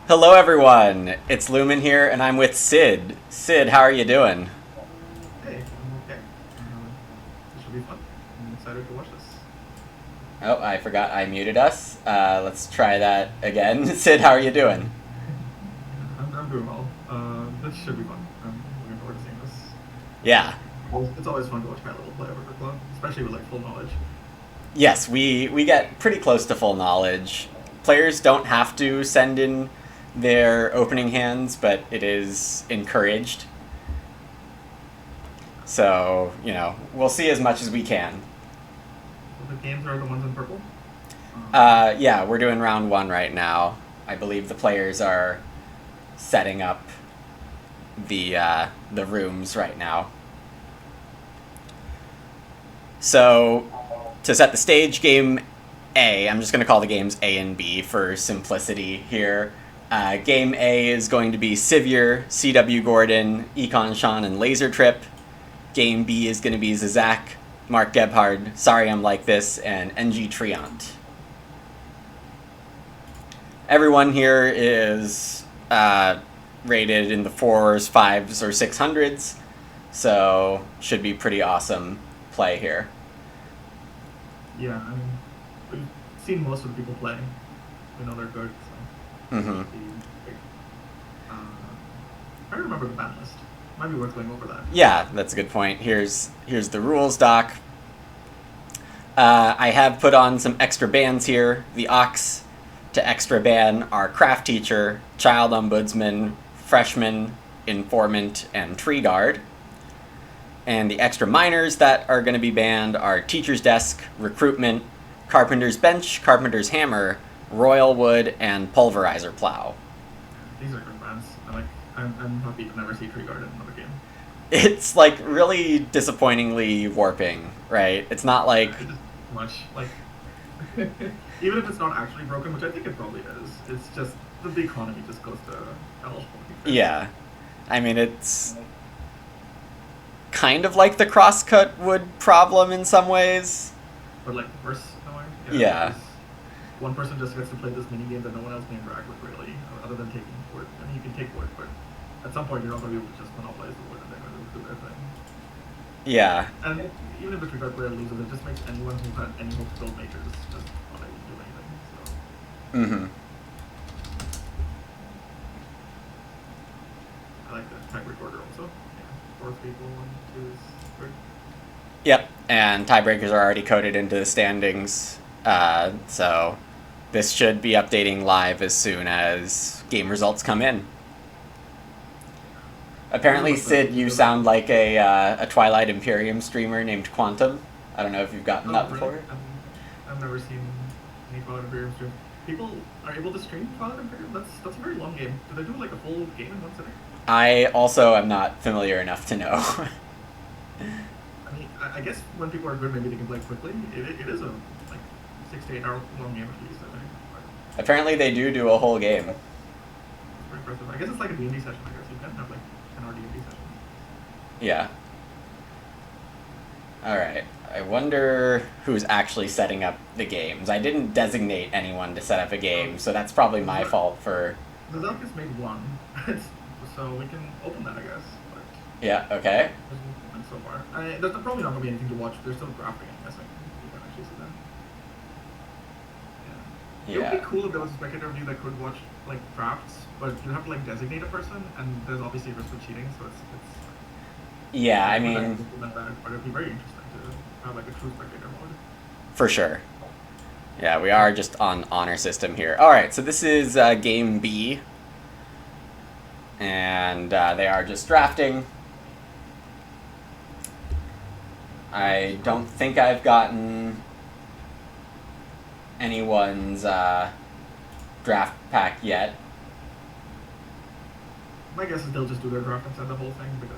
Hello, everyone. It's Lumen here, and I'm with Sid. Sid, how are you doing? Hey, I'm okay. This should be fun. I'm excited to watch this. Oh, I forgot I muted us. Let's try that again. Sid, how are you doing? I'm doing well. This should be fun. I'm looking forward to seeing this. Yeah. It's always fun to watch my little play of Agricola, especially with like full knowledge. Yes, we get pretty close to full knowledge. Players don't have to send in their opening hands, but it is encouraged. So, we'll see as much as we can. So the games are the ones in purple. Yeah, we're doing round one right now. I believe the players are setting up the rooms right now. So, to set the stage, game A, I'm just going to call the games A and B for simplicity here. Game A is going to be Sivir, C.W. Gordon, Econ Sean, and Laser Trip. Game B is going to be Zizak, Mark Gebhard, Sorry I'm Like This, and NG Triant. Everyone here is rated in the 4s, 5s, or 600s, so should be pretty awesome play here. Yeah, I mean, we've seen most of the people play. We know they're good, so Mm-hmm. should be great. I don't remember the ban list. Might be worth going over that. Yeah, that's a good point. Here's the rules doc. I have put on some extra bans here. The Ox to extra ban are Craft Teacher, Child Ombudsman, Freshman, Informant, and Tree Guard. And the extra minors that are going to be banned are Teacher's Desk, Recruitment, Carpenter's Bench, Carpenter's Hammer, Royal Wood, and Pulverizer Plow. These are good bans. I'm happy to never see Tree Guard in another game. It's like really disappointingly warping, right? It's not like, It's just much like even if it's not actually broken, which I think it probably is. It's just the economy just goes to hell. yeah. I mean, it's kind of like the crosscut wood problem in some ways. But like worse in a way. Yeah, Yeah. because one person just gets to play this mini game that no one else can interact with really, other than taking wood. I mean, you can take wood, but at some point you're not going to be able to just monopolize the wood and they're going to do their thing. Yeah. And even if the Trigger player loses, it just makes anyone who had any hope to build majors just not able to do anything. So Mm-hmm. I like the tag recorder also. Yeah, 4 people and 2 is good. Yep. And tiebreakers are already coded into the standings. So this should be updating live as soon as game results come in. Apparently, Sid, you sound like a Twilight Imperium streamer named Quantum. I don't know if you've gotten Oh, that really? before. I've never seen any Twilight Imperium stream. People are able to stream Twilight Imperium? That's a very long game. Do they do like a full game in one sitting? I also am not familiar enough to know. I mean, I guess when people are good, maybe they can play quickly. It is a like 6 to 8 hour long game at least, I think. But Apparently, they do a whole game. it's pretty impressive. I guess it's like a D&D session, I guess. You can have like 10 hour D&D sessions. Yeah. All right. I wonder who's actually setting up the games. I didn't designate anyone to set up a game, so that's probably my fault for. The Zelkis made one, so we can open that, I guess. But Yeah. Okay. there's nothing so far. There's probably not going to be anything to watch. They're still drafting, I'm guessing. You can actually see that. Yeah. It would Yeah. be cool if there was a spectator view that could watch like drafts, but you have to like designate a person, and there's obviously a risk of cheating, so it's Yeah. I I would like to mean, implement that, but it'd be very interesting to have like a true spectator mode. for sure. Yeah, we are just on honor system here. All right. So this is game B, and they are just drafting. I don't think I've gotten anyone's draft pack yet. My guess is they'll just do their draft and send the whole thing because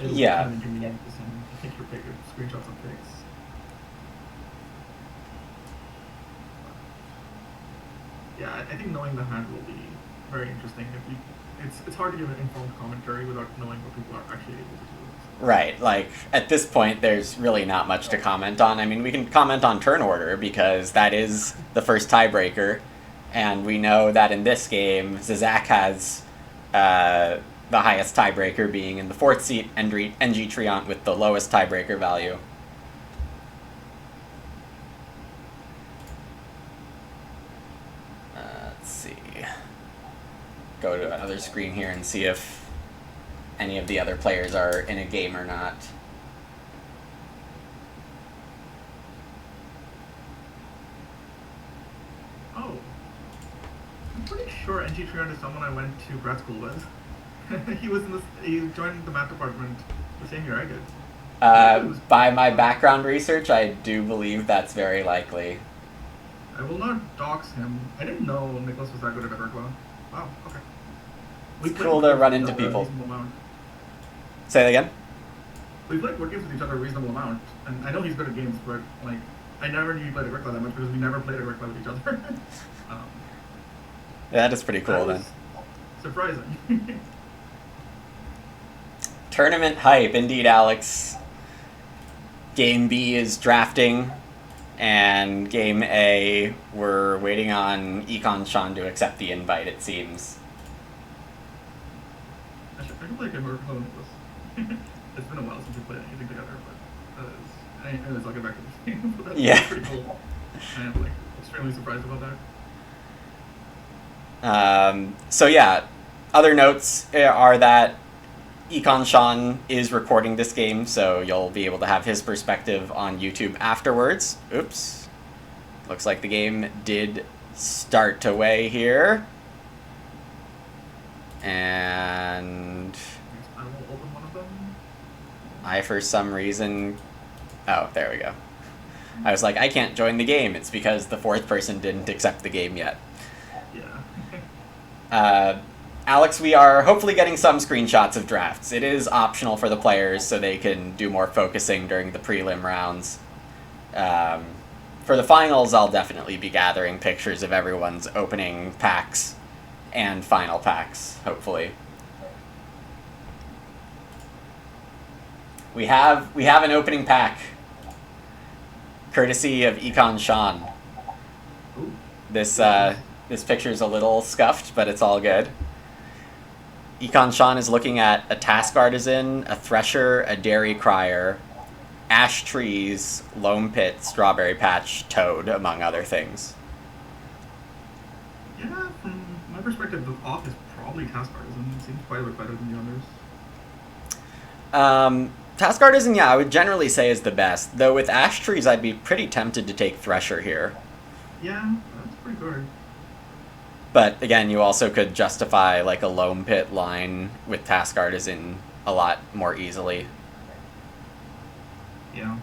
it'll be Yeah. kind of inconvenient to send take your pick screenshots of picks. Yeah, I think knowing the hand will be very interesting. If you, it's hard to give an informed commentary without knowing what people are actually able to do. Right, like, at this point, there's really not much to comment on. I mean, we can comment on turn order, because that is the first tiebreaker, And we know that in this game, Zizak has the highest tiebreaker being in the 4th seat, NG Triant with the lowest tiebreaker value. Let's see. Go to another screen here and see if any of the other players are in a game or not. Oh. I'm pretty sure NG Triant is someone I went to grad school with. he joined the math department the same year I did. By my background research, I do believe that's very likely. I will not dox him. I didn't know Nicholas was that good at Agricola. Wow, okay. It's cool to run into people. Say that again? We played board games with each other a reasonable amount, and I know he's good at games, but like I never knew he played Agricola that much because we never played Agricola with each other. Yeah, that is pretty cool then. Surprising. Tournament hype, indeed, Alex. Game B is drafting, and Game A, we're waiting on Econ Sean to accept the invite, it seems. I should play a game with Nicholas. It's been a while since we played anything together, but anyways, I'll get back to this game. That's pretty cool. I am like extremely surprised about that. So yeah, other notes are that Econ Sean is recording this game, so you'll be able to have his perspective on YouTube afterwards. Oops. Looks like the game did start away here. And I will open one of them. I, for some reason... Oh, there we go. I was like, I can't join the game. It's because the 4th person didn't accept the game yet. Yeah. Alex, we are hopefully getting some screenshots of drafts. It is optional for the players so they can do more focusing during the prelim rounds. For the finals, I'll definitely be gathering pictures of everyone's opening packs and final packs, hopefully. We have an opening pack, courtesy of Econ Sean. This picture's a little scuffed, but it's all good. Econ Sean is looking at a Task Artisan, a Thresher, a Dairy Crier, Ash Trees, Loam Pit, Strawberry Patch, Toad, among other things. Yeah, from my perspective, the off is probably Task Artisan. It seems quite a bit better than the others. Task Artisan, yeah, I would generally say is the best. Though with Ash Trees, I'd be pretty tempted to take Thresher here. Yeah, that's pretty good. But again, you also could justify like a Loam Pit line with Task Artisan a lot more easily. Yeah.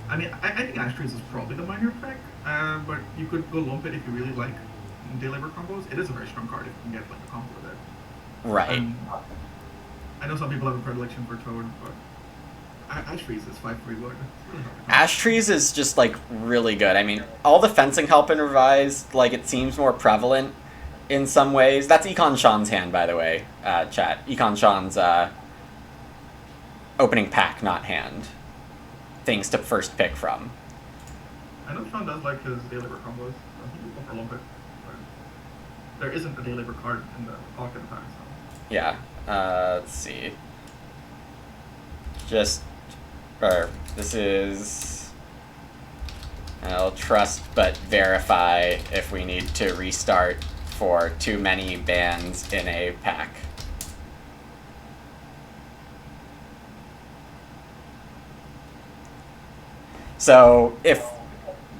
I mean, I think Ash Trees is probably the minor pick, but you could go Loam Pit if you really like day labor combos. It is a very strong card if you can get like a combo with it. Right. I know some people have a predilection for Toad, but Ash Trees is 5-3 wood. Really Ash Trees is just like really good. I mean, all the fencing help in Revised, like it seems more prevalent in some ways. That's Econ Sean's hand, by the way, chat. Econ Sean's opening pack, not hand. Things to first pick from. I know Sean does like his day labor combos. I think he'll go for Loam Pit. But there isn't a day labor card in the pocket pack, so. Yeah. Let's see. This is... I'll trust but verify if we need to restart for too many bans in a pack. So if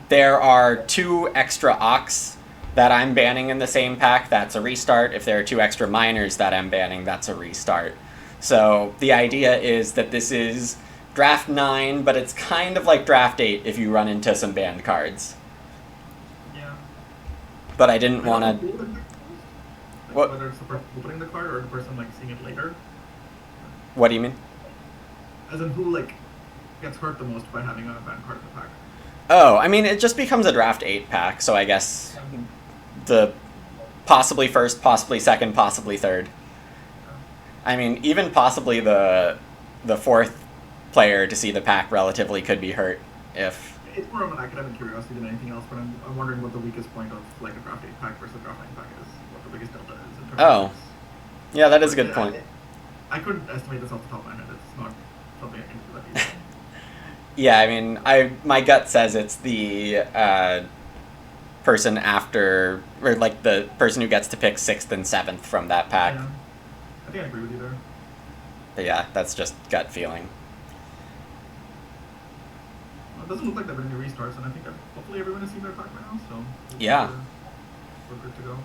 there are 2 extra Ox that I'm banning in the same pack, that's a restart. If there are 2 extra Miners that I'm banning, that's a restart. So the idea is that this is draft 9, but it's kind of like draft 8 if you run into some banned cards. Yeah. But I didn't want to... What? Whether it's the person opening the card or the person like seeing it later. What do you mean? As in who like gets hurt the most by having a banned card in the pack. Oh, I mean, it just becomes a draft 8 pack, so I guess the possibly first, possibly second, possibly third. I mean, even possibly the 4th player to see the pack relatively could be hurt if It's more of an academic curiosity than anything else, but I'm wondering what the weakest point of like a draft 8 pack versus a draft 9 pack is. What the biggest delta is in terms of picks. Yeah, that is a good point. I couldn't estimate this off the top of my head. It's not something I can do that easily. Yeah, I mean, my gut says it's the person after, or like the person who gets to pick 6th and 7th from that pack. Yeah. I think I agree with you there. But yeah, that's just gut feeling. Well, it doesn't look like there have been any restarts, and I think hopefully everyone has seen their pack by now, so yeah, we're good to go.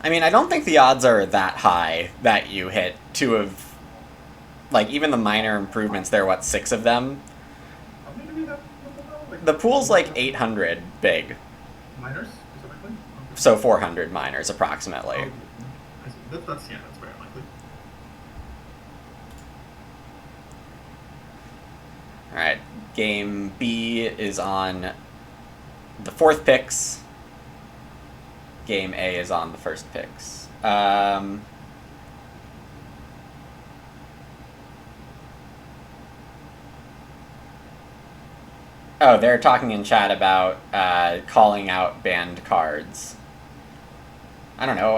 I mean, I don't think the odds are that high that you hit 2 of, like, even the minor improvements, there are, what, 6 of them? The pool's like 800 big. Minors, specifically? Okay. So 400 minors, approximately. Oh, I see. That's very unlikely. Alright, game B is on the 4th picks. Game A is on the 1st picks. Oh, they're talking in chat about calling out banned cards. I don't know.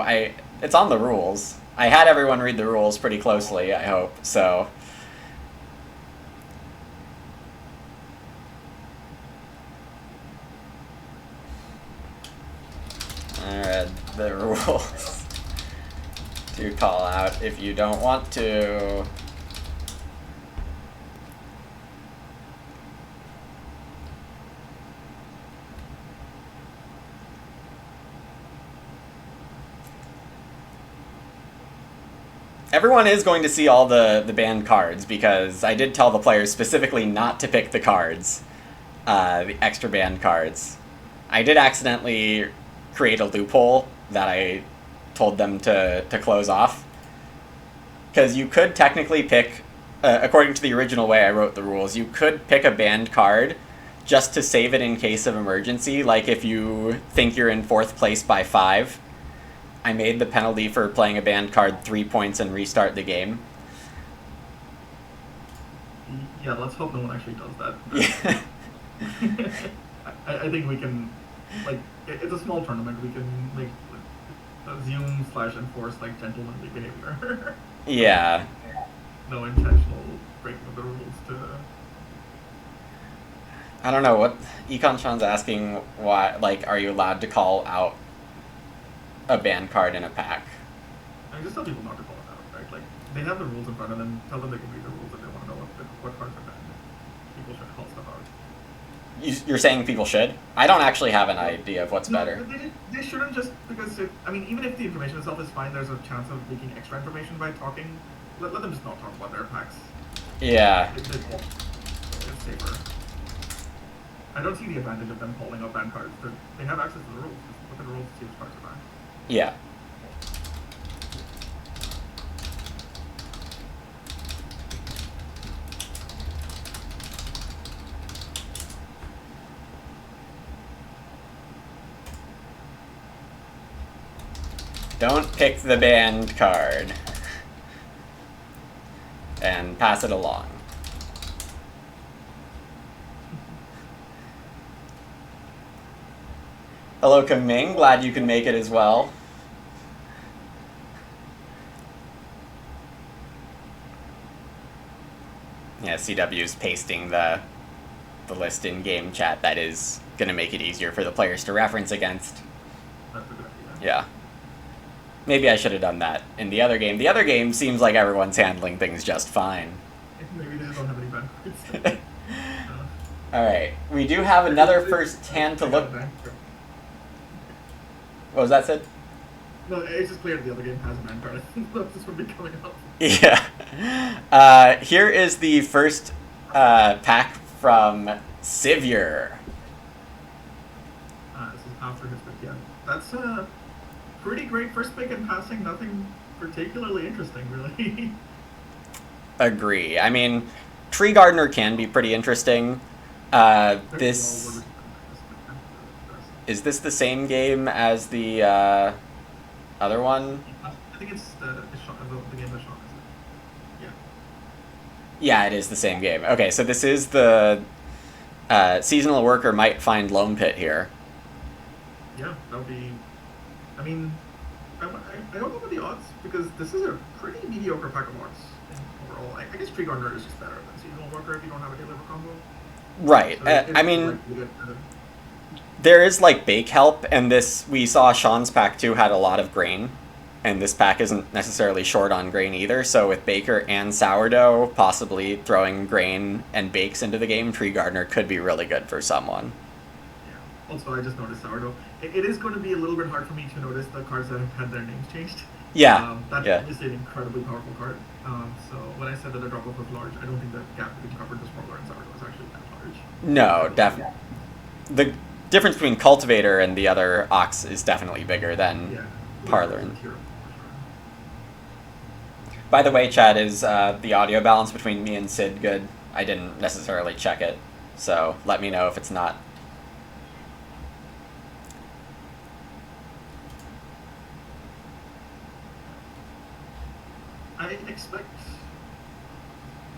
It's on the rules. I had everyone read the rules pretty closely, I hope, so... I read the rules to call out if you don't want to. Everyone is going to see all the banned cards, because I did tell the players specifically not to pick the cards, the extra banned cards. I did accidentally create a loophole that I told them to close off. Because you could technically pick, according to the original way I wrote the rules, you could pick a banned card just to save it in case of emergency. Like if you think you're in 4th place by 5, I made the penalty for playing a banned card 3 points and restart the game. Yeah, let's hope no one actually does that. Yeah. I think we can, like, it's a small tournament. We can like assume/enforce like gentlemanly behavior. Yeah. No intentional breaking of the rules to. I don't know what Econ Sean's asking. Why? Like, are you allowed to call out a banned card in a pack? I mean, just tell people not to call it out, right? Like, they have the rules in front of them. Tell them they can read the rules if they want to know what cards are banned. People should call stuff out. You're saying people should? I don't actually have an idea of what's better. They shouldn't, just because I mean, even if the information itself is fine, there's a chance of leaking extra information by talking. Let them just not talk about their packs. Yeah. It's safer. I don't see the advantage of them calling out banned cards. They have access to the rules. Just look at the rules to see which cards are banned. Yeah. Don't pick the banned card. And pass it along. Hello, Kaming. Glad you can make it as well. Yeah, CW's pasting the list in game chat. That is going to make it easier for the players to reference against. That's a good idea. Yeah. Maybe I should have done that in the other game. The other game seems like everyone's handling things just fine. Maybe they just don't have any banned cards. Alright, we do have another first hand to look... What was that, Sid? No, it's just clear the other game has a banned card. I think this would be coming up. Yeah. Here is the first pack from Sivir. This is after his pick, yeah. That's a pretty great first pick in passing. Nothing particularly interesting, really. Agree. I mean, Tree Gardener can be pretty interesting. This... Is this the same game as the other one? I think it's the game that Sean is. Yeah. Yeah, it is the same game. Okay, so this is the Seasonal worker might find Loam Pit here. Yeah, that would be. I mean, I don't know about the odds because this is a pretty mediocre pack of odds overall. I guess Tree Gardener is just better than Seasonal Worker if you don't have a Deliver combo. Right. So I mean, there is like Bake Help, and we saw Sean's pack too had a lot of grain, and this pack isn't necessarily short on grain either. So with Baker and Sourdough possibly throwing grain and bakes into the game, Tree Gardener could be really good for someone. Yeah. Also, I just noticed Sourdough. It is going to be a little bit hard for me to notice the cards that have had their names changed. Yeah. That is an incredibly powerful card. So when I said that the drop-off was large, I don't think the gap between covered the smaller and Sourdough is actually that large. No, definitely. The difference between Cultivator and the other Ox is definitely bigger than Parlor. By the way, Chad, is the audio balance between me and Sid good? I didn't necessarily check it, so let me know if it's not. I expect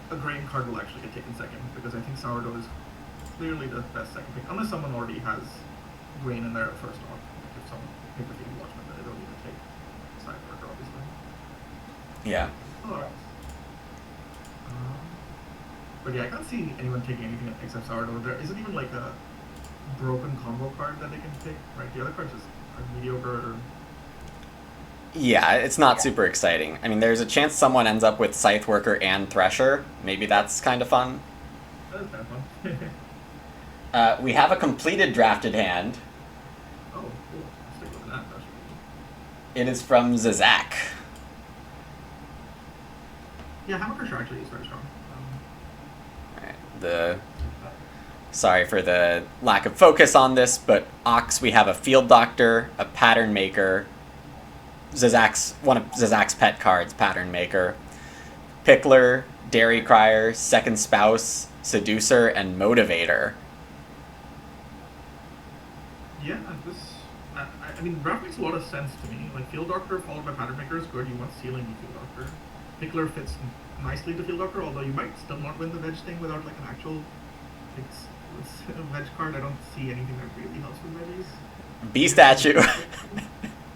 a grain card will actually get taken second because I think Sourdough is clearly the best second pick, unless someone already has grain in there at first off. If someone picked a Field Watchman, then they don't need to take Side Worker, obviously. Yeah. Alright. But yeah, I can't see anyone taking anything except Sourdough. There isn't even like a broken combo card that they can pick, right? The other cards just are mediocre. Yeah, it's not super exciting. I mean, there's a chance someone ends up with Scythe Worker and Thresher. Maybe that's kind of fun. That is kind of fun. We have a completed drafted hand. Oh, cool. Let's take a look at that. It is from Zizak. Yeah, Hammercrusher actually is very strong. Sorry for the lack of focus on this, but Ox, we have a Field Doctor, a Pattern Maker, one of Zizak's pet cards, Pattern Maker, Pickler, Dairy Crier, Second Spouse, Seducer, and Motivator. Yeah, I mean, draft makes a lot of sense to me. Like, Field Doctor followed by Pattern Maker is good. You want Sealing with Field Doctor. Pickler fits nicely to Field Doctor, although you might still not win the veg thing without like an actual veg card. I don't see anything that really helps with veggies. Bee Statue.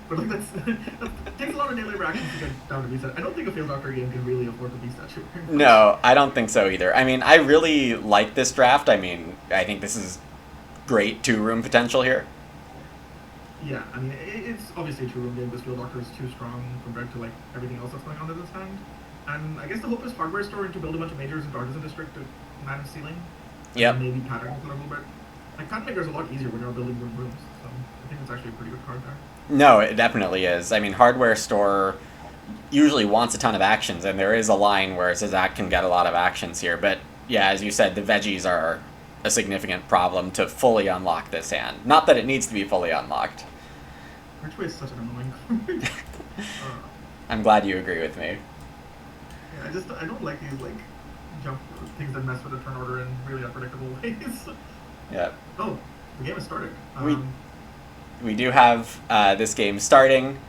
But like that takes a lot of day labor action to get down to Bee Statue. I don't think a Field Doctor game can really afford the Bee Statue. No, I don't think so either. I mean, I really like this draft. I mean, I think this is great two-room potential here. Yeah, I mean, it's obviously a two-room game because Field Doctor is too strong compared to like everything else that's going on in this hand. And I guess the hope is Hardware Store to build a bunch of majors into Artisan District to manage Sealing. Yep. And maybe Pattern a little bit. Like, Pattern Maker is a lot easier when you're building good rooms, so I think it's actually a pretty good card there. No, it definitely is. I mean, Hardware Store usually wants a ton of actions, and there is a line where Zizak can get a lot of actions here. But yeah, as you said, the veggies are a significant problem to fully unlock this hand. Not that it needs to be fully unlocked. Archway is such an annoying card. I'm glad you agree with me. Yeah, I don't like these like jump things that mess with the turn order in really unpredictable ways. Yeah. Oh, the game has started. We do have this game starting,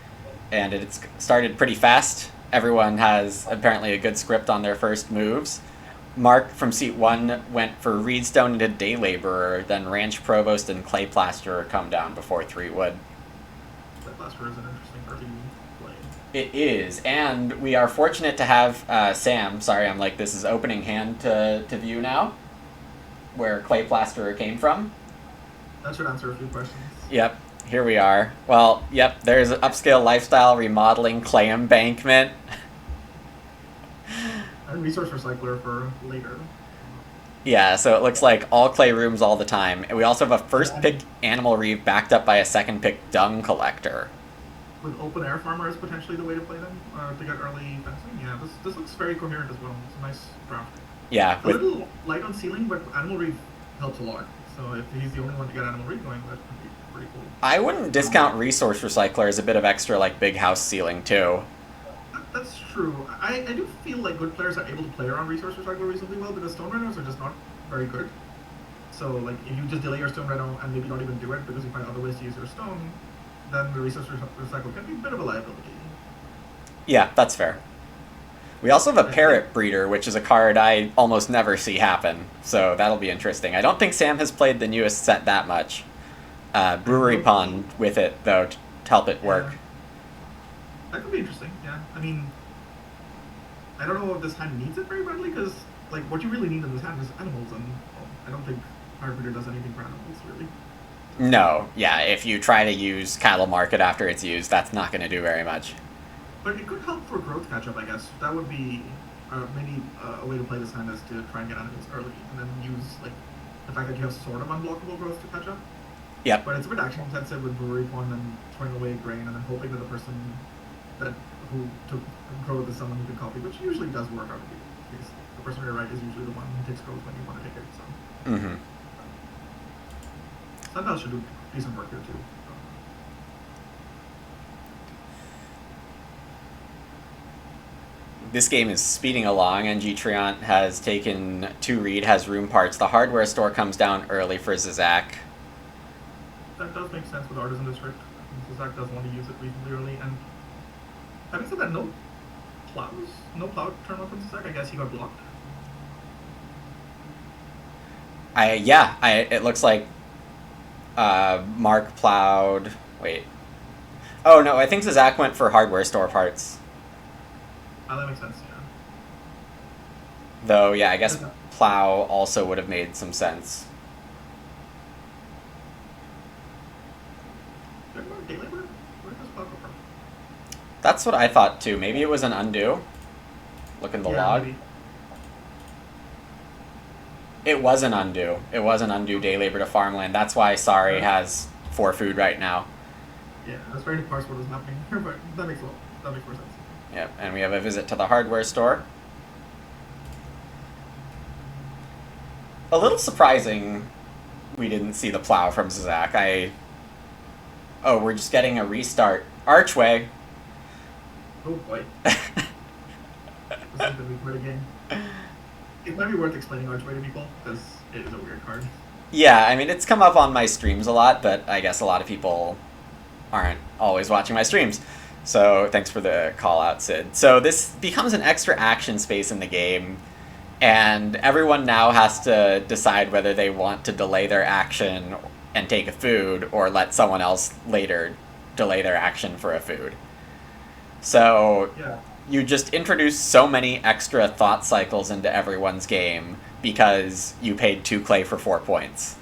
and it's started pretty fast. Everyone has apparently a good script on their first moves. Mark from seat 1 went for Reedstone into Day Laborer, then Ranch Provost and Clay Plasterer come down before 3 wood. Clay Plasterer is an interesting card to play. It is, and we are fortunate to have Sam. Sorry, I'm like, this is opening hand to view now, where Clay Plasterer came from. That should answer a few questions. Yep, here we are. Well, yep, there's Upscale Lifestyle, Remodeling, Clay Embankment. And Resource Recycler for later. Yeah, so it looks like all clay rooms all the time. And we also have a first pick Animal Reeve backed up by a second pick Dung Collector. With Open Air Farmer as potentially the way to play them, to get early fencing. Yeah, this looks very coherent as well. It's a nice draft. Yeah. A little light on Sealing, but Animal Reeve helps a lot. So if he's the only one to get Animal Reeve going, that could be pretty cool. I wouldn't discount Resource Recycler as a bit of extra, like, big house sealing, too. That's true. I do feel like good players are able to play around Resource Recycler reasonably well because Stone Rhinos are just not very good. So, like, if you just delay your Stone Rhino and maybe not even do it because you find other ways to use your stone, then the Resource Recycle can be a bit of a liability. Yeah, that's fair. We also have a I think parrot breeder, which is a card I almost never see happen, so that'll be interesting. I don't think Sam has played the newest set that much. Brewery no, Pond with it, though, to help it work. yeah, that could be interesting. Yeah, I mean, I don't know if this hand needs it very badly because like what you really need in this hand is animals, and well, I don't think Pirate Breeder does anything for animals really. No, yeah, if you try to use Cattle Market after it's used, that's not going to do very much. But it could help for growth catch up, I guess. That would be maybe a way to play this hand is to try and get animals early, and then use like the fact that you have sort of unblockable growth to catch up. Yep. But it's a bit action intensive with Brewery Pond and throwing away grain, and then hoping that the person that who took growth is someone who can copy, which usually does work out because the person on your right is usually the one who takes growth when you want to take it. So Mm-hmm. Sundial should do decent work here too. This game is speeding along. NG Triant has taken 2 read, has room parts. The hardware store comes down early for Zizak. That does make sense with Artisan District. Zizak does want to use it reasonably early, and having said that, no plow turn up from Zizak. I guess he got blocked. It looks like Mark plowed. Wait. Oh no, I think Zizak went for hardware store parts. That makes sense. Yeah. Though, yeah, I guess plow also would have made some sense. Is there more day labor? Where does plow come from? That's what I thought too. Maybe it was an undo. Look in the Yeah, log. maybe. It was an undo. It was an undo day labor to farmland. That's why Sari has 4 food right now. Yeah, I was trying to parse what was happening here, but that makes more sense. Yep, and we have a visit to the hardware store. A little surprising we didn't see the plow from Zizak. Oh, we're just getting a restart. Archway. Oh boy. This is the weird game. It might be worth explaining Archway to people, because it is a weird card. Yeah, I mean, it's come up on my streams a lot, but I guess a lot of people aren't always watching my streams. So thanks for the call out, Sid. So this becomes an extra action space in the game, and everyone now has to decide whether they want to delay their action and take a food, or let someone else later delay their action for a food. So Yeah. you just introduce so many extra thought cycles into everyone's game because you paid 2 clay for 4 points.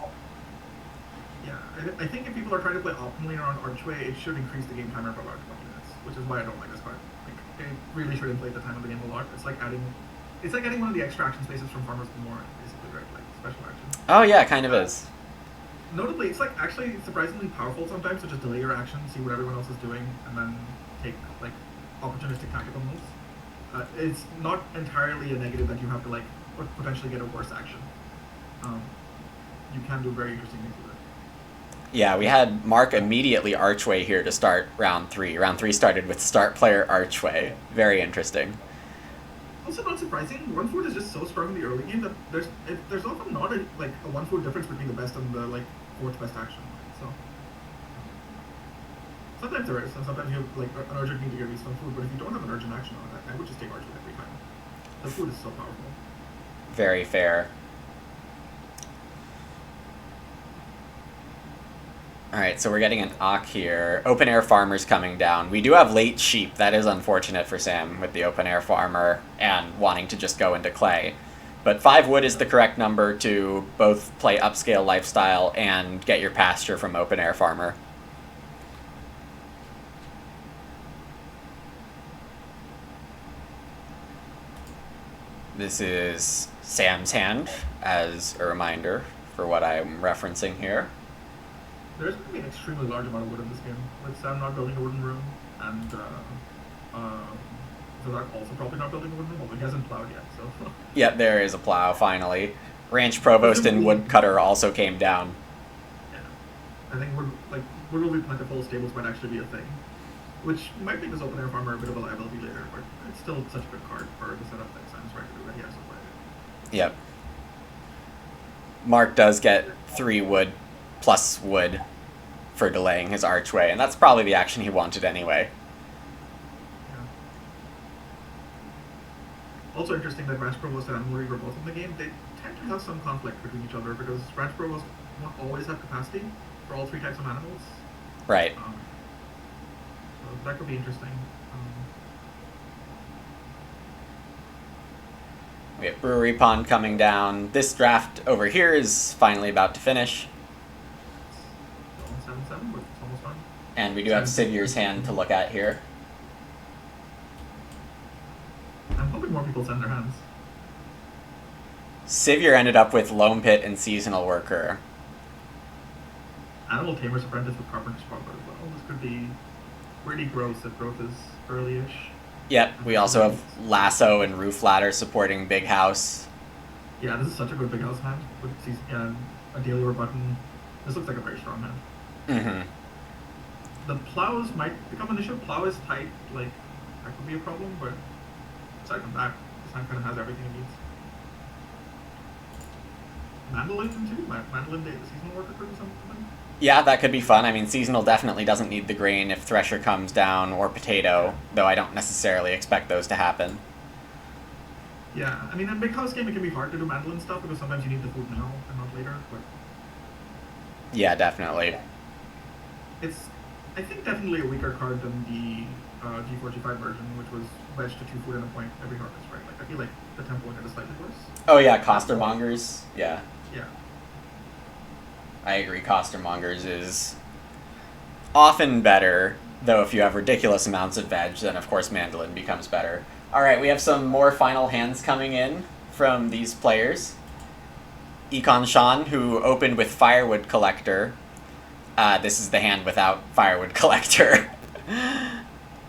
Yeah, I think if people are trying to play optimally around Archway, it should increase the game timer by about 20 minutes, which is why I don't like this card. Like, it really should inflate the time of the game a lot. It's like adding one of the extra action spaces from Farmer's Memorial, basically, right? Like special action. Oh yeah, kind of is. Notably, it's like actually surprisingly powerful sometimes to just delay your action, see what everyone else is doing, and then take like opportunistic tactical moves. It's not entirely a negative that you have to like potentially get a worse action. You can do very interesting things with it. Yeah, we had Mark immediately Archway here to start round 3. Round 3 started with start player Archway. Very interesting. Also, not surprising, 1 food is just so strong in the early game that there's often not a 1 food difference between the best and the like 4th best action. So sometimes there is, and sometimes you have like an urgent need to get some food. But if you don't have an urgent action on it, I would just take Archway every time. The food is so powerful. Very fair. Alright, so we're getting an Ock here. Open air farmer's coming down. We do have late sheep. That is unfortunate for Sam with the open air farmer and wanting to just go into clay. But 5 wood is the correct number to both play upscale lifestyle and get your pasture from open air farmer. This is Sam's hand, as a reminder for what I'm referencing here. There's going to be an extremely large amount of wood in this game. With Sam not building a wooden room, and Zizak also probably not building a wooden room, although he hasn't plowed yet, so... Yep, there is a plow, finally. Ranch Provost and Woodcutter also came down. Yeah. I think wood will be plentiful, stables might actually be a thing. Which might make this open air farmer a bit of a liability later, but it's still such a good card for the setup that Sam's right to do that he has to play it. Yep. Mark does get 3 wood plus wood for delaying his archway, and that's probably the action he wanted anyway. Also interesting that Ranch Provost and Animal Reaver both in the game, they tend to have some conflict between each other because Ranch Provost won't always have capacity for all three types of animals. Right. So that could be interesting. We have Brewery Pond coming down. This draft over here is finally about to finish. 7-7, but it's almost done. And we do have Sivier's hand to look at here. I'm hoping more people send their hands. Sivier ended up with Loam Pit and Seasonal Worker. Animal Tamer's Apprentice with Carpenter's Barber as well. This could be really gross if growth is early-ish. Yep, we also have Lasso and Roof Ladder supporting Big House. Yeah, this is such a good Big House hand. With a Daily Lure button. This looks like a very strong hand. Mm-hmm. The plows might become an issue. Plow is tight, like, that could be a problem, but aside from that, this hand kind of has everything it needs. Mandolin too? Mandolin, the Seasonal Worker could be something? Yeah, that could be fun. I mean, Seasonal definitely doesn't need the grain if Thresher comes down, or Potato, though I don't necessarily expect those to happen. Yeah, I mean, in Big House game, it can be hard to do Mandolin stuff because sometimes you need the food now and not later, but... Yeah, definitely. It's, I think, definitely a weaker card than the G4, G5 version, which was wedged to 2 food and a point every harvest, right? Like, I feel like the Temple one is slightly worse. Oh yeah, Costermongers, yeah. Yeah. I agree, Costermongers is often better, though if you have ridiculous amounts of veg, then of course Mandolin becomes better. Alright, we have some more final hands coming in from these players. Econ Sean, who opened with Firewood Collector. This is the hand without Firewood Collector.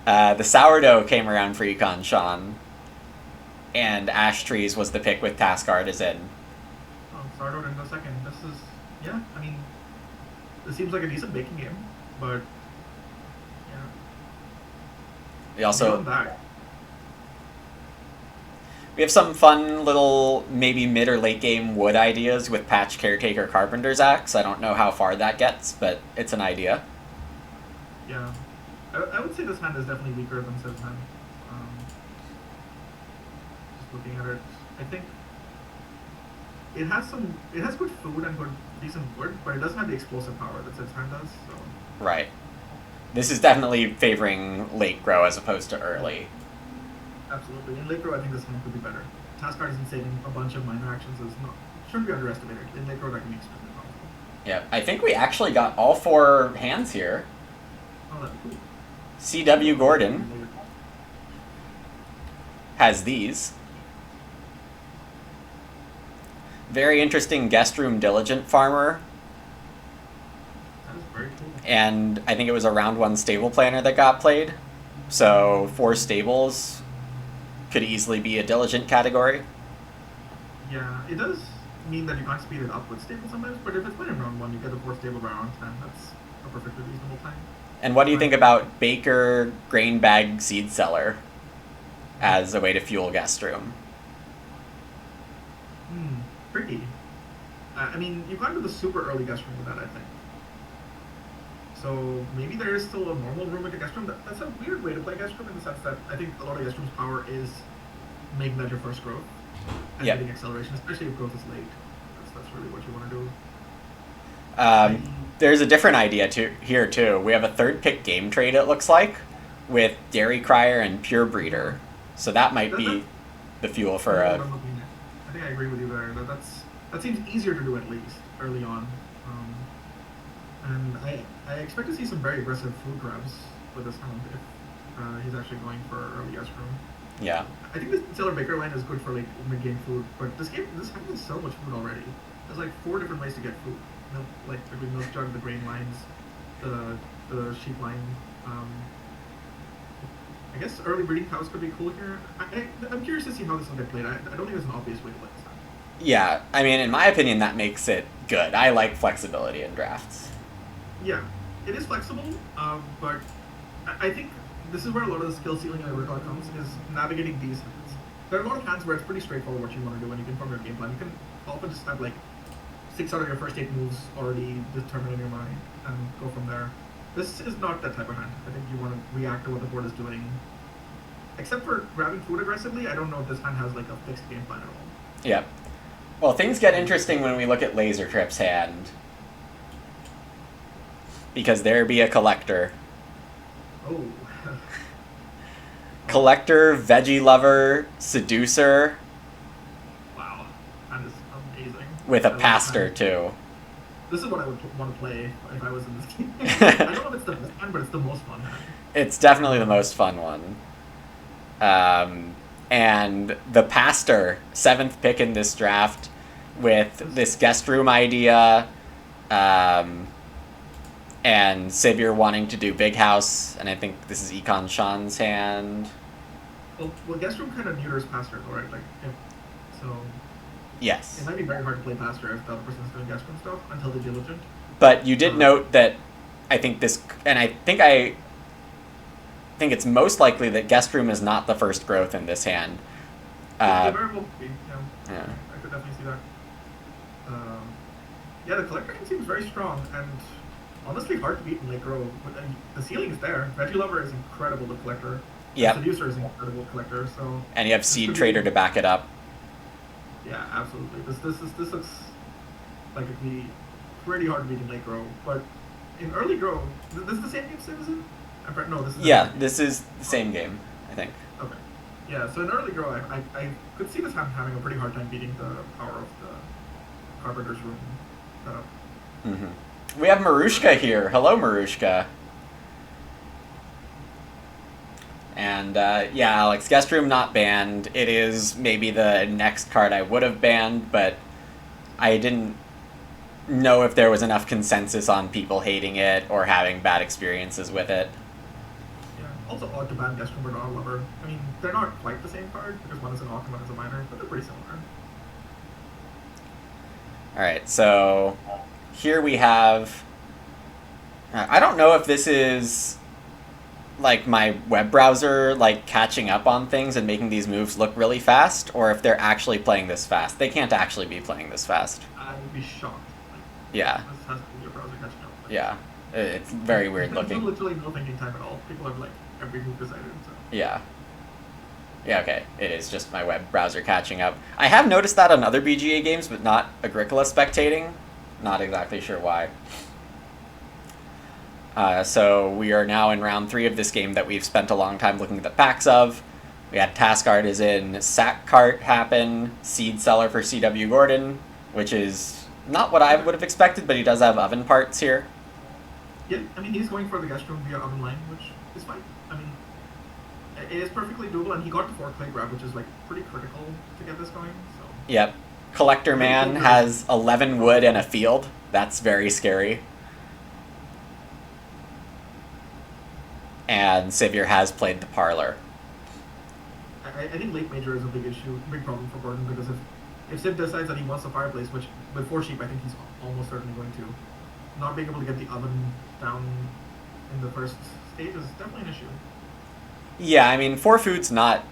The Sourdough came around for Econ Sean. And Ash Trees was the pick with Task Artisan. Oh, Sourdough in a second. This is... Yeah, I mean, this seems like a decent baking game, but yeah. We also back. we have some fun little maybe mid or late game wood ideas with Patch Caretaker Carpenter's Axe. I don't know how far that gets, but it's an idea. Yeah, I would say this hand is definitely weaker than Civ's hand. Just looking at it, I think it has good food and good decent wood, but it doesn't have the explosive power that Civ's hand does. So. Right. This is definitely favoring late grow as opposed to early. Absolutely. In late grow, I think this hand could be better. Task Artisan saving a bunch of minor actions shouldn't be underestimated. In late grow, that can be extremely powerful. Yeah, I think we actually got all 4 hands here. Oh, that'd be cool. C.W. Gordon has these. Very interesting Guest Room Diligent Farmer. That is very cool. And I think it was a round 1 stable planner that got played. So 4 stables could easily be a Diligent category. Yeah, it does mean that you can't speed it up with stable sometimes, but if it's played in round 1, you get the 4 stable by round 10. That's a perfectly reasonable time. And what do you think about Baker Grain Bag Seed Seller as a way to fuel Guest Room? Tricky. I mean, you can't do the super early guest room with that, I think. So maybe there is still a normal room with a guest room. That's a weird way to play guest room in the sense that I think a lot of guest room's power is making that your first growth and getting acceleration, especially if growth is late. That's really what you want to do. There's a different idea here too. We have a 3rd pick game trade, it looks like, with Dairy Crier and Pure Breeder. So that might be the fuel for a... I think I agree with you there. That seems easier to do at least early on. And I expect to see some very aggressive food grabs with this hound if he's actually going for early guest room. Yeah. I think this Seller Baker line is good for like mid-game food, but this hound has so much food already. There's like 4 different ways to get food. Like between Milk Jug, the grain lines, the sheep line. I guess early breeding cows could be cool here. I'm curious to see how this will get played. I don't think there's an obvious way to play this hand. Yeah, I mean, in my opinion, that makes it good. I like flexibility in drafts. Yeah, it is flexible, but I think this is where a lot of the skill ceiling in Agricola comes, is navigating these hands. There are a lot of hands where it's pretty straightforward what you want to do, and you can form your game plan. You can often just have like 6 out of your first 8 moves already determined in your mind, and go from there. This is not that type of hand. I think you want to react to what the board is doing except for grabbing food aggressively, I don't know if this hand has like a fixed game plan at all. Yep. Well, things get interesting when we look at Laser Trip's hand. Because there be a collector. Oh. Collector, veggie lover, seducer. Wow. That is amazing. With a I love pastor, that. too. This is what I would want to play if I was in this game. I don't know if it's the best one, but it's the most fun hand. It's definitely the most fun one. And the pastor, 7th pick in this draft, with this guest room idea, and Sivir wanting to do Big House, and I think this is Econ Sean's hand. Well, guest room kind of neuters pastor, though, right? Like, so Yes. it might be very hard to play pastor if the other person's doing guest room stuff until they're diligent. But you did note that I think this, and I think it's most likely that guest room is not the first growth in this hand. They very well could be, Yeah. I could definitely see that. Yeah, the collector hand seems very strong and honestly hard to beat in late grow. The ceiling is there. Veggie Lover is incredible to collector. Yep. Seducer is incredible collector. So. And you have Seed Trader to back it up. Yeah, absolutely. This looks like it could be pretty hard to beat in late grow, but in early grow, this is the same game Sim is in? No, this is. Yeah, this is the same game, I think. Okay. Yeah, so in early grow, I could see this having a pretty hard time beating the power of the Carpenter's Room setup. Mm-hmm. We have Marushka here. Hello, Marushka. And yeah, Alex, guest room not banned. It is maybe the next card I would have banned, but I didn't know if there was enough consensus on people hating it or having bad experiences with it. Yeah, also odd to ban guest room but not a lover. I mean, they're not quite the same card because one is an Octa and one is a minor, but they're pretty similar. Alright, so here we have... I don't know if this is like my web browser like catching up on things and making these moves look really fast, or if they're actually playing this fast. They can't actually be playing this fast. I would be shocked. Yeah. This has to be your browser catching up. Yeah. It's very weird looking. There's literally no thinking time at all. People have like every move decided. So. Yeah. Yeah, okay. It is just my web browser catching up. I have noticed that on other BGA games, but not Agricola spectating. Not exactly sure why. So we are now in round 3 of this game that we've spent a long time looking at the packs of. We had Task Art is in, Sack Cart happen, Seed Seller for CW Gordon, which is not what I would have expected, but he does have oven parts here. Yeah, I mean, he's going for the guest room via oven line, which is fine. I mean, it is perfectly doable, and he got the 4 clay grab, which is like pretty critical to get this going. So. Yep. Collector Man has 11 wood and a field. That's very scary. And Sivir has played the parlor. I think late major is a big issue, big problem for Gordon, because if Civ decides that he wants a fireplace, which with 4 sheep I think he's almost certainly going to, not being able to get the oven down in the first stage is definitely an issue. Yeah, I mean, 4 food's not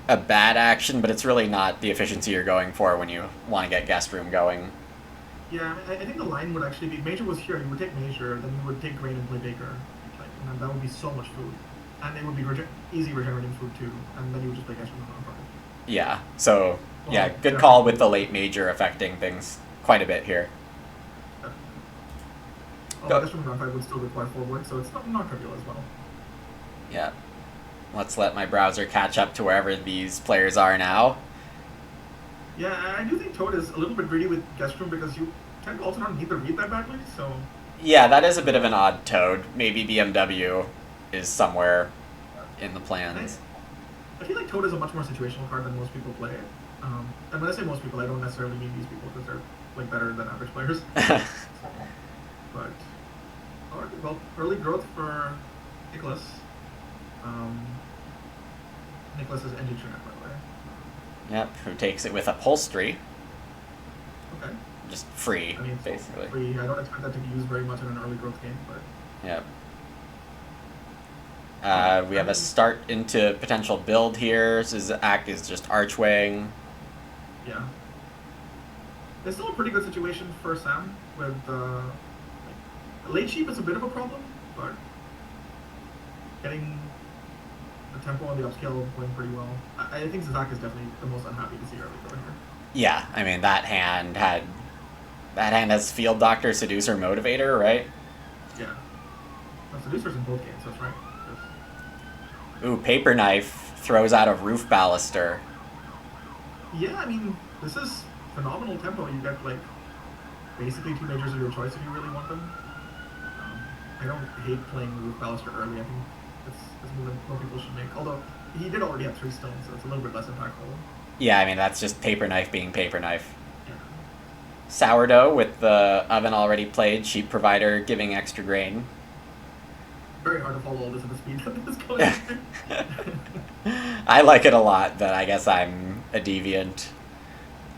a bad action, but it's really not the efficiency you're going for when you want to get guest room going. Yeah, I think the line would actually be, Major was here, you would take Major, then you would take Grain and play Baker, and then that would be so much food. And it would be easy regenerating food too, and then you would just play guest room on part. Yeah, so, yeah, good call with the late major affecting things quite a bit here. Guest room on 5 would still require 4 wood, so it's not trivial as well. Yeah. Let's let my browser catch up to wherever these players are now. Yeah, I do think Toad is a little bit greedy with guest room because you tend to also not need the read that badly, so... Yeah, that is a bit of an odd Toad. Maybe BMW is somewhere in the plans. I feel like Toad is a much more situational card than most people play it. And when I say most people, I don't necessarily mean these people because they're like better than average players. But alright, well, early growth for Nicholas. Nicholas is ended tonight, by the way. Yep, who takes it with upholstery. Okay. Just free, I mean, basically. Free. I don't expect that to be used very much in an early growth game, but... Yep. We have a start into potential build here. His act is just archwaying. Yeah. It's still a pretty good situation for Sam with late sheep is a bit of a problem, but getting the tempo and the upscale going pretty well. I think Zach is definitely the most unhappy to see early go here. Yeah, I mean that hand has Field Doctor, Seducer, Motivator, right? Yeah. No, Seducer's in both games, that's right. Yes. Ooh, Paper Knife throws out a Roof Baluster. Yeah, I mean, this is phenomenal tempo. You get, like, basically 2 majors of your choice if you really want them. I don't hate playing Roof Baluster early. I think it's a move that more people should make. Although, he did already have 3 stones, so it's a little bit less impactful. Yeah, I mean that's just Paper Knife being Paper Knife. Yeah. Sourdough with the oven already played, Sheep Provider giving extra grain. Very hard to follow all this at the speed that this is going. I like it a lot, but I guess I'm a deviant.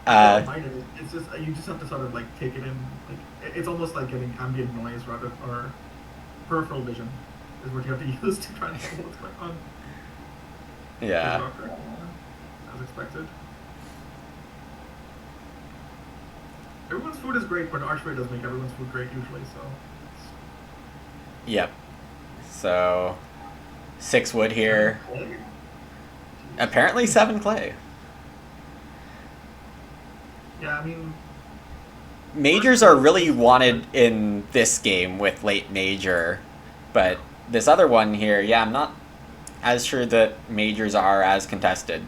I don't mind it. It's just you just have to sort of like take it in. Like it's almost like getting ambient noise rather or peripheral vision is what you have to use to try and follow what's going on. Yeah. As expected. Everyone's food is great, but Archway does make everyone's food great usually. So. Yep. So 6 wood here. Apparently 7 clay. Yeah, I mean... Majors are really wanted in this game with late major, but this other one here, yeah, I'm not as sure that majors are as contested.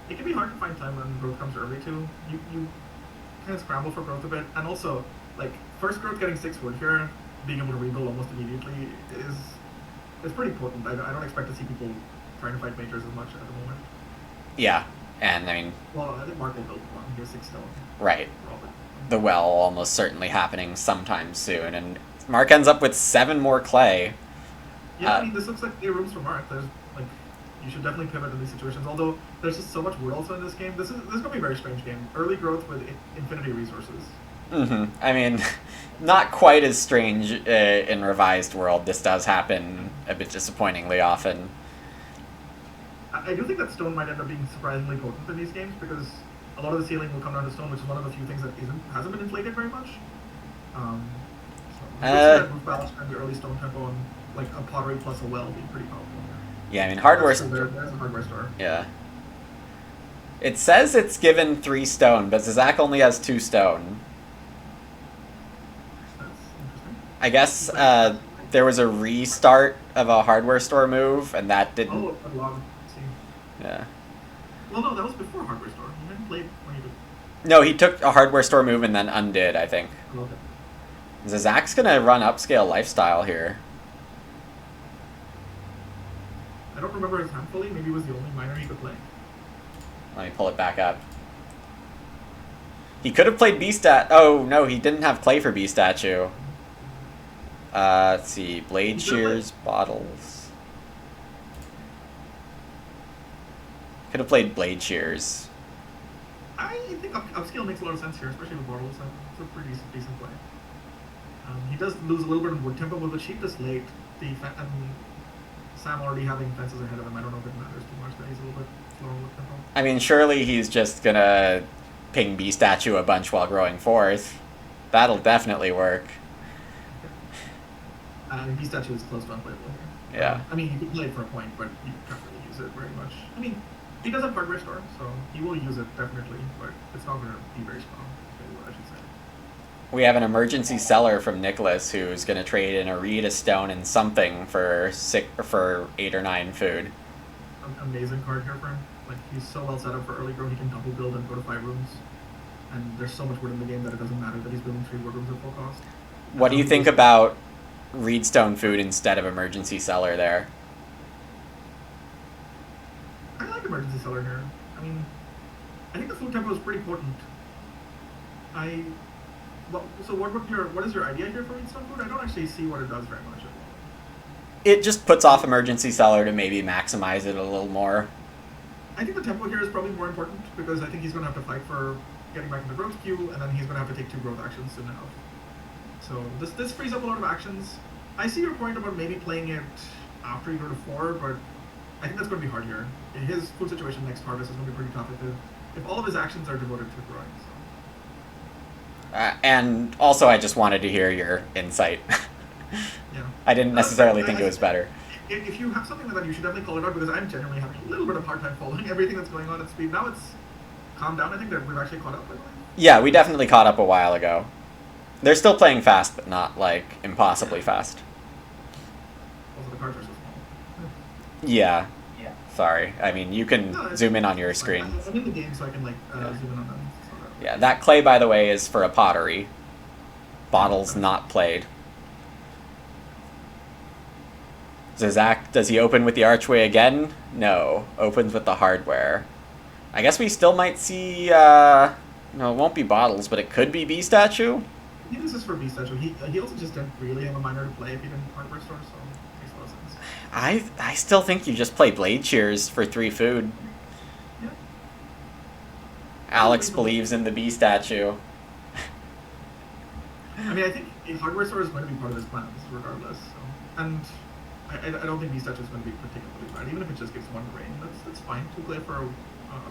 It can be hard to find time when growth comes early too. You kind of scramble for growth a bit, and also, like, first growth getting 6 wood here, being able to rebuild almost immediately is pretty potent. I don't expect to see people trying to fight majors as much at the moment. Yeah, and I mean... Well, I think Mark will build one. He has 6 stone. Right. The well almost certainly happening sometime soon, and Mark ends up with 7 more clay. Yeah, I mean, this looks like clear rooms for Mark. There's, like, you should definitely pivot in these situations, although there's just so much wood also in this game. This is going to be a very strange game. Early growth with infinity resources. Mm-hmm. I mean, not quite as strange in Revised World. This does happen a bit disappointingly often. I do think that stone might end up being surprisingly potent in these games because a lot of the ceiling will come down to stone, which is one of the few things that hasn't been inflated very much. That roof balance and the early stone tempo and like a pottery plus a well being pretty powerful. Yeah, I mean hardware. There's a hardware store. Yeah. It says it's given 3 stone, but Zach only has 2 stone. That's interesting. I guess there was a restart of a hardware store move, and that didn't. Oh, a log. Yeah. Well, no, that was before hardware store. You didn't play when you did. No, he took a hardware store move and then undid, I think. Oh, okay. Zach's gonna run upscale lifestyle here. I don't remember his hand fully. Maybe it was the only minor he could play. Let me pull it back up. He could have played B-Stat. Oh, no, he didn't have clay for B-Statue. Let's see. Blade Shears, Bottles. Could have played Blade Shears. I think upscale makes a lot of sense here, especially with Bottles. It's a pretty decent play. He does lose a little bit of wood tempo, but the cheap this late. Sam already having fences ahead of him, I don't know if it matters too much that he's a little bit slower with tempo. I mean, surely he's just gonna ping B-Statue a bunch while growing 4th. That'll definitely work. B-Statue is close to unplayable here. Yeah. I mean, you can play it for a point, but you can't really use it very much. I mean, he does have hardware store, so he will use it definitely, but it's not going to be very strong, is what I should say. We have an emergency seller from Nicholas who's going to trade in a reed, a stone, and something for 8 or 9 food. Amazing card here for him. Like, he's so well set up for early growth, he can double build and go to 5 rooms. And there's so much wood in the game that it doesn't matter that he's building 3 wood rooms at full cost. What do you think about reedstone food instead of emergency cellar there? I like emergency cellar here. I mean, I think the food tempo is pretty potent. So what is your idea here for reedstone food? I don't actually see what it does very much. It just puts off emergency cellar to maybe maximize it a little more. I think the tempo here is probably more important because I think he's going to have to fight for getting back in the growth queue, and then he's going to have to take 2 growth actions soon enough. So this frees up a lot of actions. I see your point about maybe playing it after you go to 4, but I think that's going to be hard here. His food situation next harvest is going to be pretty tough if all of his actions are devoted to growing. So. And also, I just wanted to hear your insight. Yeah. I didn't necessarily think it was better. if you have something like that, you should definitely call it out because I'm genuinely having a little bit of hard time following everything that's going on at speed. Now it's calmed down. I think that we've actually caught up, by the way. Yeah, we definitely caught up a while ago. They're still playing fast, but not, like, impossibly fast. Also, the cards are so small. Yeah. Sorry. I mean, you can No, zoom in on your it's screen. fine. I'm in the game, so I can, like, zoom in on them. So Yeah, that clay, by the way, is for a pottery. Bottles not played. Zach, does he open with the archway again? No. Opens with the hardware. I guess we still might see, no, it won't be bottles, but it could be B statue? I think this is for B statue. He also just didn't really have a minor to play if he didn't hardware store, so it makes a lot of sense. I still think you just play Blade Shears for 3 food. Yeah. Alex believes in the B statue. I mean, I think a hardware store is going to be part of his plans, regardless. So. And I don't think B statue is going to be particularly bad, even if it just gives 1 grain. That's fine. 2 clay for a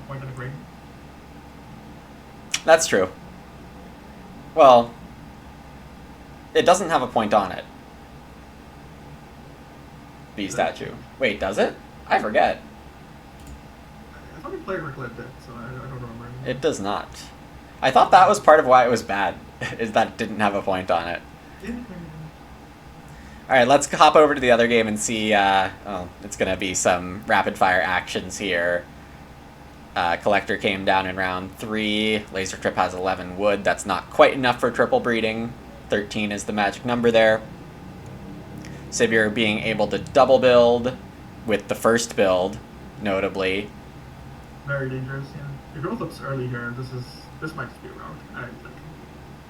point and a grain. That's true. Well, it doesn't have a point on it. B statue. Wait, does it? I forget. I thought we played Agricola did, so I don't remember. It does not. I thought that was part of why it was bad, is that it didn't have a point on it. Alright, let's hop over to the other game and see, it's gonna be some rapid-fire actions here. Collector came down in round 3. Laser Trip has 11 wood. That's not quite enough for triple breeding. 13 is the magic number there. Sivir being able to double build with the first build, notably. Very dangerous, yeah. If growth looks early here, this might just be a route.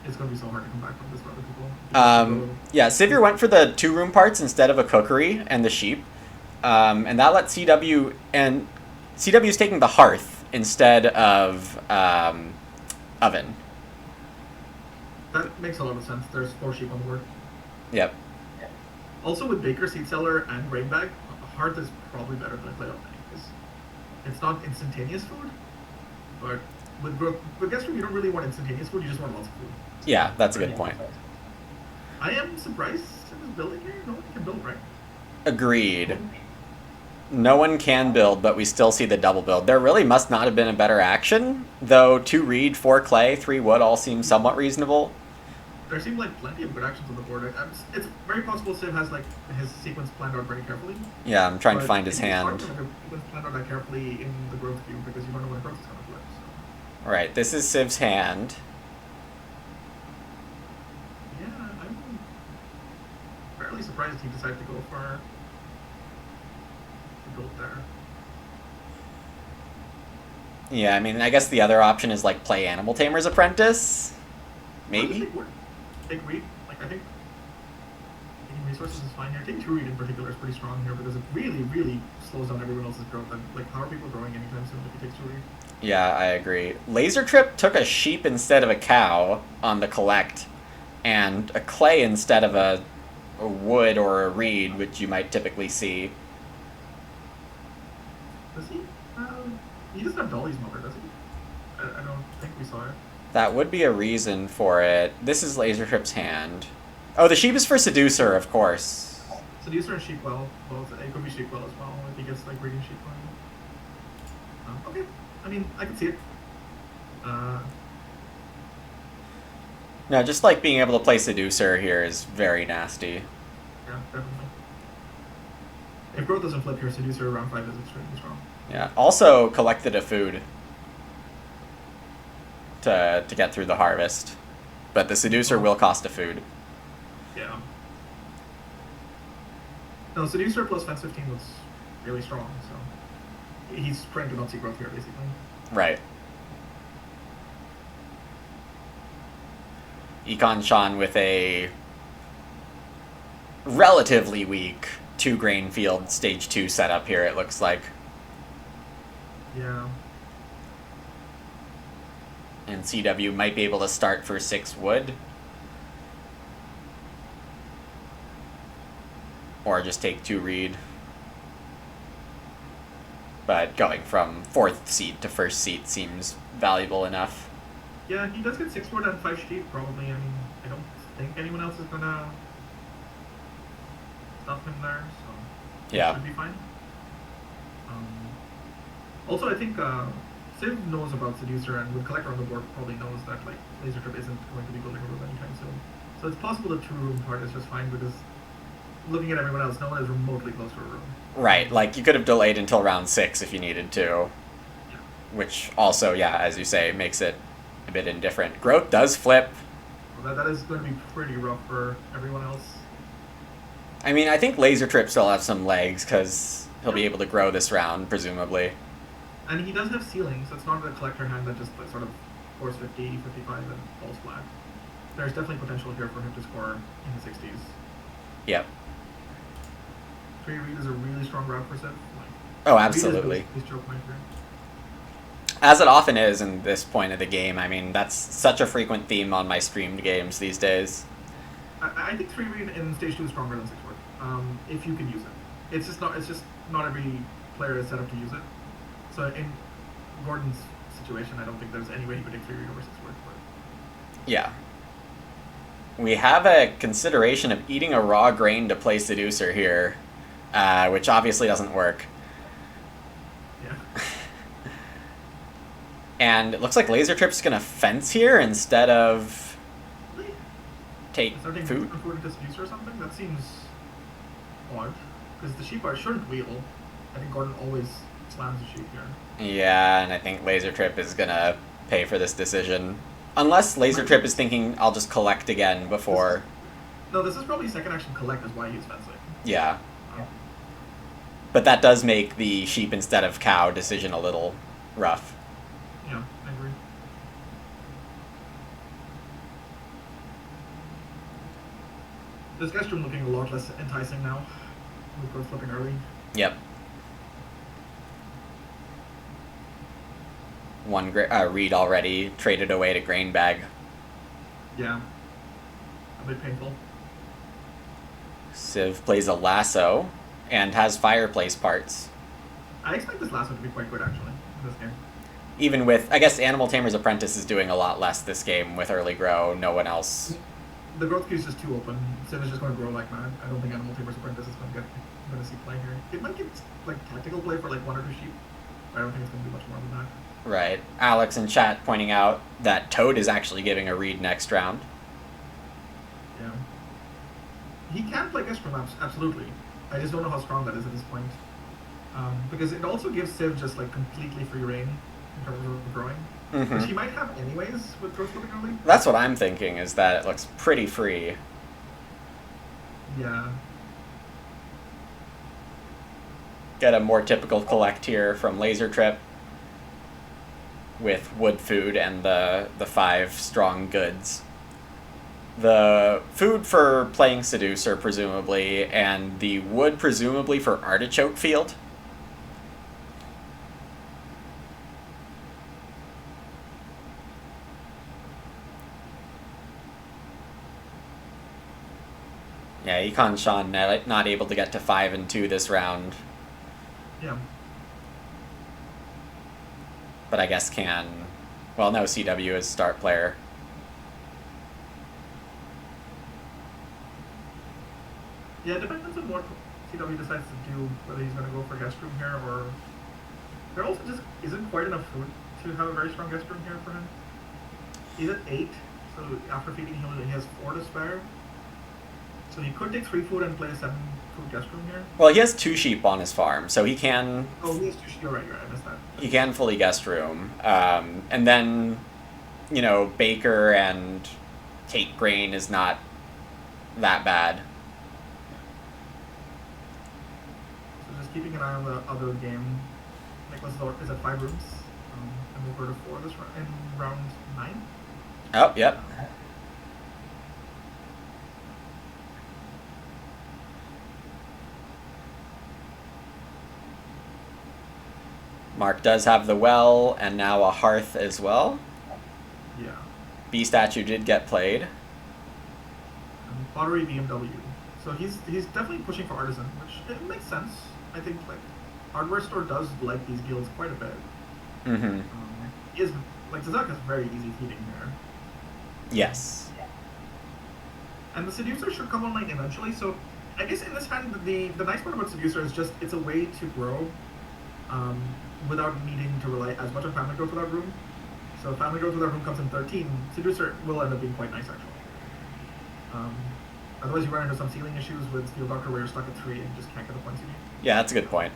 It's going to be so hard to come back from this for other people. Yeah, Sivir went for the 2-room parts instead of a cookery and the sheep. And that let CW... And CW's taking the hearth instead of oven. That makes a lot of sense. There's 4 sheep on board. Yep. Also, with Baker, Seed Cellar, and Grain Bag, hearth is probably better than a clay opening. It's not instantaneous food, but with growth, with guest room, you don't really want instantaneous food. You just want lots of food. Yeah, that's a good point. I am surprised in this building here. No one can build, right? Agreed. No one can build, but we still see the double build. There really must not have been a better action, though 2 reed, 4 clay, 3 wood all seem somewhat reasonable. There seem like plenty of good actions on the board. It's very possible Civ has like his sequence planned out very carefully. Yeah, I'm trying to find his hand. It's hard to have a sequence planned out that carefully in the growth queue because you don't know when growth is going to flip. So. Alright, this is Civ's hand. Yeah, I'm fairly surprised he decided to go for the build there. Yeah, I mean, I guess the other option is like play Animal Tamer's Apprentice. Maybe? Take read. Like, I think taking resources is fine here. Taking 2 read in particular is pretty strong here because it really, really slows down everyone else's growth. And, like, how are people growing anytime soon if he takes 2 read? Yeah, I agree. Laser Trip took a sheep instead of a cow on the collect, and a clay instead of a wood or a reed, which you might typically see. Does he? He doesn't have Dolly's mother, does he? I don't think we saw it. That would be a reason for it. This is Laser Trip's hand. Oh, the sheep is for Seducer, of course. Seducer and Sheepwell, both. It could be Sheepwell as well, if he gets, like, breeding Sheepwell. Okay. I mean, I can see it. No, just like being able to play Seducer here is very nasty. Yeah, definitely. If growth doesn't flip here, Seducer around 5 is extremely strong. Yeah. Also collected a food to get through the harvest. But the Seducer will cost a food. Yeah. No, Seducer plus Fence 15 looks really strong, so he's trying to not see growth here, basically. Right. Econ Sean with a relatively weak 2-grain field stage 2 setup here, it looks like. Yeah. And CW might be able to start for 6 wood. Or just take 2 reed. But going from 4th seat to 1st seat seems valuable enough. Yeah, he does get 6 wood and 5 sheep, probably. I mean, I don't think anyone else is gonna stuff him there, so... It Yeah. should be fine. Um, Also, I think Civ knows about Seducer, and with Collector on the board, probably knows that like Laser Trip isn't going to be building a room anytime soon. So it's possible the two-room part is just fine because looking at everyone else, no one is remotely close to a room. Right, like you could have delayed until round 6 if you needed to, Yeah. which also, yeah, as you say, makes it a bit indifferent. Growth does flip. Well, that is going to be pretty rough for everyone else. I mean, I think Laser Trip still have some legs because he'll be able to grow this round, presumably. And he does have ceiling, so it's not a collector hand that just like, sort of scores 50, 55, and falls flat. There's definitely potential here for him to score in the 60s. Yep. 3 read is a really strong route for Civ. Oh, absolutely. His choke point here. As it often is in this point of the game. I mean, that's such a frequent theme on my streamed games these days. I think 3 read in stage 2 is stronger than 6 word, if you can use it. It's just not every player is set up to use it. So in Gordon's situation, I don't think there's any way he could take 3 read over 6 word. Yeah. We have a consideration of eating a raw grain to play Seducer here, which obviously doesn't work. Yeah. And it looks like Laser Trip's gonna fence here instead of take Starting food. food into Seducer or something? That seems odd. Because the sheep shouldn't wheel. I think Gordon always slams the sheep here. Yeah, and I think Laser Trip is gonna pay for this decision. Unless Laser Trip is thinking, I'll just collect again before... This is probably second action collect is why he's fencing. Yeah. But that does make the sheep instead of cow decision a little rough. Yeah, I agree. This guest room looking a lot less enticing now. With growth flipping early. Yep. One read already traded away to grain bag. Yeah. A bit painful. Civ plays a lasso and has fireplace parts. I expect this last one to be quite good actually in this game. Even with, I guess Animal Tamer's Apprentice is doing a lot less this game with early grow, no one else. The growth queue is just too open. Civ is just going to grow like mad. I don't think Animal Tamer's Apprentice is going to see play here. It might get like tactical play for like 1 or 2 sheep, but I don't think it's going to do much more than that. Right. Alex in chat pointing out that Toad is actually giving a read next round. Yeah. He can play guest room, absolutely. I just don't know how strong that is at this point. Because it also gives Civ just like completely free reign in terms of growing. Mm-hmm. Which he might have anyways with growth flipping early. That's what I'm thinking, is that it looks pretty free. Yeah. Get a more typical collect here from Laser Trip with wood food and the 5 strong goods. The food for playing Seducer, presumably, and the wood, presumably, for Artichoke Field. Yeah, Econ Sean not able to get to 5 and 2 this round, Yeah. but I guess can. Well, no, CW is start player. Yeah, it depends on what CW decides to do, whether he's going to go for guest room here or... There also just isn't quite enough food to have a very strong guest room here for him. He's at 8, so after feeding him, he has 4 to spare. So he could take 3 food and play a 7 food guest room here. Well, he has 2 sheep on his farm, so he can... Oh, he has 2 sheep. You're right, I missed that. He can fully guest room. And then, you know, Baker and take grain is not that bad. So just keeping an eye on the other game. Nicholas is at 5 rooms. And we'll go to 4 this round, in round 9. Oh, yep. Mark does have the well, and now a hearth as well. Yeah. B statue did get played. And pottery BMW. So he's definitely pushing for artisan, which it makes sense. I think like hardware store does like these guilds quite a bit. Mm-hmm. He is like Zazak is very easy feeding here. Yes. And the seducer should come online eventually. So I guess in this hand, the nice part about Seducer is just it's a way to grow um, without needing to rely as much on family growth without room. So if family growth without room comes in 13, Seducer will end up being quite nice actually. Um, Otherwise, you run into some ceiling issues with Field Doctor where you're stuck at 3 and just can't get the points you need. Yeah, that's a good point.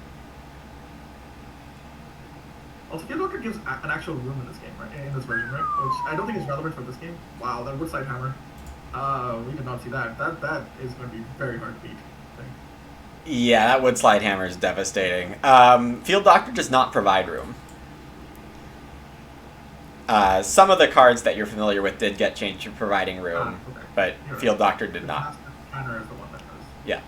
Also, Field Doctor gives an actual room in this game, right? In this version, right? Which I don't think is relevant for this game. Wow, that Woodside Hammer. We did not see that. That is going to be very hard to beat, I think. Yeah, that wood slide hammer is devastating. Field Doctor does not provide room. Some of the cards that you're familiar with did get changed to providing room, Okay. but You're Field right. Doctor did The not. Master Canner is the one that does. Yeah.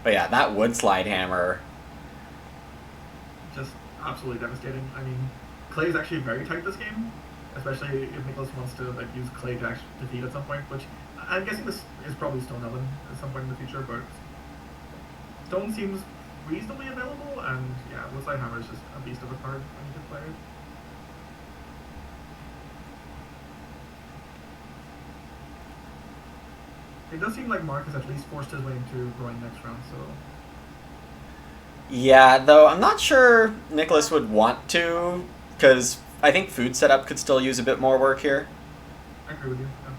But yeah, that wood slide hammer. Just absolutely devastating. I mean, Clay is actually very tight this game, especially if Nicholas wants to like use Clay to actually defeat at some point, which I'm guessing this is probably Stone Oven at some point in the future, but Stone seems reasonably available, and yeah, Woodside Hammer is just a beast of a card when you can play it. It does seem like Mark has at least forced his way into growing next round, so Yeah, though I'm not sure Nicholas would want to, because I think food setup could still use a bit more work here. I agree with you. Yeah.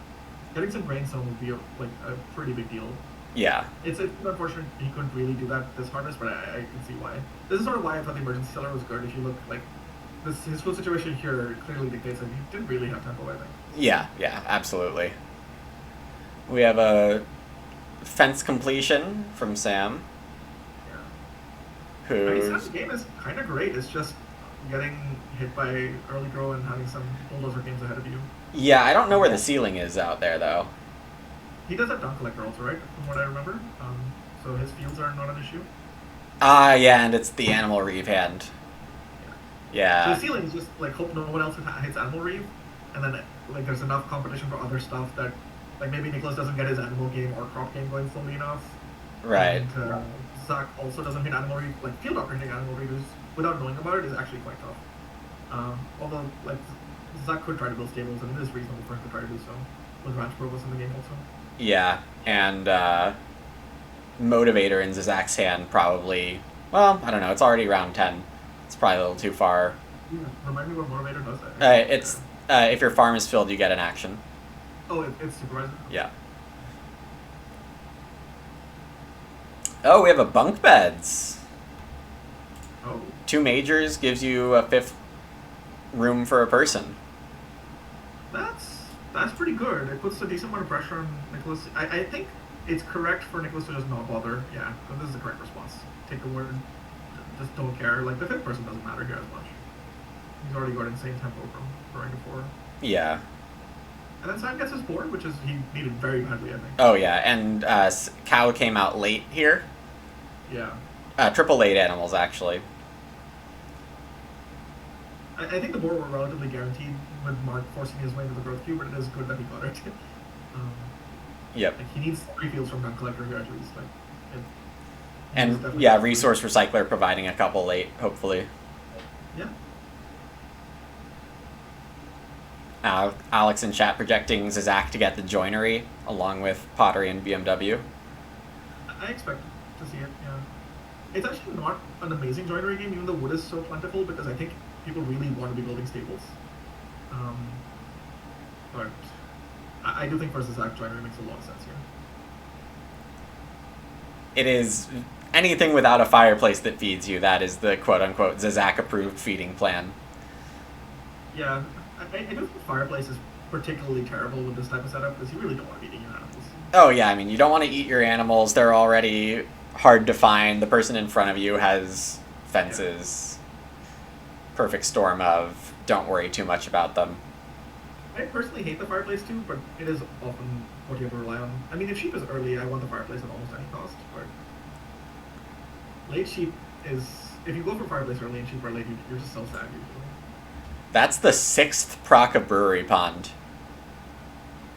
Getting some Brain Stone would be like a pretty big deal. Yeah. It's unfortunate he couldn't really do that this harvest, but I can see why. This is sort of why I thought the emergency seller was good. If you look like his full situation here clearly dictates that he didn't really have tempo, I think. Yeah, absolutely. We have a fence completion from Sam, Yeah. I mean, who's... Sam's game is kind of great. It's just getting hit by early grow and having some bulldozer games ahead of you. Yeah, I don't know where the ceiling is out there, though. He does have Dunk Collector also, right? From what I remember. So his fields are not an issue. Ah, yeah, and it's the Animal Reeve hand. So Yeah. the ceiling is just like hope no one else hits Animal Reeve, and then like there's enough competition for other stuff that like maybe Nicholas doesn't get his animal game or crop game going fully enough. Right. And Zach also doesn't hit Animal Reeve. Like Field Doctor hitting Animal Reeve is, without knowing about it, is actually quite tough. Although like Zach could try to build stables, and it is reasonable for him to try to do so with Ranch Provost in the game also. Yeah, and Motivator in Zach's hand probably... Well, I don't know, it's already round 10. It's probably a little too far. Yeah, remind me what Motivator does there. It's... if your farm is filled, you get an action. Oh, it's supervisor? Yeah. Oh, we have a bunk beds. Oh. 2 majors gives you a 5th room for a person. That's pretty good. It puts a decent amount of pressure on Nicholas. I think it's correct for Nicholas to just not bother. Yeah, so this is the correct response. Take the word. Just don't care. Like, the 5th person doesn't matter here as much. He's already got insane tempo from throwing to 4. Yeah. And then Sam gets his board, which is he needed very badly, I think. Oh, yeah, and Cow came out late here. Yeah. Triple late animals, actually. I think the board were relatively guaranteed with Mark forcing his way into the growth queue, but it is good that he got it. Yep. Like, he needs 3 fields from Gun Collector here at least. Like, and yeah, Resource Recycler providing a couple late, hopefully. Yeah. Alex in chat projecting Zizak to get the joinery along with Pottery and BMW. I expect to see it, yeah. It's actually not an amazing joinery game, even though wood is so plentiful, because I think people really want to be building stables. But I do think for Zizak, joinery makes a lot of sense here. It is anything without a fireplace that feeds you. That is the quote-unquote Zizak approved feeding plan. Yeah, I do think fireplace is particularly terrible with this type of setup, because you really don't want to be eating your animals. Oh yeah, I mean, you don't want to eat your animals. They're already hard to find. The person in front of you has fences. Perfect storm of don't worry too much about them. I personally hate the fireplace too, but it is often what you have to rely on. I mean, if sheep is early, I want the fireplace at almost any cost, but late sheep is... If you go for fireplace early and sheep are late, you're just so sad usually. That's the 6th proc of Brewery Pond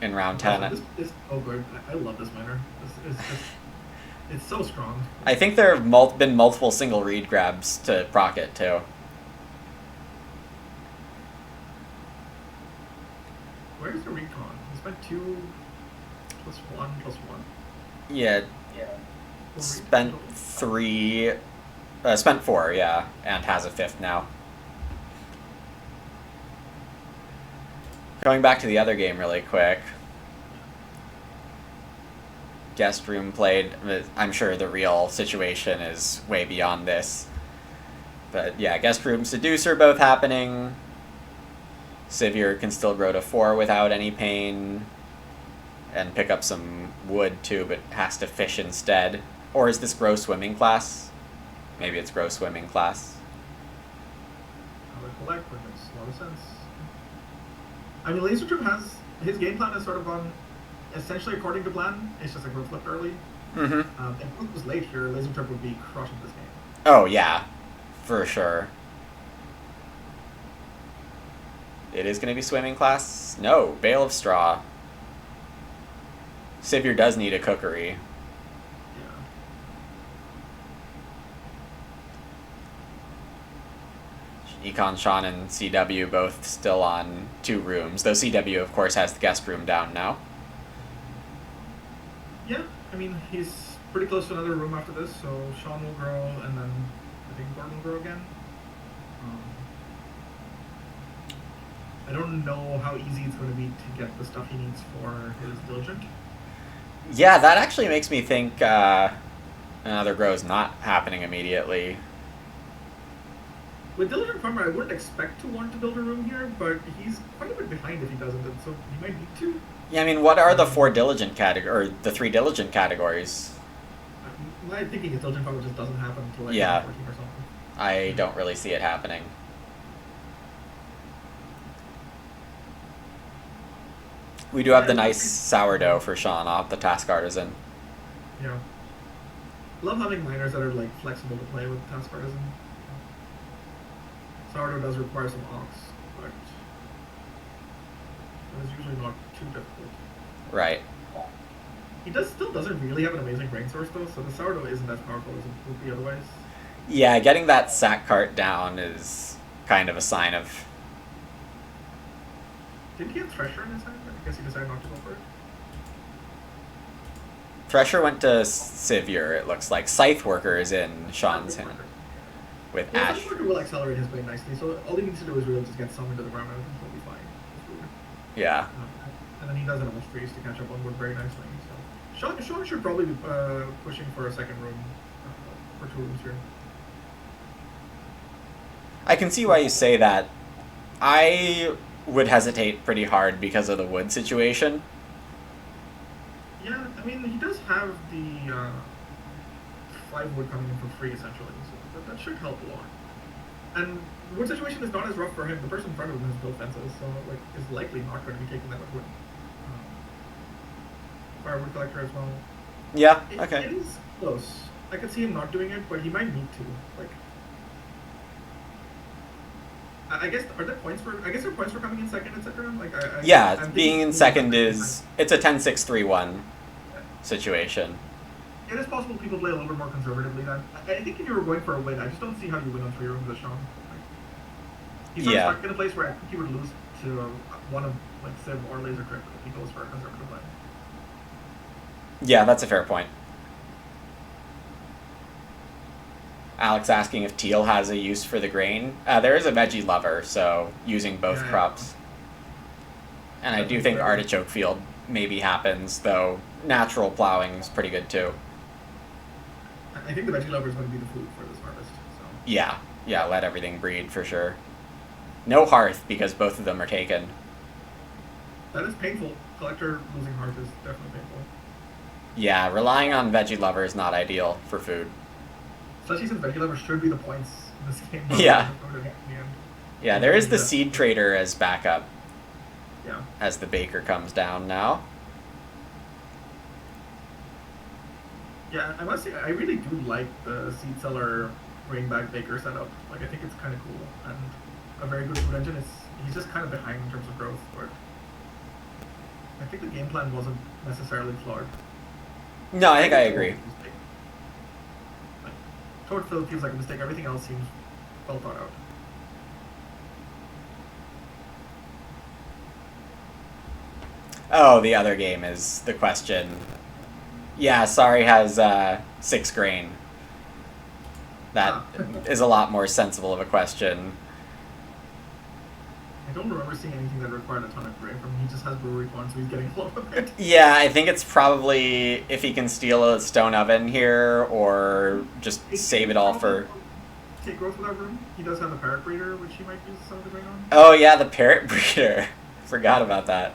in round 10. This is so good. I love this miner. This is just... It's so strong. I think there have been multiple single read grabs to proc it, too. Where's the recon? He spent 2... +1/+1. Yeah, spent 3, spent 4, yeah, and has a 5th now. Going back to the other game really quick. Guest room played. I'm sure the real situation is way beyond this. But yeah, guest room seducer both happening. Sivir can still grow to 4 without any pain. And pick up some wood too, but has to fish instead. Or is this grow swimming class? Maybe it's grow swimming class. I would collect, but makes a lot of sense. I mean, Laser Troop has his game plan is sort of gone essentially according to plan. It's just a growth flipped early. Mm-hmm. If Groot was late here, Laser Troop would be crushing this game. Oh yeah, for sure. It is going to be swimming class. No, bale of straw. Sivir does need a cookery. Econ, Sean, and CW both still on 2 rooms, though CW, of course, has the guest room down now. Yeah, I mean, he's pretty close to another room after this, so Sean will grow, and then I think Gordon will grow again. I don't know how easy it's going to be to get the stuff he needs for his Diligent. Yeah, that actually makes me think another grow is not happening immediately. With Diligent Farmer, I wouldn't expect to want to build a room here, but he's quite a bit behind if he doesn't, and so he might need to. Yeah, I mean, what are the 4 diligent categories, or the 3 diligent categories? My thinking is Diligent Farmer just doesn't happen until like 14 or something. I don't really see it happening. We do have the nice sourdough for Sean off the Task Artisan. Yeah. Love having miners that are like flexible to play with Task Artisan. Sourdough does require some ox, but it's usually not too difficult. Right. He still doesn't really have an amazing brain source though, so the sourdough isn't as powerful as it would be otherwise. Yeah, getting that sack cart down is kind of a sign of... Didn't he have Thresher in his hand? I guess he decided not to go for it. Thresher went to Sivir, it looks like. Scythe Worker is in Sean's hand. With Ash. Scythe Worker will accelerate his blade nicely, so all he needs to do is really just get some into the ground and he'll be fine. Yeah. And then he does enough trees to catch up on wood very nicely. So Sean should probably be pushing for a second room, for 2 rooms here. I can see why you say that. I would hesitate pretty hard because of the wood situation. Yeah, I mean, he does have the 5 wood coming in for free, essentially, so that should help a lot. And the wood situation is not as rough for him. The person in front of him has built fences, so like is likely not going to be taking that much wood. Firewood collector as well. Yeah, okay. It is close. I could see him not doing it, but he might need to. Like, I guess are there points for? I guess there are points for coming in second, etc. Like, yeah, being in second is it's a 10-6-3-1 situation. It is possible people play a little bit more conservatively. Then I think if you were going for a win, I just don't see how you win on 3 rooms with Sean. Like, he's sort of stuck in a place where I think he would lose to one of like Civ or Laser Trip if he goes for a conservative play. Yeah, that's a fair point. Alex asking if teal has a use for the grain. There is a veggie lover, so using both crops. And I do think artichoke field maybe happens, though natural plowing is pretty good too. I think the veggie lover is going to be the food for this harvest. So. Yeah, let everything breed for sure. No hearth because both of them are taken. That is painful. Collector losing hearth is definitely painful. Yeah, relying on veggie lover is not ideal for food. Especially since veggie lover should be the points in this game. Yeah. Yeah, there is the seed trader as backup. Yeah. As the baker comes down now. Yeah, I must say, I really do like the seed seller grain bag baker setup. Like, I think it's kind of cool and a very good food engine. He's just kind of behind in terms of growth, but I think the game plan wasn't necessarily flawed. No, I think I agree. Like, Torch Field feels like a mistake. Everything else seems well thought out. Oh, the other game is the question. Yeah, sorry has 6 grain. That Ah. is a lot more sensible of a question. I don't remember seeing anything that required a ton of grain from him. He just has brewery corn, so he's getting a lot of it. Yeah, I think it's probably if he can steal a stone oven here or just save it all for. Take growth without room. He does have a parrot breeder, which he might use some of the grain on. Oh yeah, the parrot breeder. Forgot about that.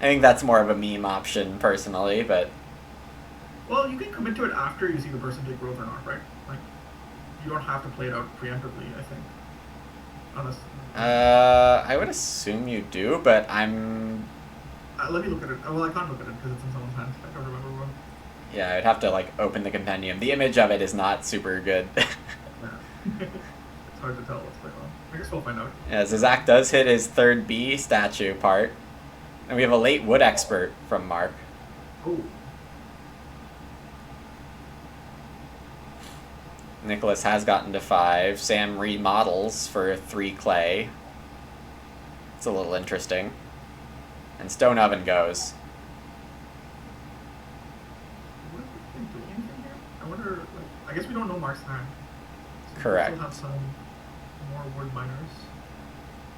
I think that's more of a meme option personally, but Well, you can commit to it after you see the person take growth or not, right? Like, you don't have to play it out preemptively, I think. Unless. I would assume you do, but I'm. Let me look at it. Well, I can't look at it because it's in someone's hands. I don't remember one. Yeah, I'd have to like open the compendium. The image of it is not super good. Yeah. It's hard to tell what's going on. I guess we'll find out. Yeah, Zizak does hit his third B statue part. And we have a late wood expert from Mark. Oh. Nicholas has gotten to 5. Sam remodels for 3 clay. It's a little interesting. And stone oven goes. What have we been doing anything here? I wonder, like, I guess we don't know Mark's hand. So Correct. We still have some more wood miners.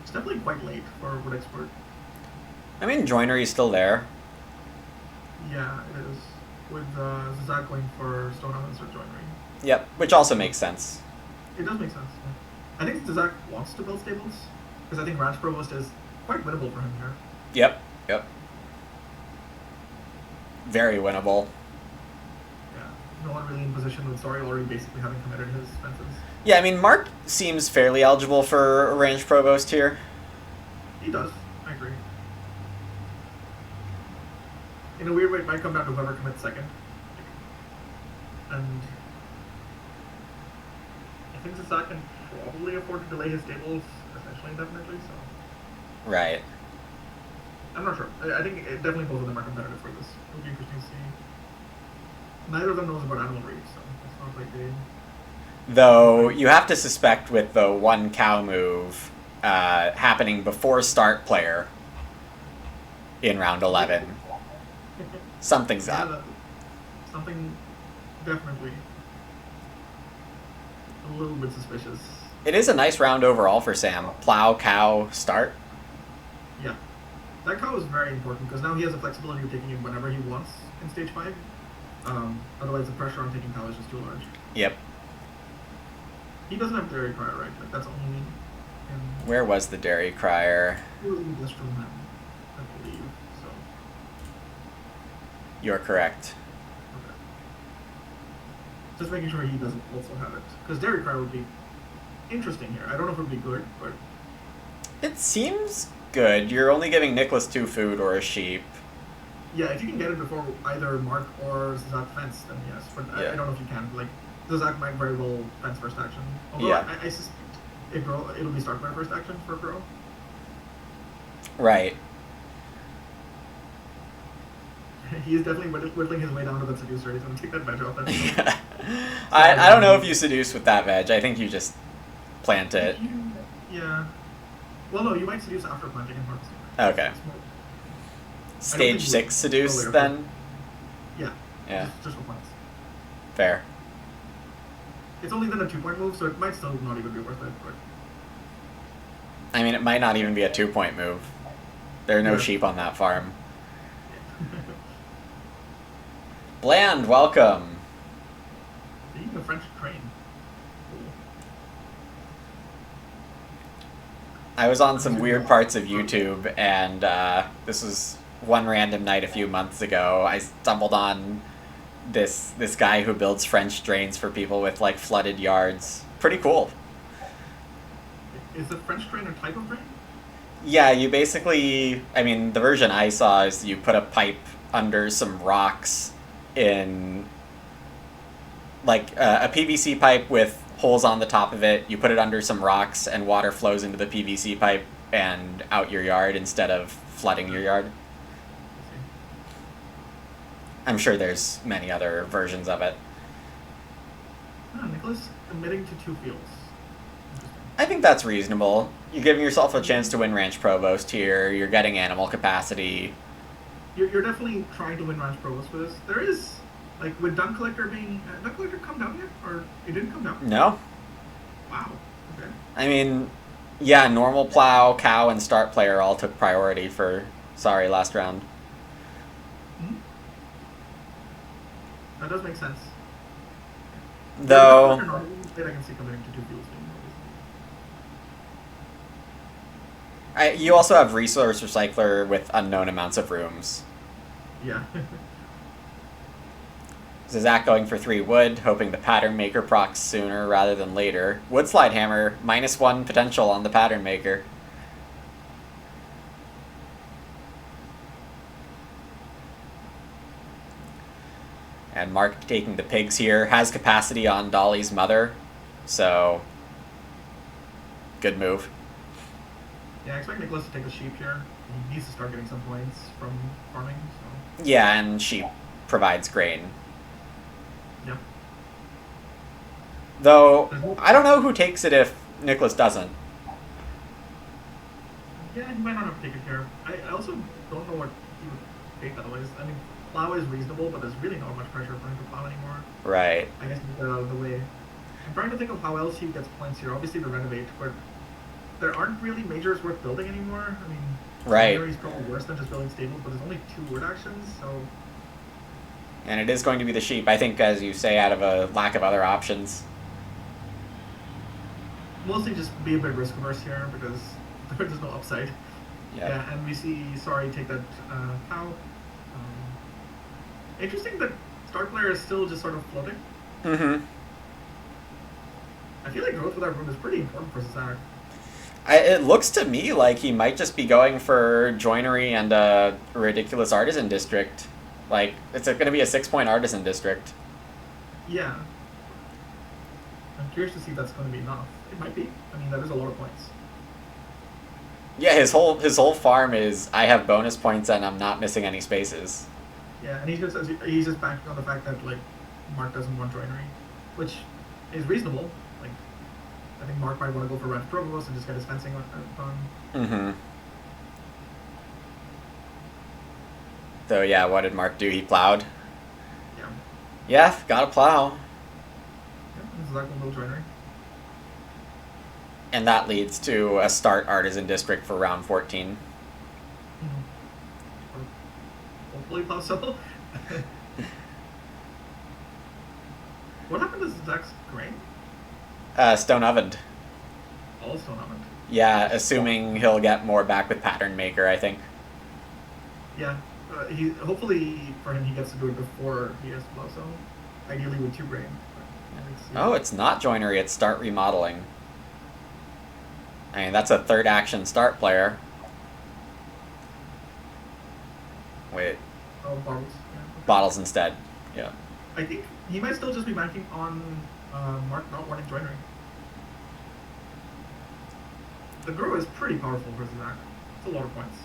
It's definitely quite late for wood expert. I mean, joinery's still there. Yeah, it is. With Zizak going for stone ovens or joinery. Yep, which also makes sense. It does make sense. Yeah. I think Zizak wants to build stables because I think Ranch Provost is quite winnable for him here. Yep. Very winnable. Yeah, no one really in position with Sorry already basically having committed his fences. Yeah, I mean, Mark seems fairly eligible for a ranged provost here. He does. I agree. In a weird way, it might come down to whoever commits second. And I think Zizak can probably afford to delay his stables essentially indefinitely, so. Right. I'm not sure. I think definitely both of them are competitive for this. It'll be interesting to see. Neither of them knows about animal reach, so it's not like they. Though you have to suspect with the 1 cow move happening before start player in round 11, something's up. Something definitely a little bit suspicious. It is a nice round overall for Sam. Plow, cow, start. Yeah. That cow is very important because now he has the flexibility of taking it whenever he wants in stage 5. Otherwise, the pressure on taking cow is just too large. Yep. He doesn't have dairy crier, right? Like, that's only in. Where was the dairy crier? In this room, I believe. So. You're correct. Okay. Just making sure he doesn't also have it. Because dairy crier would be interesting here. I don't know if it would be good, but. It seems good. You're only giving Nicholas 2 food or a sheep. Yeah, if you can get it before either Mark or Zizak fence, then yes. But Yeah. I don't know if you can. Like, Zizak might very well fence first action. Although Yeah. I suspect it'll be start by first action for Grow. Right. He is definitely whittling his way down to that seducer. He's going to take that veg off. That I don't know if you seduce with that veg. I think you just plant it. Yeah. Well, no, you might seduce after planting and harvesting. Okay. Stage 6 seduce then? Yeah. Yeah. Just for plants. Fair. It's only then a 2-point move, so it might still not even be worth it. But I mean, it might not even be a 2-point move. There are no sheep on that farm. Bland, welcome. Being a French train. Cool. I was on some weird parts of YouTube, and this was one random night a few months ago. I stumbled on this guy who builds French drains for people with like flooded yards. Pretty cool. Is the French drain a type of drain? Yeah, you basically, I mean, the version I saw is you put a pipe under some rocks in, like, a PVC pipe with holes on the top of it. You put it under some rocks, and water flows into the PVC pipe and out your yard instead of flooding your yard. I'm sure there's many other versions of it. Nicholas committing to 2 fields. I think that's reasonable. You're giving yourself a chance to win Ranch Provost here. You're getting animal capacity. You're definitely trying to win Ranch Provost for this. There is, like, with Dung Collector being... Dung Collector come down yet? Or it didn't come down? No. Wow. Okay. I mean, yeah, normal plow, cow, and start player all took priority for sorry last round. Mm-hmm. That does make sense. Though... I can see coming into 2 fields. You also have Resource Recycler with unknown amounts of rooms. Yeah. Zach going for 3 wood, hoping the Pattern Maker procs sooner rather than later. Wood Slide Hammer, -1 potential on the Pattern Maker. And Mark taking the pigs here, has capacity on Dolly's mother, so good move. Yeah, I expect Nicholas to take the sheep here. He needs to start getting some points from farming, so... Yeah, and sheep provides grain. Yep. Though, I don't know who takes it if Nicholas doesn't. Yeah, he might not have to take it here. I also don't know what he would take otherwise. I mean, plow is reasonable, but there's really not much pressure for him to plow anymore. Right. I guess to get out of the way. I'm trying to think of how else he gets points here. Obviously the renovate, but there aren't really majors worth building anymore. I mean, right. Is probably worse than just building stables, but there's only 2 word actions, so... And it is going to be the sheep, I think, as you say, out of a lack of other options. Mostly just be a bit risk averse here, because there's no upside. Yep. Yeah, and we see Sorry take that cow. Interesting that start player is still just sort of floating. Mm-hmm. I feel like growth without room is pretty important for Zach. It looks to me like he might just be going for joinery and a ridiculous artisan district. Like, it's going to be a 6-point artisan district. Yeah. I'm curious to see if that's going to be enough. It might be. I mean, that is a lot of points. Yeah, his whole farm is, I have bonus points and I'm not missing any spaces. Yeah, and he's just banking on the fact that, like, Mark doesn't want joinery, which is reasonable. Like, I think Mark might want to go for Ranch Provost and just get his fencing on. Mm-hmm. So yeah, what did Mark do? He plowed? Yeah. Yeah, gotta plow. Yeah, so that will build joinery. And that leads to a start artisan district for round 14. Hopefully possible. What happened to Zach's grain? Stone ovened. All stone ovened. Yeah, assuming he'll get more back with Pattern Maker, I think. Yeah. He hopefully for him he gets to do it before he has to plow, so ideally with 2 grain. Oh, it's not joinery, it's start remodeling. I mean, that's a 3rd action start player. Wait. Oh, bottles. Yeah. Bottles instead. Yeah. I think he might still just be banking on Mark not wanting joinery. The grow is pretty powerful versus that. It's a lot of points.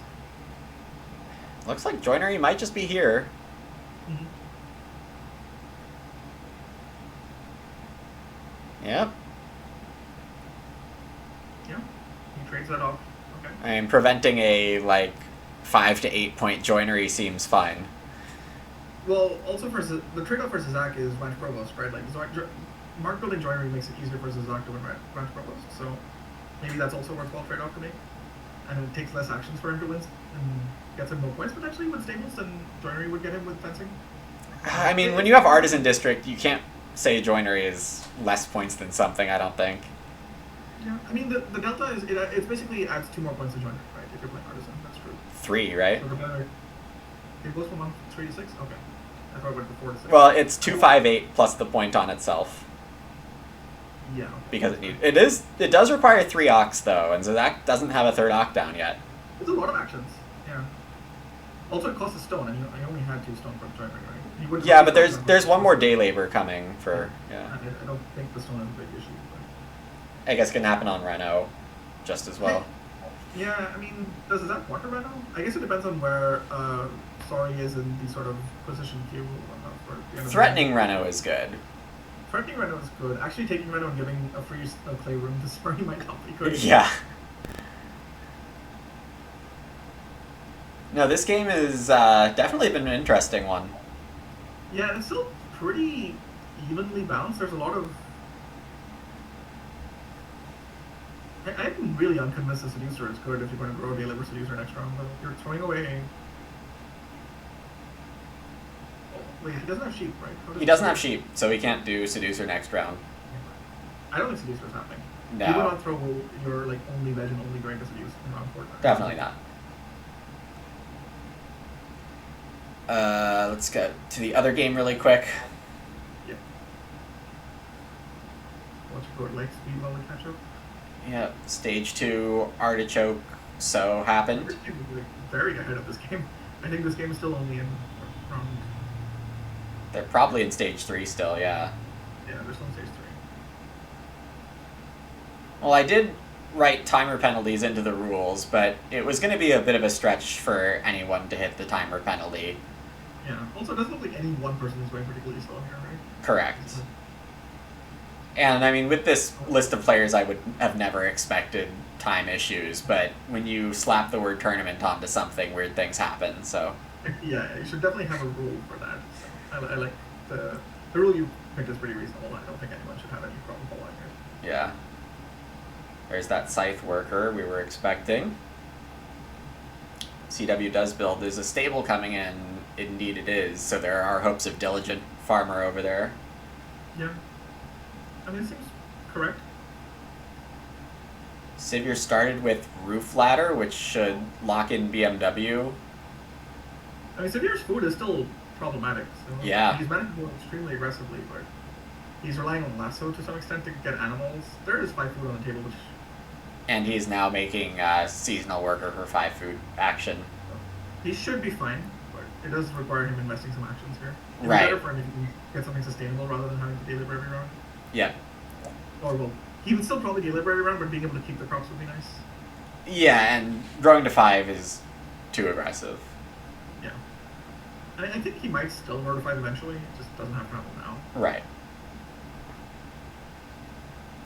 Looks like joinery might just be here. Mm-hmm. Yep. Yeah. He trades that off. Okay. I mean, preventing a, like, 5 to 8 point joinery seems fine. Well, also for the trade-off for Zach is Ranch Provost, right? Like, Mark building joinery makes it easier for Zach to win Ranch Provost, so maybe that's also a worthwhile trade-off to make. And it takes less actions for him to win, and gets him more points potentially with stables than joinery would get him with fencing. I mean, when you have Artisan District, you can't say joinery is less points than something, I don't think. Yeah, I mean, the delta is, it basically adds 2 more points to joinery, right? If you're playing Artisan, that's true. 3, right? So the better, it goes from 3 to 6? Okay. I thought it went from 4 to 6. Well, it's 2, 5, 8 plus the point on itself. Yeah. Okay. Because it does require 3 ox though, and Zach doesn't have a 3rd ox down yet. It's a lot of actions. Yeah. Also, it costs a stone, and I only had 2 stone for joinery, right? Yeah, but there's one more day labor coming for yeah. I don't think the stone is a big issue. But... I guess it can happen on Reno, just as well. Yeah, I mean, does Zach want a Reno? I guess it depends on where Sorry is in the sort of position queue. For the end of Threatening Reno is good. Threatening Reno is good. Actually, taking Reno and giving a free clay room to Sorry might not be good. Yeah. No, this game has definitely been an interesting one. Yeah, it's still pretty evenly balanced. There's a lot of. I'm really unconvinced the Seducer is good if you're going to grow a Deliver Seducer next round, but you're throwing away. Oh, wait, he doesn't have sheep, right? He doesn't have sheep, so he can't do Seducer next round. I don't think Seducer is happening. No. You would not throw your like only veg and only grain to Seduce in round 4. Definitely not. Let's get to the other game really quick. Yeah. Watch your leg speed while we catch up. Yep, stage 2 artichoke so happened. We're very ahead of this game. I think this game is still only in round. They're probably in stage 3 still, yeah. Yeah, they're still in stage 3. Well, I did write timer penalties into the rules, but it was going to be a bit of a stretch for anyone to hit the timer penalty. Yeah. Also, it doesn't look like any one person is going particularly slow here, right? Correct. And I mean, with this list of players, I would have never expected time issues, but when you slap the word tournament onto something, weird things happen, so. Yeah, you should definitely have a rule for that. So I like the rule you picked is pretty reasonable. I don't think anyone should have any problem following it. Yeah. There's that scythe worker we were expecting. CW does build. There's a stable coming in. Indeed it is. So there are hopes of diligent farmer over there. Yeah. I mean, it seems correct. Sivir started with roof ladder, which should lock in BMW. I mean, Sevir's food is still problematic. So yeah. He's managed to go extremely aggressively, but he's relying on lasso to some extent to get animals. There is 5 food on the table, which. And he's now making seasonal worker for 5 food action. He should be fine, but it does require him investing some actions here. It'd right. be better for him if he can get something sustainable rather than having to deliver every round. Yep. Or, well, he would still probably deliver every round, but being able to keep the crops would be nice. Yeah, and growing to 5 is too aggressive. Yeah. And I think he might still grow to 5 eventually, it just doesn't have to happen now. Right.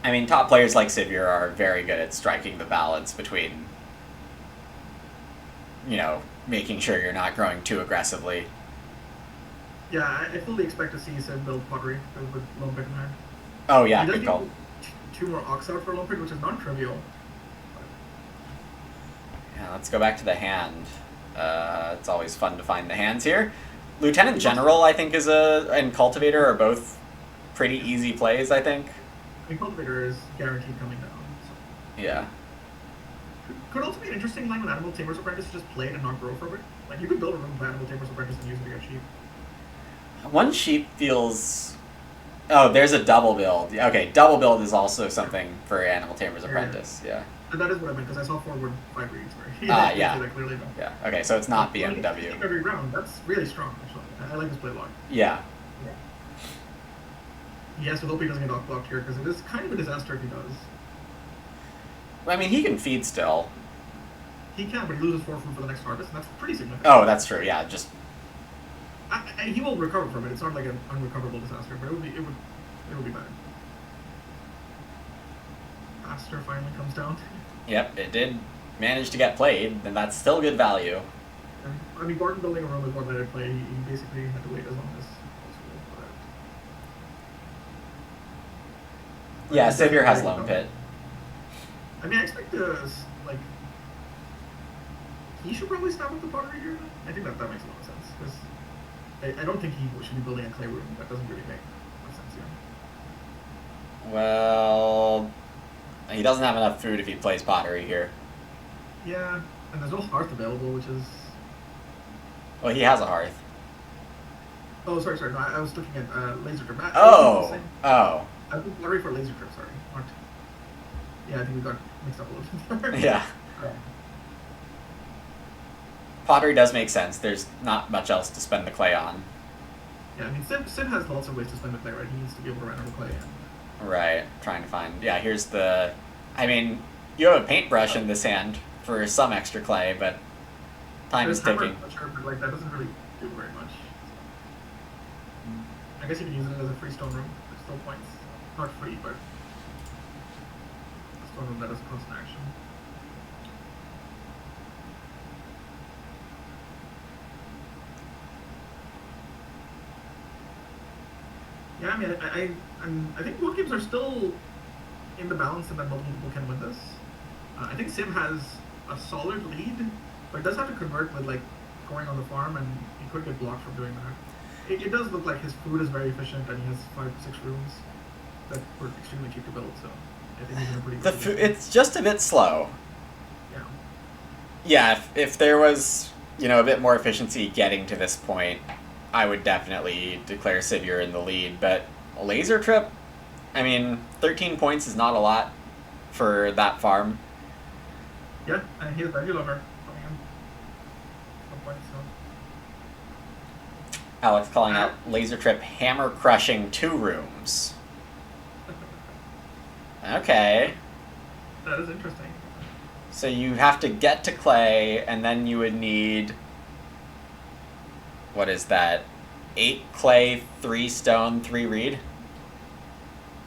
I mean, top players like Sivir are very good at striking the balance between, you know, making sure you're not growing too aggressively. Yeah, I fully expect to see Sid build pottery with Lone Pick in hand. Oh yeah, good call. 2 more Ox out for Lone Pick, which is not trivial. Yeah, let's go back to the hand. It's always fun to find the hands here. Lieutenant General, I think, and Cultivator are both pretty easy plays, I think. I mean, Cultivator is guaranteed coming down. So. Yeah. Could also be an interesting line with Animal Tamer's Apprentice to just play it and not grow for a bit. Like, you could build a room with Animal Tamer's Apprentice and use it to get sheep. One sheep feels... Oh, there's a double build. Okay, double build is also something for Animal Tamer's Apprentice, yeah. And that is what I meant, because I saw forward 5 reads where yeah. that clearly don't. Yeah, okay, so it's not BMW. Every round, that's really strong, actually. I like this play a lot. Yeah. Yes, we hope he doesn't get off blocked here, because it is kind of a disaster if he does. I mean, he can feed still. He can, but he loses 4 food for the next harvest, and that's pretty significant. Oh, that's true, yeah, just... he will recover from it. It's not like an unrecoverable disaster, but it would be bad. Aster finally comes down. Yep, it did manage to get played, and that's still good value. I mean, Gordon building a room is one that I play. He basically had to wait as long as possible. Yeah, Sivir has Lone Pit. I mean, I expect like, he should probably stop with the pottery here. I think that makes a lot of sense, because I don't think he should be building a clay room. That doesn't really make much sense here. Well, he doesn't have enough food if he plays pottery here. Yeah, and there's no hearth available, which is... Well, he has a hearth. Oh, sorry. No, I was looking at laser trip. Oh! I was blurry for laser trip, sorry. Not... Yeah, I think we got mixed up a little bit there. Yeah. Pottery does make sense. There's not much else to spend the clay on. Yeah, I mean, Sid has lots of ways to spend the clay, right? He needs to be able to run out of clay. Right. Trying to find... Yeah, here's the... I mean, you have a paintbrush in this hand for some extra clay, but time is ticking. But like, that doesn't really do very much. I guess you can use it as a free stone room. There's still points. Not free, but a stone room that has constant action. Yeah, I mean, I think both games are still in the balance, and that multiple people can win this. I think Sim has a solid lead, but does have to convert with like going on the farm, and he could get blocked from doing that. It does look like his food is very efficient, and he has 5 6 rooms that were extremely cheap to build. So I think he's in a pretty good position. It's just a bit slow. Yeah. Yeah, if there was, a bit more efficiency getting to this point, I would definitely declare Sivir in the lead. But Laser Trip, I mean, 13 points is not a lot for that farm. Yeah, and he has Veggie Lover coming in. Some point, Alex calling out Laser Trip hammer crushing 2 rooms. Okay. That is interesting. So you have to get to clay, and then you would need, what is that? 8 clay, 3 stone, 3 reed?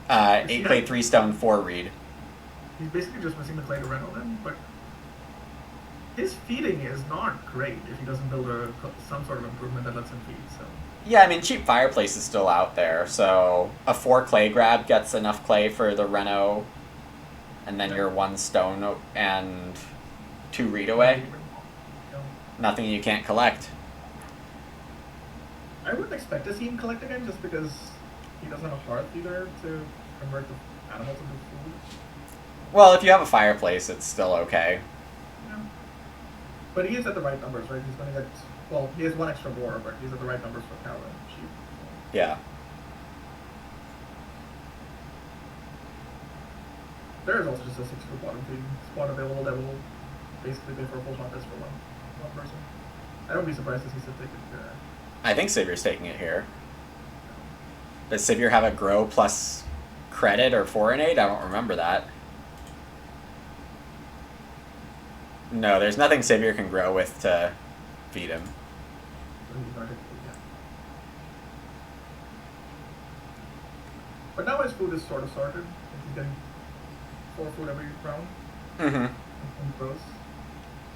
8 clay, 3 stone, 4 reed. He's basically just missing the clay to Reno then, but his feeding is not great if he doesn't build some sort of improvement that lets him feed, so. Yeah, I mean, cheap fireplace is still out there, so a 4 clay grab gets enough clay for the Reno, and then you're 1 stone and 2 reed away. Nothing you can't collect. I wouldn't expect to see him collect again just because he doesn't have a hearth either to convert the animals into food. Well, if you have a fireplace, it's still okay. Yeah. But he is at the right numbers, right? He's going to get, well, he has 1 extra boar, but he's at the right numbers for cow and sheep. So. Yeah. There is also just a 6-foot bottom feed spot available that will basically pay for a full contest for one person. I don't be surprised to see Sid take it. I think Sivir's taking it here. Does Sivir have a grow plus credit or foreignade? I don't remember that. No, there's nothing Sivir can grow with to feed him. But now his food is sort of sorted. He's getting 4 food every round. Mm-hmm. Grows.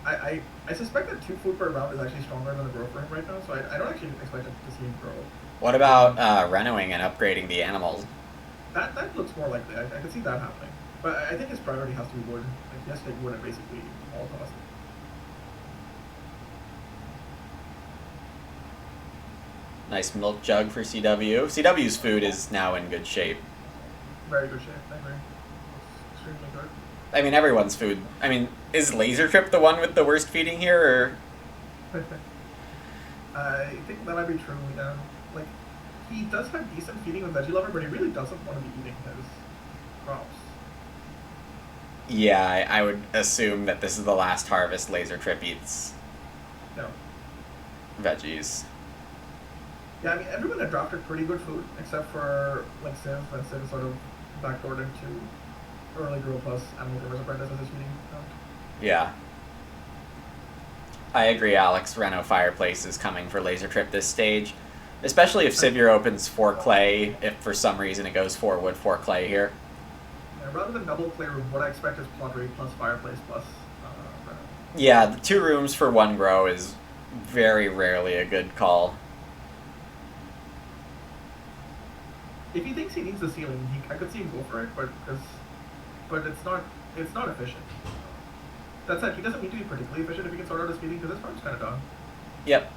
I suspect that 2 food per round is actually stronger than the grow for him right now, so I don't actually expect to see him grow. What about renoing and upgrading the animals? That looks more likely. I could see that happening. But I think his priority has to be wood. Like, he has to take wood at basically all costs. Nice milk jug for CW. CW's food is now in good shape. Very good shape, I agree. Extremely good. I mean, everyone's food. I mean, is Laser Trip the one with the worst feeding here, or? I think that might be true, yeah. Like, he does have decent feeding with Veggie Lover, but he really doesn't want to be eating his crops. Yeah, I would assume that this is the last harvest Laser Trip eats. No. Veggies. Yeah, I mean, everyone had drafted pretty good food, except for, like, Civ, and Civ sort of backdoored into early Grow Plus Animal Growers Apprentice as his feeding count. Yeah. I agree, Alex. Reno Fireplace is coming for Laser Trip this stage. Especially if Sivir opens 4 clay, if for some reason it goes 4 wood, 4 clay here. Yeah, rather than double clay room, what I expect is plot rate plus fireplace plus Reno. Yeah, the 2 rooms for 1 grow is very rarely a good call. If he thinks he needs the ceiling, I could see him go for it, but it's not efficient. That said, he doesn't need to be particularly efficient if he can sort out his feeding, because his farm's kind of done. Yep.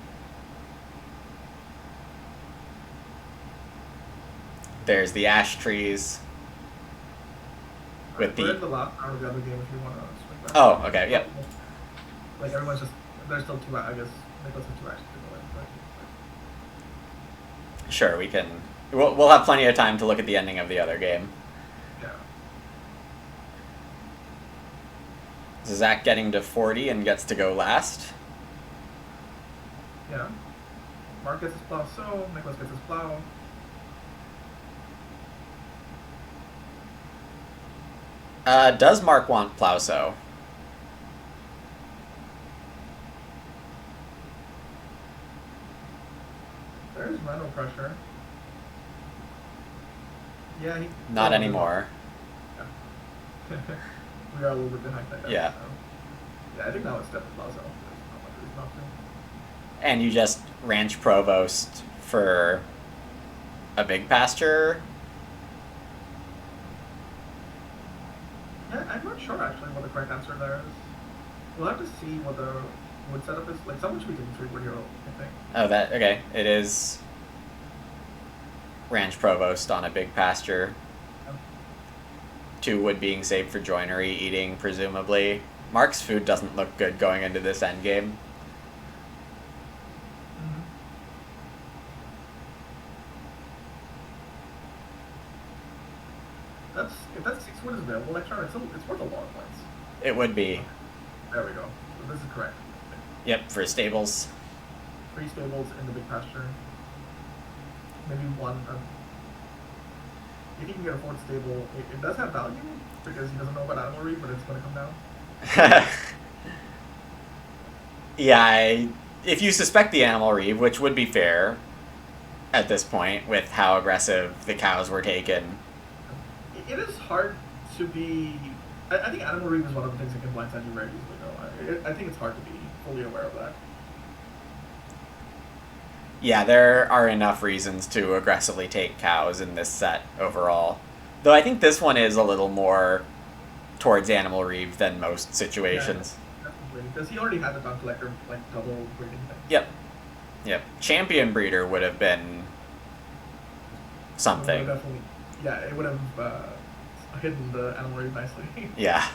There's the ash trees. With We're in the last round of the other game if you want to swing back. Oh, okay, yep. Like, everyone's just, there's still 2, I guess, Nicholas has 2 actions to go in. But... Sure, we can. We'll have plenty of time to look at the ending of the other game. Yeah. Zach getting to 40 and gets to go last. Yeah. Mark gets his plow, so Nicholas gets his plow. Does Mark want Plowso? There's Reno pressure. Yeah, he... Not anymore. Yeah. We are a little bit behind that guy. Yeah. So. Yeah, I think now it's definitely Plazo. There's not much reason not to. And you just ranch Provost for a big pasture. Yeah, I'm not sure actually what the correct answer there is. We'll have to see what the wood setup is. Like, someone should be taking 3 wood hero, I think. Oh, okay. It is ranch provost on a big pasture. Yeah. 2 wood being saved for joinery, eating, presumably. Mark's food doesn't look good going into this endgame. Mm-hmm. If that 6 wood is available next round, it's worth a lot of points. It would be. There we go. So this is correct. Yep, for stables. 3 stables in the big pasture. Maybe 1. If he can get a 4th stable, it does have value because he doesn't know about animal read, but it's going to come down. Yeah, if you suspect the animal reeve, which would be fair at this point with how aggressive the cows were taken. It is hard to be. I think animal read is one of the things that can blindside you very easily, though. I think it's hard to be fully aware of that. Yeah, there are enough reasons to aggressively take cows in this set overall. Though I think this one is a little more towards animal reeve than most situations. Yeah, definitely. Because he already had the dunk collector, like, double breeding thing. Yep. Champion breeder would have been something. Definitely. Yeah, it would have hidden the animal read nicely. Yeah.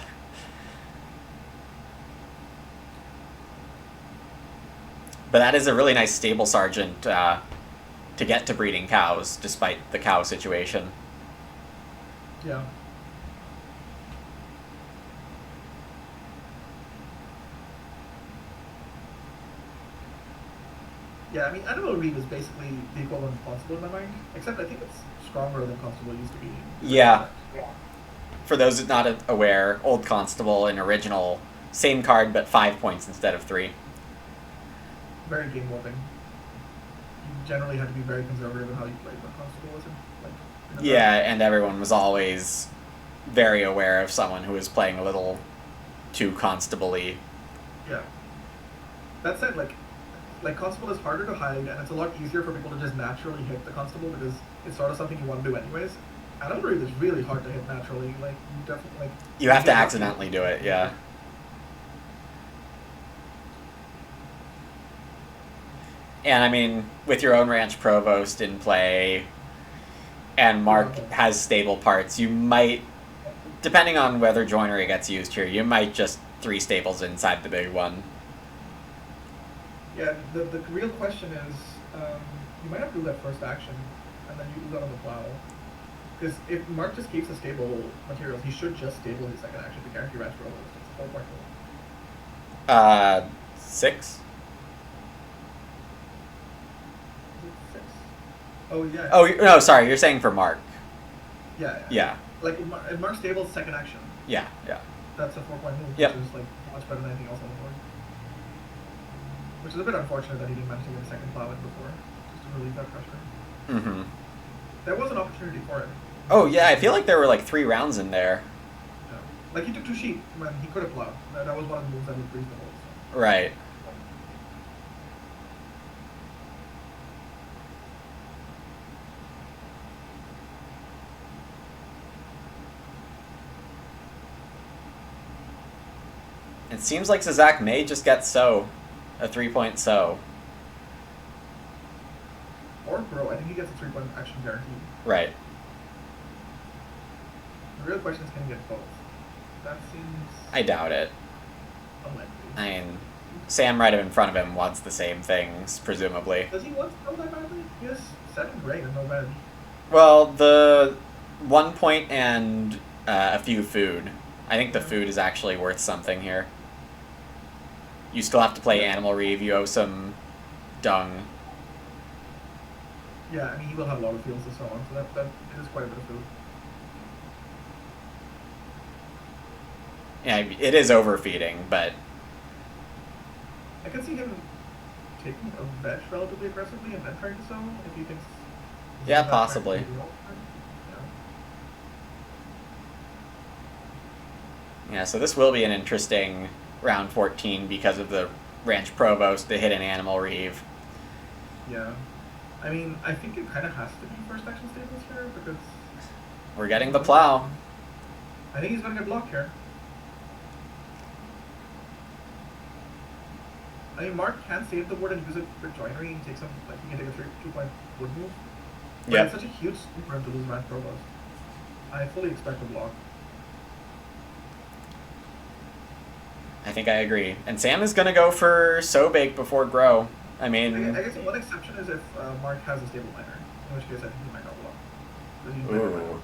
But that is a really nice stable sergeant to get to breeding cows, despite the cow situation. Yeah. Yeah, I mean, animal read is basically the equivalent of constable in my mind, except I think it's stronger than constable used to be. Yeah. For those not aware, Old Constable in original, same card but 5 points instead of 3. Very game warping. You generally had to be very conservative in how you played when constable was in. Yeah, and everyone was always very aware of someone who was playing a little too constable-y. Yeah. That said, like constable is harder to hide, and it's a lot easier for people to just naturally hit the constable because it's sort of something you want to do anyways. Animal read is really hard to hit naturally. Like, you definitely like. You have to accidentally do it, yeah. And I mean, with your own ranch provost in play, and Mark has stable parts, you might, depending on whether joinery gets used here, you might just 3 stables inside the big one. Yeah, the real question is, you might have to do that first action, and then you do that on the plow. Because if Mark just keeps the stable materials, he should just stable his second action to guarantee ranch roll. It's a 4-point roll. 6? Oh, yeah. Oh, no, sorry, you're saying for Mark. Yeah. Yeah. Like, if Mark stables second action, Yeah. that's a 4-point move, Yep. which is, like, much better than anything else on the board. Which is a bit unfortunate that he didn't manage to get a second plow in before, just to relieve that pressure. Mm-hmm. There was an opportunity for it. Oh, yeah, I feel like there were like 3 rounds in there. Yeah. Like, he took 2 sheep when he could have plowed. That was one of the moves that looked reasonable. So. Right. It seems like Zizak may just get sow. A 3-point sow. Or grow. I think he gets a 3-point action guaranteed. Right. The real question is, can he get both? That seems I doubt it. unlikely. I mean, Sam right in front of him wants the same things, presumably. Does he want to go that badly? He has 7 grain and no veg. Well, the 1 point and a few food. I think the food is actually worth something here. You still have to play Animal Reeve, you owe some dung. Yeah, I mean, he will have a lot of fields and so on, so that is quite a bit of food. Yeah, it is overfeeding, but... I could see him taking a veg relatively aggressively and then trying to sow if he thinks... Yeah, possibly. Yeah, so this will be an interesting round 14 because of the Ranch Provost, the hidden Animal Reeve. Yeah. I mean, I think it kind of has to be first action stables here because We're getting the plow. I think he's gonna get blocked here. I mean, Mark can save the ward and use it for joinery and take some, like, he can take a 2-point wood move. But Yep. it's such a huge swing for him to lose Rand Provost. I fully expect a block. I think I agree. And Sam is going to go for So Bake before Grow. I mean... I guess one exception is if Mark has a stable miner, in which case I think he might not block. Ooh.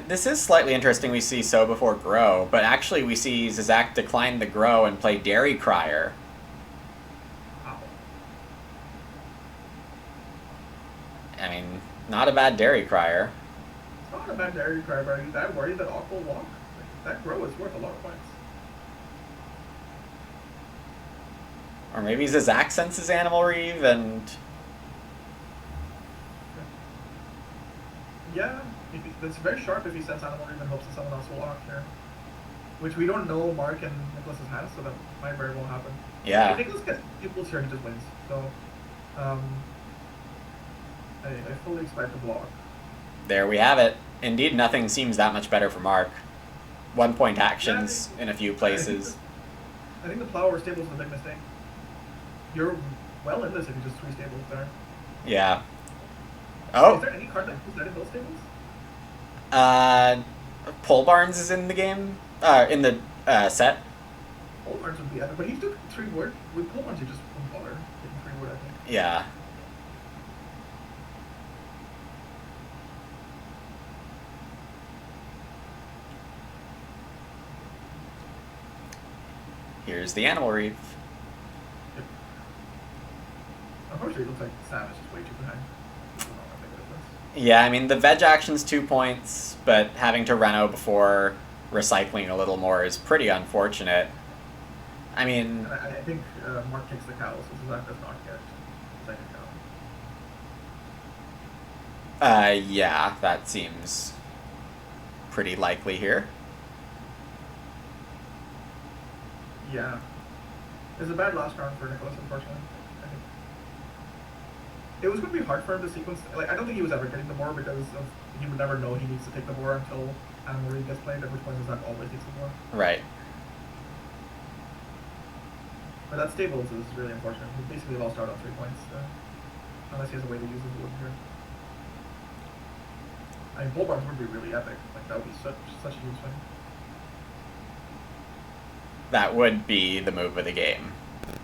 This is slightly interesting. We see So before Grow, but actually we see Zizak decline the Grow and play Dairy Crier. Wow. I mean, not a bad Dairy Crier. It's not a bad Dairy Crier, but are you that worried that Aqua will walk? Like, that Grow is worth a lot of points. Or maybe Zizak senses Animal Reeve and... Yeah, it's very sharp if he sends Animal Reeve and hopes that someone else will walk here. Which we don't know Mark and Nicholas's has, so that might very well happen. Yeah. If Nicholas gets equals here, he just wins. So, I fully expect a block. There we have it. Indeed, nothing seems that much better for Mark. 1-point actions in a few places. I think the plow or stable is a big mistake. You're well in this if you just 3 stables there. Yeah. Oh. Is there any card that puts that in those stables? Pole Barnes is in the game. In the set. Pole Barnes would be epic, but he took 3 wood. With Pole Barnes, you just wouldn't bother taking 3 wood, I think. Yeah. Here's the Animal Reef. Yep. Unfortunately, it looks like Sam is just way too behind. Yeah, I mean, the veg action's 2 points, but having to Reno before recycling a little more is pretty unfortunate. I mean... And I think Mark takes the cow, so Zizak does not get the second cow. Yeah, that seems pretty likely here. Yeah. It's a bad last round for Nicholas, unfortunately. I think it was going to be hard for him to sequence. Like, I don't think he was ever getting the boar because he would never know he needs to take the boar until Animal Reeve gets played, at which point Zizak always takes the boar. Right. But that stables is really unfortunate. He basically lost out on 3 points, unless he has a way to use his wood here. I mean, Pole Barnes would be really epic. Like, that would be such a huge swing. That would be the move of the game,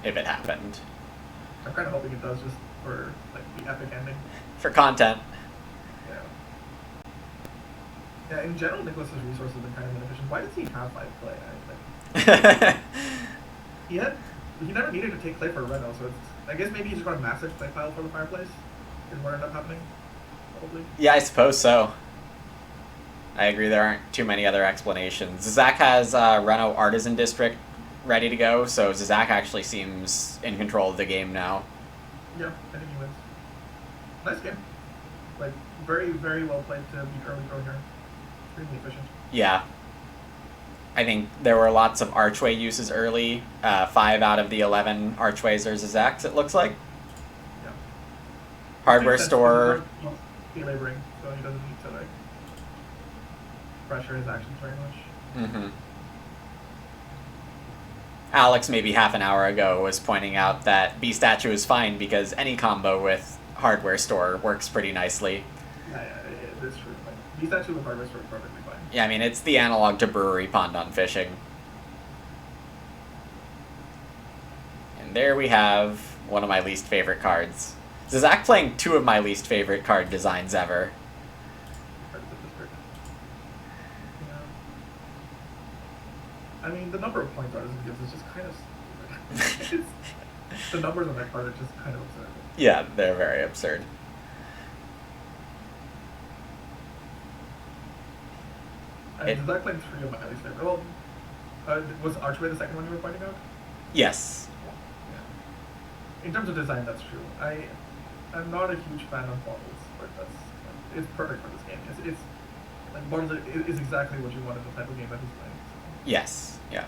if it happened. I'm kind of hoping it does, just for, like, the epic ending. For content. Yeah. Yeah, in general, Nicholas's resources have been kind of inefficient. Why does he have 5 clay? He never needed to take clay for a Reno, so it's, I guess maybe he just got a massive clay pile for the fireplace, is what ended up happening, probably. Yeah, I suppose so. I agree, there aren't too many other explanations. Zizak has Reno Artisan District ready to go, so Zizak actually seems in control of the game now. Yeah, I think he wins. Nice game. Like, very, very well played to beat early throw here. Extremely efficient. Yeah. I think there were lots of archway uses early. 5 out of the 11 archways are Zizak's, it looks like. Yeah. Hardware store. He's laboring, so he doesn't need to, like, pressure his actions very much. Mm-hmm. Alex, maybe half an hour ago, was pointing out that B statue is fine because any combo with hardware store works pretty nicely. Yeah, it is true. Like, B statue with hardware store is perfectly fine. Yeah, I mean, it's the analog to Brewery Pond on fishing. And there we have one of my least favorite cards. Zizak playing 2 of my least favorite card designs ever. I mean, the number of points Artisan gives is just kind of stupid. The numbers on that card are just kind of absurd. Yeah, they're very absurd. I mean, Zizak playing 3 of my least favorite. Well, was Archway the second one you were pointing out? Yes. Yeah. In terms of design, that's true. I'm not a huge fan of bottles, but it's perfect for this game. It's like bottles is exactly what you want in the type of game that he's playing. So. Yes. Yeah.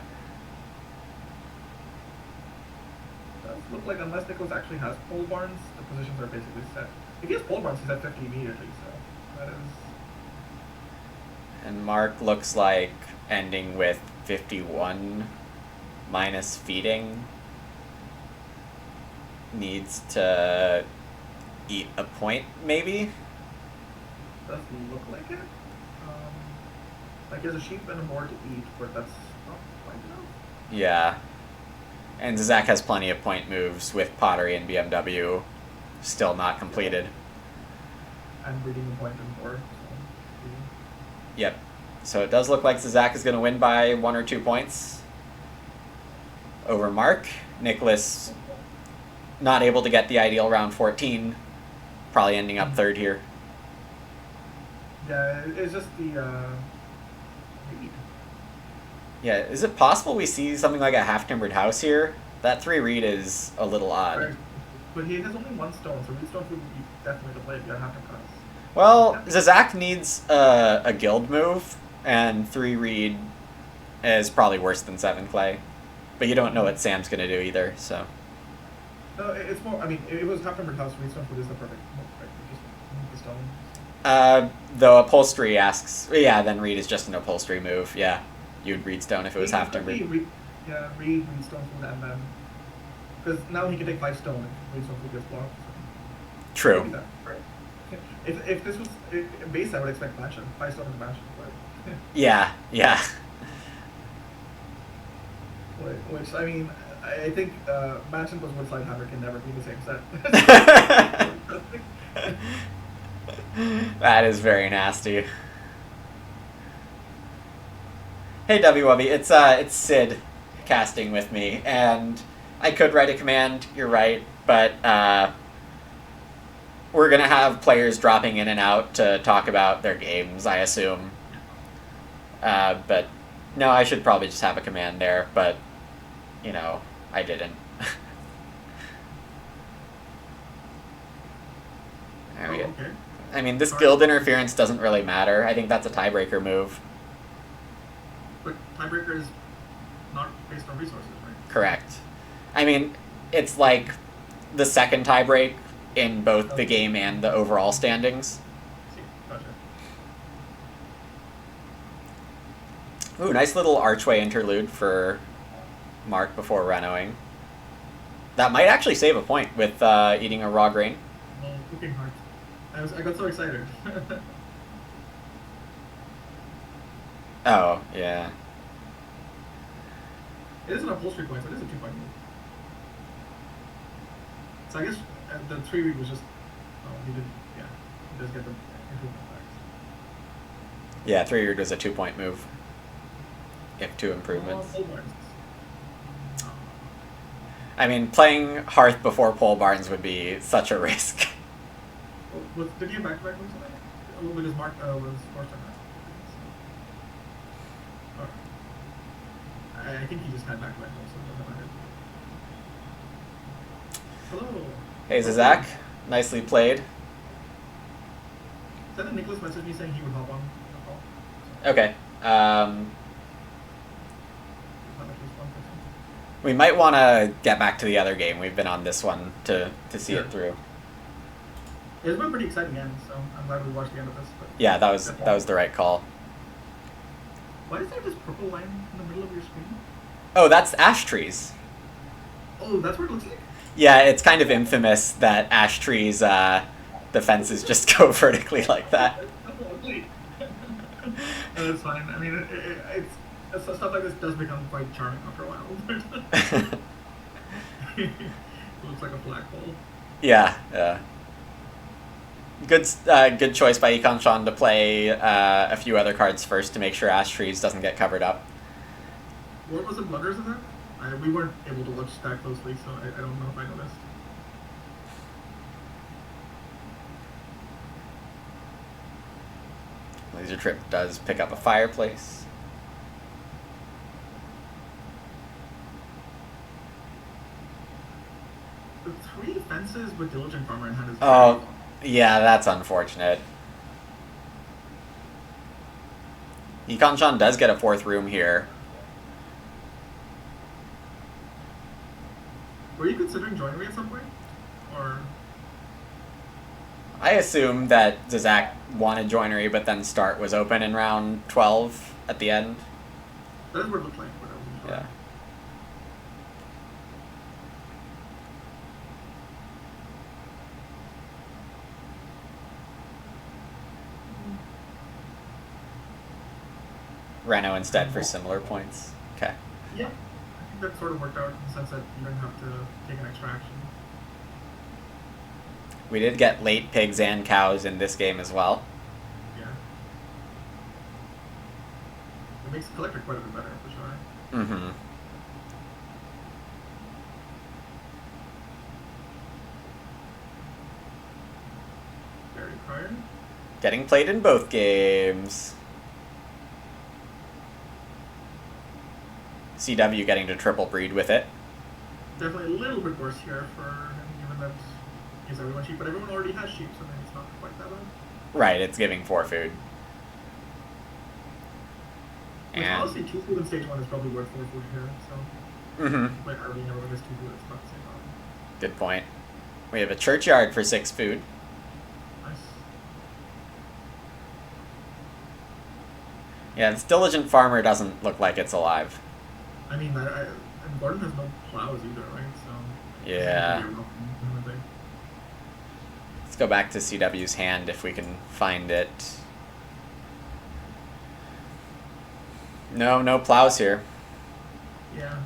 look like unless Nicholas actually has pole barns, the positions are basically set. If he has pole barns, he's at 50 immediately, so that is... And Mark looks like ending with 51 minus feeding. Needs to eat a point, maybe? Doesn't look like it. Like, he has a sheep and a boar to eat, but that's not quite enough. Yeah. And Zach has plenty of point moves with Pottery and BMW still not completed. And breeding a point and boar, so... Yep. So it does look like Zach is going to win by 1 or 2 points over Mark. Nicholas not able to get the ideal round 14, probably ending up third here. Yeah, it's just the reed. Yeah, is it possible we see something like a half-timbered house here? That 3 reed is a little odd. Right. But he has only 1 stone, so reed stones would be definitely the play if you have to cut. Well, Zach needs a guild move, and 3 reed is probably worse than 7 clay. But you don't know what Sam's going to do either, so... No, it's more, I mean, if it was half-timbered house, reed stone is the perfect move, right? You just move the stone. The upholstery asks... Yeah, then reed is just an upholstery move, yeah. You'd reed stone if it was half-timbered. Yeah, reed stone food, and then... Because now he can take 5 stone if reed stone food gets blocked. So. True. That, right? If this was base, I would expect mansion. 5 stone in the mansion, but... Yeah. Which, I mean, I think mansion plus Woodslide Hammer can never be the same set. That is very nasty. Hey WWB, it's Sid casting with me, and I could write a command, you're right, but we're gonna have players dropping in and out to talk about their games, I assume. But no, I should probably just have a command there, but, you know, I didn't. There we go. Okay. I mean, this guild interference doesn't really matter. I think that's a tiebreaker move. But tiebreaker is not based on resources, right? Correct. I mean, it's like the second tiebreak in both the game and the overall standings. See, gotcha. Ooh, nice little archway interlude for Mark before renoing. That might actually save a point with eating a raw grain. Oh, cooking heart. I got so excited. Oh, yeah. It is an upholstery point, so it is a 2-point move. So I guess the 3 read was just... Oh, he didn't... Yeah, he does get the improvement back. Yeah, 3 read was a 2-point move. If 2 improvements. Pole barns. I mean, playing Hearth before Pole Barns would be such a risk. Did he have back-to-back moves tonight? Because Mark was forced on that. I think he just had back-to-back moves, so it doesn't matter. Hello. Hey, Zach. Nicely played. Is that a Nicholas messaged me saying he would hop on the call? Okay. Not like he's one person. We might want to get back to the other game. We've been on this one to see it through. It's been a pretty exciting end, so I'm glad we watched the end of this. But Yeah, that was the right call. why is there this purple line in the middle of your screen? Oh, that's ash trees. Oh, that's what it looks like? Yeah, it's kind of infamous that ash trees, the fences just go vertically like that. That's ugly. No, it's fine. I mean, it's stuff like this does become quite charming after a while. It looks like a flagpole. Yeah. Good choice by Econ Sean to play a few other cards first to make sure ash trees doesn't get covered up. What was the blunders of that? We weren't able to watch that closely, so I don't know if I noticed. Laser Trip does pick up a fireplace. The 3 fences with Diligent Farmer in hand is Oh, yeah, that's unfortunate. Econ Sean does get a 4th room here. Wait, Were you considering joinery at some point? Or... I assume that Zizak wanted joinery, but then start was open in round 12 at the end. That is what it looked like. Yeah. Reno instead for similar points. Okay. Yeah, I think that sort of worked out in the sense that you didn't have to take an extra action. We did get late pigs and cows in this game as well. Yeah. It makes the collector quite a bit better, for sure. Mm-hmm. Very card. Getting played in both games. CW getting to triple breed with it. Definitely a little bit worse here for him, given that he's everyone sheep, but everyone already has sheep, so maybe it's not quite that bad. Right, it's giving 4 food. Which honestly, 2 food in stage 1 is probably worth 4 food here, so... Mm-hmm. Like, already everyone gets 2 food, it's not the same problem. Good point. We have a churchyard for 6 food. Nice. Yeah, this diligent farmer doesn't look like it's alive. I mean, and Gordon has no plows either, right? So... Yeah. Let's go back to CW's hand if we can find it. No plows here. Yeah,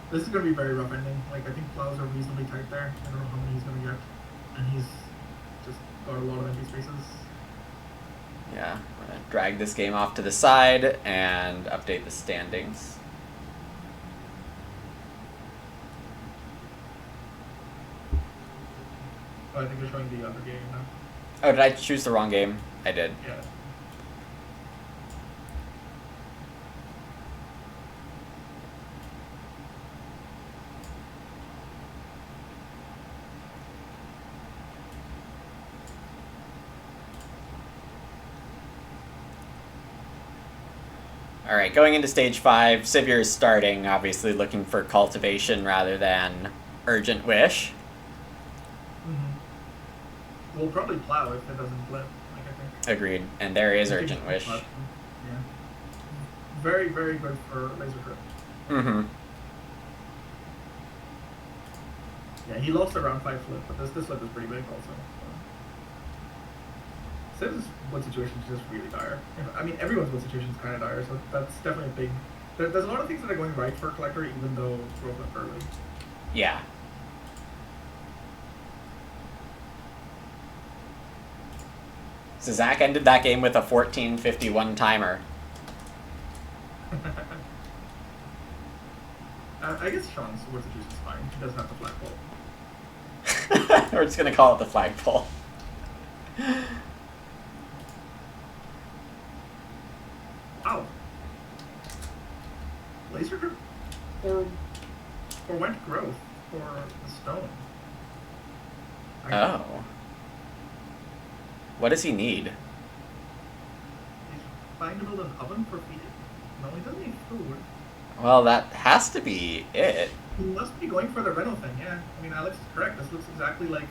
this is going to be a very rough ending. Like, I think plows are reasonably tight there. I don't know how many he's going to get. And he's just got a lot of empty spaces. Yeah, I'm going to drag this game off to the side and update the standings. Oh, I think you're showing the other game now. Oh, did I choose the wrong game? I did. Yeah. Alright, going into stage 5, Sivir is starting, obviously looking for cultivation rather than urgent wish. Mm-hmm. We'll probably plow if it doesn't flip, like I think. Agreed, and there is urgent wish. Yeah. Very, very good for laser grip. Mm-hmm. Yeah, he lost a round 5 flip, but this flip is pretty big also. Siv's wood situation is just really dire. I mean, everyone's wood situation is kind of dire, so that's definitely a big... There's a lot of things that are going right for Collector, even though Grove left early. Yeah. So Zach ended that game with a 14:51 timer. I guess Sean's wood situation is fine. He doesn't have the flagpole. We're just going to call it the flagpole. Wow. Laser grip or went growth for the stone. Oh. What does he need? He's trying to build an oven for feeding. No, he doesn't need food. Well, that has to be it. He must be going for the rental thing, yeah. I mean, Alex is correct. This looks exactly like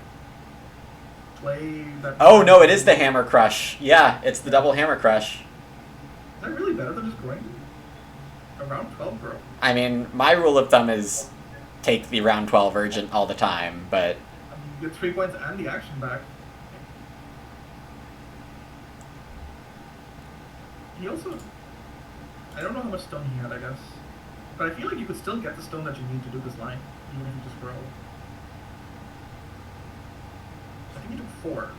play that... Oh, no, it is the Hammer Crush. Yeah, it's the double Hammer Crush. Is that really better than just growing a round 12 grow? I mean, my rule of thumb is take the round 12 urgent all the time, but... I mean, you get 3 points and the action back. He also... I don't know how much stone he had, I guess. But I feel like you could still get the stone that you need to do this line, even if you just grow. I think he took 4.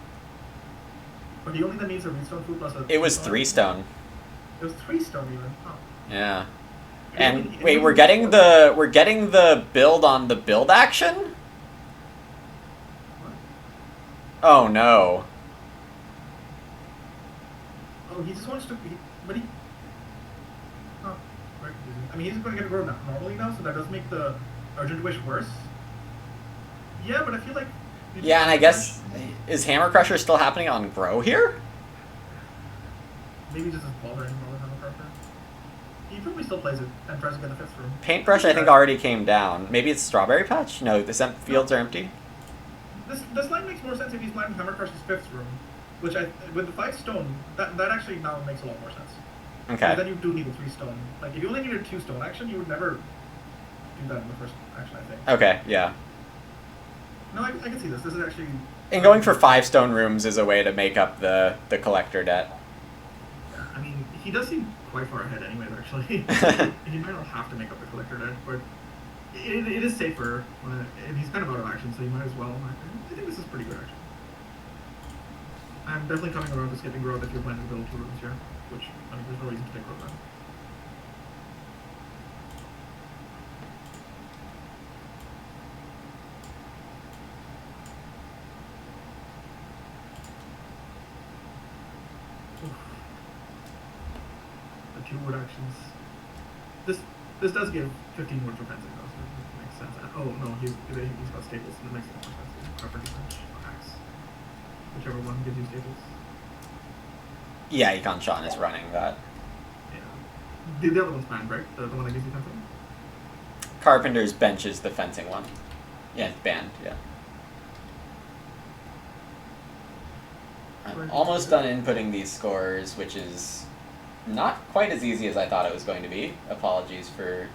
But he only then needs a redstone food plus a... It was 3 stone. It was 3 stone even. Oh. Yeah. And wait, we're getting the build on the build action? What? Oh no. Oh, he just wants to... But he... Huh. Very confusing. I mean, he's going to get a grow normally now, so that does make the urgent wish worse. Yeah, but I feel like... Yeah, and I guess... Is Hammer Crusher still happening on grow here? Maybe just as bothering more with Hammer Crusher. He probably still plays it and tries to get the fifth room. Paintbrush, I think, already came down. Maybe it's Strawberry Patch? No, the fields are empty. This line makes more sense if he's playing Hammer Crush's fifth room, which with the 5 stone, that actually now makes a lot more sense. Okay. Then you do need a 3 stone. Like if you only needed 2 stone action, you would never do that in the first action, I think. Okay, yeah. No, I can see this. This is actually. And going for 5 stone rooms is a way to make up the collector debt. Yeah, I mean, he does seem quite far ahead, anyways. Actually, he might not have to make up the collector debt, but it is safer, and he's kind of out of action, so you might as well. I think this is pretty good, actually. I'm definitely coming around to skipping growth if you're planning to build 2 rooms here, which I mean, there's no reason to take growth then. The 2 wood actions. This does give 15 wood for fencing though, so it makes sense. Oh no, he's got staples, so it makes more sense. Property punch or axe, whichever one gives you staples. Yeah, Econ Sean is running that. Yeah. The other one's banned, right? The one that gives you fencing. Carpenter's bench is the fencing one. Yeah, it's banned. Yeah. I'm almost done inputting these scores, which is not quite as easy as I thought it was going to be. Apologies for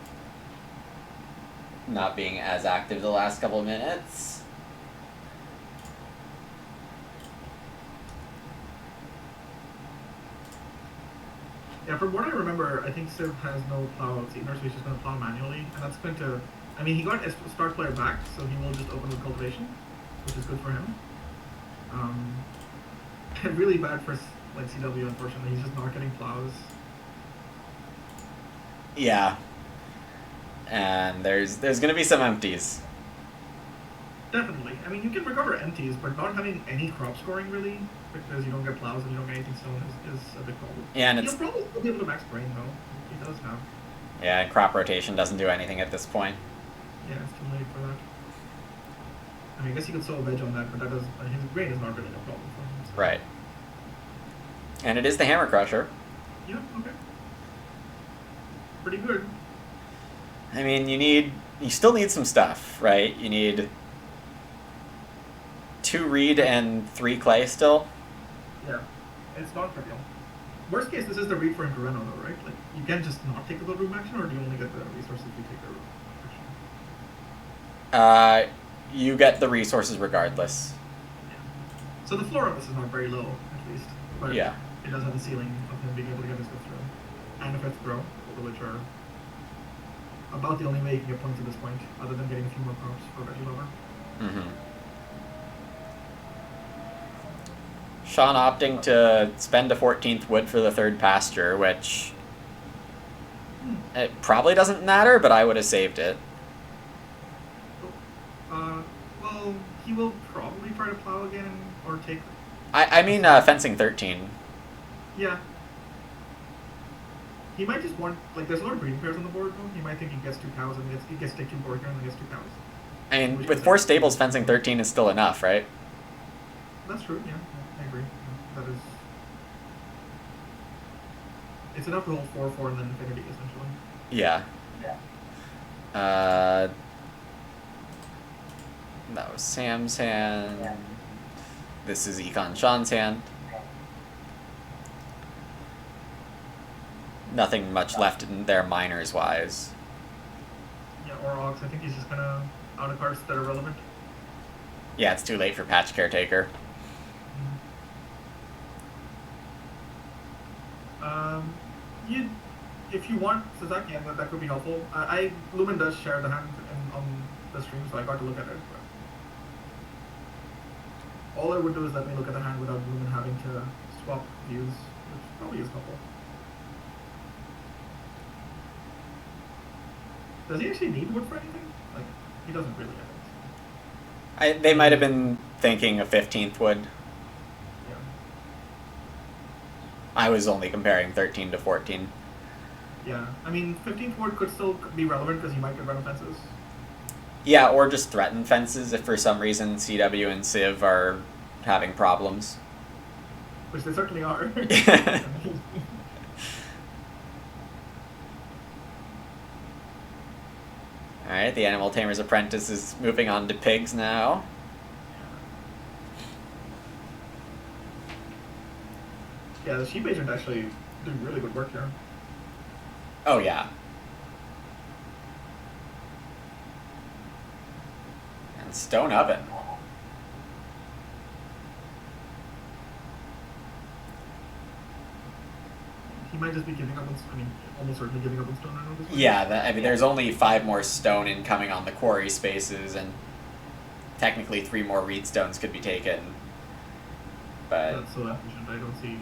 not being as active the last couple of minutes. Yeah, from what I remember, I think Civ has no plow outs either, so he's just going to plow manually, and that's going to. I mean, he got a start player back, so he will just open with cultivation, which is good for him. Really bad for like CW, unfortunately. He's just not getting plows. Yeah. And there's going to be some empties. Definitely. I mean, you can recover empties, but not having any crop scoring really, because you don't get plows and you don't get anything sown is a big problem. Yeah, and He'll probably be able to max grain though. He does now. Yeah, and crop rotation doesn't do anything at this point. Yeah, it's too late for that. I mean, I guess he could sow a veg on that, but that does his grain is not really a problem for him. So. Right. And it is the Hammer Crusher. Yeah, okay. Pretty good. I mean, you still need some stuff, right? You need 2 reed and 3 clay still. Yeah, it's not trivial. Worst case, this is the read for him to run though, right? Like, you can just not take the room action, or do you only get the resources if you take the room action? You get the resources regardless. Yeah. So the floor of this is not very low, at least. But Yeah. it does have a ceiling of him being able to get his fifth row. And a fifth row, which are about the only way you can get points at this point, other than getting a few more props for Veggie Lover. Mm-hmm. Sean opting to spend a 14th wood for the 3rd pasture, which it probably doesn't matter, but I would have saved it. Well, he will probably try to plow again or take. I mean, fencing 13. Yeah. He might just want, like, there's a lot of breeding pairs on the board though. He might think he gets 2 cows and he gets to take 2 board here and then gets 2 cows. I mean, with 4 stables, fencing 13 is still enough, right? That's true, yeah. I agree. Yeah, that is. It's enough to hold 4-4 and then infinity, essentially. Yeah. That was Sam's hand. Yeah. This is Econ Sean's hand. Nothing much left in there minors wise. Yeah, or Ox. I think he's just gonna out of cards that are relevant. Yeah, it's too late for Patch Caretaker. If you want Sasaki, that could be helpful. Lumen does share the hand on the stream, so I got to look at it. But all I would do is let me look at the hand without Lumen having to swap views, which probably is helpful. Does he actually need wood for anything? Like, he doesn't really, I think. They might have been thinking a 15th wood. Yeah. I was only comparing 13 to 14. Yeah, I mean, 15th ward could still be relevant because you might get run offenses. Yeah, or just threaten fences if for some reason CW and Civ are having problems. Which they certainly are. Alright, the Animal Tamer's Apprentice is moving on to pigs now. Yeah, the sheep agent actually doing really good work here. Oh, yeah. And Stone Oven. He might just be giving up on, I mean, almost certainly giving up on stone right now this point. Yeah, I mean, there's only 5 more stone incoming on the quarry spaces, and technically 3 more reed stones could be taken. But That's so efficient. I don't see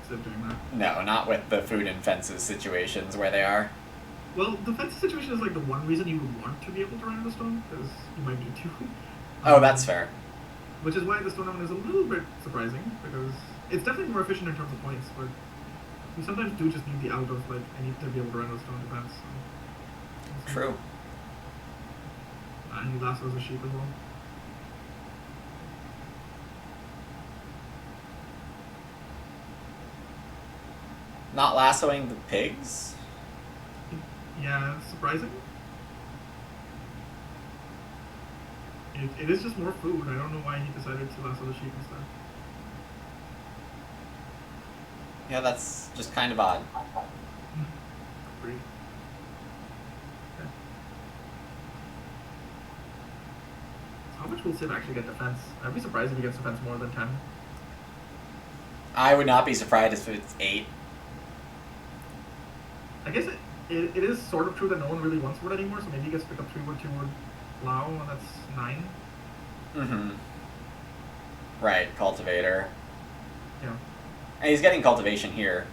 Civ doing that. no, not with the food and fences situations where they are. Well, the fence situation is like the one reason you would want to be able to run out of stone, because you might need to. Oh, that's fair. Which is why the stone oven is a little bit surprising, because it's definitely more efficient in terms of points, but you sometimes do just need the out of, like, I need to be able to run out of stone defense. So. True. And he lassos a sheep as well. Not lassoing the pigs? Yeah, surprising. It is just more food. I don't know why he decided to lasso the sheep instead. Yeah, that's just kind of odd. Agreed. Okay. How much will Civ actually get defense? I'd be surprised if he gets defense more than 10. I would not be surprised if it's 8. I guess it is sort of true that no one really wants wood anymore, so maybe he gets to pick up 3 wood, 2 wood, Lao, and that's 9. Mm-hmm. Right, cultivator. Yeah. And he's getting cultivation here.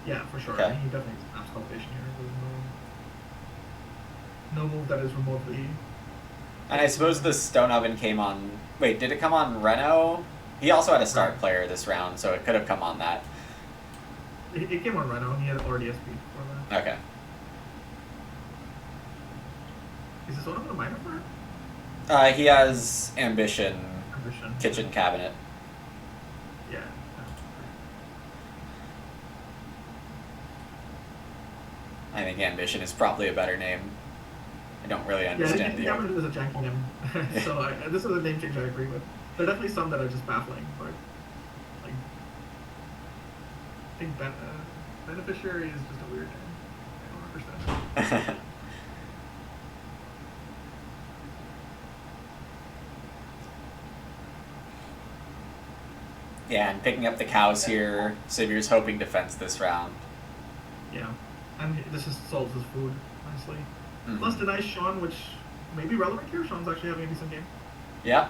Yeah, for sure. Okay. I mean, he definitely snaps cultivation here. There's no move that is remotely. And I suppose the stone oven came on... Wait, did it come on Reno? He also had a start player this round, so it could have come on that. It came on Reno. He had already SP before that. Okay. Is this one of the minor for it? He has Ambition, Ambition. Kitchen Cabinet. Yeah. I think Ambition is probably a better name. I don't really Yeah, I understand think the Cabinet is a janky name. So this is a name change I agree with. There are definitely some that are just baffling, but like I think Beneficiary is just a weird name. I don't understand. Yeah, and picking up the cows here, Sibir's hoping to fence this round. Yeah, and this is solves his food nicely. Mm-hmm. Plus denies Sean, which may be relevant here. Sean's actually having a decent game. Yeah.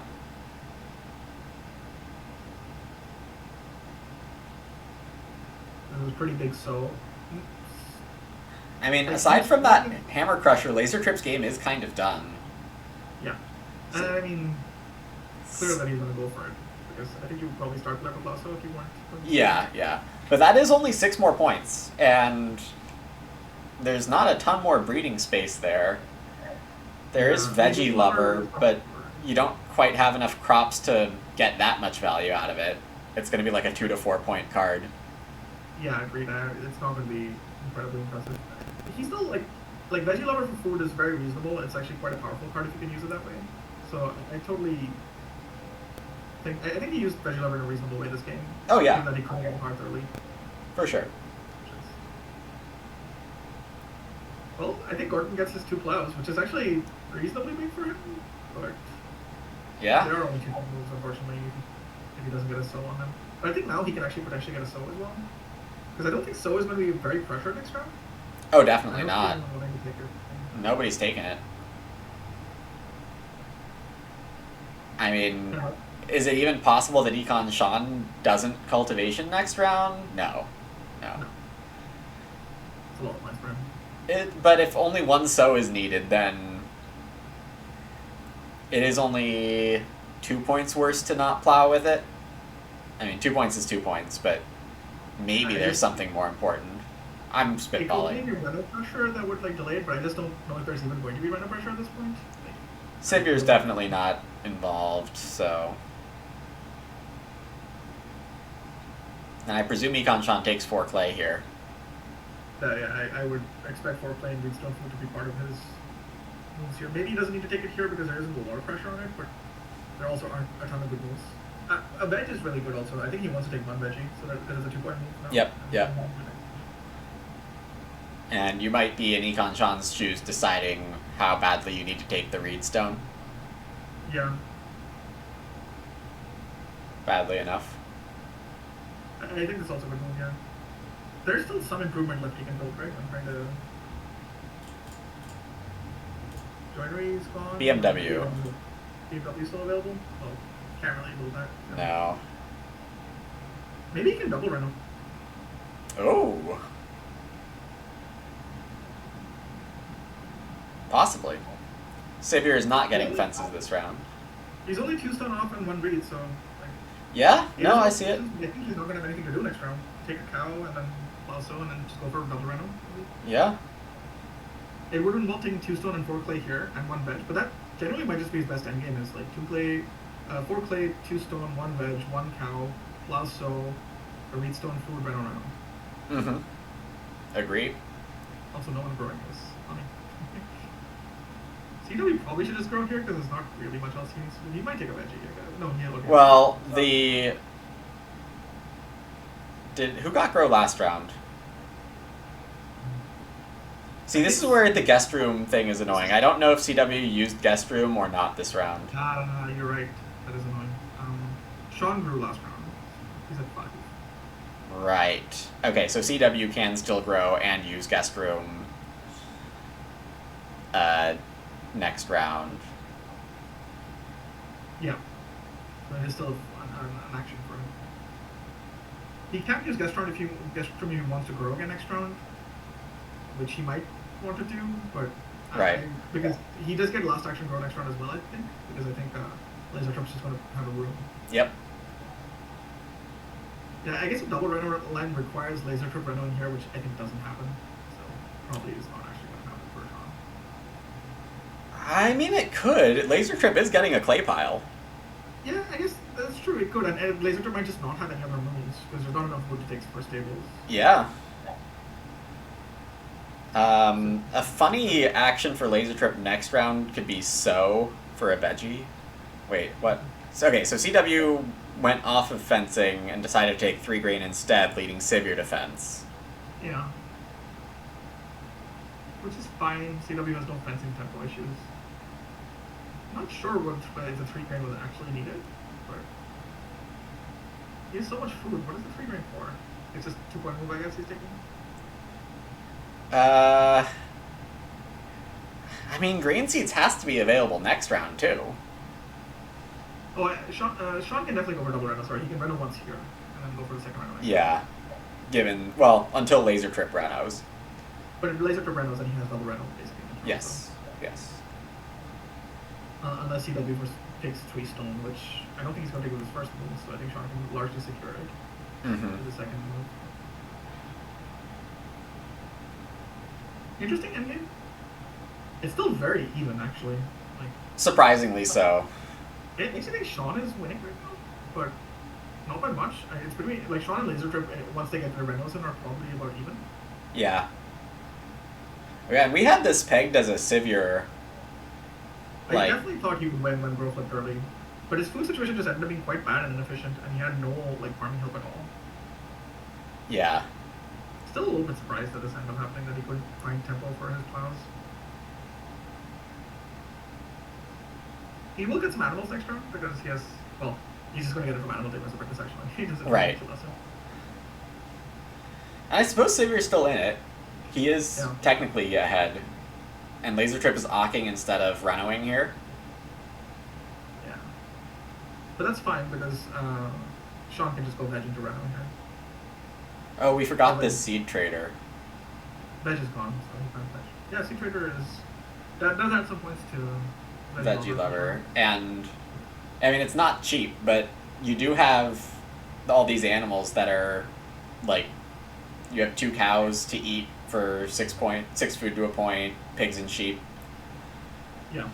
It was a pretty big so. I mean, aside from that Hammer Crusher, Laser Trip's game is kind of done. Yeah. And I mean, clear that he's going to go for it. Because I think you would probably start Level Lasso if you weren't. Yeah, yeah. But that is only 6 more points, and there's not a ton more breeding space there. There is Veggie Lover, but you don't quite have enough crops to get that much value out of it. It's going to be like a 2 to 4 point card. Yeah, agreed. It's not going to be incredibly impressive. He's still like Veggie Lover for food is very reasonable. It's actually quite a powerful card if you can use it that way. So I totally think he used Veggie Lover in a reasonable way this game. Oh yeah. That he couldn't get hard early. For sure. Well, I think Gordon gets his 2 plows, which is actually reasonably big for him. But yeah. There are only 2 moves, unfortunately, if he doesn't get a sow on them. But I think now he can actually potentially get a sow as well. Because I don't think sow is going to be very pressured next round. Oh, definitely not. Take it. Nobody's taking it. I mean, is it even possible that Econ Sean doesn't cultivation next round? No. No. It's a lot of points for him. But if only 1 sow is needed, then it is only 2 points worse to not plow with it. I mean, 2 points is 2 points, but maybe there's something more important. I'm spitballing. It could be run out pressure that would delay it, but I just don't know if there's even going to be run out pressure at this point. Sibir's definitely not involved, so. And I presume Econ Sean takes 4 clay here. Yeah, I would expect 4 clay and Reedstone Food to be part of his moves here. Maybe he doesn't need to take it here because there isn't a lot of pressure on it, but there also aren't a ton of good moves. A veg is really good also. I think he wants to take one veggie, so that because it's a 2-point move now. Yep. And you might be in Econ Sean's shoes deciding how badly you need to take the Reed Stone. Yeah. Badly enough. I think that's also a good move, yeah. There's still some improvement left he can build, right? I'm trying to... Joinery's gone. BMW. BMW still available? Oh, can't really build that. No. Maybe he can double Reno. Oh. Possibly. Savior is not getting fences this round. He's only 2 stone off and 1 read, so... Yeah? No, I see it. I think he's not going to have anything to do next round. Take a cow and then lasso and then just go for a double Reno. Yeah. It would involve taking 2 stone and 4 clay here and 1 veg, but that generally might just be his best endgame is like 2 clay, 4 clay, 2 stone, 1 veg, 1 cow, lasso, a reed stone, food, Reno. Mm-hmm. Agreed. Also, no one growing this. CW probably should just grow here because there's not really much else he needs to do. He might take a veggie. No, he'll okay. Well, who got grow last round? See, this is where the guest room thing is annoying. I don't know if CW used guest room or not this round. You're right. That is annoying. Sean grew last round. He's at 5. Right. Okay, so CW can still grow and use guest room next round. Yeah. So it is still an action for him. He can't use guest room if he wants to grow again next round, which he might want to do, but right. Because he does get last action grow next round as well, I think, because I think Laser Trip's just going to have a room. Yep. Yeah, I guess a double Reno line requires Laser Trip Reno in here, which I think doesn't happen, so probably is not actually going to happen for Sean. I mean, it could. Laser Trip is getting a clay pile. Yeah, I guess that's true, it could, and Laser Trip might just not have any other moves, because there's not enough wood to take for stables. Yeah. A funny action for Laser Trip next round could be Sow for a veggie. Wait, what? Okay, so CW went off of fencing and decided to take 3 grain instead, leading Sivir to fence. Yeah. Which is fine. CW has no fencing tempo issues. Not sure if the 3 grain was actually needed, but he has so much food. What is the 3 grain for? It's just 2-point move, I guess he's taking. I mean, green seeds has to be available next round too. Oh, Sean can definitely go for double Reno. Sorry, he can Reno once here and then go for the second Reno. Yeah, until Laser Trip Renos. But if Laser Trip Renos, then he has double Reno basically. Yes. Unless CW first takes 3 stone, which I don't think he's going to take with his first move, so I think Sean can largely secure it with the second move. Interesting endgame. It's still very even, actually. Like surprisingly so. It makes me think Sean is winning right now, but not by much. It's between like Sean and Laser Trip. Once they get their Renos in, are probably about even. Yeah. Yeah, and we had this pegged as a Sivir. I definitely thought he would win when Bro flipped early, but his food situation just ended up being quite bad and inefficient, and he had no farming help at all. Yeah. Still a little bit surprised that this ended up happening, that he couldn't find tempo for his plows. He will get some animals next round because he has, he's just going to get it from animal tape as a practice action. He doesn't right. I suppose Savior's still in it. He is technically ahead. And Laser Trip is awking instead of Renoing here. Yeah. But that's fine because Sean can just go veg into Reno here. Oh, we forgot this Seed Trader. Veg is gone, so he can't veg. Yeah, Seed Trader does add some points to Veggie Lover. And, I mean, it's not cheap, but you do have all these animals that are, you have 2 cows to eat for 6 food to a point, pigs and sheep. Yeah.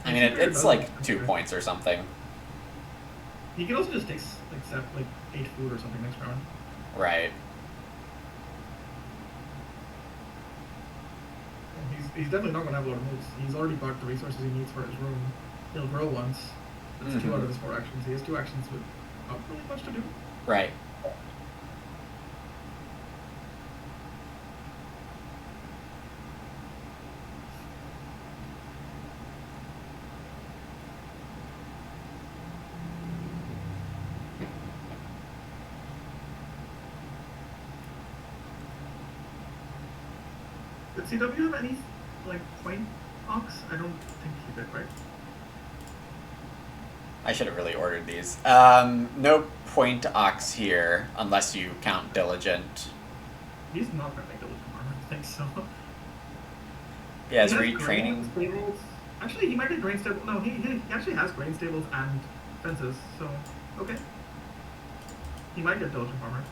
I mean, it's like 2 points or something. He can also just take 8 food or something next round. Right. he's definitely not going to have a lot of moves. He's already got the resources he needs for his room. He'll grow once. That's 2 out of his 4 actions. He has 2 actions with not really much to do. Right. Did CW have any, like, point ox? I don't think he did, right? I should have really ordered these. No point ox here, unless you count diligent. He's not going to make diligent armor, I think so. Yeah, his He has retraining. grain stables. Actually, he might have grain stables. No, he actually has grain stables and fences, so, okay. He might get diligent farmer.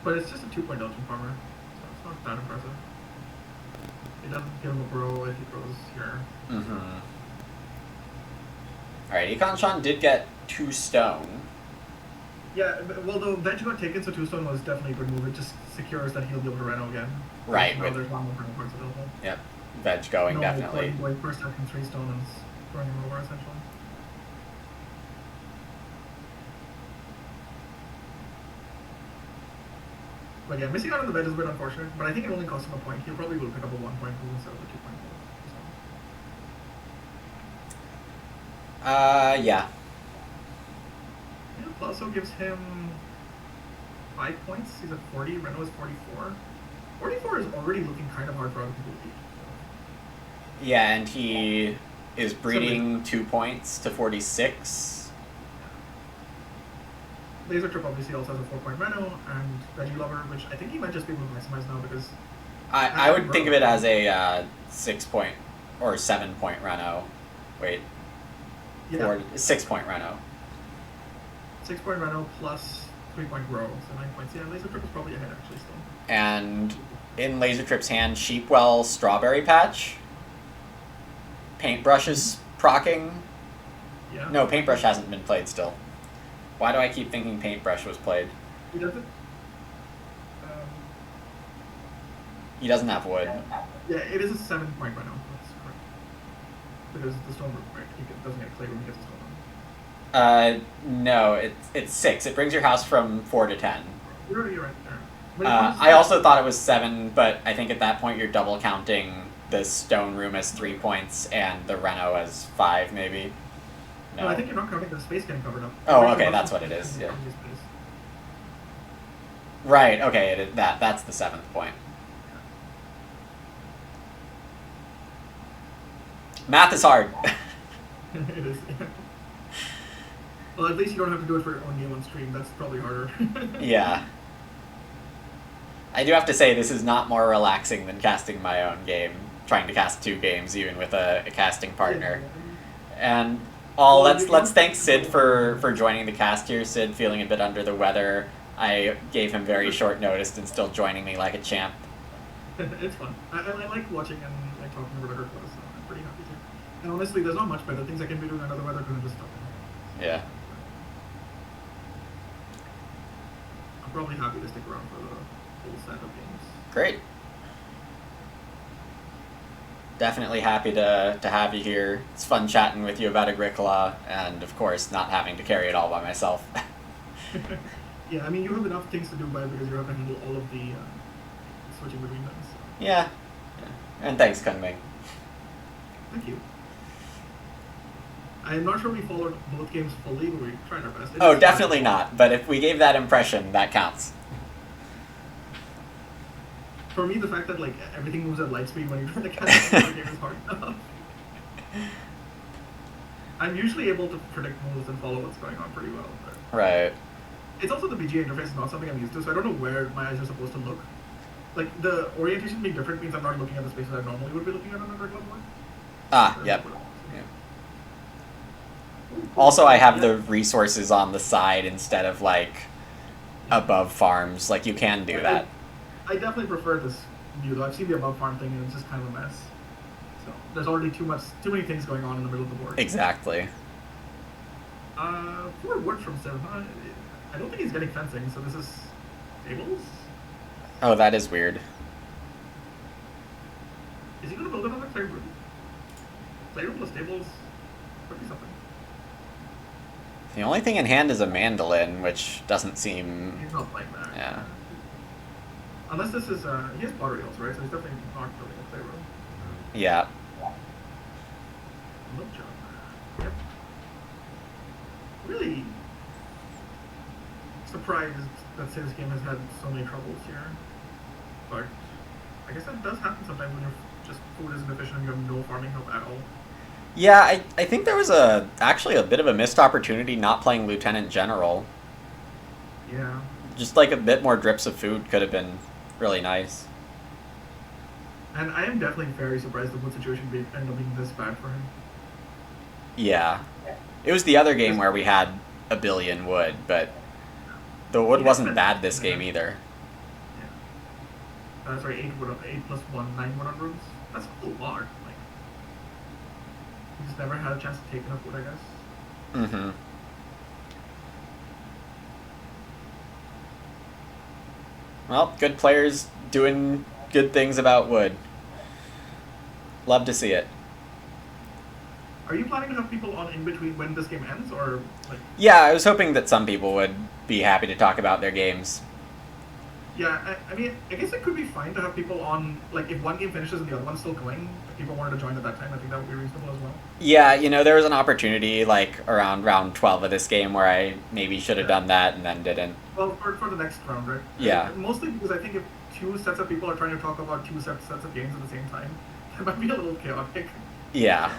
But it's just a 2-point diligent farmer, so it's not that impressive. It doesn't give him a grow if he grows here. Alright, Econ did get 2 stone. Yeah, well, the veg got taken, so 2 stone was definitely a good move. It just secures that he'll be able to reno again. Right. Now there's 1 more reno parts available. Yep. Veg going, definitely. Going first, second, 3 stone and throwing him over, essentially. But yeah, missing out on the veg is a bit unfortunate, but I think it only costs him a point. He probably will pick up a 1-point move instead of a 2-point move. Yeah. Yeah, Plasso gives him 5 points. He's at 40. Reno is 44. 44 is already looking kind of hard for other people to beat. Yeah, and he is breeding 2 points to 46. Laser Trip obviously also has a 4-point Reno and Veggie Lover, which I think he might just be able to maximize now because... I would think of it as a 6-point or 7-point Reno. Wait. Yeah. 6-point Reno. 6-point Reno plus 3-point Grow, so 9 points. Yeah, Laser Trip is probably ahead actually still. And in Laser Trip's hand, Sheepwell Strawberry Patch. Paintbrush is procking. Yeah. No, Paintbrush hasn't been played still. Why do I keep thinking Paintbrush was played? He doesn't? He doesn't have wood. Yeah, it is a 7-point Reno. That's correct. Because the stone room, right? He doesn't get clay when he gets a stone room. No, it's 6. It brings your house from 4 to 10. You're right there. I also thought it was 7, but I think at that point you're double counting the stone room as 3 points and the Reno as 5, maybe. No, I think you're not counting the space getting covered up. Oh, okay, that's what it is. Yeah. Right. Okay, that's the 7th point. Math is hard. It is. Well, at least you don't have to do it for your own game on stream. That's probably harder. Yeah. I do have to say this is not more relaxing than casting my own game. Trying to cast 2 games even with a casting partner. And let's thank Sid for joining the cast here. Sid feeling a bit under the weather. I gave him very short notice and still joining me like a champ. It's fun. I like watching and like talking about Agricola, so I'm pretty happy too. And honestly, there's not much better things I can be doing under the weather than just talking. Yeah. I'm probably happy to stick around for the whole set of games. Great. Definitely happy to have you here. It's fun chatting with you about Agricola, and of course, not having to carry it all by myself. Yeah, I mean, you have enough things to do by because you have to handle all of the switching between them. So. Yeah. And thanks, Kunming. Thank you. I'm not sure we followed both games fully, but we tried our best. Oh, definitely not. But if we gave that impression, that counts. For me, the fact that like everything moves at light speed when you're trying to catch the game is hard enough. I'm usually able to predict moves and follow what's going on pretty well. But Right. it's also the BGA interface is not something I'm used to, so I don't know where my eyes are supposed to look. Like the orientation being different means I'm not looking at the spaces I normally would be looking at on a regular board. Ah, yep. Yeah. Also, I have the resources on the side instead of like above farms. Like you can do that. I definitely prefer this view though. I've seen the above farm thing and it's just kind of a mess. So there's already too many things going on in the middle of the board. Exactly. 4 wood from Sim. I don't think he's getting fencing, so this is tables. Oh, that is weird. Is he going to build another clay room? Clay room plus stables could be something. The only thing in hand is a mandolin, which doesn't seem... He's not playing that. Yeah. Unless this is, he has pottery also, right? So he's definitely not building a clay room. Yeah. Milk jug. Yep. Really surprised that this game has had so many troubles here. But I guess that does happen sometimes when your just food isn't efficient and you have no farming help at all. Yeah, I think there was actually a bit of a missed opportunity not playing Lieutenant General. Yeah. Just like a bit more drips of food could have been really nice. And I am definitely very surprised the wood situation ended up being this bad for him. Yeah. It was the other game where we had a billion wood, but the wood wasn't bad this game either. Yeah. Sorry, 8 plus 1, 9 wood on rooms. That's a lot. Like, he just never had a chance to take enough wood, I guess. Mm-hmm. Well, good players doing good things about wood. Love to see it. Are you planning to have people on in between when this game ends, or like? Yeah, I was hoping that some people would be happy to talk about their games. Yeah, I mean, I guess it could be fine to have people on, like, if one game finishes and the other one's still going, if people wanted to join at that time, I think that would be reasonable as well. Yeah, there was an opportunity, like, around round 12 of this game where I maybe should have done that and then didn't. Well, for the next round, right? Yeah. Mostly because I think if two sets of people are trying to talk about two sets of games at the same time, that might be a little chaotic. Yeah.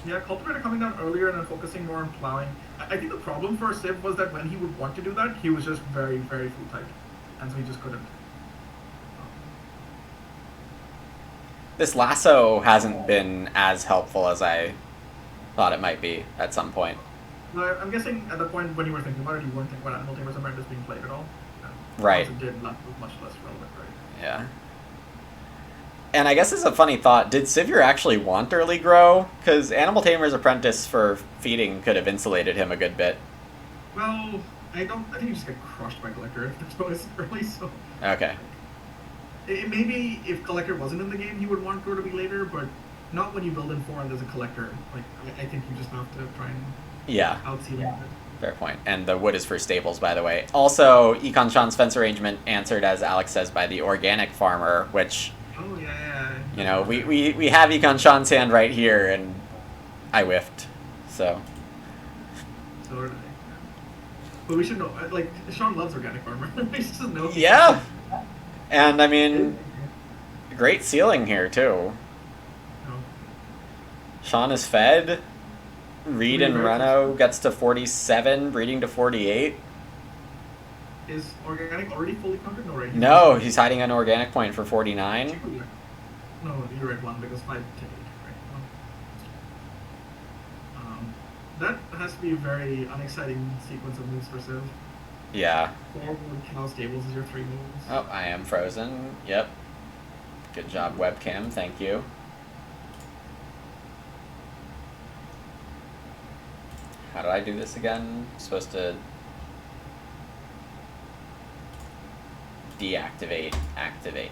Yeah, Cultivator coming down earlier and then focusing more on plowing. I think the problem for Civ was that when he would want to do that, he was just very, very food tight. And so he just couldn't. This lasso hasn't been as helpful as I thought it might be at some point. No, I'm guessing at the point when you were thinking about it, you weren't thinking about Animal Tamers Apprentice being played at all. And Right. Once it did, that was much less relevant, right? Yeah. And I guess it's a funny thought, did Sivir actually want early grow? Because Animal Tamer's Apprentice for feeding could have insulated him a good bit. Well, I think you just get crushed by Collector if there's always early, so... Okay. Maybe if Collector wasn't in the game, you would want grow to be later, but not when you build in 4 and there's a Collector. Like, I think you just have to try and out-seal him. Fair point. And the wood is for stables, by the way. Also, Econ Sean's fence arrangement answered, as Alex says, by the organic farmer, which... Oh, yeah. We have Econ Sean's hand right here, and I whiffed, so... So did I. But we should know, like, Sean loves organic farmer. We should just know. Yeah! And, I mean, great ceiling here, too. No. Sean is fed. Reed and Reno gets to 47, breeding to 48. Is organic already fully counted? No, right? No, he's hiding an organic point for 49. No, you're right, 1, because 5 to 8, right? That has to be a very unexciting sequence of moves for Civ. Yeah. 4 wood cow stables is your 3 moves. Oh, I am frozen. Yep. Good job, webcam. Thank you. How do I do this again? I'm supposed to deactivate, activate.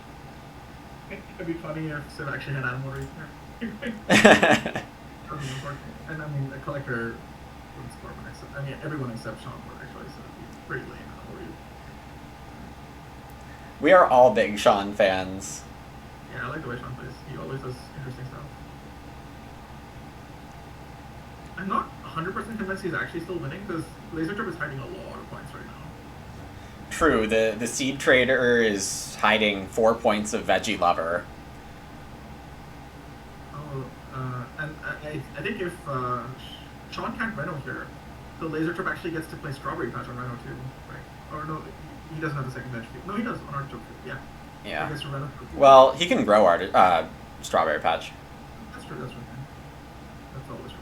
It'd be funny if Civ actually had animal race there. And I mean, a collector wouldn't score one except, I mean, everyone except Sean would actually, so it'd be pretty lame animal race. We are all big Sean fans. Yeah, I like the way Sean plays. He always does interesting stuff. I'm not 100% convinced he's actually still winning because Laser Trip is hiding a lot of points right now. True, the seed trader is hiding 4 points of Veggie Lover. Oh, and I think if Sean can't Reno here, the Laser Trip actually gets to play Strawberry Patch on Reno too, right? Or no, he doesn't have the second edge. No, he does on Artichoke. Yeah. Yeah. He gets to Reno. Well, he can grow Strawberry Patch. That's true. That's right. That's always right.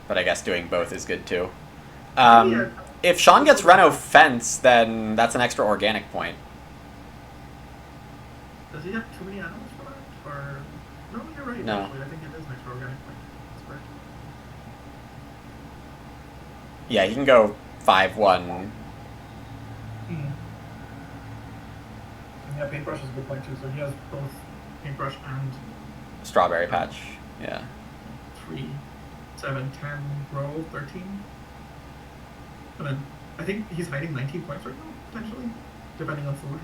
But I guess doing both is good too. Yeah. If Sean gets Reno Fence, then that's an extra organic point. Does he have too many animals for that? Or no, you're right. No. Actually, I think it is an extra organic point. That's correct. Yeah, he can go 5-1. Yeah, Yeah, paintbrush is a good point too. So he has both paintbrush and Strawberry patch. Yeah. 3, 7, 10, grow, 13. And then I think he's hiding 19 points right now, potentially, depending on food.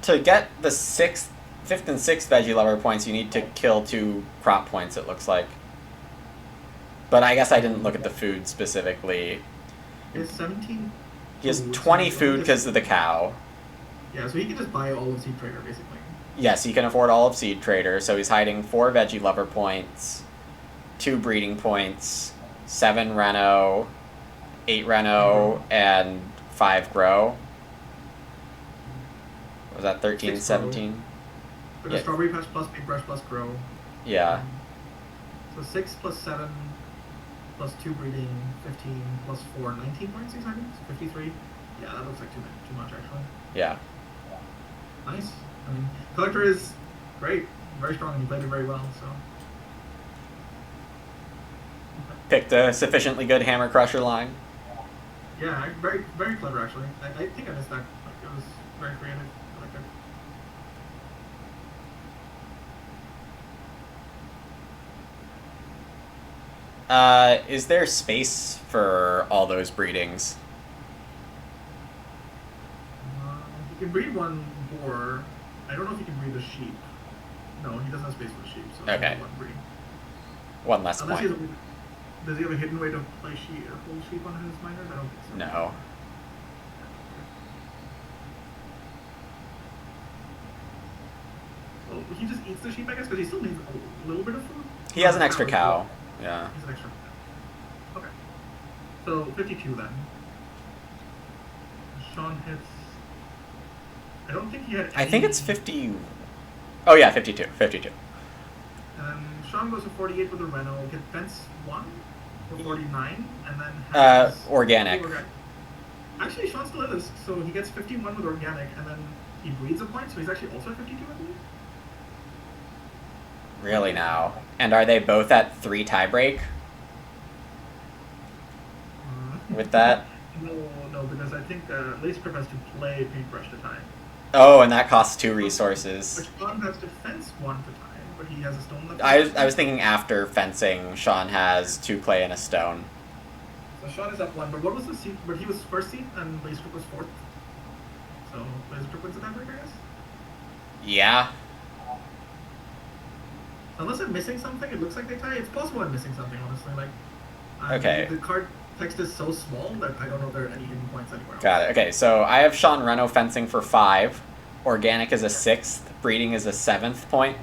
To get the fifth and sixth veggie lover points, you need to kill 2 crop points, it looks like. But I guess I didn't look at the food specifically. He has 17. He has 20 food because of the cow. Yeah, so he can just buy all of Seed Trader, basically. Yes, he can afford all of Seed Trader, so he's hiding 4 veggie lover points, 2 breeding points, 7 Reno, 8 Reno, and 5 grow. Was that 13, 17? But a strawberry patch plus paintbrush plus grow. Yeah. So 6 plus 7 plus 2 breeding, 15 plus 4, 19 points he's hiding? So 53? Yeah, that looks like too much actually. Yeah. Nice. I mean, Collector is great. Very strong and he played it very well, so. Picked a sufficiently good Hammer Crusher line. Yeah, very, very clever actually. I think I missed that. Like, it was very creative. I liked it. Is there space for all those breedings? You can breed one boar. I don't know if you can breed a sheep. No, he doesn't have space for the sheep, so okay. One breed. One less Unless point. Does he have a hidden way to play sheep or pull sheep on his miners? I don't think so. No. Well, he just eats the sheep, I guess, because he still needs a little bit of food. He has an extra cow. Yeah. He's an extra cow. Okay. So 52 then. Sean hits. I don't think he had. I think it's 50. Oh yeah, 52. 52. And Sean goes to 48 with a Reno. Get fence 1 for 49, and then has organic. Actually, Sean still is, so he gets 51 with organic, and then he breeds a point, so he's actually also at 52, I believe. Really now? And are they both at 3 tiebreak? With that? No, because I think Lace Grip has to play Paintbrush to time. Oh, and that costs 2 resources. Which Sean has to fence 1 to time, but he has a stone left. I was thinking after fencing, Sean has 2 clay and a stone. So Sean is up 1, but what was the seed? But he was first seed, and Lace Grip was 4th. So Lace Grip wins the tiebreak, I guess? Yeah. Unless I'm missing something, it looks like they tie. It's possible I'm missing something, honestly. Like, okay. The card text is so small that I don't know if there are any hidden points anywhere else. Got it. Okay, so I have Sean Reno fencing for 5. Organic is a 6th. Breeding is a 7th point.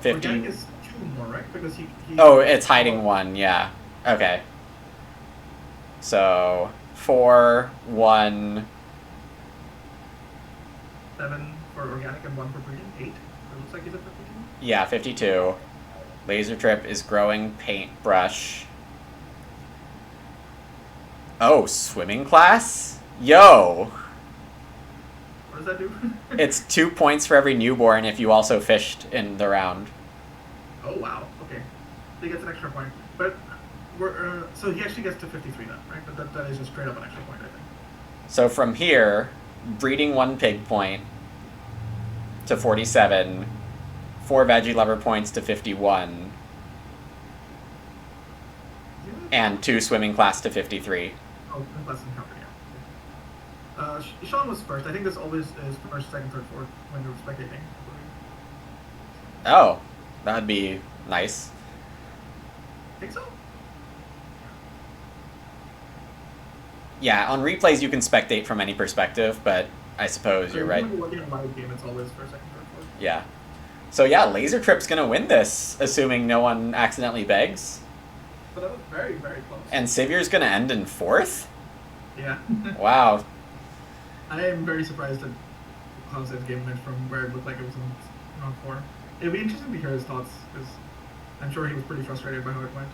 50. Organic is 2 more, right? Because he oh, it's hiding 1, yeah. Okay. So, 4, 1... 7 for organic and 1 for breeding. 8. It looks like he's at 52. Yeah, 52. Laser Trip is growing paintbrush. Oh, swimming class? Yo! What does that do? It's 2 points for every newborn if you also fished in the round. Oh, wow. Okay. He gets an extra point. But, so he actually gets to 53 then, right? But that is just straight up an extra point, I think. So from here, breeding 1 pig point to 47, 4 veggie lover points to 51, and 2 swimming class to 53. Oh, less than counter, yeah. Sean was first. I think this always is first, second, third, fourth when you're spectating. Oh, that'd be nice. Think so? Yeah, on replays you can spectate from any perspective, but I suppose you're right. When you're looking at live game, it's always first, second, third, fourth. Yeah. So yeah, Laser Trip's gonna win this, assuming no one accidentally begs. So that was very, very close. And Savior's gonna end in 4th? Yeah. Wow. I am very surprised at how Save's game went from where it looked like it was in round 4. It'd be interesting to hear his thoughts, because I'm sure he was pretty frustrated by how it went.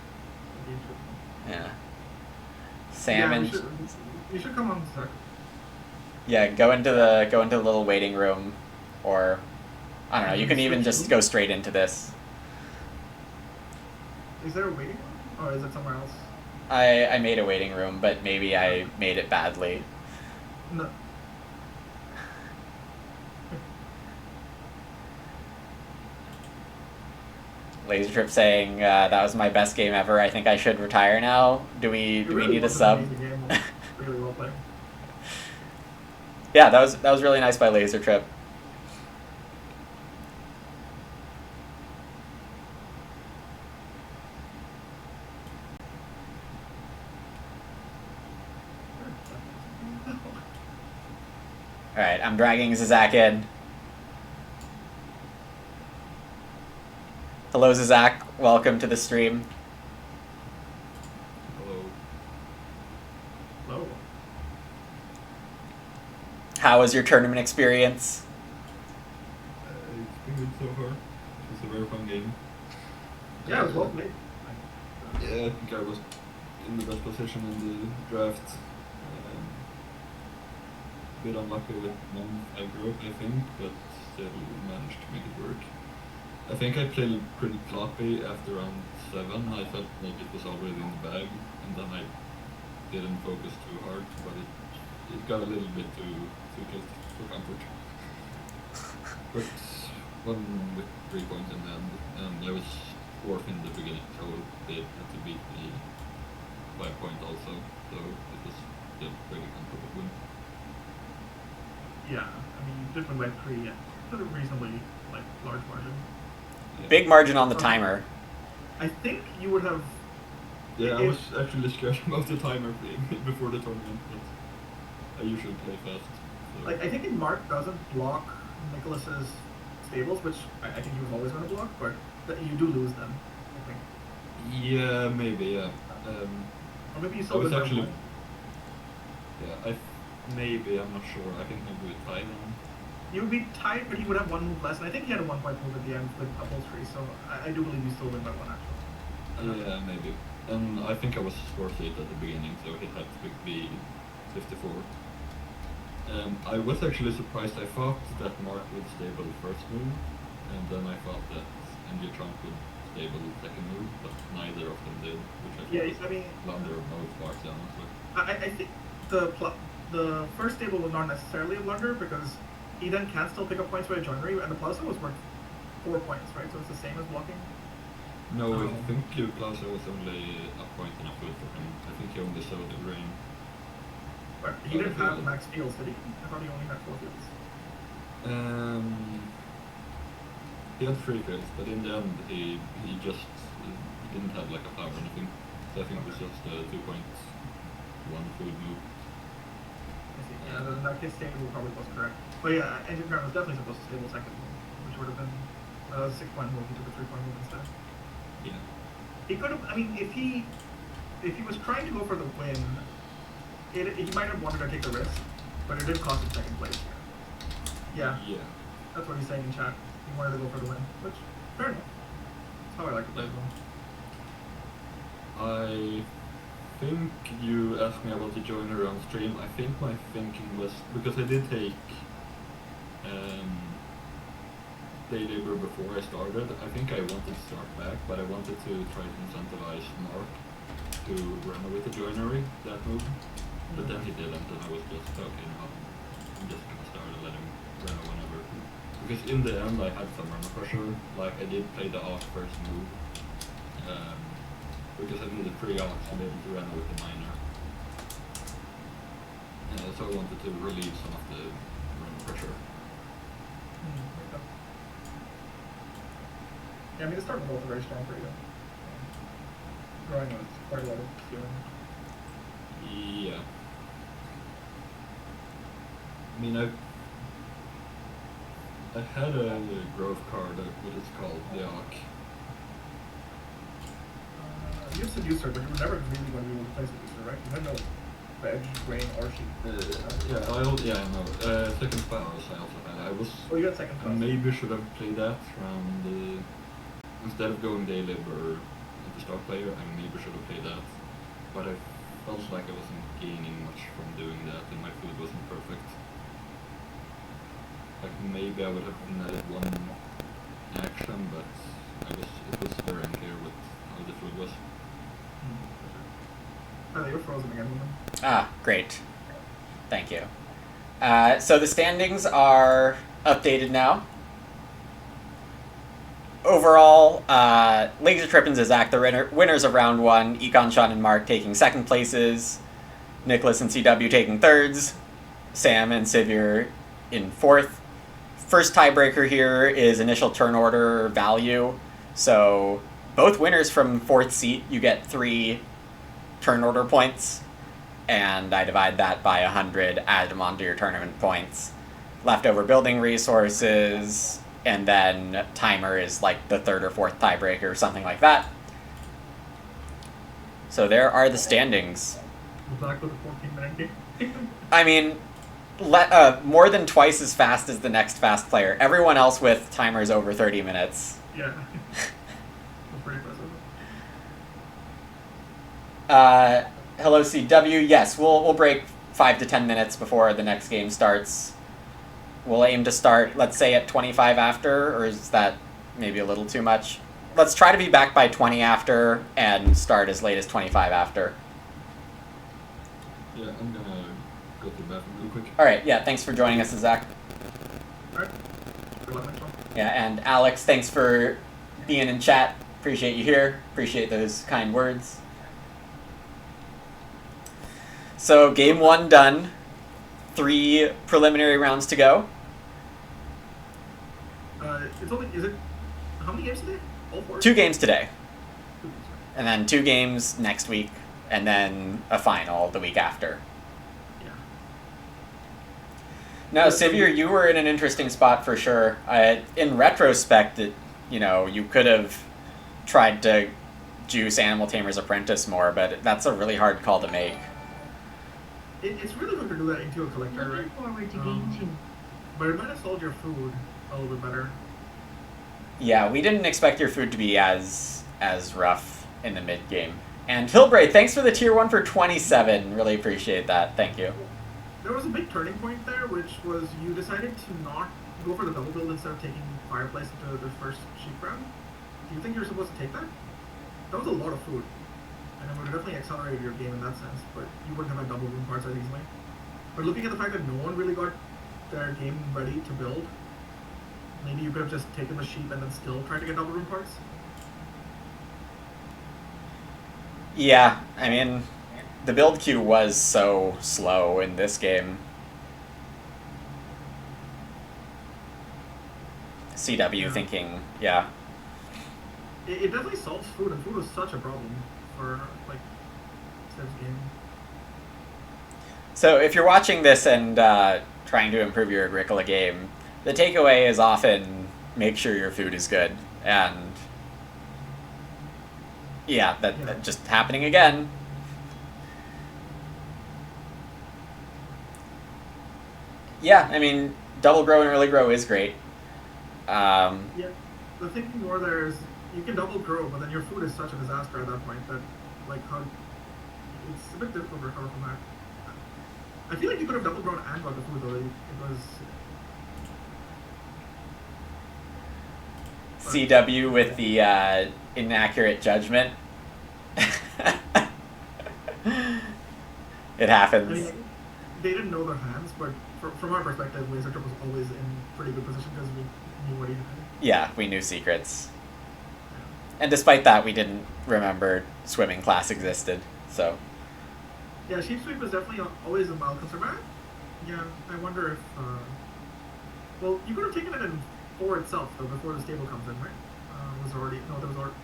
Yeah. Salmon. Yeah, you should come on to talk. Yeah, go into the little waiting room, or I don't know. You can even just go straight into this. Is there a waiting room, or is it somewhere else? I made a waiting room, but maybe I made it badly. No. Laser Trip saying that was my best game ever. I think I should retire now. Do we It do we really need a was an sub? amazing game. It was really well played. Yeah, that was really nice by Laser Trip. All right, I'm dragging Zizak in. Hello, Zizak. Welcome to the stream. Hello. Hello. How was your tournament experience? It's been good so far. It's a very fun game. Yeah, it was well played. Yeah, I think I was in the best position in the draft. Bit unlucky with non-aggro, I think, but still managed to make it work. I think I played pretty floppy after round 7. I felt like it was already in the bag, and then I didn't focus too hard, but it got a little bit too close for comfort. But won with 3 points in the end, and I was 4th in the beginning, so they had to beat me by a point also, so it was still a pretty comfortable win. Yeah, I mean, you did win by 3 at a reasonably large margin. Yeah. Big margin on the timer. I think you would have. Yeah, I was actually scared about the timer before the tournament, but I usually play fast. So. I think Mark doesn't block Nicholas's stables, which I think he was always going to block, but you do lose them, I think. Yeah, maybe, yeah. Or maybe you I still was win by actually. 1. Yeah, maybe, I'm not sure. I think maybe we tied on. You would be tied, but he would have 1 move less, and I think he had a 1-point move at the end with upholstery, so I do believe you still win by 1, actually. Yeah, maybe. And I think I was 4th at the beginning, so it had to be 54. I was actually surprised. I thought that Mark would stable first move, and then I thought that MJ Trump would stable second move, but neither of them did, which I thought was a blunder of both parts, honestly. I think the first stable was not necessarily a blunder, because he then can still pick up points by a joinery, and the Plaza was worth 4 points, right? So it's the same as blocking? No, I think Plaza was only a point and a foot for him. I think he only sold the grain. But he didn't have max fields, did he? I thought he only had 4 fields. He had 3 fields, but in the end he just didn't have like a power or anything. So I think it was just a 2.1 food move. I see. Yeah, in that case, stable probably was correct. But yeah, Engine Crown was definitely supposed to stable second move, which would have been a 6-point move. He took a 3-point move instead. Yeah. He could have. I mean, if he was trying to go for the win, he might have wanted to take the risk, but it did cost him second place here. Yeah. Yeah. That's what he's saying in chat. He wanted to go for the win, which fair enough. That's how I like to play as well. I think you asked me about the joiner on stream. I think my thinking was, because I did take day labor before I started. I think I wanted to start back, but I wanted to try to incentivize Mark to run with the joinery, that move. But then he didn't, and I was just, okay, now I'm just gonna start and let him run whenever. Because in the end I had some runner pressure, like I did play the off first move. Because I needed 3 ox to be able to run with the miner. So I wanted to relieve some of the runner pressure. Yeah, I mean, the start was also very strong for you. Growing was quite a lot of feeling. Yeah. I mean, I had a growth card, what it's called, the Arc. You used Seducer, but you were never really going to be able to play Seducer, right? You had no veg, grain, or sheep. Yeah, I know. Second spouse I also had. Oh, you had second spouse. Maybe should have played that from instead of going day labor as the start player, I maybe should have played that. But I felt like I wasn't gaining much from doing that, and my food wasn't perfect. Like maybe I would have netted 1 action, but it was very unclear with how the food was. Oh, you're frozen again, woman. Ah, great. Thank you. So the standings are updated now. Overall, Laser Trippins and Zach, the winners of round 1. Econ, Sean, and Mark taking second places. Nicholas and CW taking thirds. Sam and Sivir in fourth. First tiebreaker here is initial turn order value. So both winners from fourth seat, you get 3 turn order points. And I divide that by 100, add them onto your tournament points. Leftover building resources, and then timer is like the third or fourth tiebreaker or something like that. So there are the standings. Back with a 14-minute game. I mean, more than twice as fast as the next fast player. Everyone else with timers over 30 minutes. Yeah. That's pretty impressive. Hello, CW. Yes, we'll break 5 to 10 minutes before the next game starts. We'll aim to start, let's say, at 25 after, or is that maybe a little too much? Let's try to be back by 20 after and start as late as 25 after. Yeah, I'm gonna go to the bathroom real quick. All right, yeah, thanks for joining us, Zach. Alright. Good luck next one. Yeah, and Alex, thanks for being in chat. Appreciate you here. Appreciate those kind words. So, game 1 done. 3 preliminary rounds to go. It's only, is it, how many games today? All 4? 2 games today, 2 games, right. and then 2 games next week, and then a final the week after. Yeah. No, Sivir, you were in an interesting spot for sure. In retrospect, you could have tried to juice Animal Tamer's Apprentice more, but that's a really hard call to make. It's really good to do that into a collector, Looking right? forward to game 2. But it might have sold your food a little bit better. Yeah, we didn't expect your food to be as rough in the mid game. And Hillbrae, thanks for the tier 1 for 27. Really appreciate that. Thank you. There was a big turning point there, which was you decided to not go for the double build instead of taking Fireplace into the first sheep round. Do you think you're supposed to take that? That was a lot of food. And it would have definitely accelerated your game in that sense, but you wouldn't have had double room parts as easily. But looking at the fact that no one really got their game ready to build, maybe you could have just taken the sheep and then still tried to get double room parts. Yeah, I mean, the build queue was so slow in this game. CW thinking, yeah. It definitely solves food, and food was such a problem for, like, Stev's game. So if you're watching this and trying to improve your Agricola game, the takeaway is often make sure your food is good. And yeah, that just happening again. Yeah, I mean, double grow and early grow is great. Yeah, the thinking more there is you can double grow, but then your food is such a disaster at that point that, like, how it's a bit difficult to recover from that. I feel like you could have double grown and got the food though. It was CW with the inaccurate judgment. It happens. I mean, they didn't know their hands, but from our perspective, Laser Trip was always in pretty good position because we knew what he had. Yeah, we knew secrets. And despite that, we didn't remember swimming class existed, so. Yeah, Sheep Sweep was definitely always a mild concern. But yeah, I wonder if. Well, you could have taken it in 4 itself, though, before the stable comes in, right? Was already. No, there was already.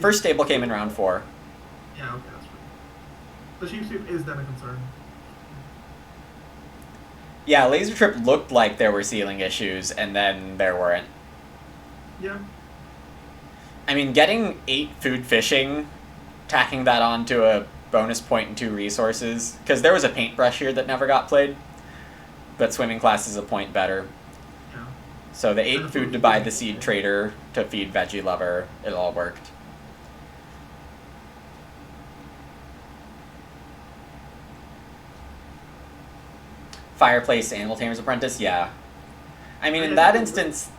First stable came in round 4. Yeah, okay, that's true. The Sheep Sweep is then a concern. Yeah, Laser Trip looked like there were ceiling issues, and then there weren't. Yeah. I mean, getting 8 food fishing, tacking that onto a bonus point and 2 resources, because there was a paintbrush here that never got played, but swimming class is a point better. Yeah. So the 8 food to buy the seed trader to feed veggie lover, it all worked. Fireplace, Animal Tamer's Apprentice, yeah. I mean, in that instance,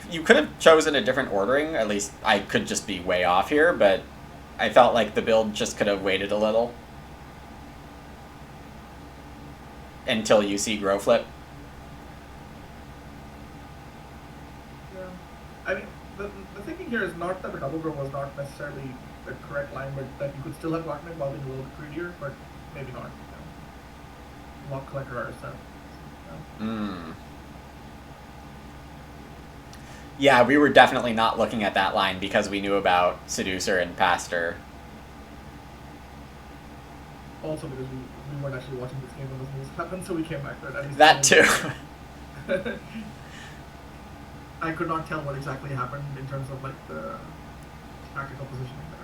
you could have chosen a different ordering. At least I could just be way off here, but I felt like the build just could have waited a little. until you see grow flip. Yeah. I mean, the thinking here is not that the double grow was not necessarily the correct line, but that you could still have gotten it while being a little bit greedier, but maybe not. Lock collector are set. Yeah, we were definitely not looking at that line because we knew about Seducer and Pastor. Also because we weren't actually watching this game when those moves happened, so we came back to it. At least That too. I could not tell what exactly happened in terms of like the tactical positioning there.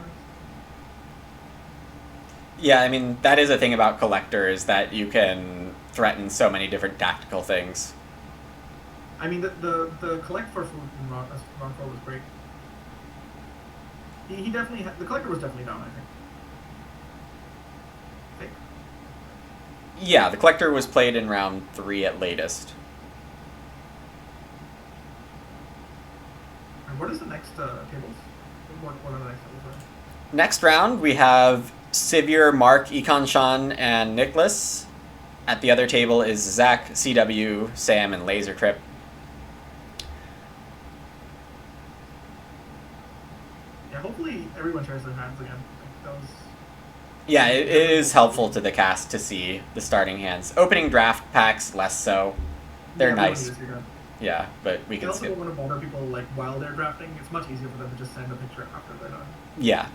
Yeah, I mean, that is a thing about Collector, is that you can threaten so many different tactical things. I mean, the collect for food in Ron 4 was great. He definitely the collector was definitely down, I think. Yeah, the Collector was played in round 3 at latest. And what is the next tables? What are the next tables? Next round, we have Sivir, Mark, Econ and Nicholas. At the other table is Zach, CW, Sam, and Laser Trip. Yeah, hopefully everyone shares their hands again. That was... Yeah, it is helpful to the cast to see the starting hands. Opening draft packs, less so. They're nice. Yeah, but we can also skip. don't want to bother people like while they're drafting. It's much easier for them to just send a picture after they're done. Yeah.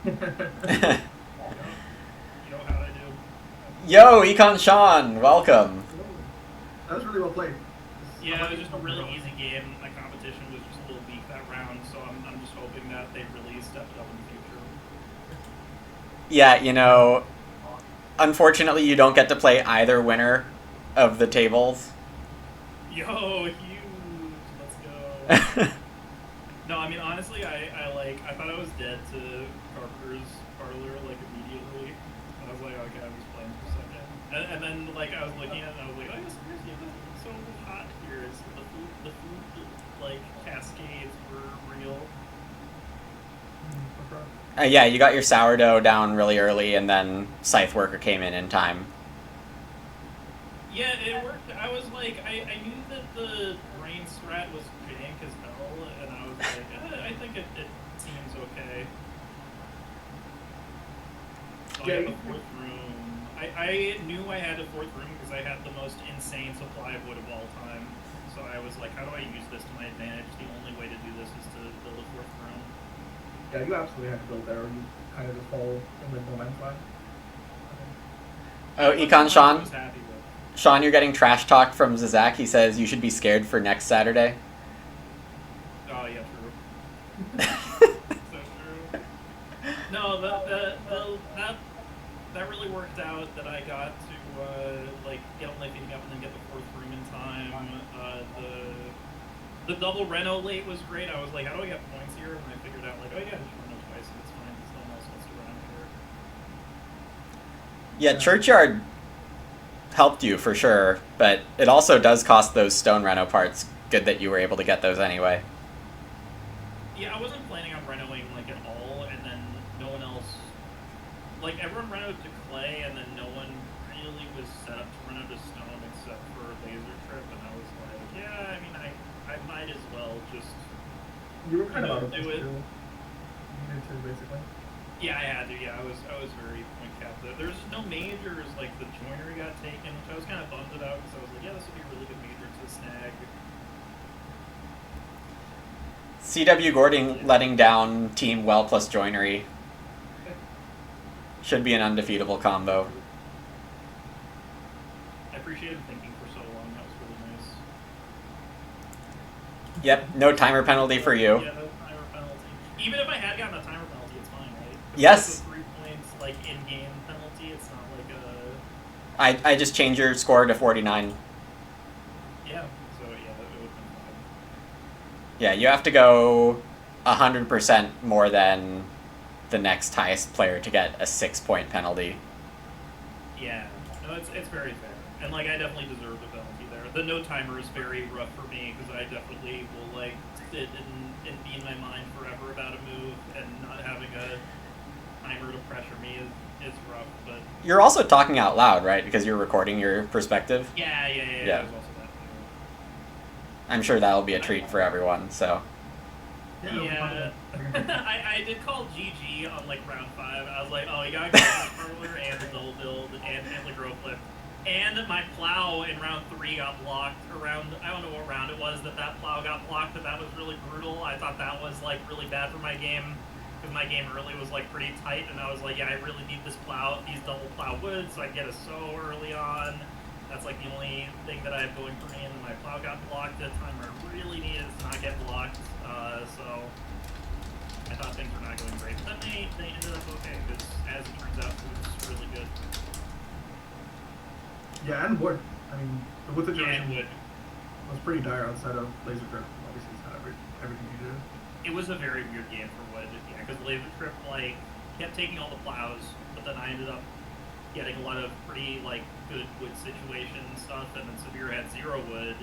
You know how I do. Yo, Econ Sean, welcome. That was really well played. Yeah, it was just a really easy game. My competition was just a little weak that round, so I'm just hoping that they really stepped up in the future. Yeah, you know, unfortunately you don't get to play either winner of the tables. Yo, huge! Let's go. No, I mean, honestly, I thought I was dead to Carpenter's Parlor, like, immediately. And I was like, okay, I'm just playing for a second. And then, like, I was looking at it, and I was like, oh, this is so hot here. It's the food, like, cascades were real. Yeah, you got your sourdough down really early, and then Scythe Worker came in time. Yeah, it worked. I was like, I knew that the brain strat was jank as hell, and I was like, I think it seems okay. Oh, yeah, the fourth room. I knew I had a fourth room because I had the most insane supply of wood of all time. So I was like, how do I use this to my advantage? The only way to do this is to build a fourth room. Yeah, you absolutely had to build there, or you kind of just fall in the no man's land. Oh, Econ Sean? I was happy with. Sean, you're getting trash talk from Zizak. He says you should be scared for next Saturday. Oh, yeah, true. So true. No, that really worked out that I got to, like, get all my feeding up and then get the fourth room in time. The double Reno late was great. I was like, how do I get points here? And I figured out, like, oh, yeah, just Reno twice, and it's fine, because no one else wants to run here. Yeah, Churchyard helped you for sure, but it also does cost those stone Reno parts. Good that you were able to get those anyway. Yeah, I wasn't planning on Renoing, like, at all, and then no one else... Like, everyone Renoed to clay, and then no one really was set up to Reno to stone except for Laser Trip, and I was like, yeah, I mean, I might as well just... You were kind of out of do it. You needed to, basically. Yeah, I had to. Yeah, I was very point capped. There's no majors. Like the joinery got taken, which I was kind of bummed about because I was like, yeah, this would be a really good major to snag. CW Gordon letting down Team Well plus Joinery. Should be an undefeatable combo. I appreciated thinking for so long. That was really nice. Yep, no timer penalty for you. Yeah, no timer penalty. Even if I had gotten a timer penalty, it's fine, right? Yes. It's a 3 points like in-game penalty. It's not like a. I just changed your score to 49. Yeah. So yeah, it would have been fine. Yeah, you have to go 100% more than the next highest player to get a 6-point penalty. Yeah, no, it's very fair, and like I definitely deserved a penalty there. The no timer is very rough for me because I definitely will like sit and be in my mind forever about a move and not having a timer to pressure me is rough, but You're also talking out loud, right? Because you're recording your perspective. yeah. Yeah. There's also that. I'm sure that'll be a treat for everyone. So Yeah, I did call GG on like round 5. I was like, oh, you gotta go parlor and the double build and the grow flip. And my plow in round 3 got blocked around, I don't know what round it was that plow got blocked, but that was really brutal. I thought that was like really bad for my game, because my game early was like pretty tight, and I was like, yeah, I really need this plow, these double plow woods, so I get a sow early on. That's like the only thing that I have going for me, and my plow got blocked at a time where I really needed it to not get blocked, so I thought things were not going great. But then they ended up okay, because as it turns out, it was really good. Yeah, and wood. I mean, the wood Yeah, situation and wood. was pretty dire outside of laser trip. Obviously, it's not everything you do. It was a very weird game for wood, yeah, because laser trip like kept taking all the plows, but then I ended up getting a lot of pretty like good wood situation stuff, and then Severe had 0 wood,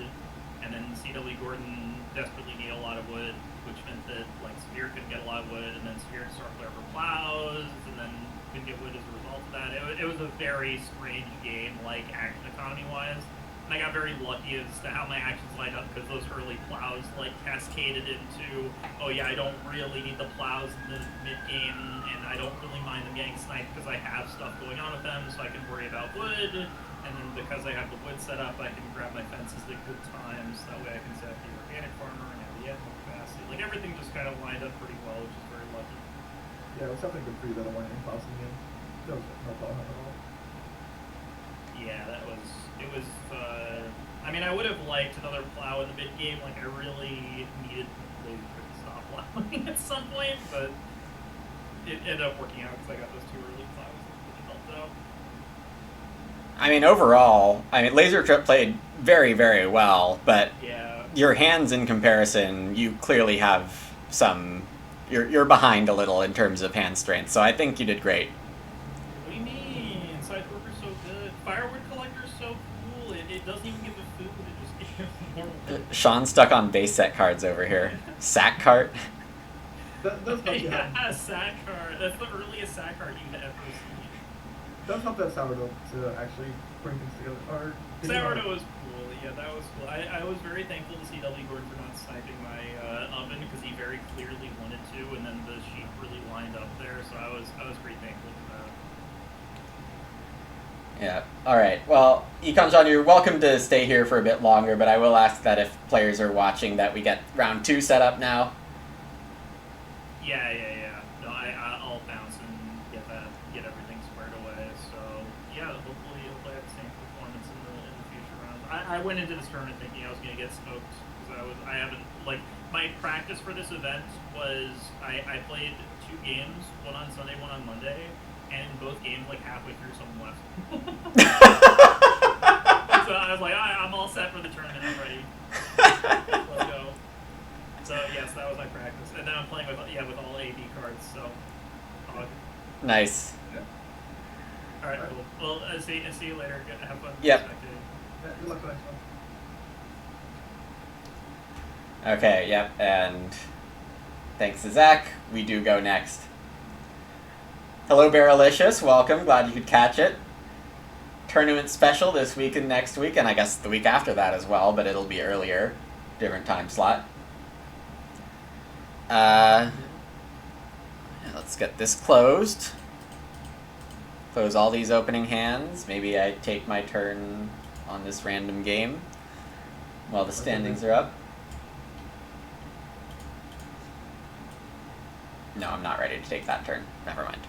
and then CW Gordon desperately needed a lot of wood, which meant that like Severe couldn't get a lot of wood, and then Severe started playing for plows, and then couldn't get wood as a result of that. It was a very strange game, like action economy wise. And I got very lucky as to how my actions lined up, because those early plows like cascaded into, oh yeah, I don't really need the plows in the mid game, and I don't really mind them getting sniped because I have stuff going on with them, so I can worry about wood. And then because I have the wood set up, I can grab my fences at good times. That way I can set up the organic farmer and have the animal capacity. Like everything just kind of lined up pretty well, which is very lucky. Yeah, it was definitely good for you that I went in plows in the game. There was no plow at all. Yeah, it was, I mean, I would have liked another plow in the mid game, like I really needed laser trip to stop plowing at some point, but it ended up working out because I got those 2 early plows, which helped out. I mean, overall, Laser Trip played very, very well, but Yeah. your hands in comparison, you clearly have some. You're behind a little in terms of hand strength, so I think you did great. What do you mean? Side worker's so good. Firewood collector's so cool. It doesn't even give a food, it just gives normal. Sean's stuck on base set cards over here. Sack cart. That's help you have. Yeah, sack card. That's the earliest sack card you've ever seen. Does help that sourdough to actually bring things together. Or Sourdough was cool. Yeah, that was cool. I was very thankful to see W. Gordon for not sniping my oven, because he very clearly wanted to, and then the sheep really lined up there, so I was pretty thankful for that. Yeah. All right. Well, Econ John, you're welcome to stay here for a bit longer, but I will ask that if players are watching, that we get round 2 set up now. Yeah. No, I'll bounce and get everything squared away. So yeah, hopefully I have the same performance in the future rounds. I went into this tournament thinking I was gonna get smoked, because I haven't, like, my practice for this event was I played 2 games, one on Sunday, one on Monday, and in both games, like halfway through, someone left. So I was like, I'm all set for the tournament. I'm ready. Let's go. So yes, that was my practice, and then I'm playing with all AD cards. So, Nice. Yeah. all right, cool. Well, see you later. Have fun. Yep. Yeah, good luck for the next one. Okay, yep, and thanks to Zach, we do go next. Hello, Barrelicious, welcome, glad you could catch it. Tournament special this week and next week, and I guess the week after that as well, but it'll be earlier, different time slot. Let's get this closed. Close all these opening hands. Maybe I take my turn on this random game while the standings are up. No, I'm not ready to take that turn. Never mind.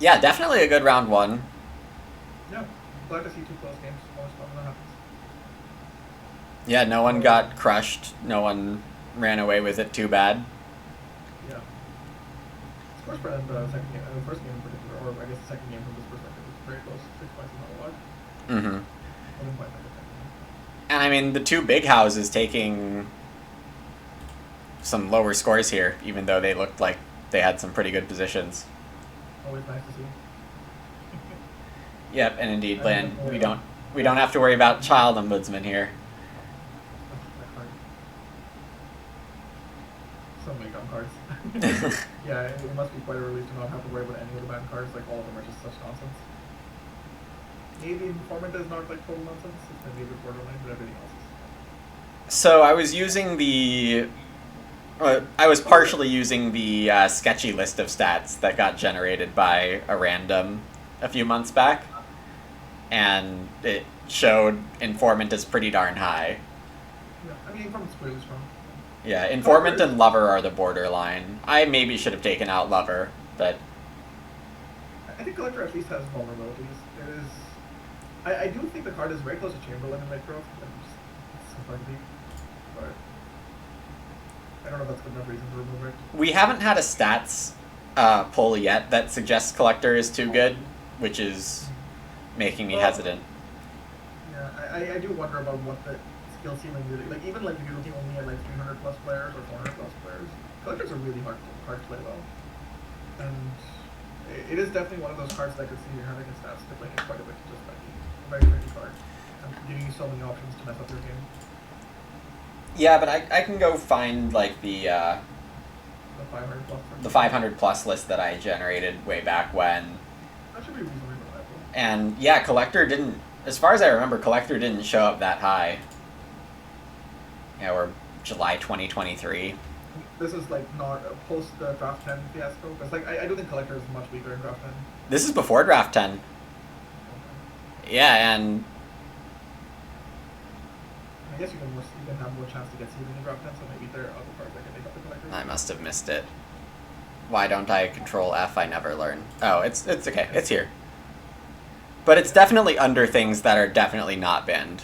Yeah, definitely a good round 1. Yeah, glad to see 2 close games. Always fun when that happens. Yeah, no one got crushed. No one ran away with it too bad. Yeah. Score spread in the second game, the first game in particular, or I guess the second game from this perspective, was very close. 6 points is not a lot. Mm-hmm. 11 points like the second game. And I mean, the 2 big houses taking some lower scores here, even though they looked like they had some pretty good positions. Always nice to see. Yep, and indeed, Lan, we don't have to worry about child ombudsman here. So so many dumb cards. Yeah, it must be quite a relief to not have to worry about any of the banned cards. Like, all of them are just such nonsense. Maybe Informant is not like total nonsense. It's maybe a bit borderline, but everything else is. So I was using the... I was partially using the sketchy list of stats that got generated by a random a few months back. And it showed Informant is pretty darn high. Yeah, I mean, Informant's really strong. Yeah, Informant and Lover are the borderline. I maybe should have taken out Lover, but... I think Collector at least has vulnerabilities. There is... I do think the card is very close to Chamberlain in Micro. It's so hard to beat. But... I don't know if that's good enough reason to remove it. We haven't had a stats pull yet that suggests Collector is too good, which is making me hesitant. Yeah, I do wonder about what the skill ceiling really... Like, even like if you're looking only at like 300 plus players or 400 plus players, Collectors are really hard to play well. And it is definitely one of those cards that I could see you having a stats to play it quite a bit, just like a very tricky card. And giving you so many options to mess up your game. Yeah, but I can go find like the 500 plus. the 500 plus list that I generated way back when. That should be reasonably reliable. And yeah, Collector didn't, as far as I remember, Collector didn't show up that high. Yeah, we're July 2023. This is like not a post draft 10 fiasco, because like I do think Collector is much weaker in draft 10. This is before draft 10. Yeah, and I guess you can have more chance to get seeded in draft 10, so maybe there are other cards that can make up the Collector. I must have missed it. Why don't I control F? I never learn. Oh, it's okay. It's here. But it's definitely under things that are definitely not banned.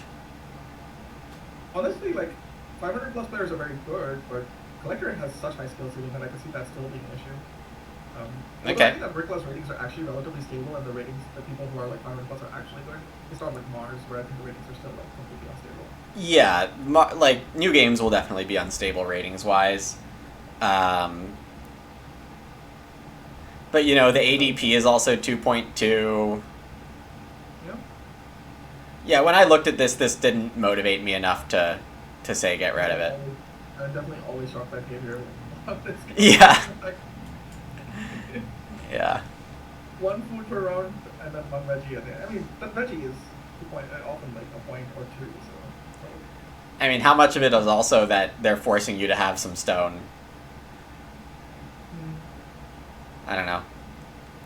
Honestly, like 500 plus players are very good, but Collector has such high skill ceiling that I can see that still being an issue. Okay. I think that Agricola's ratings are actually relatively stable, and the ratings, the people who are like 500 plus are actually good. It's not like Mars, where I think the ratings are still like completely unstable. Yeah, like new games will definitely be unstable ratings wise. But you know, the ADP is also 2.2. Yeah. Yeah, when I looked at this didn't motivate me enough to say get rid of it. I'm definitely always shocked by behavior of this game. Yeah. Like, Yeah. one food per round and then one veggie at the end. I mean, the veggie is often like a point or two. So. I mean, how much of it is also that they're forcing you to have some stone? I don't know.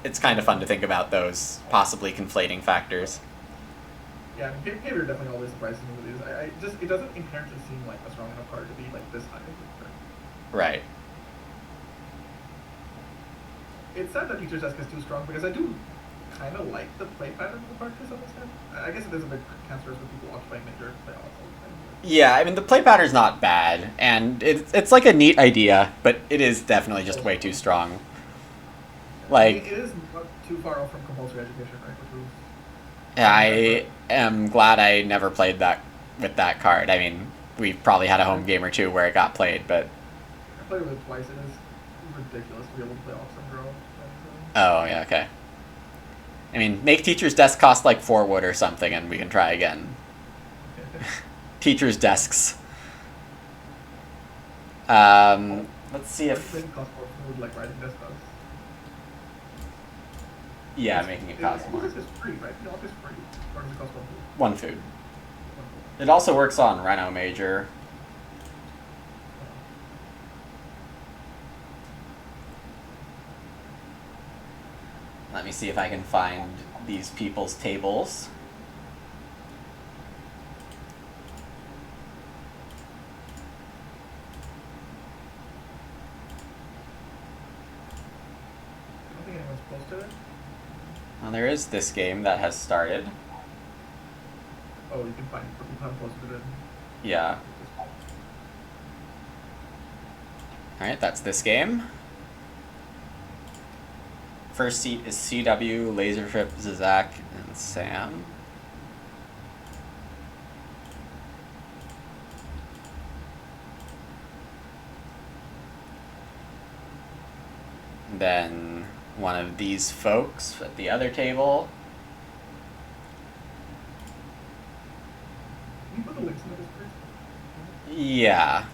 It's kind of fun to think about those possibly conflating factors. Yeah, I mean, behavior definitely always surprises me with these. It doesn't inherently seem like a strong enough card to be like this high. Right. It's sad that Teacher's Desk is too strong because I do kind of like the play pattern of the card to some extent. I guess it is a bit cancerous with people occupying major playoffs all the time. Yeah, I mean, the play pattern's not bad, and it's like a neat idea, but it is definitely just way too strong. Like, it is not too far off from compulsory education, right? Which was... Yeah, I am glad I never played that with that card. I mean, we probably had a home game or two where it got played, but... I played with it twice. It is ridiculous to be able to play off some girl. Oh, yeah, okay. I mean, make Teacher's Desk cost like 4 wood or something, and we can try again. Teacher's Desks. Let's see if... It cost more food like writing desk does. Yeah, making it cost more. This is free, right? The office is free. Or does it cost 1 1 food? food. It also works on Reno Major. Let me see if I can find these people's tables. I don't think anyone's posted it. Well, there is this game that has started. Oh, you can find it, but people haven't posted it. Yeah. Alright, that's this game. First seat is CW, Lasertrip, Zizak, and Sam. Then one of these folks at the other table. Can you put the links in the Discord? Yeah.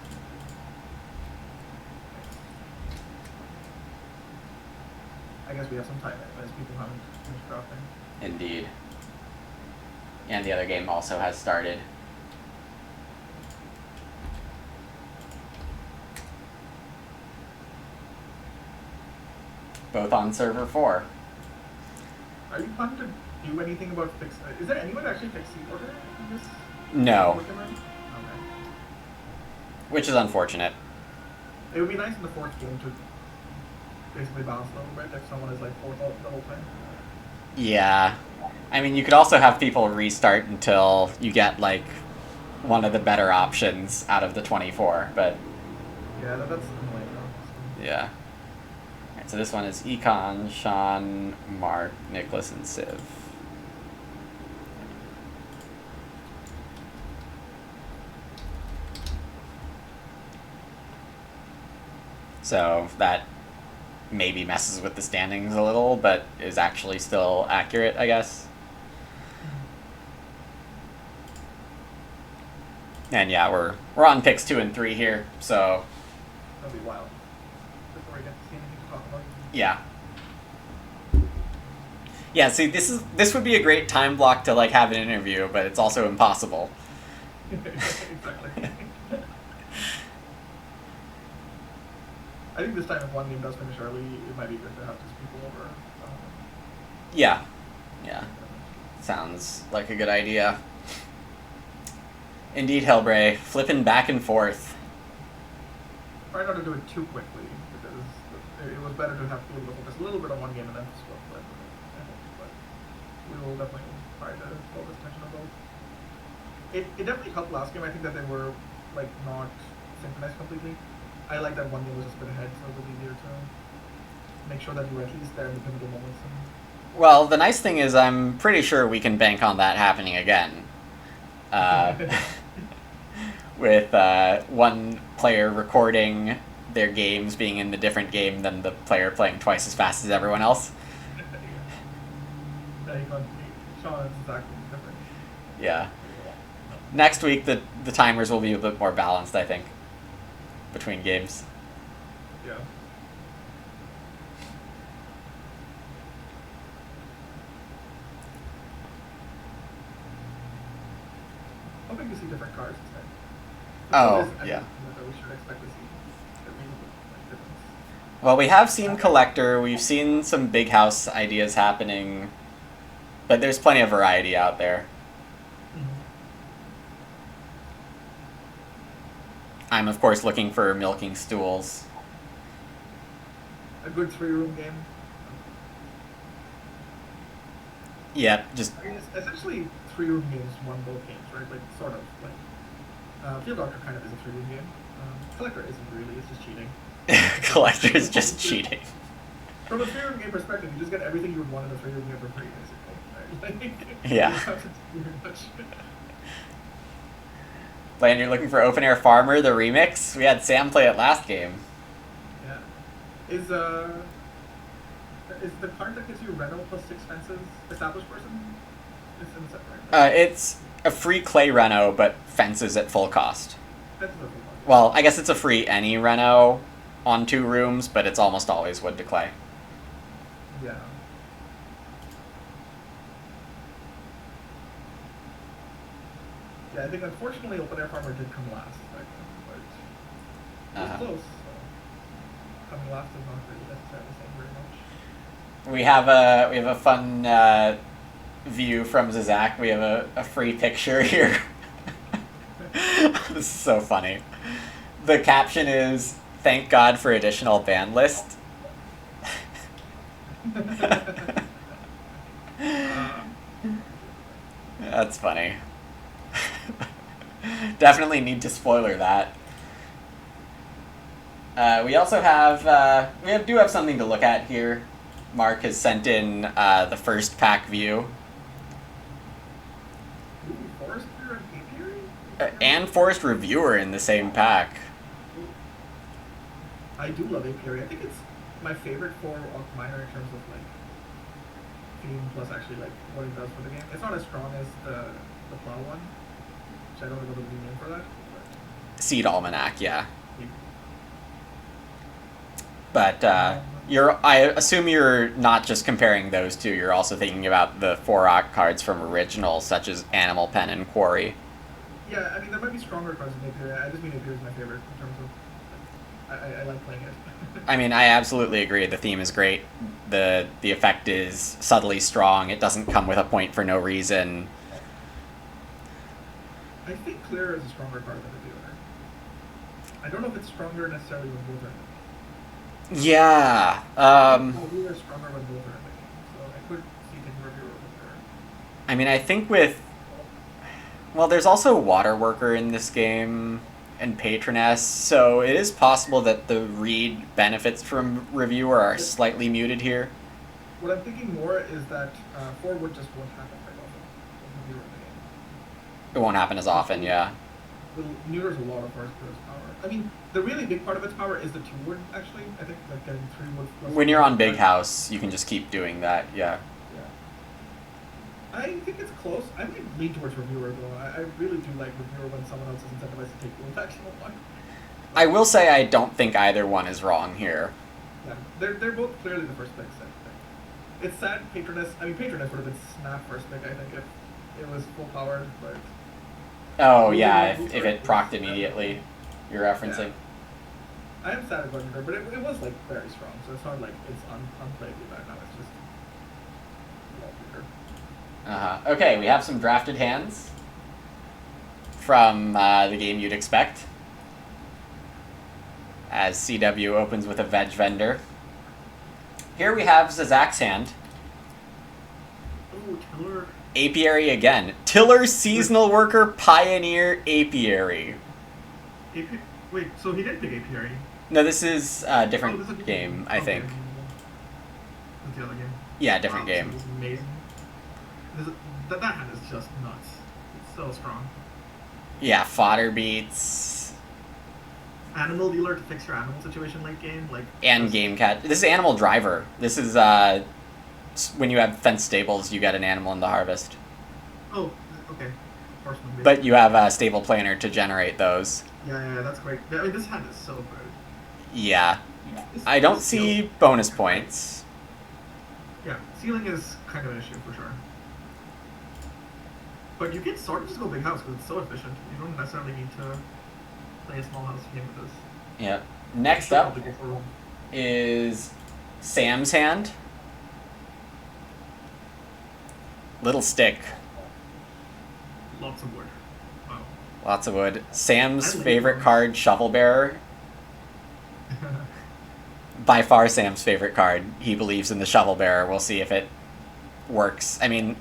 guess we have some time as people haven't finished drafting. Indeed. And the other game also has started. Both on server 4. Are you planning to do anything about fix? Is there anyone to actually fix seed order in this? No. Okay. Which is unfortunate. It would be nice in the 4th game to basically balance a little bit if someone is like 4th the whole time. Yeah. I mean, you could also have people restart until you get, like, one of the better options out of the 24, but... Yeah, that's annoying though. Yeah. Alright, so this one is Econ, Sean, Mark, Nicholas, and Civ. So that maybe messes with the standings a little, but is actually still accurate, I guess. And yeah, we're on picks 2 and 3 here, so That'll be wild. Before we get to see anything to talk about. yeah. Yeah, see, this would be a great time block to like have an interview, but it's also impossible. Exactly. I think this time if one game does finish early, it might be good to have just people over. Yeah. Yeah. Sounds like a good idea. Indeed, Hellbray, flipping back and forth. Try not to do it too quickly, because it was better to have to be able to focus a little bit on one game and then swap. But we will definitely try to focus attention on both. It definitely helped last game. I think that they were like not synchronized completely. I like that one game was just a bit ahead, so it was easier to make sure that you were at least there in the pivotal moments. Well, the nice thing is I'm pretty sure we can bank on that happening again. With one player recording their games being in the different game than the player playing twice as fast as everyone else. Sean is exactly different. Yeah. Next week, the timers will be a bit more balanced, I think, between games. Yeah. Hoping to see different cars this time. Oh, yeah. We should expect to see a reasonable difference. Well, we have seen Collector, we've seen some big house ideas happening, but there's plenty of variety out there. I'm, of course, looking for milking stools. A good 3-room game. Yep, just... I mean, it's essentially 3-room games won both games, right? Like, sort of. Like, Field Doctor kind of is a 3-room game. Collector isn't really, it's just cheating. Collector is just cheating. From a 3-room game perspective, you just get everything you would want in a 3-room game for free, basically. Right? Like, Yeah. You don't have to do very much. Land, you're looking for Open Air Farmer, the remix? We had Sam play it last game. Yeah. Is the card that gives you Reno plus 6 fences established person? It's in the set, right? It's a free clay Reno, but fences at full cost. That's the full one. Well, I guess it's a free any Reno on 2 rooms, but it's almost always wood to clay. Yeah. Yeah, I think unfortunately Open Air Farmer did come last, like, but it was close. So coming last is not really necessarily saying very much. We have a fun view from Zizak. We have a free picture here. This is so funny. The caption is, "Thank God for additional ban list." That's funny. Definitely need to spoiler that. We also have do have something to look at here. Mark has sent in the first pack view. Ooh, Forester and Apiary? And Forest Reviewer in the same pack. I do love Apiary. I think it's my favorite for Orc Miner in terms of like theme plus actually like what it does for the game. It's not as strong as the plow one, which I don't know the name for that. But Seed Almanac, yeah. But I assume you're not just comparing those two. You're also thinking about the 4-Oct cards from originals, such as Animal Pen and Quarry. Yeah, I mean, there might be stronger cards in Napier. I just mean Napier is my favorite in terms of I like playing it. I mean, I absolutely agree. The theme is great. The effect is subtly strong. It doesn't come with a point for no reason. I think Clear is a stronger card than the Dealer. I don't know if it's stronger necessarily when both are in the game. Yeah. Dealer is stronger when both are in the game, so I could see taking Reviewer over there. I mean, I think with... Well, there's also Water Worker in this game, and Patroness, so it is possible that the read benefits from Reviewer are slightly muted here. What I'm thinking more is that forward just won't happen very often with Reviewer in the game. It won't happen as often, yeah. Neuters a lot of force for its power. I mean, the really big part of its power is the 2-wood, actually. I think like getting 3 wood plus... When you're on Big House, you can just keep doing that, yeah. I think it's close. I might lean towards Reviewer, though. I really do like Reviewer when someone else is incentivized to take the action one. I will say I don't think either one is wrong here. Yeah, they're both clearly the first picks, I think. It's sad Patroness... I mean, Patroness would have been snap first pick, I think, if it was full powered, but... Oh, yeah, if it procced immediately, you're referencing. Yeah. I am sad about it, but it was, like, very strong, so it's not like it's unplayably bad now, it's just... a lot weaker. Okay, we have some drafted hands from the game you'd expect. As CW opens with a Veg Vendor. Here we have Zazak's hand. Oh, Tiller. Apiary again. Tiller, Seasonal Worker, Pioneer, Apiary. Wait, so he did pick Apiary? No, this is a different this is a game, I think. What's the other game? Yeah, different game. This is amazing. That hand is just nuts. It's so strong. Yeah, fodder beats. Animal Dealer to fix your animal situation late game, like... And Game Catch. This is Animal Driver. This is, when you have fenced stables, you get an animal in the harvest. Oh, okay. Horseman, But you have a stable planner to generate those. Yeah, that's great. I mean, this hand is so good. Yeah. I don't see bonus points. Yeah, ceiling is kind of an issue for sure. But you can sort of just go big house because it's so efficient. You don't necessarily need to play a small house game with this. Yeah. Next up is Sam's hand. Little Stick. Lots of wood. Wow. Lots of wood. Sam's favorite card, Shovel Bearer. By far Sam's favorite card. He believes in the Shovel Bearer. We'll see if it works. I mean,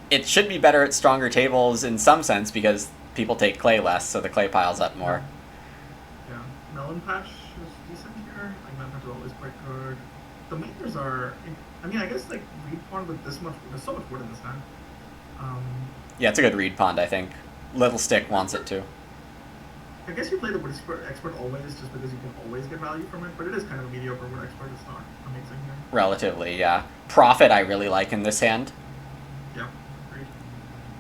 it should be better at stronger tables in some sense because people take clay less, so the clay piles up more. Yeah. Melon Patch is decent here. Like, Melon Patch is always quite good. The makers are... I mean, I guess, like, Reed Pond with this much... There's so much wood in this hand. Yeah, it's a good reed pond, I think. Little Stick wants it too. I guess you play the wood expert always just because you can always get value from it, but it is kind of a mediocre wood expert. It's not amazing here. Relatively, yeah. Prophet I really like in this hand. Yeah, agreed.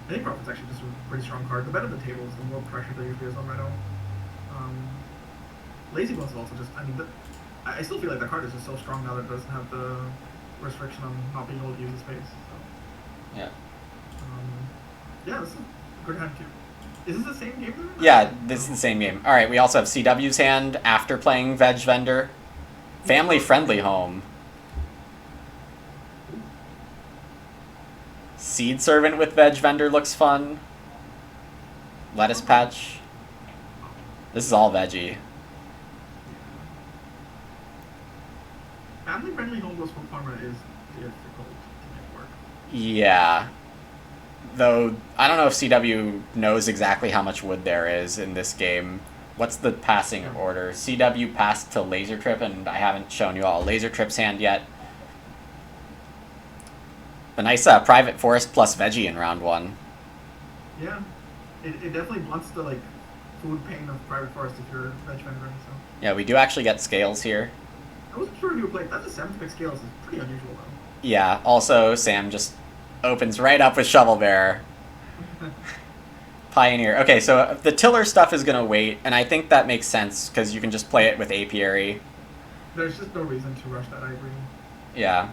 I think Prophet's actually just a pretty strong card. The better the tables, the more pressure there usually is on Rhino. Lazy Bones is also just... I mean, I still feel like the card is just so strong now that it doesn't have the restriction on not being able to use the space. So. Yeah. Yeah, this is a good hand too. Is this the same game then? Yeah, this is the same game. Alright, we also have CW's hand after playing Veg Vendor. Family Friendly Home. Seed Servant with Veg Vendor looks fun. Lettuce Patch. This is all veggie. Family Friendly Home goes from farmer is difficult to make work. Yeah. Though, I don't know if CW knows exactly how much wood there is in this game. What's the passing order? CW passed to Laser Trip, and I haven't shown you all Laser Trip's hand yet. A nice Private Forest plus Veggie in round 1. Yeah. It definitely blunts the, like, food pain of Private Forest if you're a veg vendor, so. Yeah, we do actually get scales here. I wasn't sure if you were playing. That's a 7th pick scales. Is pretty unusual, though. Yeah, also, Sam just opens right up with Shovel Bearer. Pioneer. Okay, so the Tiller stuff is going to wait, and I think that makes sense, because you can just play it with Apiary. There's just no reason to rush that, I agree. Yeah.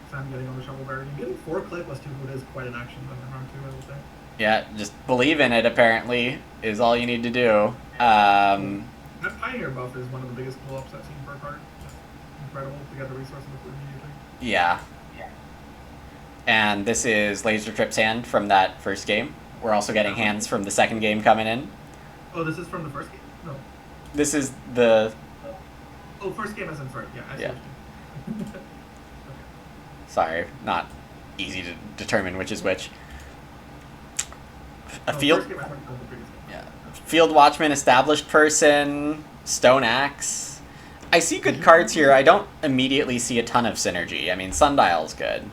Sam getting on the shovel bear. Getting 4 clay plus 2 food is quite an action in round 2, I will say. Yeah, just believe in it, apparently, is all you need to do. That Pioneer buff is one of the biggest pull-ups I've seen for a card. Just incredible to get the resource and the food immediately. Yeah. And this is Laser Trip's hand from that first game. We're also getting hands from the second game coming in. Oh, this is from the first game? No. This is the... Oh, first game as in first. Yeah, I see. Yeah. What you mean. Okay. Sorry, not easy to determine which is which. A Oh, field... first game I thought it was the previous game. Yeah. Field Watchman, Established Person, Stone Axe. I see good cards here. I don't immediately see a ton of synergy. I mean, Sundial's good.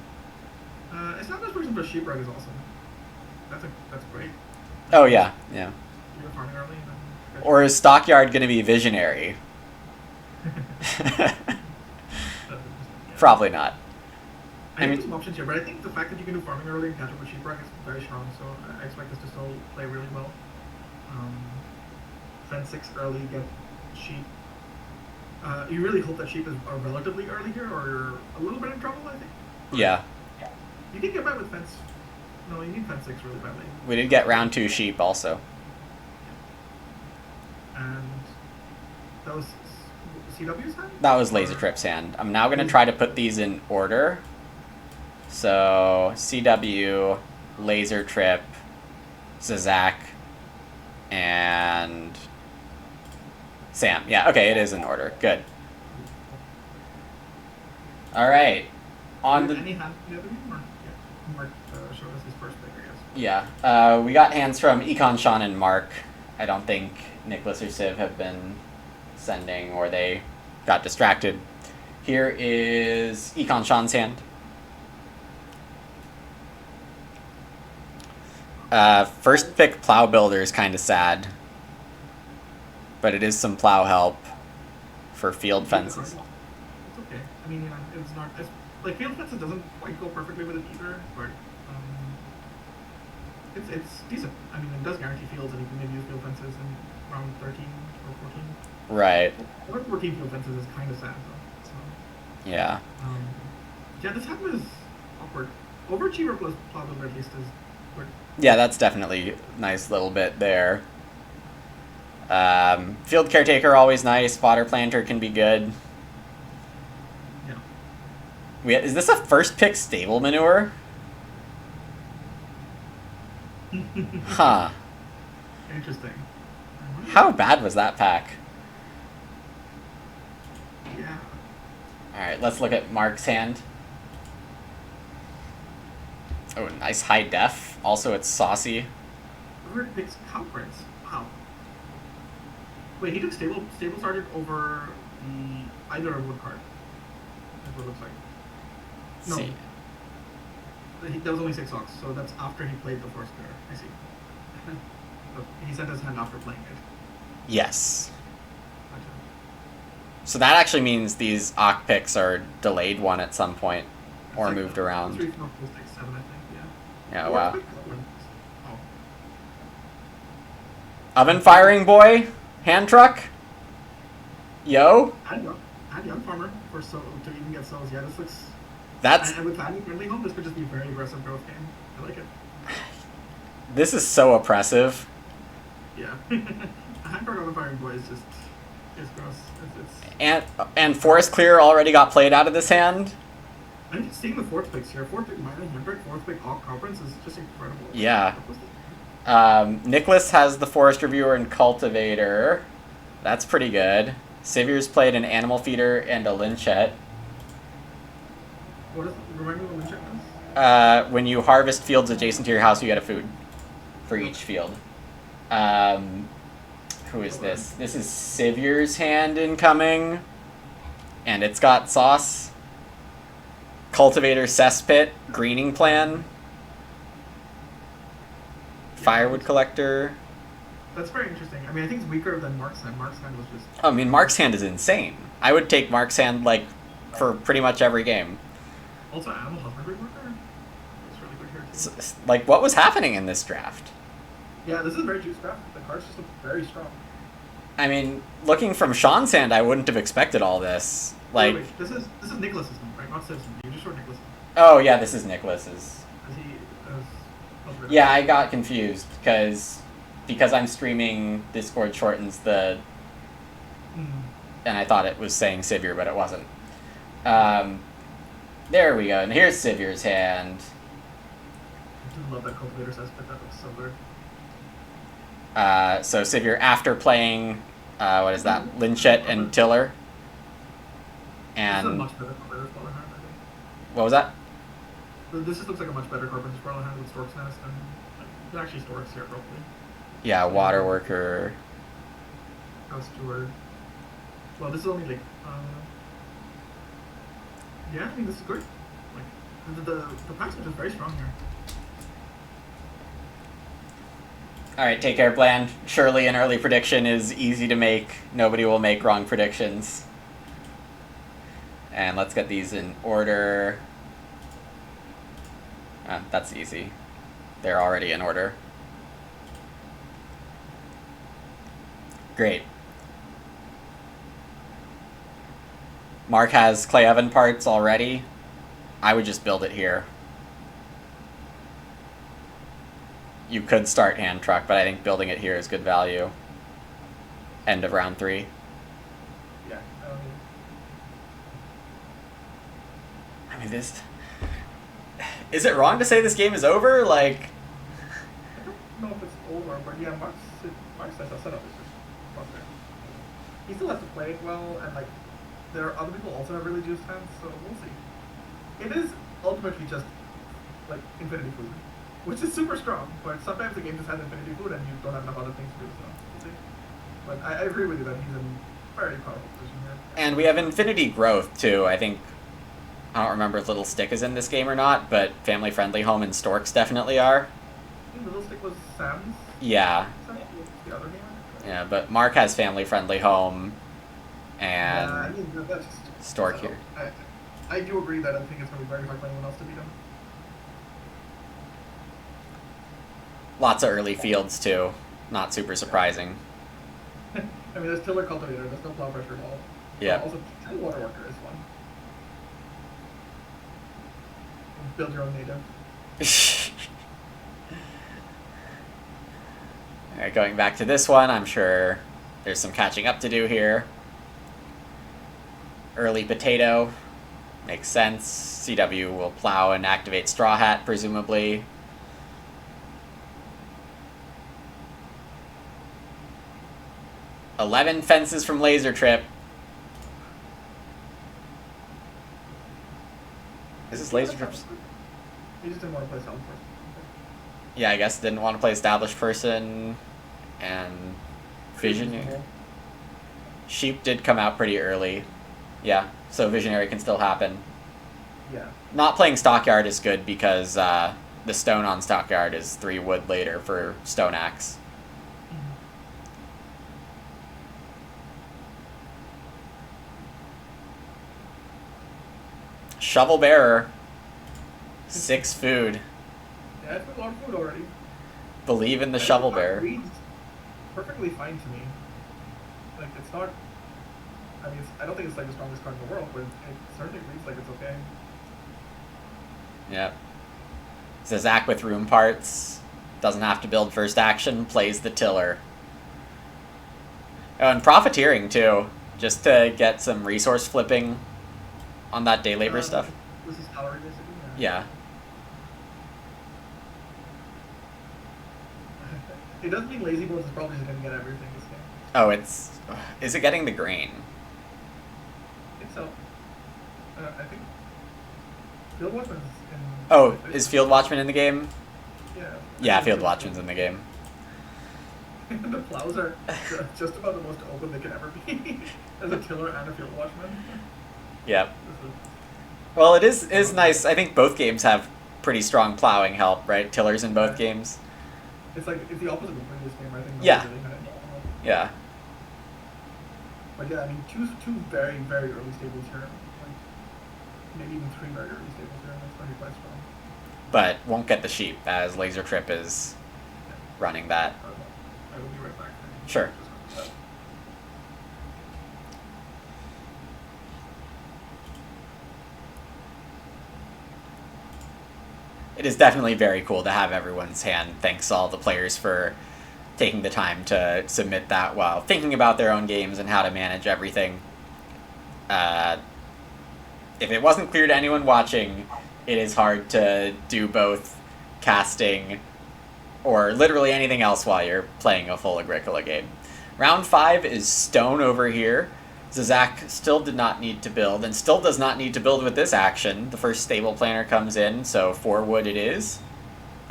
Established Person for Sheeprug is awesome. That's great. Oh, yeah, yeah. You're farming early. And then Or is Stockyard going to be Visionary? Probably not. I mean, some options here, but I think the fact that you can do farming early and catch up with Sheeprug is very strong, so I expect this to still play really well. Fence 6 early, get sheep. You really hope that sheep are relatively early here, or you're a little bit in trouble, I think. Yeah. You can get by with fence. No, you need fence 6 really badly. We did get round 2 sheep also. And that was CW's hand? That was Laser Trip's hand. I'm now going to try to put these in order. So, CW, Laser Trip, Zazak, and Sam. Yeah, okay, it is in order. Good. Alright. On the... Any hand the other game? Or, yeah. Mark showed us his first pick, I guess. Yeah. We got hands from Econ, Sean, and Mark. I don't think Nicholas or Civ have been sending, or they got distracted. Here is Econ Sean's hand. First pick Plow Builder is kind of sad, but it is some plow help for field fences. It's okay. I mean, yeah, it's not... Like, field fences doesn't quite go perfectly with it either, but it's decent. I mean, it does guarantee fields, and you can maybe use field fences in round 13 or 14. Right. Round 14 field fences is kind of sad, though. So, Yeah. yeah, this hand was awkward. Overachiever plus plow builder at least is good. Yeah, that's definitely a nice little bit there. Field Caretaker, always nice. Fodder Planter can be good. Yeah. Is this a first pick Stable Manure? Huh. Interesting. How bad was that pack? Yeah. Alright, let's look at Mark's hand. Oh, nice high def. Also, it's saucy. Whoever picks Cow Prince. Wow. Wait, he took Stable Sergeant over the either of Wood card. That's what it looks like. No. See. That was only 6 Ox, so that's after he played the Force Bear. I see. Look, he sent his hand after playing it. Yes. Gotcha. So that actually means these Ock picks are delayed one at some point, or It's like moved around. 3, 4, 5, 6, 7, I think, yeah. Yeah, Or wow. it's like- Oh. Oven firing boy? Hand truck? Yo? Add young farmer for to even get souls. Yeah, this looks... That's... And with family friendly home, this could just be a very aggressive growth game. I like it. This is so oppressive. Yeah. A hand card on the firing boy is just... It's gross. It's And Forest Clear already got played out of this hand? I'm just seeing the 4th picks here. 4th pick Minor Handbrake, 4th pick All Conference is just incredible. Yeah. What was this? Nicholas has the Forest Reviewer and Cultivator. That's pretty good. Sivier's played an Animal Feeder and a Lynchette. What is it? Remind me what Lynchette is? When you harvest fields adjacent to your house, you get a food for each field. Who is this? This is Sivier's hand incoming. And it's got sauce. Cultivator Cesspit, Greening Plan. Firewood Collector. That's very interesting. I mean, I think it's weaker than Mark's hand. Mark's hand was just... I mean, Mark's hand is insane. I would take Mark's hand, like, for pretty much every game. Also, Animal Husbandry Worker? That's really good here, too. Like, what was happening in this draft? Yeah, this is a very juice draft. The cards just look very strong. I mean, looking from Sean's hand, I wouldn't have expected all this. Like, wait, this is Nicholas's home, right? Not Citizen. You just showed Nicholas's. oh yeah, this is Nicholas's. Is he? Yeah, I got confused because I'm streaming. Discord shortens the, and I thought it was saying Sivir, but it wasn't. There we go, and here's Sivir's hand. I do love that cultivator's aspect. That looks so good. So Sivir, after playing, what is that, Linchet and Tiller, This is a and much better Carpenter's Parlor hand, I think. what was that? This just looks like a much better Carpenter's Parlor hand with Stork's Nest, and you can actually Stork's here properly. Yeah, Water Worker. House Steward. Well, this is only like, yeah, I mean, this is great. Like, the pack switch is very strong here. All right, take care, Bland. Surely an early prediction is easy to make. Nobody will make wrong predictions. And let's get these in order. That's easy. They're already in order. Great. Mark has Clay Oven parts already. I would just build it here. You could start hand truck, but I think building it here is good value. End of round 3. Yeah. I mean, this... Is it wrong to say this game is over? Like... I don't know if it's over, but yeah, Mark's setup is just not there. He still has to play it well, and like, there are other people also have really juiced hands, so we'll see. It is ultimately just like infinity food, which is super strong, but sometimes the game just has infinity food and you don't have enough other things to do, so we'll see. But I agree with you that he's in a very powerful position here. And we have infinity growth, too. I think... I don't remember if Little Stick is in this game or not, but Family Friendly Home and Storks definitely are. I think Little Stick was Sam's. Yeah. Sam was the other game. Yeah, but Mark has Family Friendly Home and Yeah, I mean, that's just Stork so, here. I do agree that I think it's going to be very hard for anyone else to beat him. Lots of early fields, too. Not super surprising. I mean, there's Tiller Cultivator, there's no plow pressure at all. Yeah. Also, True Water Worker is fun. Build your own native. Alright, going back to this one, I'm sure there's some catching up to do here. Early Potato. Makes sense. CW will plow and activate Straw Hat, presumably. "11 fences from Laser Trip." Is this Laser Trip's? He just didn't want to play Sound first. Yeah, I guess didn't want to play Established Person and Visionary. Sheep did come out pretty early. Yeah, so Visionary can still happen. Yeah. Not playing Stockyard is good because the stone on Stockyard is 3 wood later for Stone Axe. Shovel Bearer. 6 food. Yeah, it's been a lot of food already. Believe in the And Shovel it Bearer. reads perfectly fine to me. Like, it's not... I mean, I don't think it's like the strongest card in the world, but it certainly reads like it's okay. Yep. So Zach with room parts. Doesn't have to build first action. Plays the Tiller. Oh, and Profiteering, too. Just to get some resource flipping on that day labor stuff. This is salary, basically? Yeah. It doesn't mean Lazy Bones is probably just going to get everything this game. Oh, it's... Is it getting the grain? I think so. I think... Field Watchman's in... Oh, is Field Watchman in the game? Yeah. Yeah, Field Watchman's in the game. The plows are just about the most open they can ever be. As a tiller and a Field Watchman. Yep. This is... Well, it is nice. I think both games have pretty strong plowing help, right? Tillers in both games. It's like, it's the opposite of the previous game, I think. Yeah. Really had it. Yeah. But yeah, I mean, two very, very early stables here. Like, maybe even 3 very early stables here, and that's pretty quite strong. But won't get the sheep, as Laser Trip is running that. I will be right back. Sure. it is definitely very cool to have everyone's hand. Thanks all the players for taking the time to submit that while thinking about their own games and how to manage everything. If it wasn't clear to anyone watching, it is hard to do both casting or literally anything else while you're playing a full Agricola game. Round 5 is stone over here. Zizak still did not need to build, and still does not need to build with this action. The first stable planner comes in, so 4 wood it is.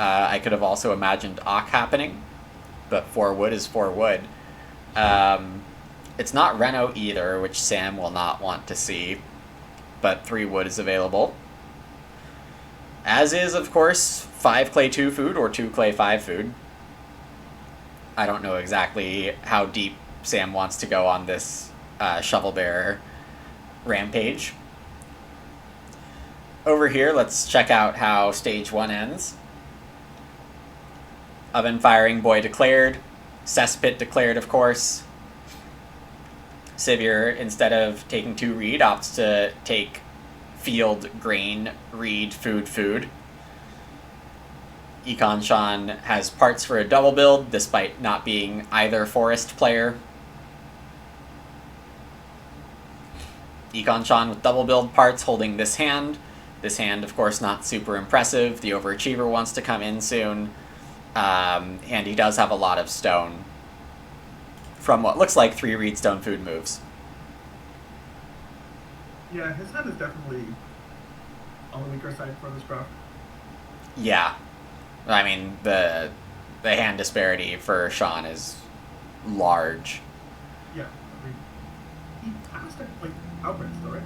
I could have also imagined Ock happening, but 4 wood is 4 wood. It's not Reno either, which Sam will not want to see, but 3 wood is available. As is, of course, 5 clay 2 food or 2 clay 5 food. I don't know exactly how deep Sam wants to go on this shovel bearer rampage. Over here, let's check out how stage 1 ends. Oven firing boy declared. Cesspit declared, of course. Sivir, instead of taking 2 reed, opts to take field, grain, reed, food, food. Econ Sean has parts for a double build, despite not being either forest player. Econ Sean with double build parts holding this hand. This hand, of course, not super impressive. The overachiever wants to come in soon. And he does have a lot of stone from what looks like 3 reed stone food moves. Yeah, his hand is definitely on the weaker side for this draft. Yeah. I mean, the hand disparity for Sean is large. Yeah, I mean, he passed it, like, Cow Prince, though, right?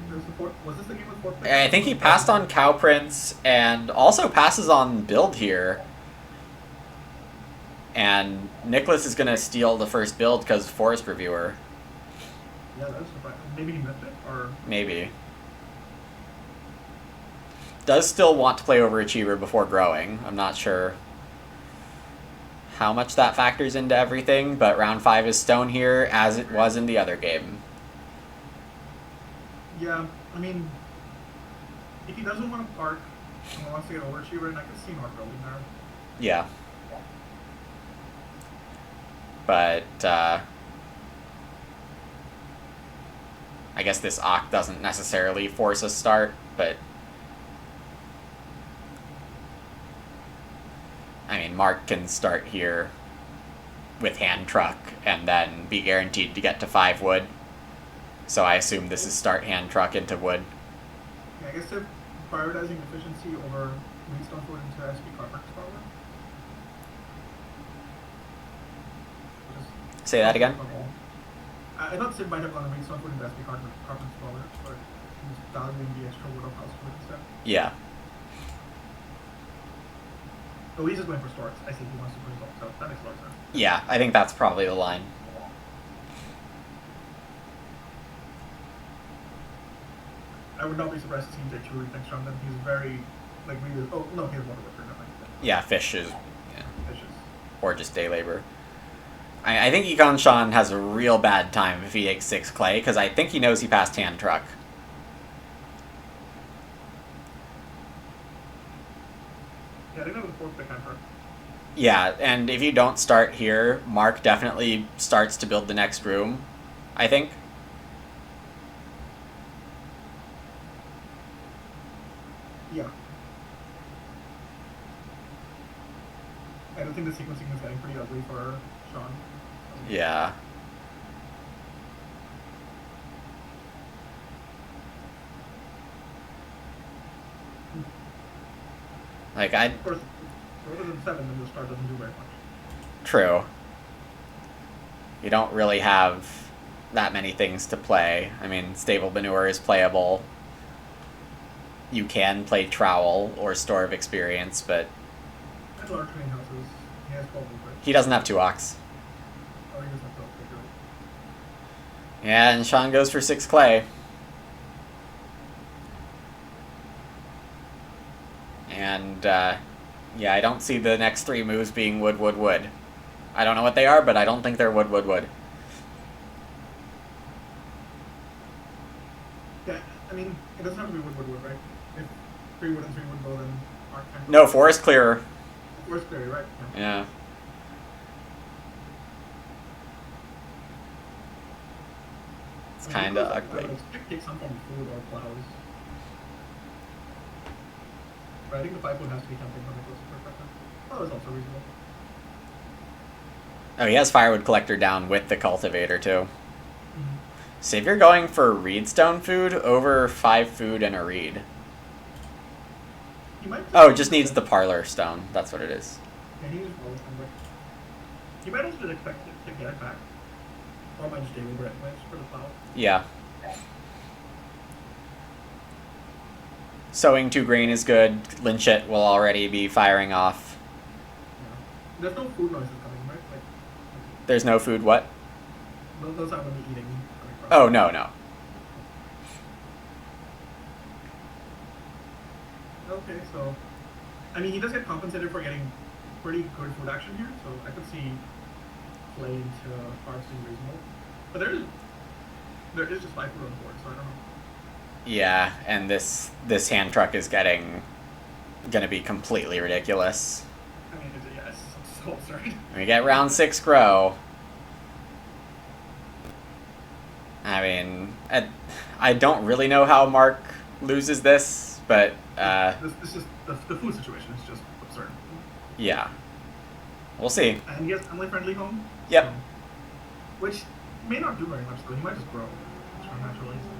Was this the game with 4 picks? I think he passed on Cow Prince and also passes on build here. And Nicholas is going to steal the first build because Forest Reviewer. Yeah, that's surprising. Maybe he missed it, or... Maybe. Does still want to play Overachiever before growing. I'm not sure how much that factors into everything, but round 5 is stone here, as it was in the other game. Yeah, I mean, if he doesn't want to park and wants to get Overachiever, and I can see Mark building there. Yeah. But, I guess this Ock doesn't necessarily force a start, but... I mean, Mark can start here with hand truck and then be guaranteed to get to 5 wood. So I assume this is start hand truck into wood. Yeah, I guess they're prioritizing efficiency over Greenstone Food into SP Carpenter's power. Say that again? I thought Sid might have gone to Greenstone Food into SP Carpenter's power, but he's valuing the extra wood of house wood instead. Yeah. Louise is going for storks. I think he wants to put his own, so that makes a lot of sense. Yeah, I think that's probably the line. I would not be surprised to see him take 2 read next round. Then he's very, like, really. Oh no, he has water worker. Never mind. Yeah, fish is, yeah. Fishes. Or just day labor. I think Econ Sean has a real bad time if he takes 6 clay, because I think he knows he passed hand truck. Yeah, I think that was the 4th pick on her. Yeah, and if you don't start here, Mark definitely starts to build the next room, I think. Yeah. I don't think the sequencing is getting pretty ugly for Sean. Yeah. Like, Of course, rather than 7, then the start doesn't do very much. True. You don't really have that many things to play. I mean, Stable Manure is playable. You can play Trowel or Store of Experience, but And large train houses. He has 12 movement. he doesn't have 2 Ox. Or he doesn't have 12 pick, really. Yeah, and Sean goes for 6 clay. And, yeah, I don't see the next 3 moves being wood, wood, wood. I don't know what they are, but I don't think they're wood, wood, wood. Yeah, I mean, it doesn't have to be wood, right? If 3 wood and 3 wood go, then Mark? No, forest clear. Forest clear, right? Yeah. It's kind of ugly. I would expect to take some form of food or plows. But I think the 5 wood has to be tempting from Nicholas for perfect. Oh, is also reasonable. Oh, he has firewood collector down with the cultivator too. Mm-hmm. So if you're going for reedstone food, over 5 food and a reed. He might Oh, it just needs the parlor stone. That's what it is. Yeah, he needs all the time, he might also just expect to get it back. Or I might just dig over it anyways for the plow. Yeah. Sowing 2 grain is good. Lynchet will already be firing off. Yeah. There's no food noises coming, right? Like, There's no food, what? those aren't going to be eating. Oh, no, no. Okay, so I mean, he does get compensated for getting pretty good food action here, so I could see play into Parks being reasonable. But there is just 5 food on the board, so I don't know. Yeah, and this hand truck is gonna be completely ridiculous. I mean, yes, I'm so absurd. We get round 6 grow. I mean, I don't really know how Mark loses this, but this is the food situation is just absurd. yeah, we'll see. And he has family-friendly home. Yep. So, which may not do very much though. He might just grow naturally. So.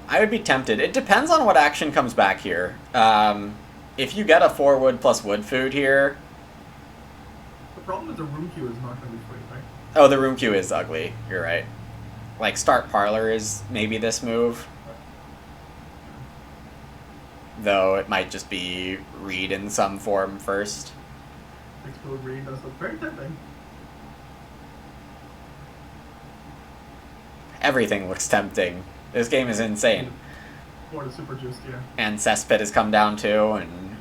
I would be tempted. It depends on what action comes back here. If you get a 4 wood plus wood food here. The problem is the room queue is not going to be free, right? Oh, the room queue is ugly. You're right. Like, start parlor is maybe this move. Though it might just be read in some form first. Explode read does look very tempting. Everything looks tempting. This game is insane. Or the super juiced, yeah. And Cesspit has come down too, and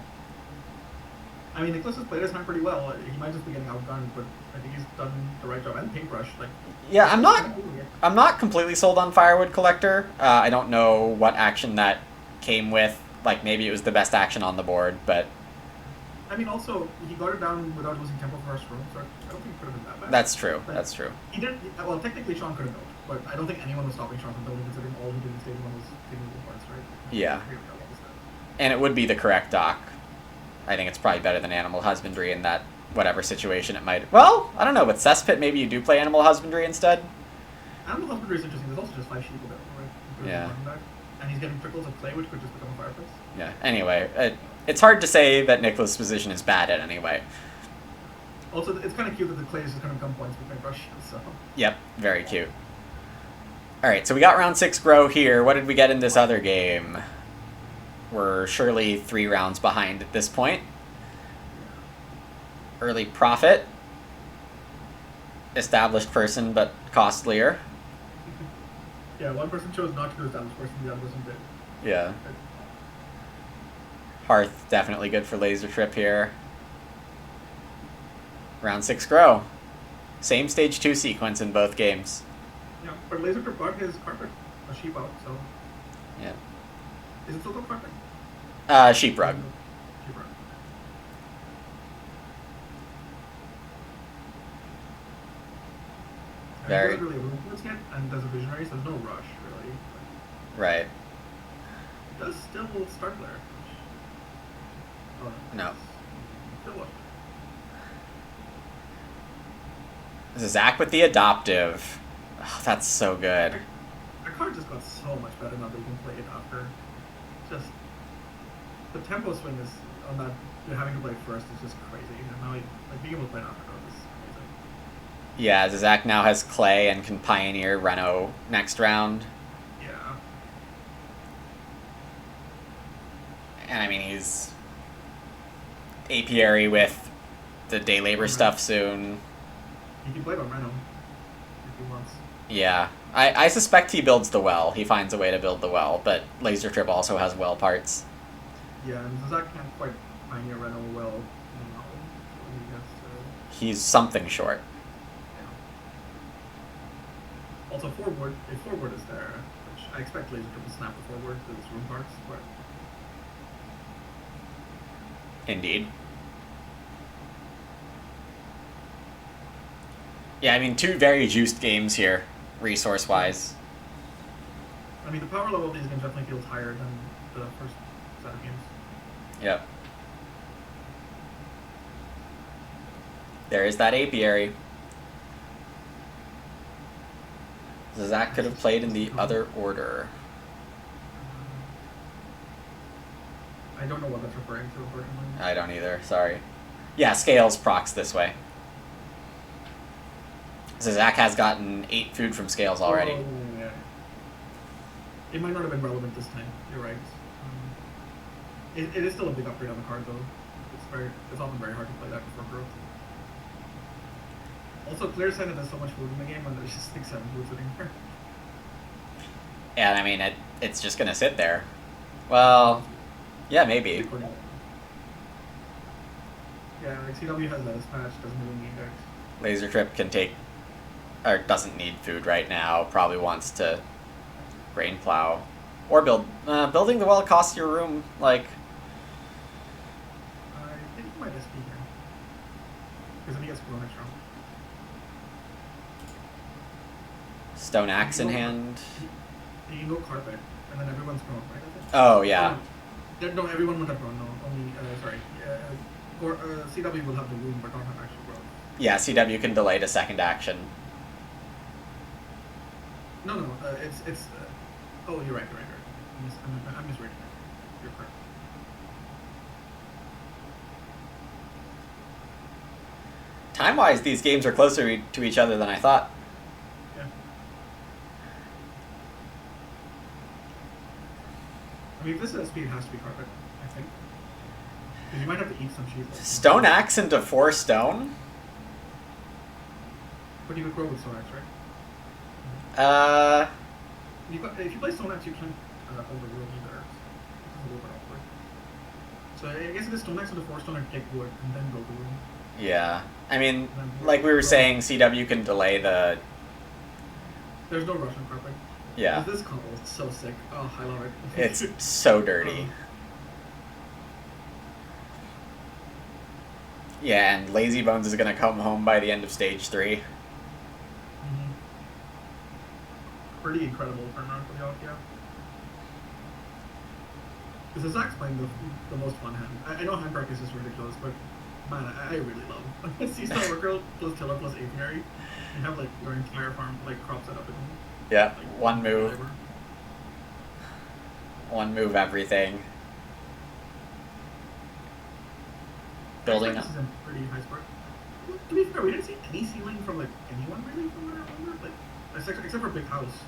I mean, Nicholas has played his hand pretty well. He might just be getting outgunned, but I think he's done the right job. And paintbrush, like. yeah, I'm not completely sold on Firewood Collector. I don't know what action that came with. Like, maybe it was the best action on the board, but I mean, also he got it down without losing tempo first room, so I don't think it could have been that bad. that's true. But That's true. He did well. Technically, Sean could have built, but I don't think anyone was stopping Sean from building, considering all he did in stage 1 was taking the parts, right? Yeah. And it would be the correct dock. I think it's probably better than Animal Husbandry in that whatever situation it might. Well, I don't know. With Cesspit, maybe you do play Animal Husbandry instead. Animal Husbandry is interesting. There's also just 5 sheep available, right? Yeah. And he's getting trickles of clay, which could just become a fireplace. Yeah. Anyway, it's hard to say that Nicholas' position is bad at anyway. Also, it's kind of cute that the clay is just going to become points with paintbrush. So. Yep. Very cute. All right. So we got round 6 grow here. What did we get in this other game? We're surely 3 rounds behind at this point. Early profit. Established person, but costlier. Yeah, one person chose not to do established person, the other person did. Yeah. Hearth, definitely good for laser trip here. Round 6 grow. Same stage 2 sequence in both games. Yeah, but laser trip got his carpet, a sheep out, so. Yeah. Is it still called carpet? Sheep rug. Sheep rug. Very. He doesn't really room for yet, and there's a visionary, so there's no rush, really. Right. It does still start there. Oh, No. Still what? This is Zach with the adoptive. Oh, that's so good. Our card just got so much better now that you can play it after. Just the tempo swing is on that you're having to play first is just crazy. And now like being able to play it after is amazing. Yeah, Zach now has Clay and can pioneer Reno next round. Yeah. And I mean, he's apiary with the day labor stuff soon. You can play it on Reno if he wants. Yeah. I suspect he builds the well. He finds a way to build the well, but Laser Trip also has well parts. Yeah, and Zach can't quite pioneer Reno well now. So he has to... He's something short. Yeah. Also, forward, if forward is there, which I expect Laser Trip to snap the forward to its room parts, but... Indeed. Yeah, I mean, two very juiced games here, resource-wise. I mean, the power level of these games definitely feels higher than the first set of games. Yep. There is that apiary. Zach could have played in the other order. I don't know what that's referring to, unfortunately. I don't either, sorry. Yeah, Scales procs this way. So Zach has gotten 8 food from Scales already. Oh, yeah. It might not have been relevant this time, you're right. It is still a big upgrade on the card, though. It's often very hard to play that before growth. Also, clear sign that there's so much food in the game, and there's just like 7 food sitting there. Yeah, I mean, it's just gonna sit there. Well, yeah, maybe. Yeah, like CW has lettuce patch, doesn't really need it. Laser Trip can take, or doesn't need food right now, probably wants to grain plow. Or building the well costs your room, like... I think he might SP here. Because then he gets grown extra. Stone axe in hand. You can go carpet, and then everyone's grown, right? Oh, yeah. No, everyone would have grown, no. Only, sorry. CW will have the room, but not have actual growth. Yeah, CW can delay to second action. No, it's, oh, you're right. I'm misreading it. You're correct. Time-wise, these games are closer to each other than I thought. Yeah. I mean, if this is SP, it has to be carpet, I think. Because you might have to eat some cheese. Stone axe into 4 stone? But you could grow with Stone Axe, right? If you play Stone Axe, you can overrule either. It's a little bit awkward. So I guess it is Stone Axe into 4 stone and take wood, and then go to room. Yeah. I mean, like we were saying, CW can delay the... There's no Russian carpet. Yeah. This combo is so sick. Oh, I love it. It's so dirty. Yeah, and Lazy Bones is gonna come home by the end of stage 3. Mm-hmm. Pretty incredible turnaround for the Alkia. Because Zach's playing the most fun hand. I know hand practice is ridiculous, but man, I really love Seastar Worker plus Tiller plus Apiary. You have like your entire farm like crop set up in Yeah, like, one move. flavor. One move everything. Building up. This is a pretty high score. To be fair, we didn't see any ceiling from like anyone really from what I remember. Like except for Big House.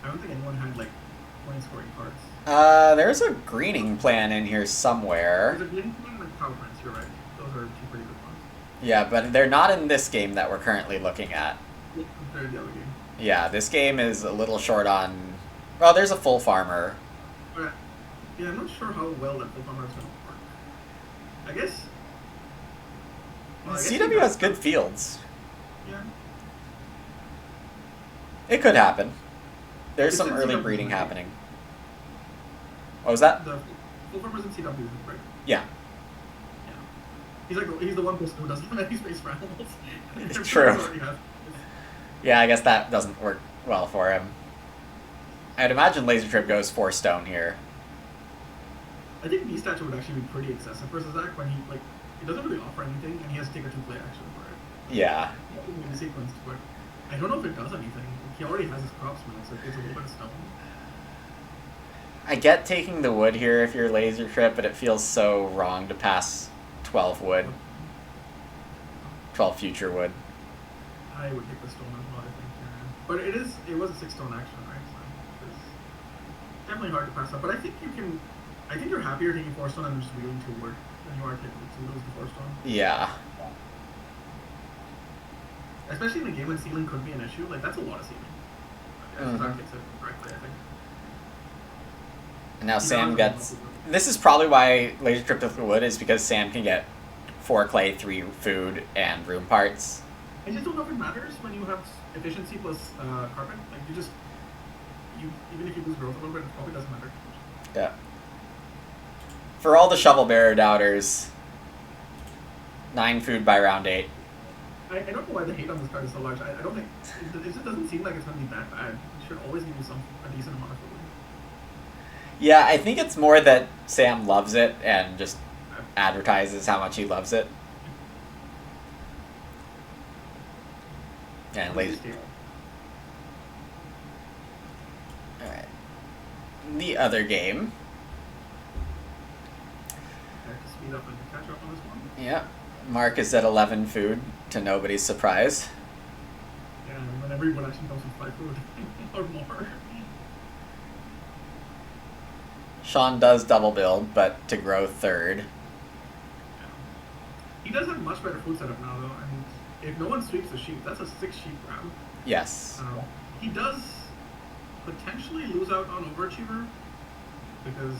I don't think anyone had like point scoring cards. There's a greening plan in here somewhere. There's a green plan and power plants, you're right. Those are 2 pretty good ones. Yeah, but they're not in this game that we're currently looking at. Yeah, they're the other game. Yeah, this game is a little short on... Well, there's a full farmer. But yeah, I'm not sure how well that full farmer is going to work. I guess... Well, I guess CW has good fields. Yeah. It could happen. There's It's some in early CW, breeding right? happening. What was that? The full farmer's in CW, right? Yeah. Yeah. He's the one person who doesn't have any space for animals. True. Already has. Yeah, I guess that doesn't work well for him. I'd imagine Laser Trip goes 4 stone here. I think B statue would actually be pretty excessive for Zach when he doesn't really offer anything and he has to take a 2-play action for it. Yeah. In the sequence, but I don't know if it does anything. He already has his crops mill, so it gives a little bit of stone. I get taking the wood here if you're Laser Trip, but it feels so wrong to pass 12 wood. 12 future wood. I would take the stone as well, I think. Yeah. But it was a 6 stone action, right? So it's definitely hard to pass up. But I think you're happier taking 4 stone and just wheeling 2 wood than you are taking to lose the 4 stone. Yeah. Especially in a game when ceiling could be an issue, like that's a lot of ceiling. Zach takes it correctly, I think. And now Sam gets... This is probably why Laser Trip took the wood, is because Sam can get 4 clay, 3 food, and room parts. I just don't know if it matters when you have efficiency plus carpet. Like even if you lose growth a little bit, it probably doesn't matter. Yeah. For all the shovel bearer doubters, 9 food by round 8. I don't know why the hate on this card is so large. I don't think it just doesn't seem like it's going to be that bad. It should always give you a decent amount of food. Yeah, I think it's more that Sam loves it and just advertises how much he loves it. And lazy. Alright. The other game. I have to speed up and catch up on this one. Yeah. Mark is at 11 food, to nobody's surprise. Yeah, and when everyone actually comes with 5 food or more. Sean does double build, but to grow third. He does have much better food setup now, though. I mean, if no one sweeps the sheep, that's a 6 sheep round. Yes. He does potentially lose out on Overachiever because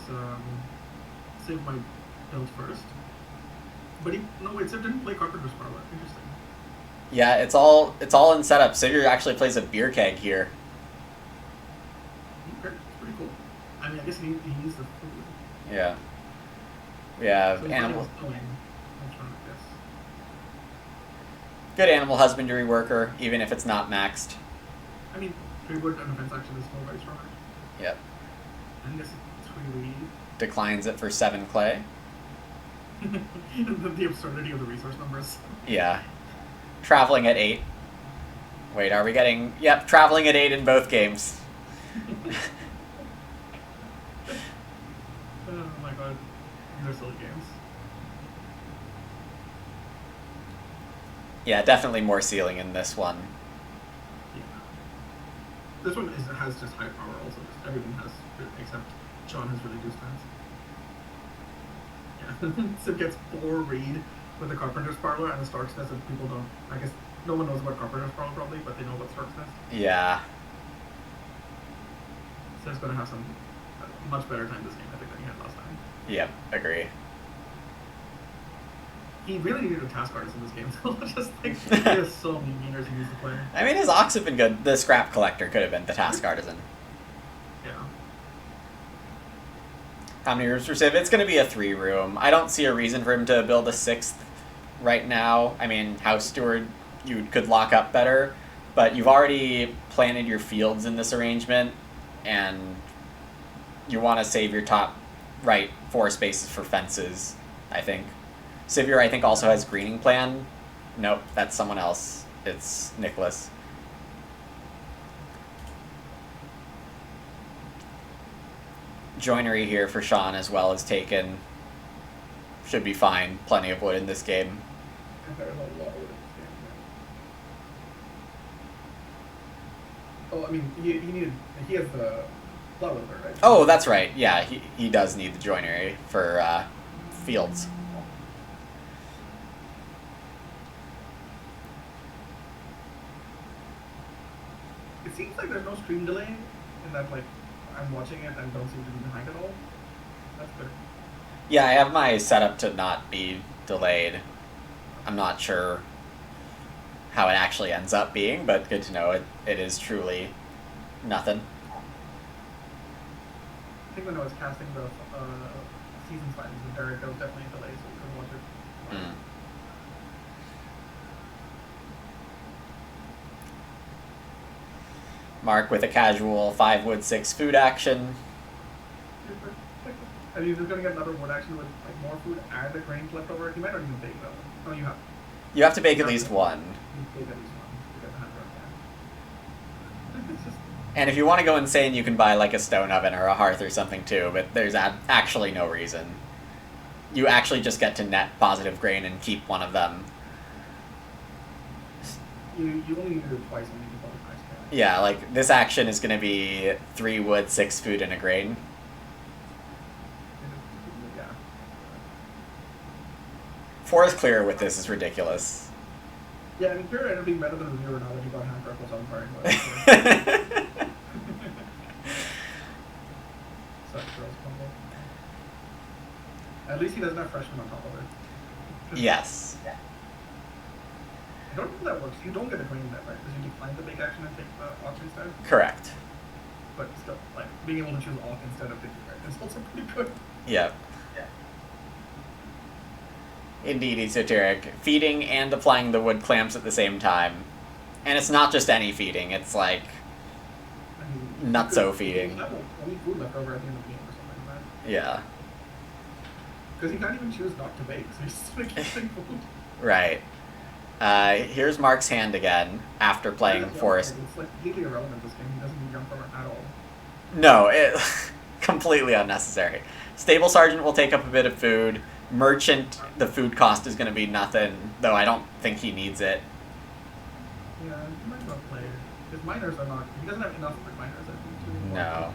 Civ might build first. But Civ didn't play Carpenter's Parlor. Interesting. Yeah, it's all in setup. Sigurd actually plays a beer keg here. Okay, it's pretty cool. I mean, I guess he needs the food. Yeah. We have So animal. I'm trying to guess. Good animal husbandry worker, even if it's not maxed. I mean, 3 wood and defense action is still very strong. Yep. I guess it's 3 weed. Declines it for 7 clay. the absurdity of the resource numbers. Yeah. Traveling at 8. Wait, are we getting... Yep, traveling at 8 in both games. Oh my god. These are silly games. Yeah, definitely more ceiling in this one. Yeah. This one has just high power also. Everyone has, except Sean has really reduced hands. Yeah. Civ gets 4 read with the Carpenter's Parlor and the Stark's Nest, and people don't... I guess no one knows about Carpenter's Parlor probably, but they know about Stark's Nest. Yeah. Civ's going to have some much better time this game, I think, than he had last time. Yep, agree. He really needed a task artist in this game, so just like, he has so many meaners he needs to play. I mean, his ox have been good. The scrap collector could have been the task artisan. Yeah. How many rooms for Civ? It's going to be a 3 room. I don't see a reason for him to build a 6th right now. I mean, House Steward, you could lock up better, but you've already planted your fields in this arrangement, and you want to save your top right 4 spaces for fences, I think. Sivir, I think, also has greening plan. Nope, that's someone else. It's Nicholas. Joinery here for Sean as well is taken. Should be fine. Plenty of wood in this game. There's a lot of wood in this game. Oh, I mean, he has the flower bird, right? Oh, that's right. Yeah, he does need the joinery for fields. It seems like there's no stream delay in that, like, I'm watching it and don't seem to be behind at all. That's good. Yeah, I have my setup to not be delayed. I'm not sure how it actually ends up being, but good to know it is truly nothing. I think when I was casting the season finals with Derek, there was definitely a delay, so we couldn't watch it. Mm. Mark with a casual 5 wood 6 food action. And he's just gonna get another wood action with like more food and the grains left over. He might not even bake that one. No, you have. You have to bake at least one. You bake at least one to get the hand run. It's just And if you want to go insane, you can buy like a stone oven or a hearth or something too, but there's actually no reason. You actually just get to net positive grain and keep one of them. you only need to do it twice and you can probably nice grain. Yeah, like this action is going to be 3 wood, 6 food, and a grain. Yeah. 4 is clear with this is ridiculous. Yeah, I mean, Pure ended up being better than the viewer now that he got hand circles on firing. Such girls combo. At least he doesn't have freshmen on top of it. Yes. I don't know if that works. You don't get a grain that, right? Because you decline the big action and take the Ox instead. Correct. But still, like, being able to choose Ox instead of taking grain is also pretty good. Yep. Indeed, esoteric. Feeding and applying the wood clamps at the same time. And it's not just any feeding, it's like I mean, nutso feeding. You have any food left over at the end of the game or something like that. Yeah. Because he can't even choose not to bake, so he's just gonna keep saying food. Right. Here's Mark's hand again, after playing That's Forest. It's like completely irrelevant this game. He doesn't need jump armor at all. No, it completely unnecessary. Stable Sergeant will take up a bit of food. Merchant, the food cost is going to be nothing, though I don't think he needs it. Yeah, he might not play. His miners are not. He doesn't have enough for miners, I think. No.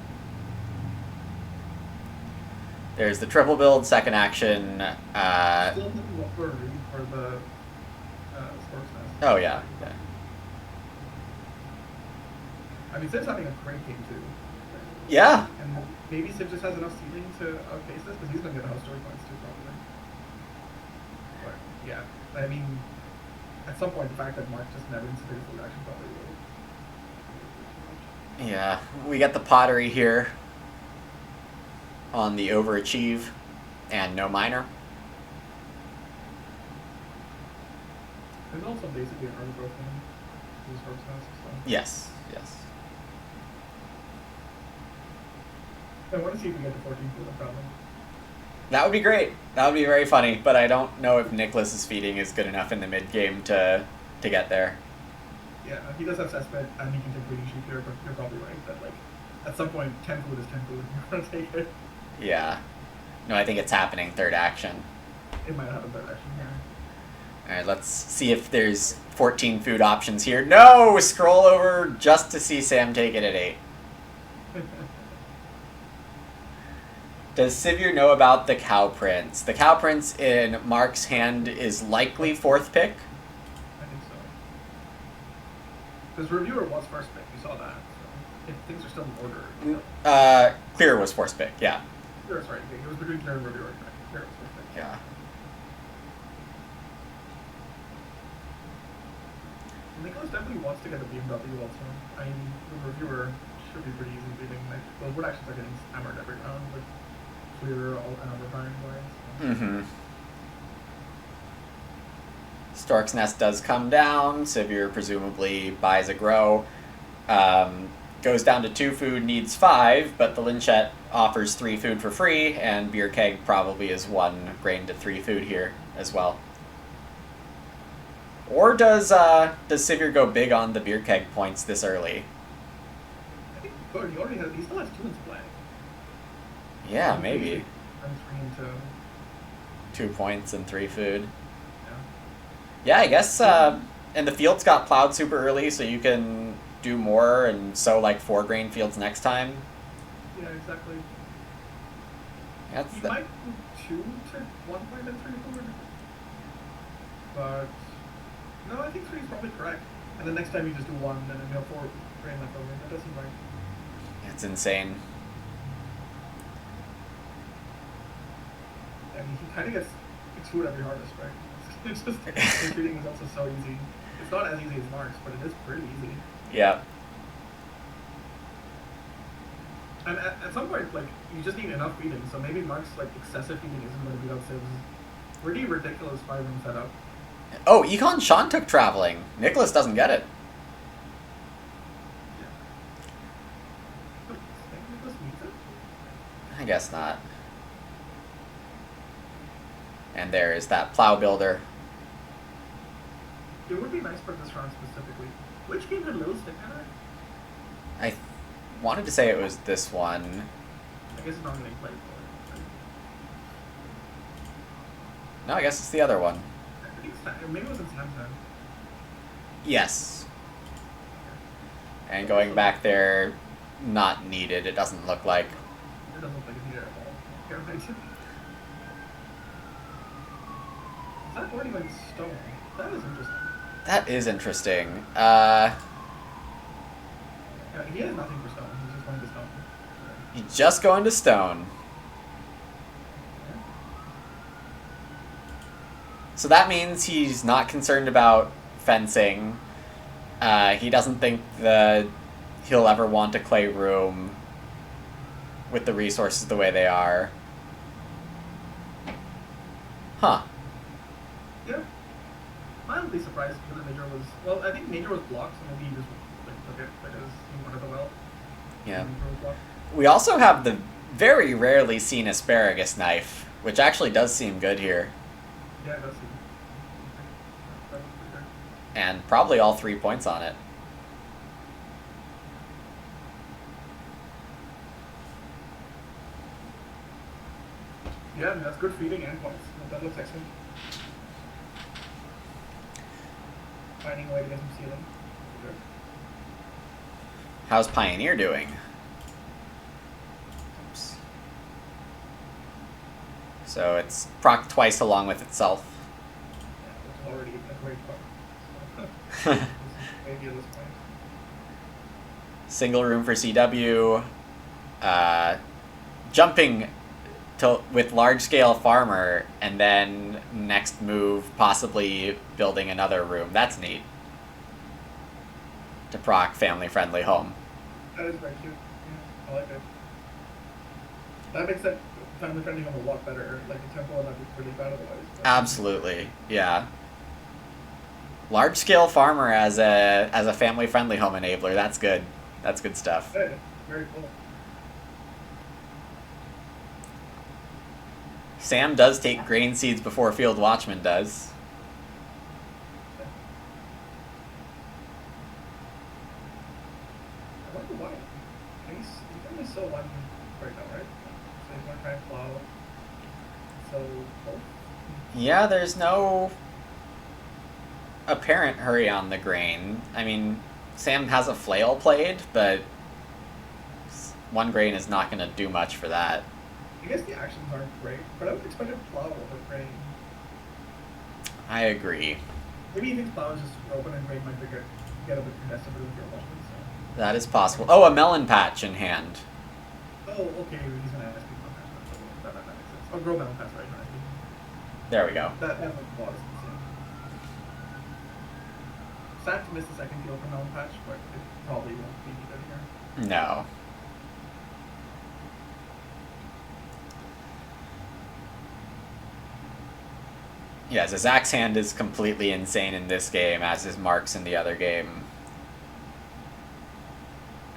There's the triple build, second action. Still looking up for a read for the sports nest. Oh, yeah. I mean, Siv's having a great game too. Yeah. And maybe Siv just has enough ceiling to outpace this, because he's going to get house story points too, probably. But, yeah. I mean, at some point, the fact that Mark just never instituted food action probably will. Yeah. We get the pottery here on the overachieve and no minor. There's also basically an early growth game. These sports nest, so. Yes. Yes. I want to see if we get to 14 food, no problem. That would be great. That would be very funny, but I don't know if Nicholas's feeding is good enough in the mid game to get there. Yeah, he does have Cesspit, and he can take breeding sheep here, but you're probably right that, like, at some point, 10 food is 10 food. You're going to take it. Yeah. No, I think it's happening third action. It might happen third action, yeah. Alright, let's see if there's 14 food options here. No! Scroll over just to see Sam take it at 8. Does Sivir know about the Cow Prince? The Cow Prince in Mark's hand is likely 4th pick. I think so. Because Reviewer was first pick, you saw that. So if things are still in order. You know. Clear was 4th pick, yeah. Clear is right. It was between Clear and Reviewer. Clear was first pick. Yeah. Nicholas definitely wants to get a BMW also. I mean, the Reviewer should be pretty easy beating. Like, those wood actions are getting hammered every round with Clear and overfiring blinds. So. Mm-hmm. Stork's Nest does come down. Sivir presumably buys a grow. Goes down to 2 food, needs 5, but the Lynchette offers 3 food for free, and Beer Keg probably is 1 grain to 3 food here as well. Or does Sivir go big on the Beer Keg points this early? I think he already has. He still has 2 in play. Yeah, maybe. And 3 into. 2 points and 3 food. Yeah. Yeah, I guess. And the fields got plowed super early, so you can do more and sow like 4 grain fields next time. Yeah, exactly. That's He the, might do 2 to 1 point and 3 food. But no, I think 3 is probably correct. And then next time you just do 1, and then you have 4 grain left over. That doesn't right. it's insane. I mean, he kind of gets food every harvest, right? It's just treating is also so easy. It's not as easy as Mark's, but it is pretty easy. Yeah. And at some point, like, you just need enough feeding. So maybe Mark's like excessive feeding isn't going to beat out Siv's pretty ridiculous 5-room setup. Oh, Econ Sean took traveling. Nicholas doesn't get it. Yeah. But I think Nicholas needs it. I guess not. And there is that plow builder. It would be nice for this round specifically. Which game had Little Stick in it? I wanted to say it was this one. I guess it's not going to play for it. No, I guess it's the other one. I think maybe it was in Sam's hand. Yes. And going back there, not needed, it doesn't look like. It doesn't look like it's needed at all. Yeah, right. Is that already like stone? That is interesting. That is interesting. Yeah, he has nothing for stone. He's just going to stone. He's just going to stone. Yeah. So that means he's not concerned about fencing. He doesn't think that he'll ever want a clay room with the resources the way they are. Huh. mildly surprised whether Major was. Well, I think Major was blocked, so maybe he just like took it because he wanted the well. Yeah. Major was blocked. We also have the very rarely seen asparagus knife, which actually does seem good here. Yeah, that's it. That was pretty good. And probably all 3 points on it. Yeah, I mean, that's good feeding and points. That looks excellent. Finding a way to get some ceiling. Good. How's Pioneer doing? Oops. So it's proc twice along with itself. Yeah, which is already a great part. So, maybe at this point. Single room for CW. Jumping with large scale farmer, and then next move possibly building another room. That's neat. To proc family friendly home. That is very cute. Yeah, I like it. That makes that family friendly home a lot better. Like the tempo and that is really bad otherwise. Absolutely, yeah. Large scale farmer as a family friendly home enabler. That's good. That's good stuff. Yeah, very cool. Sam does take grain seeds before Field Watchman does. I wonder why. He's only so one right now, right? So he's one trying to plow. So both. Yeah, there's no apparent hurry on the grain. I mean, Sam has a flail played, but one grain is not going to do much for that. I guess the actions aren't great, but I would expect him to plow over grain. I agree. Maybe he thinks plow is just open and grain might get a bit contested with your watchman. So. That is possible. Oh, a melon patch in hand. Oh, okay. He's gonna ask me melon patch. That makes sense. Oh, grow melon patch, right? No, There we go. that makes a lot of sense. Sad to miss the second deal for melon patch, but it probably won't be needed here. No. Yeah, so Zach's hand is completely insane in this game, as is Mark's in the other game.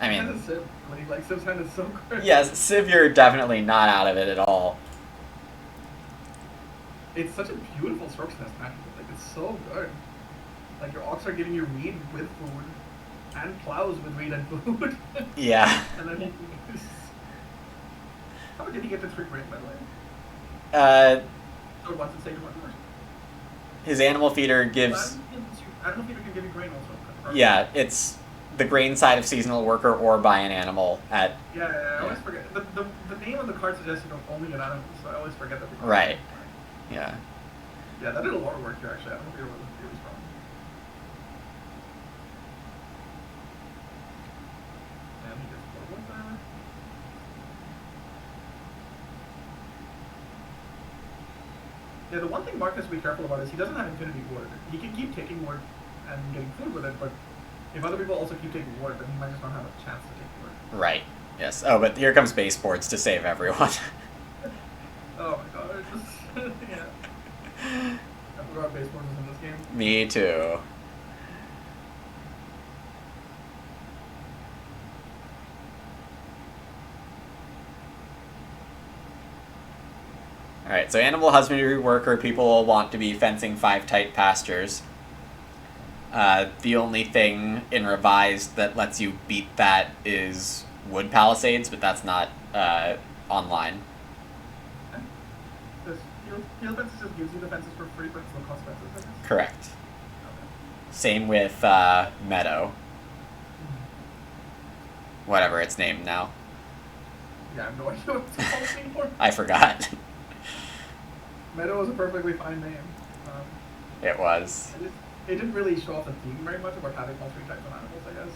I mean, Kind of Civ. Like Civ's hand is so good. yes, Civ, you're definitely not out of it at all. It's such a beautiful strokes nest match. Like it's so good. Like your ox are giving you reed with food, and plows with reed and food. Yeah. And then how did he get the trick right, by the way? So it wants to say to one person. His animal feeder gives... Animal feeder can give you grain also. Right? Yeah, it's the grain side of seasonal worker or buy an animal at... Yeah, I always forget. The name on the card suggests you don't only get animals, so I always forget that. Right. Yeah. Yeah, that did a lot of work here, actually. Animal feeder was really strong. And he gets four with that. Yeah, the one thing Mark has to be careful about is he doesn't have infinity wood. He can keep taking wood and getting food with it, but if other people also keep taking wood, then he might just not have a chance to take wood. Right. Yes. Oh, but here comes baseboards to save everyone. Oh my god, it's just, yeah. I forgot baseboard was in this game. Me too. Alright, so animal husbandry worker, people will want to be fencing 5 tight pastures. The only thing in revised that lets you beat that is wood palisades, but that's not online. This field fences just gives you the fences for free, but it's no cost fences, I guess? Correct. Okay. Same with Meadow. Whatever it's named now. Yeah, I have no idea what it's called anymore. I forgot. Meadow was a perfectly fine name. It was. It didn't really show off the theme very much about having all 3 types of animals, I guess.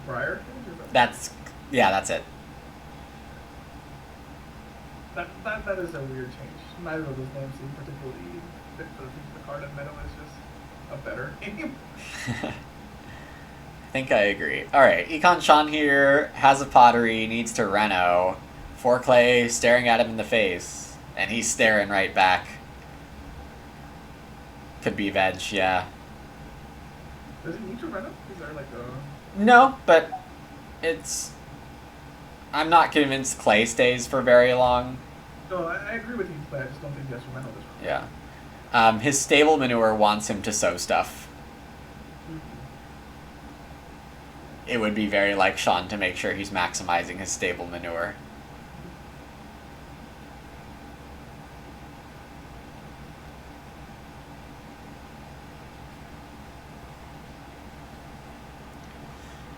Briar? Yeah, that's it. That is a weird change. Neither of those names seem particularly fit for the card, and Meadow is just a better name. I think I agree. Alright, Econ Sean here has a pottery, needs to reno. 4 clay staring at him in the face, and he's staring right back. could be veg, yeah. Does he need to run up? Is there like a... No, but it's... I'm not convinced Clay stays for very long. No, I agree with you, but I just don't think he has to run up this round. Yeah. His stable manure wants him to sow stuff. It would be very like Sean to make sure he's maximizing his stable manure.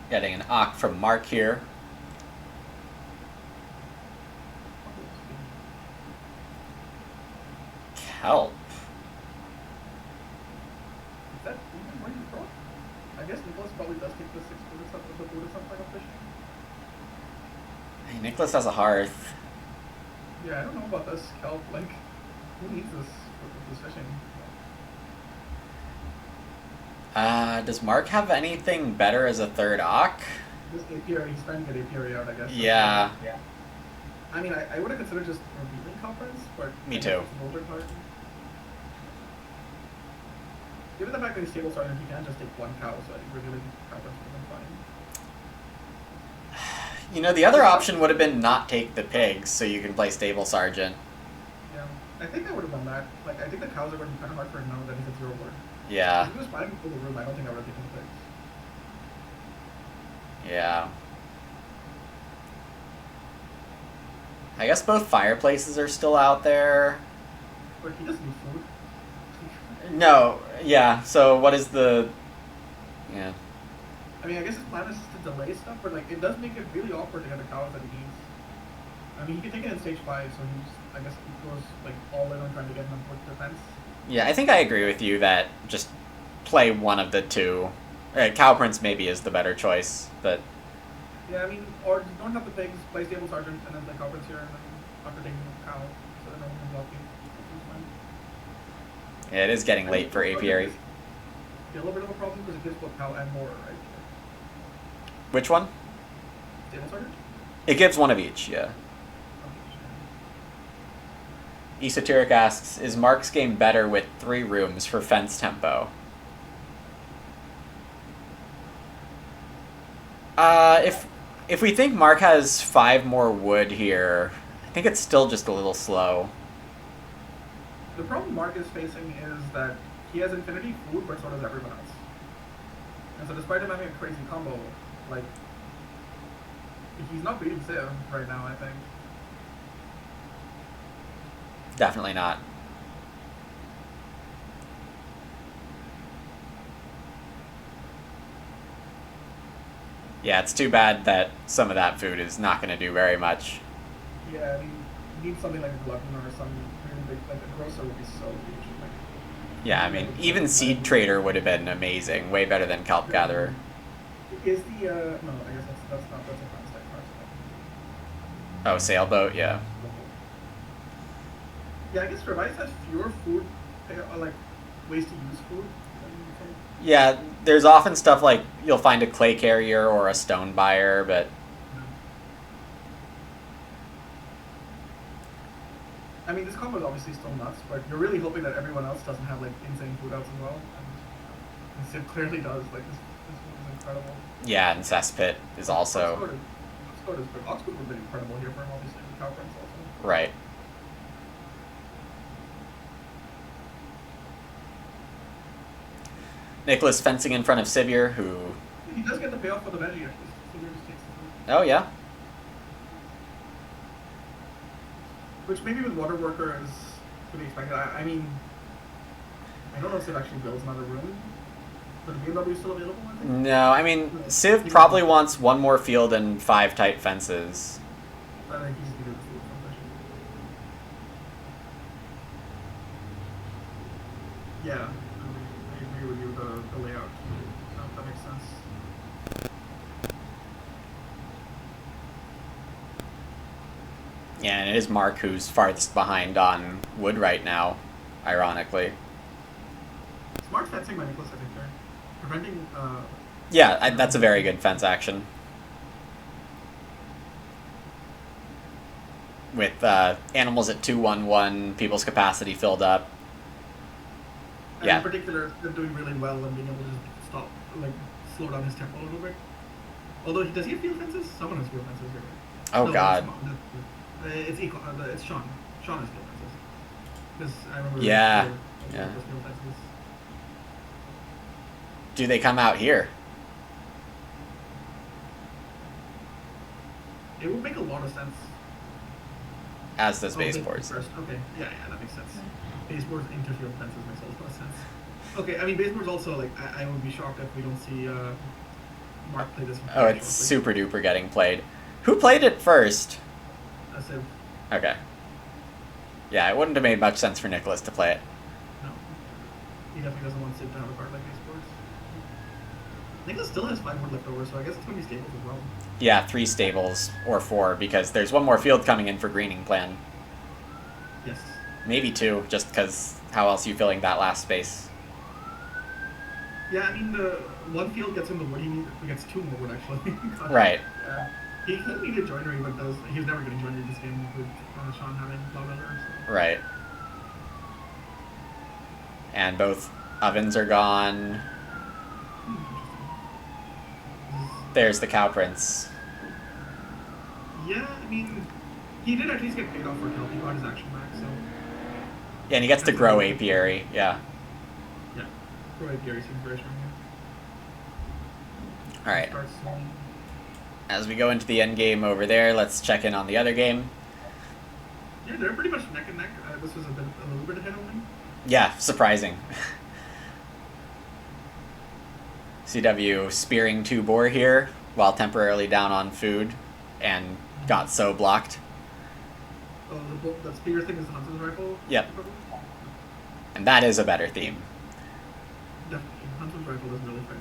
Getting an Ock from Mark here. Kelp. Is that even where you throw? I guess Nicholas probably does take the 6 foot or something, the boot or something of fishing. Hey, Nicholas has a hearth. Yeah, I don't know about this kelp. Like, who needs this for this fishing? Does Mark have anything better as a third Ock? This apiary, he's trying to get apiary out, I guess. Yeah. Yeah. I mean, I would have considered just revealing conference, but... Me too. Given the fact that he's stable sergeant, he can just take 1 cow, so I think revealing conference would have been fine. You know, the other option would have been not take the pigs, so you can play stable sergeant. Yeah, I think I would have done that. Like, I think the cows are going to be kind of hard for him now that he's at 0 word. Yeah. If he was planning to pull the room, I don't think I would have taken the pigs. Yeah. I guess both fireplaces are still out there. But he doesn't need food. No, yeah, so what is the... Yeah. I mean, I guess his plan is just to delay stuff, but like, it does make it really awkward to get the cows that he needs. I mean, he can take it in stage 5, so he's, I guess he goes like all in on trying to get him with defense. Yeah, I think I agree with you that just play one of the two. Cow Prince maybe is the better choice, but... Yeah, I mean, or don't have the pigs, play stable sergeant, and then play cow prince here, and then after taking the cow, so then no one can block you. Yeah, it is getting late for apiary. A little bit of a problem because it gives both cow and more, right? Which one? Stable sergeant? It gives one of each, yeah. Esoteric asks, is Mark's game better with 3 rooms for fence tempo? If we think Mark has 5 more wood here, I think it's still just a little slow. The problem Mark is facing is that he has infinity food, but so does everyone else. And so despite him having a crazy combo, like, he's not beating Civ right now, I think. Definitely not. Yeah, it's too bad that some of that food is not going to do very much. Yeah, I mean, you need something like a glutton or some really big, like a grocer would be so huge. Like, Yeah, I mean, even Seed Trader would have been amazing, way better than Kelp Gatherer. is the, no, I guess that's not, that's a fast type card. Oh, Sailboat, yeah. Yeah, I guess Revice has fewer food, like, ways to use food. Yeah, there's often stuff like you'll find a clay carrier or a stone buyer, but I mean, this combo is obviously still nuts, but you're really hoping that everyone else doesn't have like insane food outs as well. And Civ clearly does. Like this food is incredible. yeah, and Cesspit is also Oxford is good. Oxford would have been incredible here for him, obviously, with Cow Prince also. right. Nicholas fencing in front of Sivir, who... He does get the payoff for the veggie, actually. Sivir just takes the food. Oh, yeah. Which maybe with Water Worker is to be expected. I mean, I don't know if Civ actually builds another room. But the BMW is still available, I think? No, I mean, Civ probably wants 1 more field and 5 tight fences. I think he's going to do the food competition. Yeah, I agree with you, the layout. That makes sense. Yeah, and it is Mark who's farthest behind on wood right now, ironically. Smart fencing by Nicholas, I think, there. Preventing, Yeah, that's a very good fence action. With animals at 2-1-1, people's capacity filled up. And Yeah. in particular, they're doing really well and being able to just stop, like, slow down his tempo a little bit. Although, does he have field fences? Someone has field fences here. Oh No, God. It's equal. It's Sean. Sean has field fences. Because I remember. Yeah. Field Yeah. fences. Do they come out here? It would make a lot of sense. As does They baseboards. first. Okay. Yeah, that makes sense. Baseboards into field fences makes a lot of sense. Okay, I mean baseboards also like I would be shocked if we don't see Mark play this. Oh, it's super duper getting played. Who played it first? I said Okay. Yeah, it wouldn't have made much sense for Nicholas to play it. no. He definitely doesn't want Sid to have a card like baseboards. Nicholas still has 5 more left over, so I guess it's gonna be stables as well. Yeah, 3 stables or 4 because there's one more field coming in for greening plan. Yes. Maybe 2, just because how else are you filling that last space? Yeah, I mean the one field gets him the wood he gets 2 more wood actually. Right. Yeah. He can need a joinery, but he's never getting joinery this game with Sean having Cloudbuilder. So. Right. And both ovens are gone. There's the Cow Prince. Yeah, I mean, he did at least get paid off for help. He got his action back, so. Yeah, and he gets to grow apiary, yeah. Yeah, grow apiary seems very strong here. Alright. Starts soon. As we go into the end game over there, let's check in on the other game. Yeah, they're pretty much neck and neck. This was a little bit ahead only. Yeah, surprising. CW spearing 2 boar here while temporarily down on food and got so blocked. Oh, the spear thing is the Hunter's rifle? Yep. And that is a better theme. Definitely. Hunter's rifle doesn't really fit.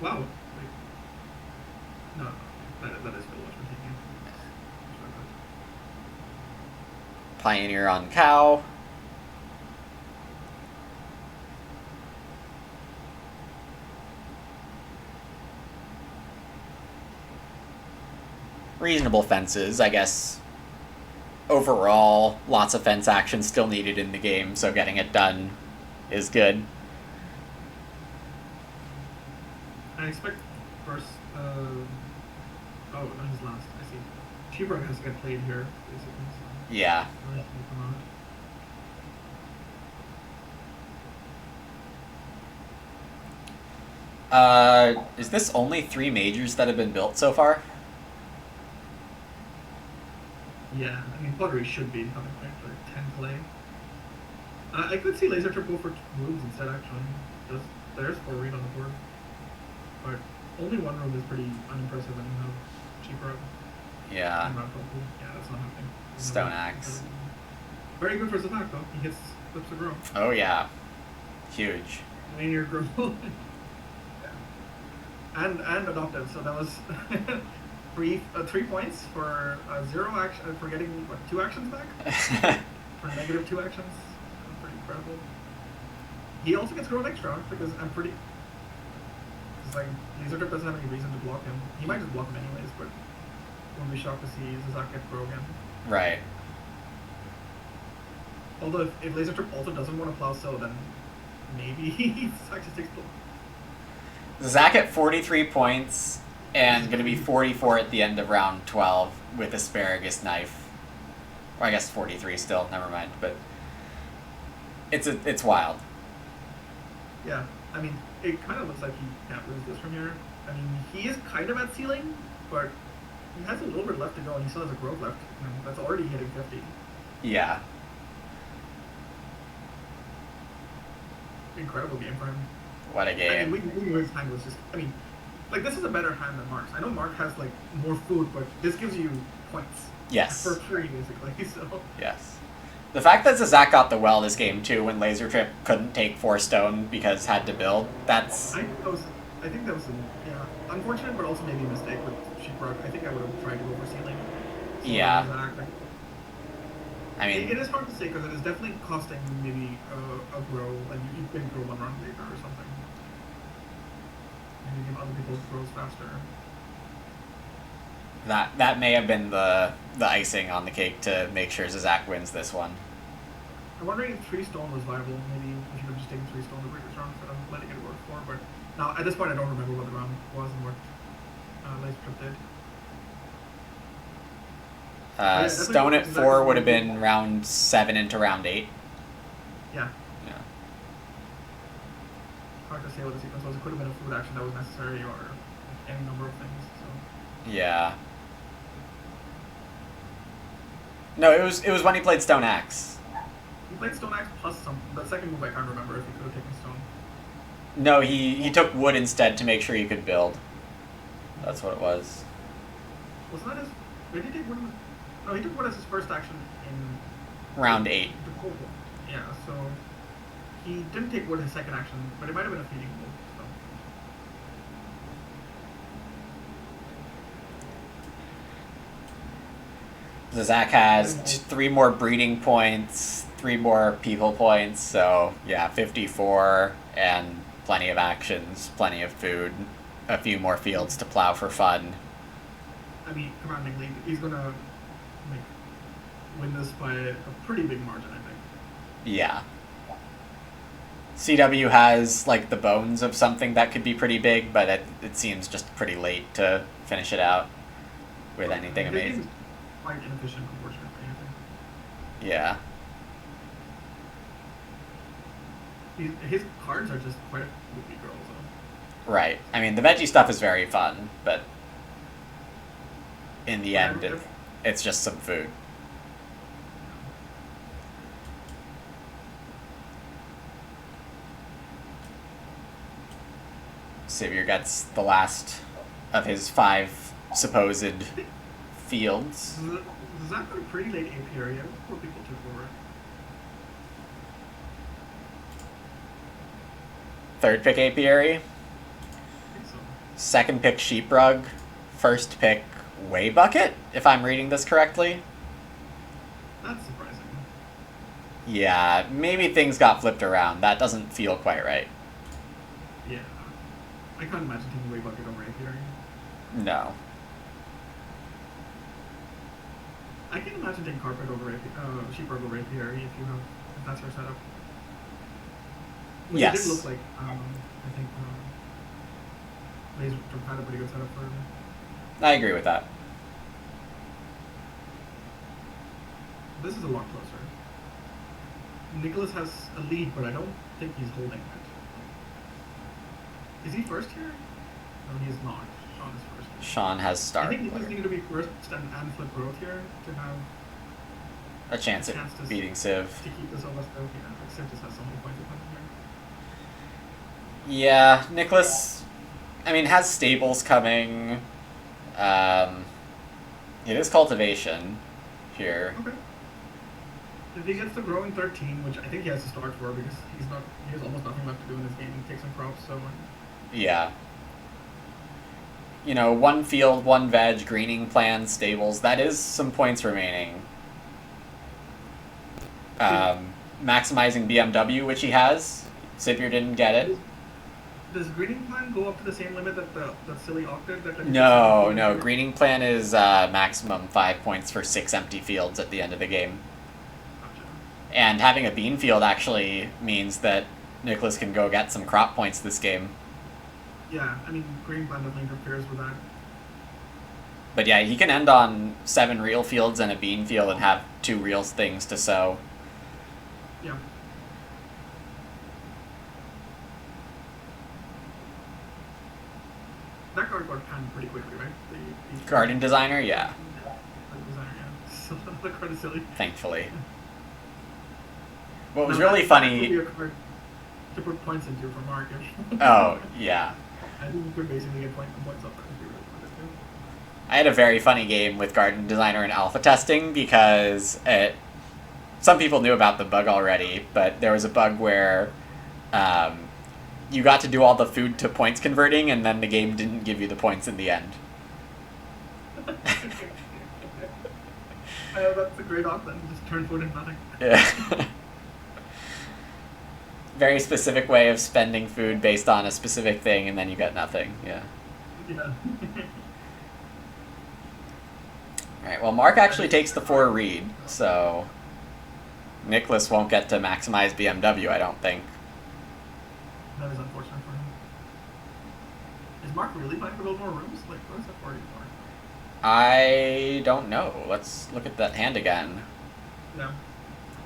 Wow. Wait. No, that is still what we're taking. Pioneer on cow. Reasonable fences, I guess. Overall, lots of fence action still needed in the game, so getting it done is good. I expect first. Oh, no, he's last. I see. Sheeprock has to get played here, basically. So. Yeah. Is this only 3 majors that have been built so far? Yeah, I mean, pottery should be coming right for 10 clay. I could see Laser Trip go for rooms instead, actually. There's 4 read on the board. But only 1 room is pretty unimpressive when you have cheaper. Yeah. Yeah, that's not happening. Stone Axe. Very good for his attack, though. He hits flips a grow. Oh, yeah. Huge. Linear grow. Yeah. And adoptive, so that was 3 points for 0 action, for getting, what, 2 actions back? For negative 2 actions. That's pretty incredible. He also gets grown extra, because I'm pretty... It's like, Laser Trip doesn't have any reason to block him. He might just block him anyways, but wouldn't be shocked to see Zizak get grow again. Right. Although, if Laser Trip also doesn't want to plow so, then maybe Zizak just takes blow. Zach at 43 points, and going to be 44 at the end of round 12 with Asparagus Knife. Or I guess 43 still, never mind, but it's wild. Yeah, I mean, it kind of looks like he can't lose this from here. I mean, he is kind of at ceiling, but he has a little bit left to go, and he still has a growth left. That's already hitting 50. Yeah. Incredible game for him. What a I game. mean, we knew his hand was just, I mean, like, this is a better hand than Mark's. I know Mark has, like, more food, but this gives you points. Yes. For free, basically, so. Yes. The fact that Zach got the well this game, too, when Laser Trip couldn't take 4 stone because had to build, that's... I think that was, unfortunate, but also maybe a mistake with Sheeprock. I think I would have tried to go for ceiling. Yeah. Zach. I mean... It is hard to say, because it is definitely costing maybe a grow, like, you can grow 1 run later or something. Maybe give other people grows faster. That may have been the icing on the cake to make sure Zach wins this one. I'm wondering if 3 stone was viable. Maybe if you could just take 3 stone the previous round instead of letting it work 4. But now at this point, I don't remember what the round was and what Laser Trip did. Stone at 4 would have been round 7 into round 8. Yeah. Yeah. Hard to say what the sequence was. It could have been a food action that was necessary or any number of things. So. Yeah. No, it was when he played Stone Axe. He played Stone Axe plus some. The second move I can't remember if he could have taken Stone. No, he took wood instead to make sure he could build. That's what it was. Wasn't that his? Did he take wood? No, he took wood as his first action in Round 8. Yeah, so he didn't take wood his second action, but it might have been a feeding move. So Zach has 3 more breeding points, 3 more people points, so yeah, 54 and plenty of actions, plenty of food, a few more fields to plow for fun. I mean, commanding lead, he's gonna win this by a pretty big margin, I think. Yeah. CW has like the bones of something that could be pretty big, but it seems just pretty late to finish it out with anything amazing. Quite inefficient, unfortunately, I think. Yeah. His cards are just quite a goofy girl, so. Right. I mean, the veggie stuff is very fun, but in the end, it's just some food. Sivir gets the last of his 5 supposed fields. Does that got a pretty late apiary? I don't know what people took over. 3rd pick apiary. I think so. 2nd pick sheeprug. 1st pick way bucket, if I'm reading this correctly. That's surprising. Yeah, maybe things got flipped around. That doesn't feel quite right. Yeah. I can't imagine taking way bucket over apiary. No. I can imagine taking carpet over sheeprug over apiary if that's your setup. Which Yes. It did look like I think Laser had a pretty good setup for him. I agree with that. This is a lot closer. Nicholas has a lead, but I don't think he's holding it. Is he first here? No, he is not. Sean is first. Sean has I start. think Nicholas needed to be first and flip growth here to have A chance at beating Civ. to keep this over stuff. Yeah, like Civ just has so many points of here. Yeah, Nicholas, I mean, has stables coming. It is cultivation here. Okay. If he gets the growing 13, which I think he has to start for because he has almost nothing left to do in this game. He takes some crops, so. Yeah. You know, 1 field, 1 veg, greening plans, stables, that is some points remaining. Maximizing BMW, which he has. Sivir didn't get it. Does greening plan go up to the same limit that that silly octet that? No. Greening plan is maximum 5 points for 6 empty fields at the end of the game. Gotcha. And having a bean field actually means that Nicholas can go get some crop points this game. Yeah, I mean, green plan definitely interferes with that. But yeah, he can end on 7 real fields and a bean field and have 2 real things to sow. Yeah. That card got panned pretty quickly, right? The Garden designer, yeah, Garden designer, yeah. So the card is silly. thankfully. What was Now, really that would be funny... a card to put points into for Mark. Oh, yeah. I think you could basically get points up there if you really wanted to. I had a very funny game with Garden Designer in alpha testing because some people knew about the bug already, but there was a bug where you got to do all the food to points converting and then the game didn't give you the points in the end. That's a great op then. Just turn food into nothing. Yeah. Very specific way of spending food based on a specific thing and then you get nothing, yeah. Yeah. Alright, well, Mark actually takes the 4 read, so Nicholas won't get to maximize BMW, I don't think. That is unfortunate for him. Is Mark really planning to build more rooms? Like, what is that for anymore? I don't know. Let's look at that hand again. Yeah.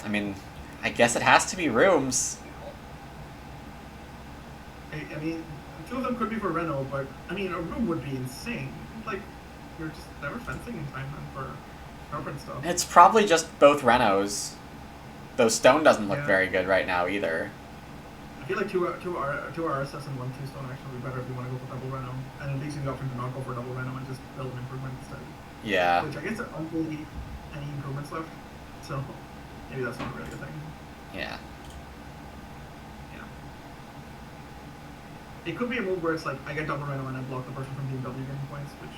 I mean, I guess it has to be rooms. I mean, 2 of them could be for Renault, but I mean, a room would be insane. Like, you're just never fencing in time then for carpet and stuff. It's probably just both Renaults. Though stone doesn't look Yeah. very good right now either. I feel like two RSS and 1 2 stone actually would be better if you want to go for double Renault, and at least you have the option to not go for double Renault and just build an improvement instead. Yeah. Which I guess there aren't really any improvements left, so maybe that's not really a thing. Yeah. Yeah. It could be a move where it's like I get double Renault and I block the person from BMW getting points, which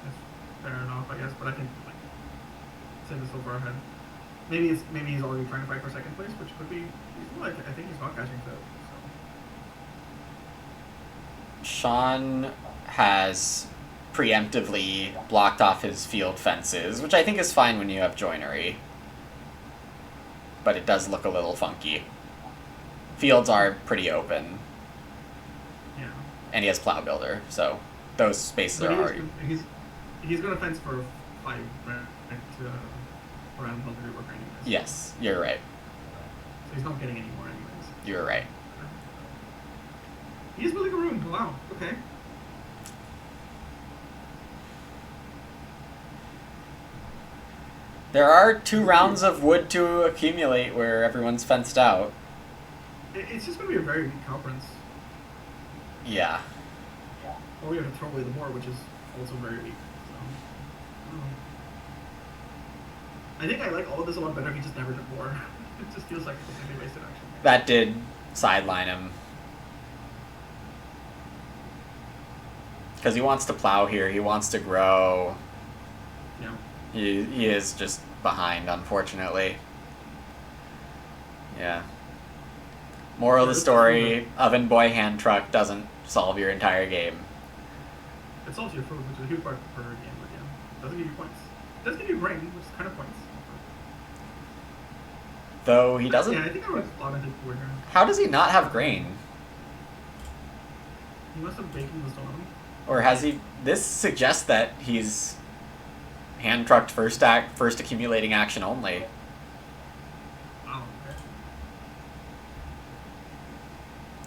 is fair enough, I guess. But I can like save it so far ahead. Maybe he's already trying to fight for second place, which could be. Like I think he's not catching Phil. So. Sean has preemptively blocked off his field fences, which I think is fine when you have joinery. But it does look a little funky. Fields are pretty open. Yeah. And he has plow builder, so those spaces are already. He's gonna fence for 5 around Mulberry Work anyways. Yes, you're right. So he's not getting any more anyways. You're right. He is building a room. Wow. Okay. There are 2 rounds of wood to accumulate where everyone's fenced out. It's just gonna be a very weak conference. Yeah. Or we have to throw away the board, which is also very weak. So. I think I like all of this a lot better if he just never did more. It just feels like a completely wasted action. That did sideline him. Because he wants to plow here, he wants to grow. Yeah. He is just behind, unfortunately. Yeah. Moral of the story, Oven Boy Hand Truck doesn't solve your entire game. It solves your food, which is a huge part per game, but yeah. Doesn't give you points. It does give you grain, which is kind of points. Though he doesn't... Yeah, I think I would slot into forward here. How does he not have grain? He must have baking the stone. Or has he... This suggests that he's hand trucked first accumulating action only. Wow, okay.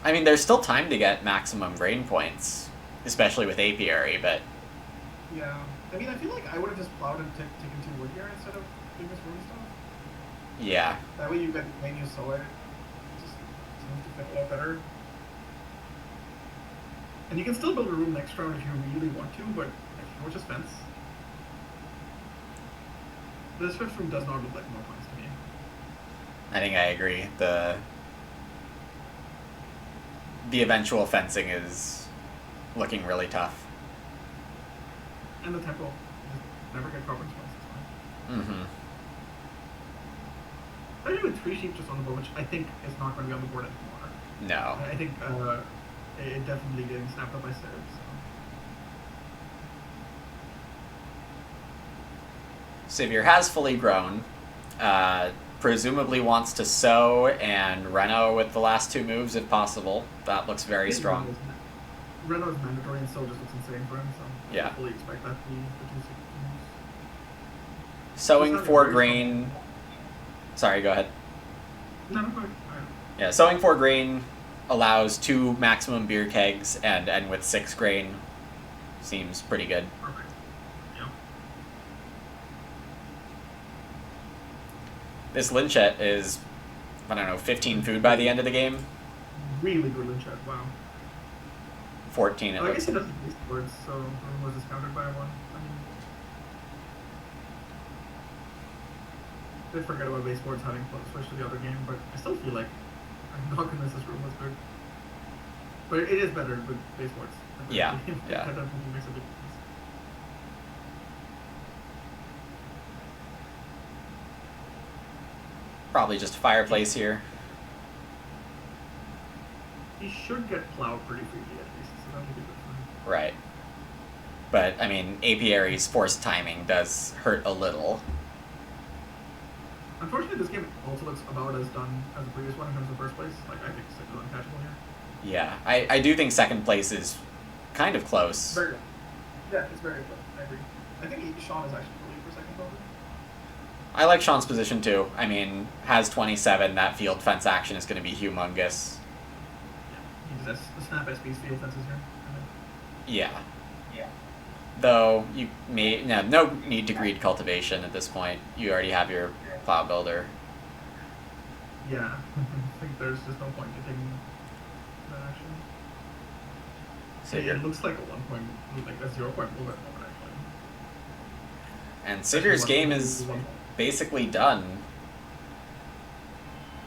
I mean, there's still time to get maximum grain points, especially with apiary, but... Yeah. I mean, I feel like I would have just plowed and taken 2 wood here instead of doing this room stuff. Yeah. That way you get when you sow it, it just seems to fit a lot better. And you can still build a room next round if you really want to, but or just fence. This fifth room does not look like more points to me. I think I agree. The eventual fencing is looking really tough. And the tempo. Just never get coverage points, it's fine. Mm-hmm. Especially with 3 sheep just on the board, which I think is not going to be on the board anymore. No. I think it definitely getting snapped up by Sib, so. Sivir has fully grown. Presumably wants to sow and Reno with the last 2 moves if possible. That looks very strong. Reno is mandatory and so just looks insane for him, so Yeah. I fully expect that to be the 2 moves. Sowing 4 grain... Sorry, go ahead. No, go ahead. Yeah, sowing 4 grain allows 2 maximum beer kegs and end with 6 grain. Seems pretty good. Perfect. Yeah. This Linchet is, I don't know, 15 food by the end of the game? Really good in chat, wow. 14 it I guess looks. he doesn't use words, so everyone was discounted by 1. I mean, did forget about base boards having switched to the other game, but I still feel like I'm not convinced this room was good. But it is better with base boards. Yeah, yeah. That definitely makes a big difference. Probably just a fireplace here. He should get plowed pretty freely at least, so that'll be good for him. Right. But, I mean, Apiary's forced timing does hurt a little. Unfortunately, this game also looks about as done as the previous one in terms of first place. Like, I think Six is uncatchable here. Yeah, I do think second place is kind of close. Very good. Yeah, it's very good. I agree. I think Sean is actually the lead for second, probably. I like Sean's position too. I mean, has 27, that field fence action is going to be humongous. Yeah, he just snap SP's field fences here. Yeah. Though, you may... no need to greed cultivation at this point. You already have your plow builder. Yeah, I think there's just no point in taking that action. So Yeah, it looks like a 1 point, like a 0 point movement moment, actually. And Sitter's game is basically done.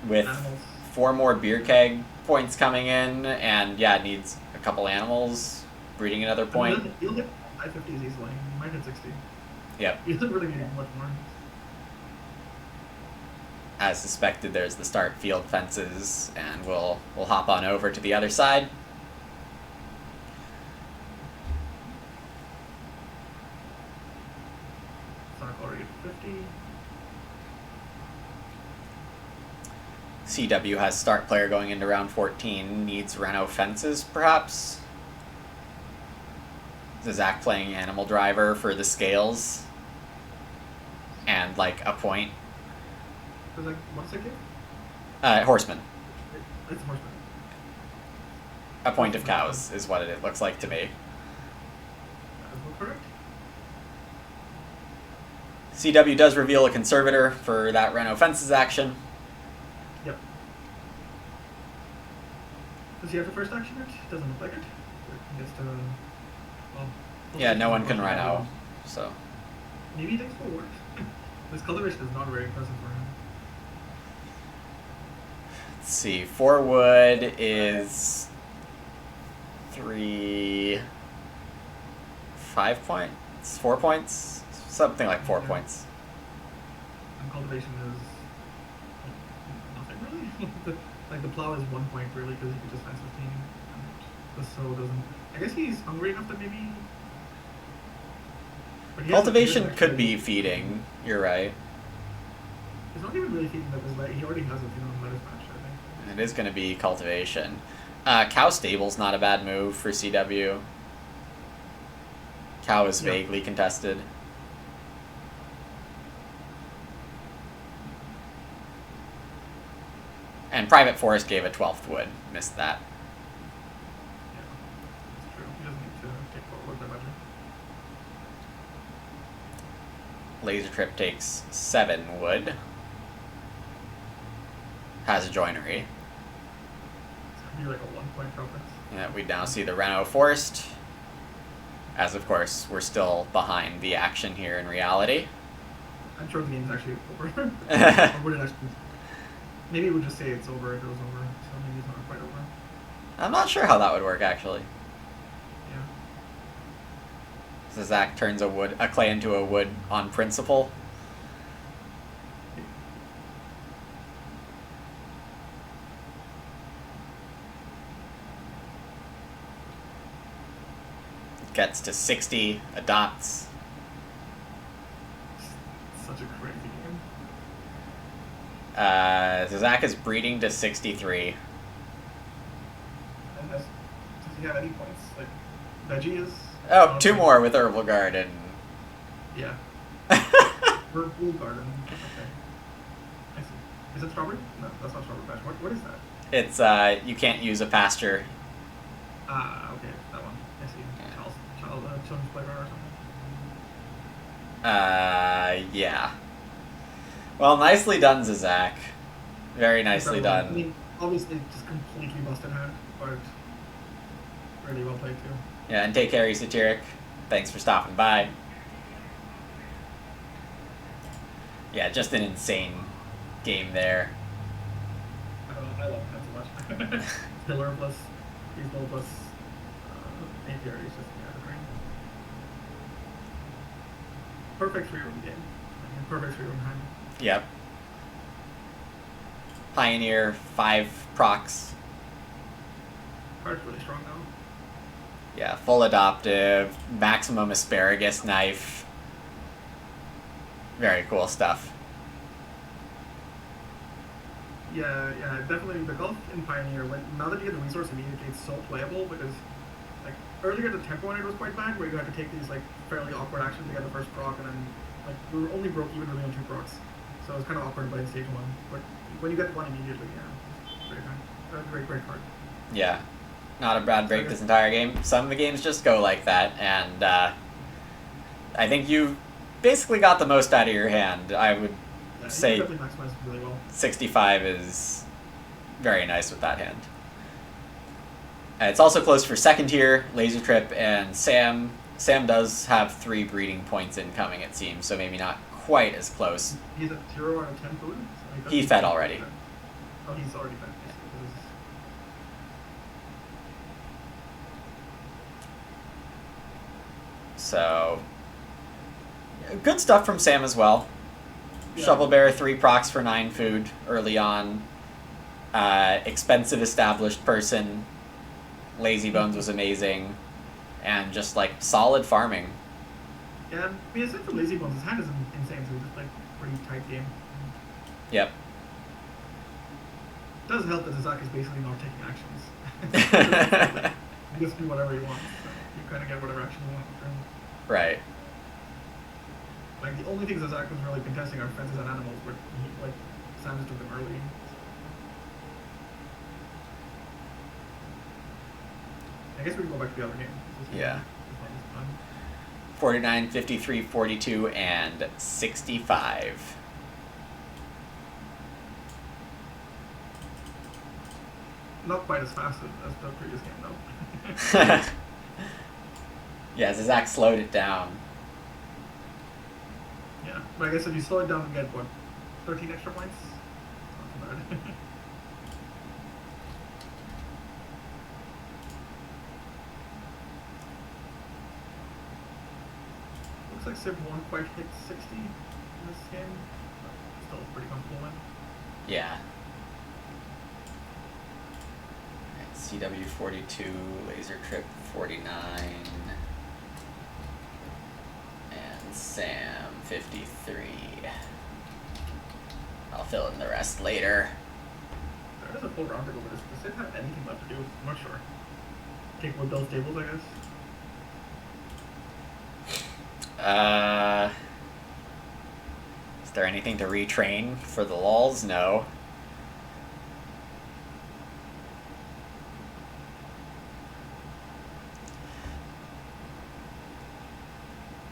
With Animals. 4 more beer keg points coming in, and yeah, needs a couple animals, breeding another point. He'll hit 550s easily. He might hit 60. Yep. He doesn't really need much more. As suspected, there's the start field fences, and we'll hop on over to the other side. Sock already at 50. CW has start player going into round 14, needs Reno fences, perhaps? Zach playing Animal Driver for the scales, and like a point. Like, what's that game? Horseman. It's Horseman. A point of cows is what it looks like to me. That is correct. CW does reveal a conservator for that Reno fences action. Yep. Does he have the first action? It doesn't look like it. He gets to. Well, Yeah, no one can Reno, so. Maybe he takes forward. This cultivation is not very impressive for him. Let's see, 4 wood is 5 points? 4 points? Something like 4 points. And cultivation is nothing really. Like the plow is 1 point really because he could just fence 15. And the sow doesn't. I guess he's hungry enough that maybe. But he Cultivation could be feeding, you're right. He's not even really feeding that. Like, he already has a lettuce match, I think. It is going to be cultivation. Cow stable's not a bad move for CW. Cow is vaguely contested. And Private Forest gave a 12th wood. Missed that. Yeah, that's true. He doesn't need to take forward that much. Laser Trip takes 7 wood. Has a joinery. It's gonna be like a 1 point preference. Yeah, we now see the Reno Forest. As of course, we're still behind the action here in reality. I'm sure the game's actually over. Or would it actually? Maybe it would just say it's over if it was over. So maybe it's not quite over. I'm not sure how that would work actually. Yeah. So Zach turns a clay into a wood on principle. Gets to 60, adopts. Such a crazy game. So Zach is breeding to 63. And does he have any points? Like, veggie is. Oh, 2 more with Herbal Garden. Yeah. Herbal Garden. Okay. I see. Is it strawberry? No, that's not strawberry patch. What is that? It's, you can't use a pasture. Ah, okay, that one. I see. Children's playground or something. Yeah. Well, nicely done, Zach. Very nicely Incredible. done. I mean, obviously, just completely busted hand, but really well played too. Yeah, and take care, Esoteric. Thanks for stopping by. Yeah, just an insane game there. I love that so much. Pillar plus Feasible plus Apiary is just the brain. Perfect 3-room game. Perfect 3-room hand. Yep. Pioneer, 5 procs. Card's really strong though. Yeah, full adoptive, maximum asparagus knife. Very cool stuff. Yeah, definitely. The golf in Pioneer, now that you get the resource immediately, it's so playable because, like, earlier the tempo on it was quite bad, where you had to take these, like, fairly awkward actions to get the first proc, and then, like, we were only broke even really on 2 procs. So it was kind of awkward by stage 1. But when you get one immediately, yeah, it's very fun. Great card. Yeah. Not a bad break this entire game. Some of the games just go like that, and I think you basically got the most out of your hand. I would say You definitely maximized really well. 65 is very nice with that hand. It's also close for second here, Laser Trip, and Sam. Sam does have 3 breeding points incoming, it seems, so maybe not quite as close. He's at 0 out of 10 food? So He fed already. Oh, he's already fed. So, good stuff from Sam as well. Yeah. Shovel Bear 3 procs for 9 food early on. Expensive established person. Lazy Bones was amazing. And just like solid farming. Yeah, I mean, aside from Lazy Bones, his hand is insane, so just like pretty tight game. Yep. It does help that Zazak is basically not taking actions. You just do whatever you want. So you kind of get whatever action you want in turn. Right. Like, the only things Zazak was really contesting are fences and animals, but he, like, Sam just took them early. I guess we can go back to the other game. Yeah. This one is fun. 49, 53, 42, and 65. Not quite as fast as the previous game, though. Yeah, Zazak slowed it down. Yeah, but I guess if you slow it down and get, what, 13 extra points? Not too bad. Looks like Civ won't quite hit 60 in this game, but still pretty comfortable win. Yeah. CW 42, Laser Trip 49, and Sam 53. I'll fill in the rest later. There is a full round to go, but does Civ have anything left to do? I'm not sure. Take wood build tables, I guess. Is there anything to retrain for the lulz? No.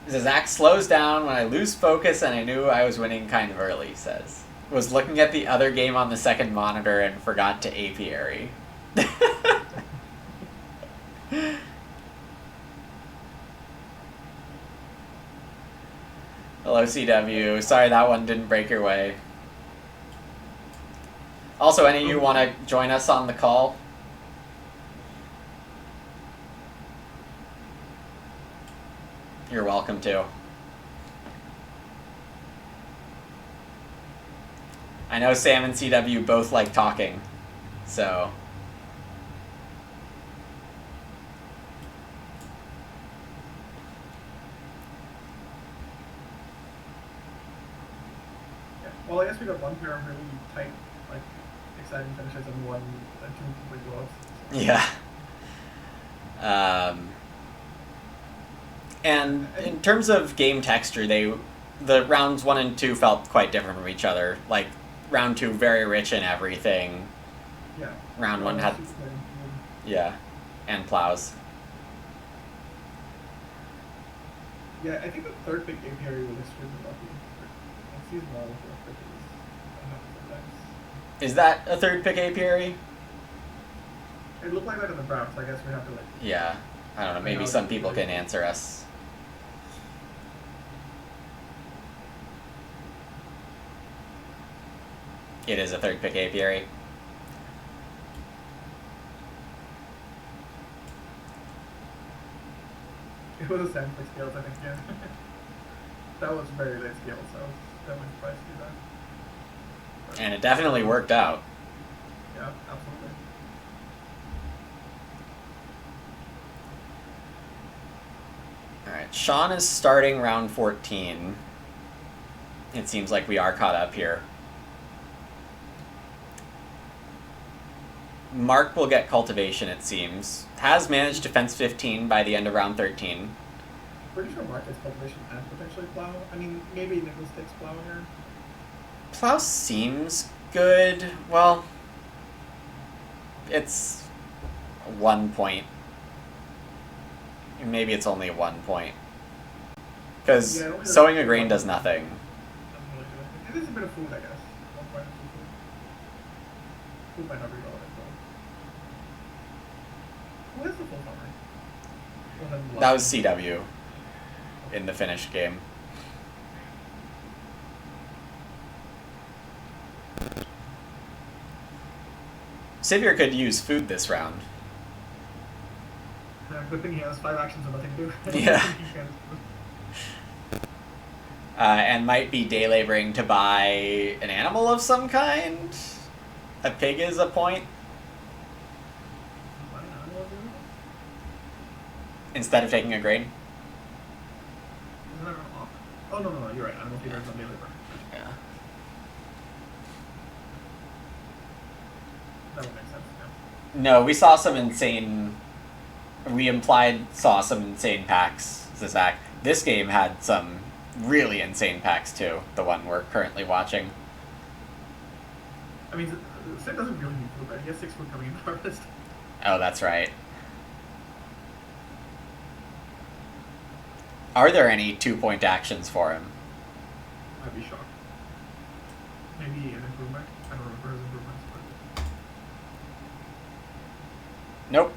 Zach slows down when I lose focus and I knew I was winning kind of early, he says. Was looking at the other game on the second monitor and forgot to apiary. Hello, CW. Sorry that one didn't break your way. Also, any of you want to join us on the call? You're welcome to. I know Sam and CW both like talking, so. Yeah. Well, I guess we got one pair of really tight, like, exciting finishes and two complete blowouts. So. Yeah. And in terms of game texture, the rounds 1 and 2 felt quite different from each other. Like, round 2 very rich in everything. Yeah. Round 1 had, yeah, and plows. Yeah, I think the third big game period was extremely lucky. It's seasonal with pitches. Sometimes. Is that a third pick apiary? It looked like that in the drafts. I guess we have to like. Yeah, I don't know. Maybe some people can answer us. It is a third pick apiary. It was a 7 pick scales, I think. Yeah. That was very late scale, so I was definitely surprised to do that. But, And it definitely worked out. yeah, absolutely. Sean is starting round 14. It seems like we are caught up here. Mark will get cultivation, it seems. Has managed to fence 15 by the end of round 13. Pretty sure Mark gets cultivation and potentially plow. I mean, maybe Nicholas takes plow here. Plow seems good. Well, it's 1 point. Maybe it's only 1 point. Because sowing a grain does nothing. It is a bit of food, I guess. 1 point of food. Food might not be relevant, though. Who is the full farmer? That was CW in the finished game. Sivir could use food this round. Good thing he has 5 actions and nothing to do. Yeah. And might be day laboring to buy an animal of some kind. A pig is a point. Instead of taking a grain. Oh, no, you're right. Animal feeder is on day labor. Yeah. That would make sense, yeah. No, we saw some insane... We implied saw some insane packs, Zizak. This game had some really insane packs too, the one we're currently watching. I mean, Sid doesn't really need food, right? He has 6 food coming in the harvest. Oh, that's right. Are there any 2-point actions for him? I'd be shocked. Maybe an improvement. I don't remember his improvements, but... Nope.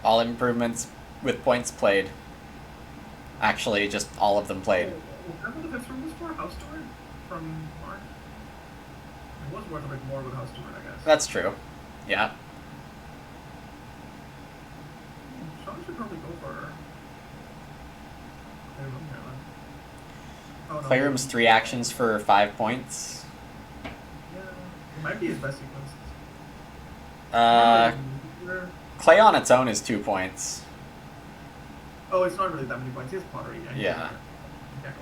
All improvements with points played. Actually, just all of them played. Remember the fifth room was for House Steward from Mark? It was worth a bit more with House Steward, I guess. That's true. Yeah. Sean should probably go for... Playroom here, then. Oh, no, Playroom's 3 actions for 5 points. Yeah, it might be his best sequence. Clay on its own is 2 points. Oh, it's not really that many points. He has pottery. Yeah. Okay.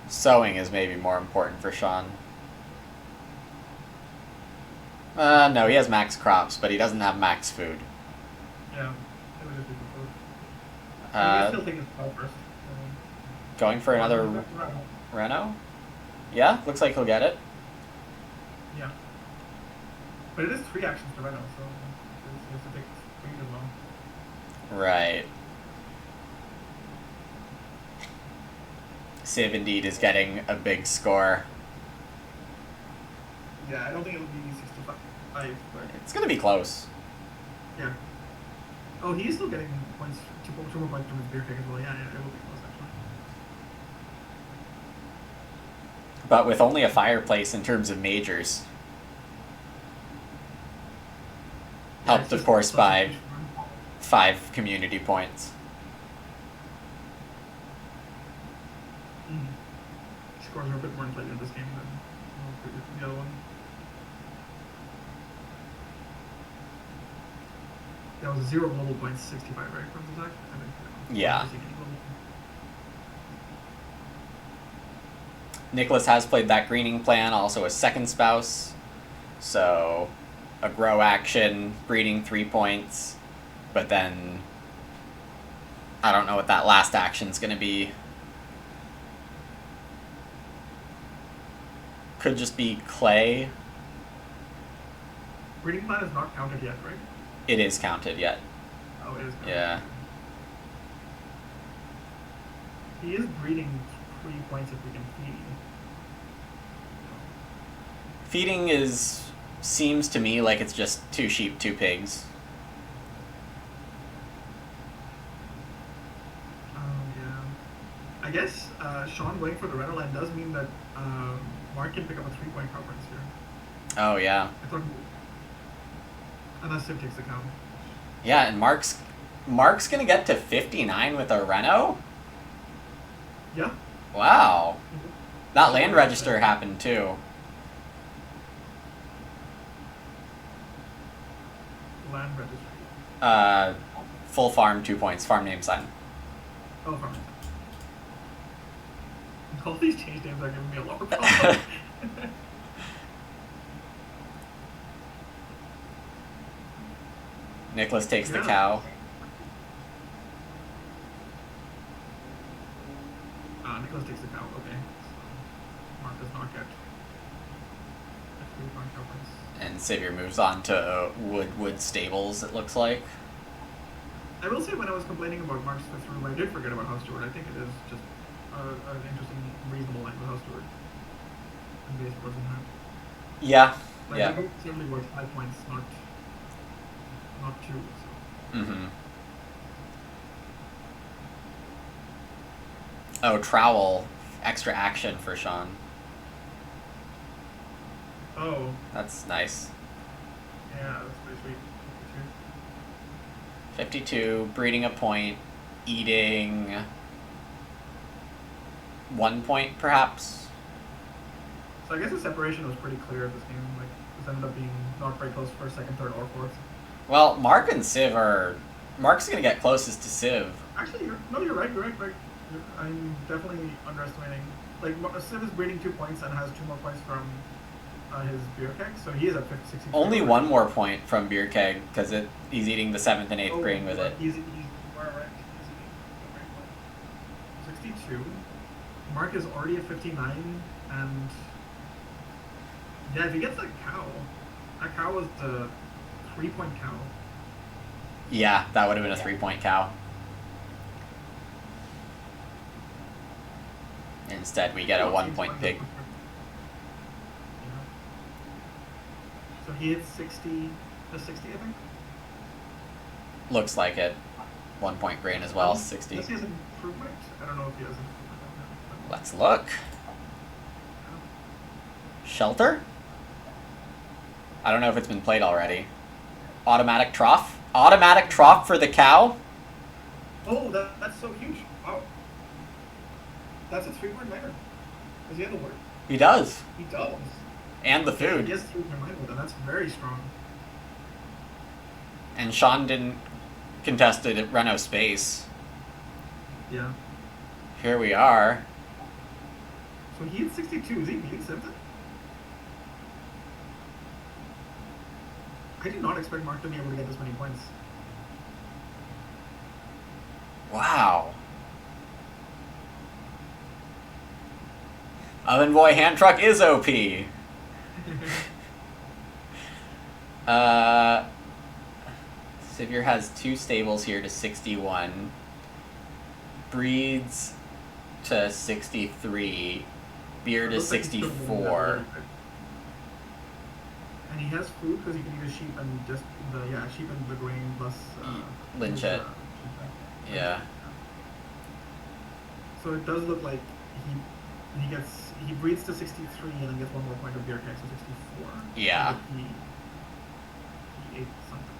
Sewing is maybe more important for Sean. No, he has max crops, but he doesn't have max food. Yeah. It would just be for food. Uh, Still take his plow first. Going for another Reno? Yeah, looks like he'll get it. Yeah. But it is 3 actions to Reno, so he has to take 3 as well. Right. Civ indeed is getting a big score. Yeah, I don't think it'll be 65, but It's gonna be close. yeah. Oh, he is still getting points, 2 more points from his beer pick as well. Yeah, it will be close actually. But with only a fireplace in terms of majors. Helped, of course, by 5 community points. Scores are a bit more inflated in this game than the other one. That was 0 global points, 65, right, from Zach? I think. Yeah. Nicholas has played that greening plan, also a second spouse. So, a grow action, breeding 3 points, but then I don't know what that last action's gonna be. Could just be clay. Breeding plan is not counted yet, right? It is counted yet. Oh, it is counted. Yeah. He is breeding 3 points if we can feed. Feeding seems to me like it's just 2 sheep, 2 pigs. Yeah. I guess Sean going for the red line does mean that Mark can pick up a 3-point preference here. Oh yeah. I thought, unless Civ takes the count. Yeah, and Mark's gonna get to 59 with a Reno? Yeah. Wow. That land register happened too. Land registry. Full farm, 2 points. Farm name sign. Oh, farm. All these change names are giving me a lot of problems. Nicholas takes the Yeah. cow. Nicholas takes the cow. Okay. So Mark does not get. And Sivir moves on to Wood Stables, it looks like. I will say, when I was complaining about Mark's fifth rule, I did forget about House Steward. I think it is just an interesting, reasonable line with House Steward. And base wasn't had. Yeah. Like, Yeah. I certainly worth 5 points, not 2. So. Mm-hmm. Oh, Trowel. Extra action for Sean. Oh, That's nice. yeah, that's pretty sweet. 52, breeding a point, eating 1 point, perhaps. So I guess the separation was pretty clear this game. Like, this ended up being not very close for second, third, or fourth. Well, Mark and Civ are... Mark's gonna get closest to Civ. Actually, you're right. I'm definitely underestimating. Like, Civ is breeding 2 points and has 2 more points from his beer keg, so he is at 60. Only 1 more point from Beer Keg, because he's eating the 7th and 8th grain with it. He's right. 62. Mark is already at 59, and yeah, if he gets that cow was the 3-point cow. Yeah, that would have been a 3-point cow. Instead, we get a 1-point pig. So he hits 60, I think? Looks like it. 1-point grain as well, 60. Does he have improvement? I don't know if he has improvement. Let's look. Shelter? I don't know if it's been played already. Automatic trough? Automatic trough for the cow? Oh, that's so huge. Wow. That's a 3-point minor. Does he have the word? He does. He does. And the He food. has 3-point minor with him. That's very strong. And Sean didn't contest it at Reno Space. Yeah. Here we are. So he hit 62. Is he beating Simpson? I did not expect Mark to be able to get this many points. Wow. Oven Boy Hand Truck is OP. Sivir has 2 stables here to 61. Breeds to 63. Beer to 64. And he has food because he can eat a sheep and just sheep and the grain plus Lynchet. Yeah. So it does look like he breeds to 63 and then gets 1 more point of beer keg, so 64. Yeah. He ate something.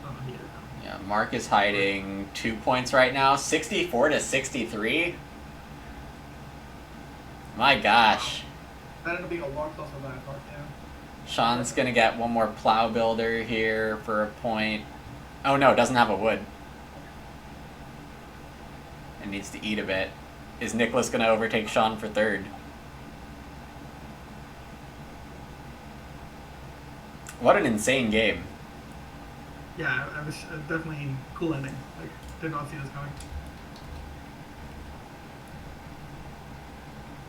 Oh, he ate it. Yeah, Mark is hiding 2 points right now. 64 to 63. My gosh. That ended up being a lot closer than I thought, yeah. Sean's gonna get 1 more plow builder here for a point. Oh no, doesn't have a wood. And needs to eat a bit. Is Nicholas gonna overtake Sean for 3rd? What an insane game. Yeah, I was definitely cool ending. Like, did not see this coming.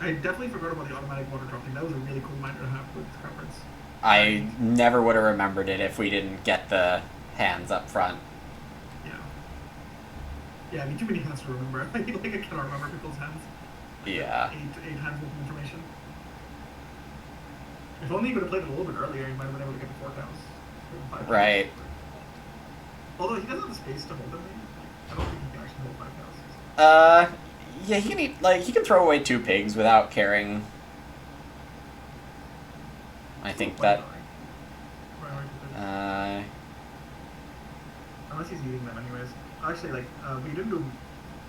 I definitely forgot about the automatic water drop thing. That was a really cool minor to have with this conference. I never would have remembered it if we didn't get the hands up front. Yeah. Yeah, I mean, too many hands to remember. I cannot remember people's hands. Yeah. Eight hands with information. If only you could have played it a little bit earlier, you might have been able to get the 4 cows. Right. Although he doesn't have the space to hold them, maybe. I don't think he can actually hold 5 cows. Yeah, he can eat, he can throw away 2 pigs without caring. I think that, unless he's eating them anyways. Actually, we didn't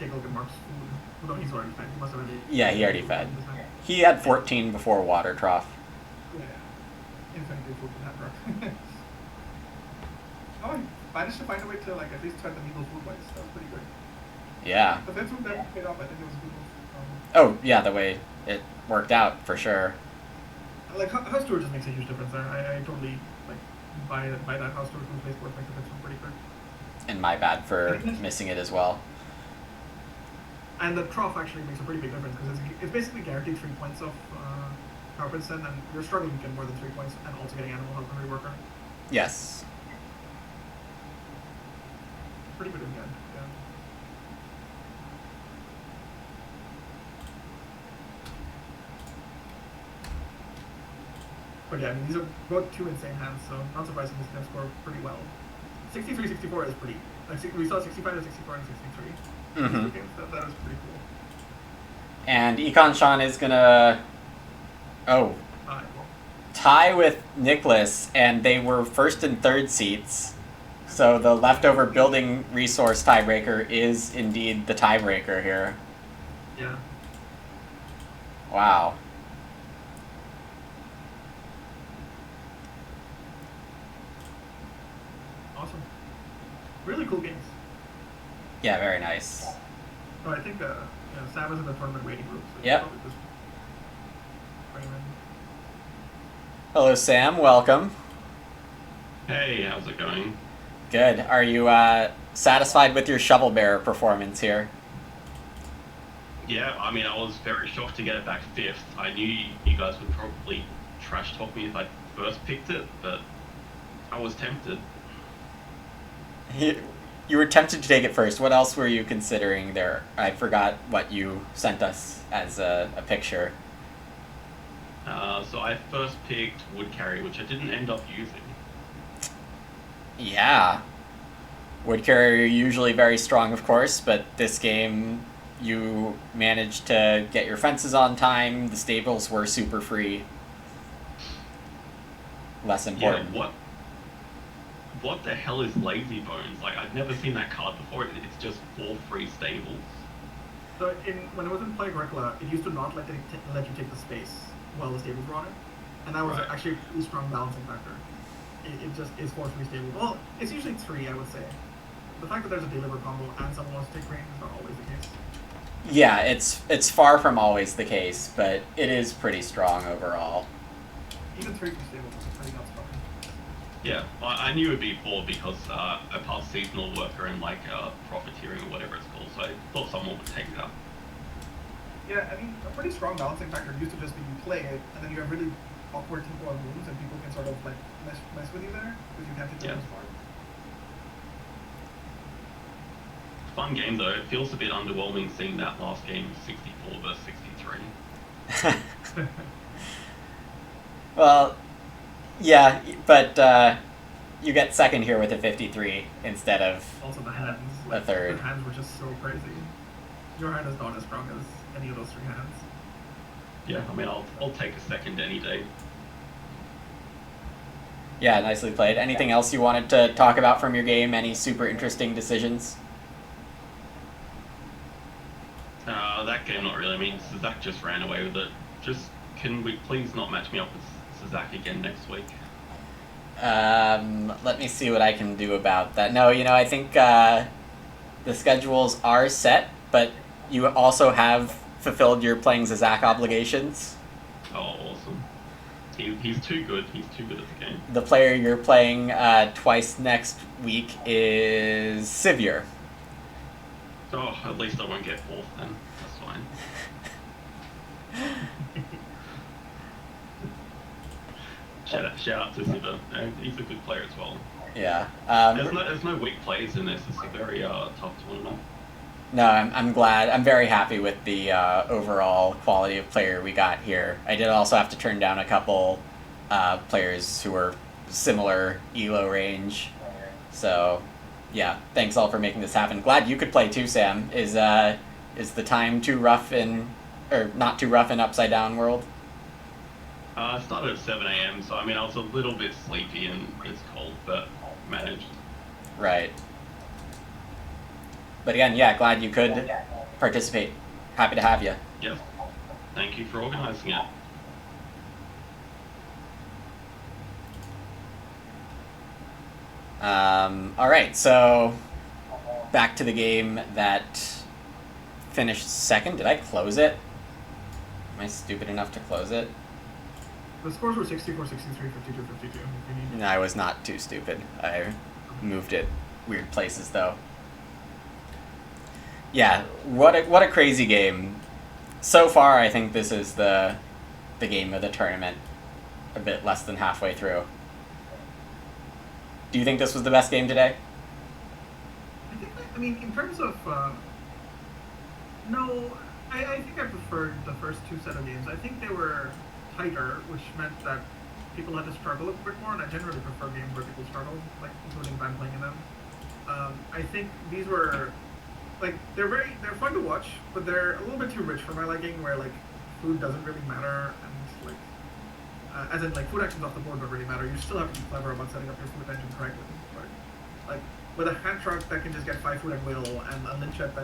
take a look at Mark's food. No, he's already fed. He must have already... yeah, he already fed. He had 14 before water trough. Yeah. Infinitely food in that truck. Oh, managed to find a way to like at least turn the needle food wise. That was pretty good. Yeah. The fence move never paid off. I think it was a good move. Oh, yeah, the way it worked out, for sure. Like house tour just makes a huge difference there. I totally like buy that house tour whose base board makes the fence move pretty good. And my bad for missing it as well. And the trough actually makes a pretty big difference because it's basically guaranteed 3 points of power prince then, and you're struggling to get more than 3 points and also getting animal health and reworker. Yes. Pretty good in the end, yeah. But yeah, I mean, these are both two insane hands, so not surprising he's going to score pretty well. 63-64 is pretty... Like, we saw 65-64 and 63. Mm-hmm. That was pretty cool. And Econ Sean is gonna... Oh. Tie with Nicholas, and they were first and third seats. So the leftover building resource tiebreaker is indeed the tiebreaker here. Yeah. Wow. Awesome. Really cool games. Yeah, very nice. Oh, I think Sam is in the tournament waiting room. So Yep. just bring him in. Hello, Sam. Welcome. Hey, how's it going? Good. Are you satisfied with your shovel bearer performance here? Yeah, I mean, I was very shocked to get it back fifth. I knew you guys would probably trash talk me if I first picked it, but I was tempted. You were tempted to take it first. What else were you considering there? I forgot what you sent us as a picture. So I first picked wood carry, which I didn't end up using. Yeah. Wood carrier usually very strong, of course, but this game you managed to get your fences on time. The stables were super free. Less important. Yeah, what the hell is Lazy Bones? Like, I've never seen that card before. It's just 4 free stables. So when it was in play Agricola, it used to not let you take the space while the stables were on it, and that was Right. actually a pretty strong balancing factor. It just is 4 free stables. Well, it's usually 3, I would say. The fact that there's a deliver combo and someone wants to take range is not always the case. Yeah, it's far from always the case, but it is pretty strong overall. Even 3 free stables is pretty nuts fucking. Yeah, I knew it would be 4 because I passed seasonal worker and like profiteering or whatever it's called, so I thought someone would take that. Yeah, I mean, a pretty strong balancing factor used to just be you play it, and then you have really awkward tempo on moves, and people can sort of like mess with you there because you can't hit them as far. Fun game though. It feels a bit underwhelming seeing that last game 64 versus 63. Well, yeah, but you get second here with a 53 instead of Also the hands, a like, third. the hands were just so crazy. Your hand is not as strong as any of those 3 hands. Yeah, I mean, I'll take a second any day. Yeah, nicely played. Anything else you wanted to talk about from your game? Any super interesting decisions? That game, not really. I mean, Sazak just ran away with it. Just, can we please not match me up with Sazak again next week? Let me see what I can do about that. No, I think the schedules are set, but you also have fulfilled your playing Zazak obligations. Oh, awesome. He's too good. He's too good at the game. The player you're playing twice next week is Sivir. Oh, at least I won't get 4th then. That's fine. Shout out to Siva. He's a good player as well. Yeah. There's no weak players in this. It's a very tough tournament. No, I'm glad. I'm very happy with the overall quality of player we got here. I did also have to turn down a couple players who were similar ELO range. So, yeah, thanks all for making this happen. Glad you could play too, Sam. Is the time too rough or not too rough in Upside Down World? I started at 7 a.m., so I mean I was a little bit sleepy and it's cold, but managed. Right. But again, yeah, glad you could participate. Happy to have you. Yep. Thank you for organising it. All right, so back to the game that finished second. Did I close it? Am I stupid enough to close it? The scores were 64, 63, 52, 52. If you need. No, I was not too stupid. I moved it weird places though. Yeah, what a crazy game. So far, I think this is the game of the tournament. A bit less than halfway through. Do you think this was the best game today? I mean, in terms of no, I think I preferred the first two set of games. I think they were tighter, which meant that people had to struggle a bit more, and I generally prefer games where people struggle, like including if I'm playing in them. I think these were like they're fun to watch, but they're a little bit too rich for my liking, where like food doesn't really matter, and like as in like food actions off the board don't really matter. You still have to be clever about setting up your food engine correctly. Right? Like with a hand truck that can just get 5 food at will, and a Linchette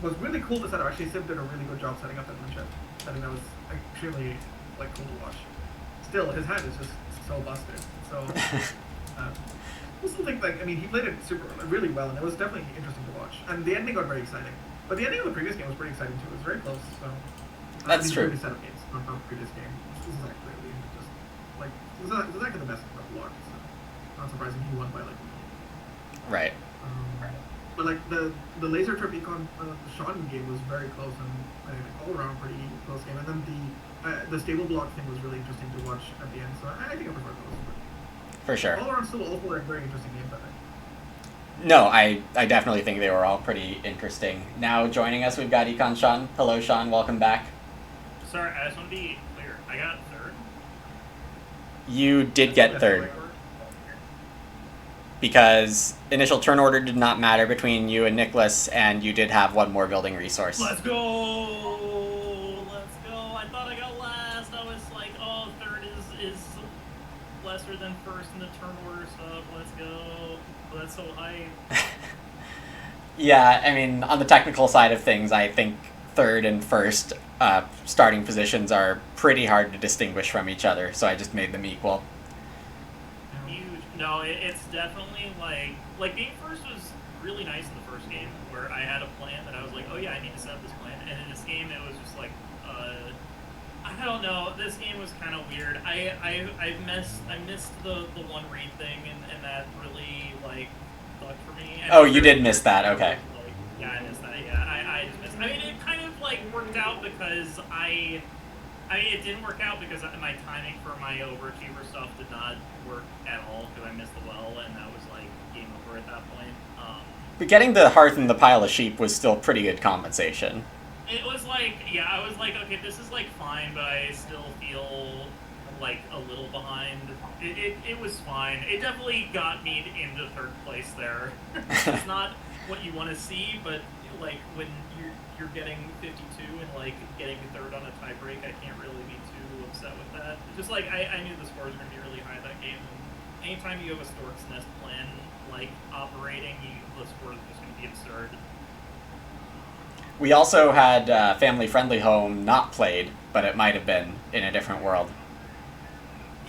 was really cool to set up. Actually, Sim did a really good job setting up that Linchette. I think that was extremely like cool to watch. Still, his hand is just so busted. So I still think like he played it really well, and it was definitely interesting to watch. And the ending got very exciting. But the ending of the previous game was pretty exciting too. It was very close. So that's true. Really set up games, not the previous game. This is actually really just like this is actually the best of luck. So not surprising he won by like. Right. But like the laser trip econ Sean game was very close and all around pretty close game. And then the stable block thing was really interesting to watch at the end. So I think I prefer those. But for sure. All around still all like very interesting games. I think. No, I definitely think they were all pretty interesting. Now joining us, we've got Econ Sean. Hello, Sean. Welcome back. Sorry, I just want to be clear. I got third. You did get third. Because initial turn order did not matter between you and Nicholas, and you did have one more building resource. Let's go! Let's go! I thought I got last. I was like, oh, third is lesser than first in the turn order stuff. Let's go! Oh, that's so hype. Yeah, I mean, on the technical side of things, I think third and first starting positions are pretty hard to distinguish from each other, so I just made them equal. No, it's definitely like being first was really nice in the first game where I had a plan that I was like, oh yeah, I need to set up this plan, and in this game it was just like, I don't know, this game was kind of weird. I missed the one read thing, and that really like sucked for me. And oh, you did miss that, okay. Like, yeah, I missed that. Yeah, I just missed. I mean, it kind of like worked out because I mean, it didn't work out because my timing for my overachiever stuff did not work at all because I missed the well, and that was like game over at that point. But getting the hearth and the pile of sheep was still pretty good compensation. It was like, yeah, I was like, okay, this is like fine, but I still feel like a little behind. It was fine. It definitely got me into third place there. It's not what you want to see, but like when you're getting 52 and like getting third on a tie break, I can't really be too upset with that. Just like I knew the scores were gonna be really high that game. And anytime you have a Stork's Nest plan like operating, the scores are just gonna be absurd. We also had Family Friendly Home not played, but it might have been in a different world.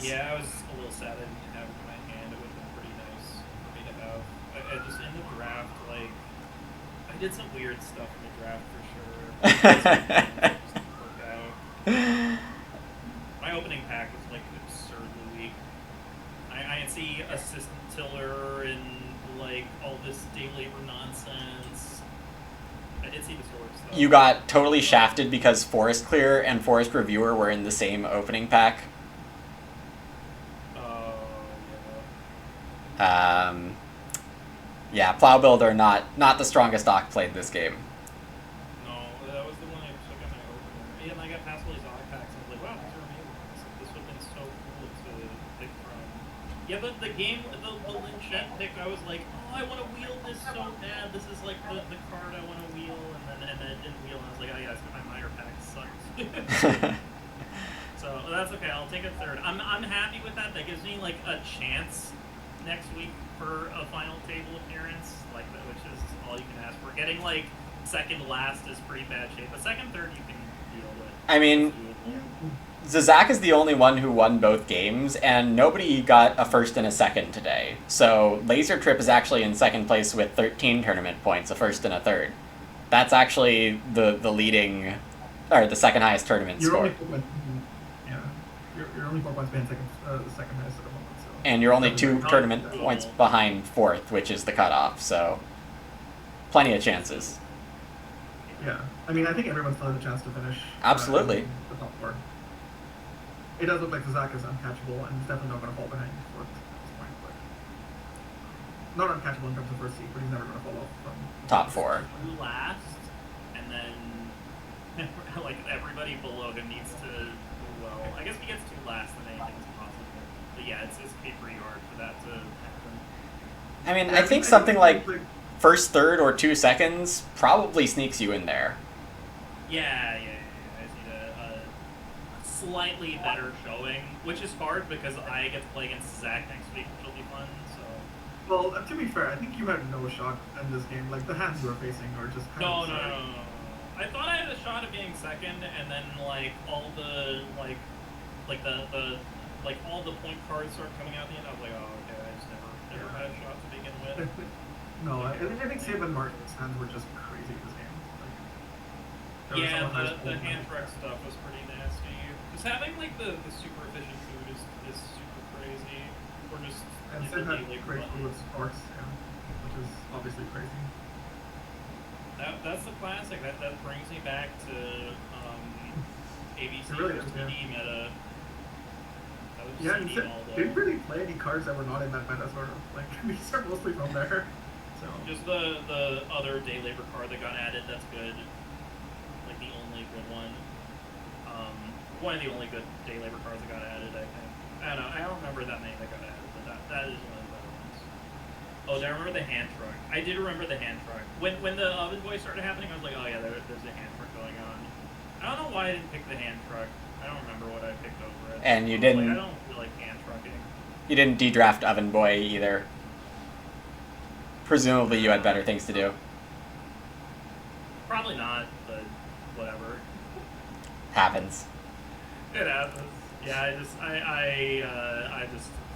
Yeah, I was a little sad I didn't have it in my hand. It would have been pretty nice for me to have. I just in the draft, like I did some weird stuff in the draft for sure. Just didn't work out. My opening pack was like absurdly weak. I see assistant tiller and like all this day labor nonsense. I did see the sword stuff. You got totally shafted because Forest Clear and Forest Reviewer were in the same opening pack. Oh, Yeah, Plow Builder not the strongest dock played this game. no, that was the one I took on my opener. Yeah, and I got past all these auto packs, and I was like, wow, these are amazing. This would have been so cool to pick from. Yeah, but the game, the Linchette pick, I was like, oh, I want to wield this so bad. This is like the card I want to wheel, and then it didn't wheel, and I was like, oh yeah, my minor pack sucks. So that's okay. I'll take a third. I'm happy with that. That gives me like a chance next week for a final table appearance, like that, which is all you can ask for. Getting like second last is pretty bad shape, but second, third you can deal with. I mean, Zizak is the only one who won both games, and nobody got a first and a second today. So Laser Trip is actually in second place with 13 tournament points, a first and a third. That's actually the leading, or the second highest tournament You're score. only 4 points. Yeah, you're only 4 points behind second highest at the moment. So. And you're only 2 Oh, tournament cool. points behind fourth, which is the cutoff, so plenty of chances. Yeah, I mean, I think everyone still has a chance to finish. Absolutely. In the top 4. It does look like Zizak is uncatchable, and he's definitely not going to fall behind fourth at this point. But not uncatchable in terms of first seed, but he's never going to fall off from Top 4. Who last, and then like everybody below him needs to do well. I guess if he gets 2 last, then anything's possible. But yeah, it's gonna be pretty hard for that to happen. I mean, Yeah, I think something like like first, third, or 2 seconds probably sneaks you in there. Yeah. I just need a slightly better showing, which is hard because I get to play against Zach next week, which will be fun. So well, to be fair, I think you had no shot in this game. Like the hands you were facing were just kind of no. absurd. I thought I had a shot of being second, and then like all the like the like all the point cards started coming out at the end. I was like, oh okay, I just never had a shot to begin with. No, I think Save and Martin's hands were just crazy this game. Like, there were some Yeah, of the highest the points. hand truck stuff was pretty nasty. Just having like the super efficient food is super crazy. Or just And like, Sid the had daily great button. food with Sparks, yeah, which is obviously crazy. That's the classic. That brings me back to ABC It really versus is, yeah. PD meta. I was Yeah, just and eating Sid all the didn't really play any cards that were not in that meta, sort of. Like, these are mostly from there. So, just the other day labor card that got added. That's good. Like the only good one. One of the only good day labor cards that got added. I think. I don't know. I don't remember that many that got added, but that is one of the better ones. Oh, I remember the hand truck. I did remember the hand truck. When the oven boy started happening, I was like, oh yeah, there's a hand truck going on. I don't know why I didn't pick the hand truck. I don't remember what I picked over it. And you I was like, didn't- I don't feel like hand trucking. You didn't de-draft Oven Boy either. Presumably you had better things to do. Probably not, but whatever. Happens. It happens. Yeah, I just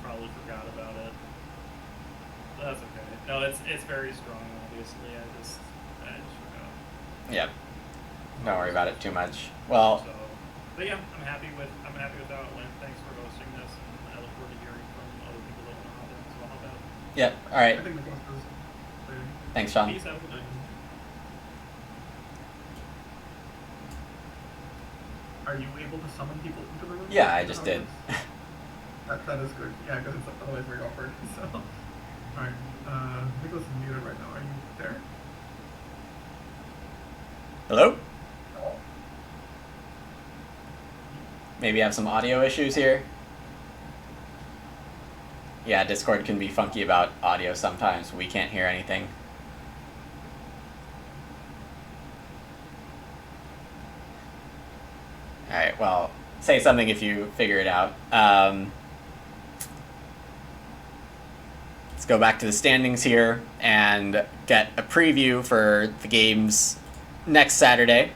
probably forgot about it. But that's okay. No, it's very strong. Obviously, I just forgot. Yep. Don't worry about it too much. Well, So, but yeah, I'm happy with how it went. Thanks for hosting this, and I look forward to hearing from other people that want to hop in. So I'll hop out. yep. All I right. think the cost was clear. Thanks, Sean. Peace. Have a good night. Are you able to summon people into the room? Yeah, I just did. That is good. Yeah, because it's otherwise very awkward. So, alright. Nicholas is muted right now. Are you there? Hello? Maybe have some audio issues here. Yeah, Discord can be funky about audio sometimes. We can't hear anything. Alright, well, say something if you figure it out. Let's go back to the standings here and get a preview for the games next Saturday.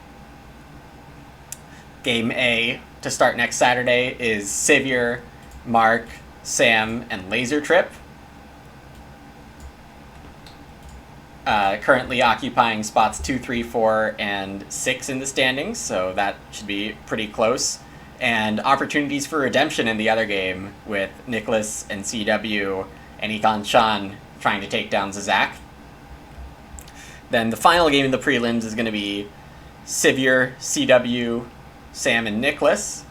Game A to start next Saturday is Sivier, Mark, Sam, and Laser Trip. Currently occupying spots 2, 3, 4, and 6 in the standings, so that should be pretty close. And opportunities for redemption in the other game with Nicholas and CW and Ikan Chan trying to take down Zizak. Then the final game in the prelims is going to be Sivier, CW, Sam, and Nicholas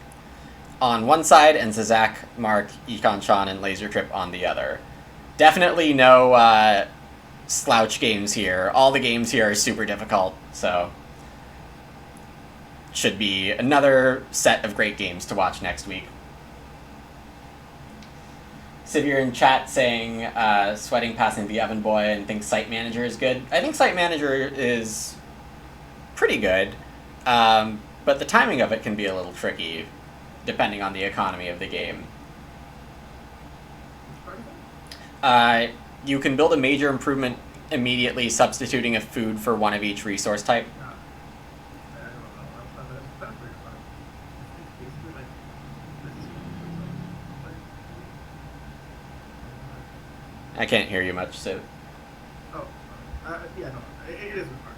on one side, and Zizak, Mark, Ikan Chan, and Laser Trip on the other. Definitely no slouch games here. All the games here are super difficult, so should be another set of great games to watch next week. Sivier in chat saying sweating passing the Oven Boy and thinks Site Manager is good. I think Site Manager is pretty good, but the timing of it can be a little tricky depending on the economy of the game. You can build a major improvement immediately substituting a food for one of each resource type. I don't know. That's pretty fun. It's basically like I can't hear you much, so Oh, yeah, no, it is hard.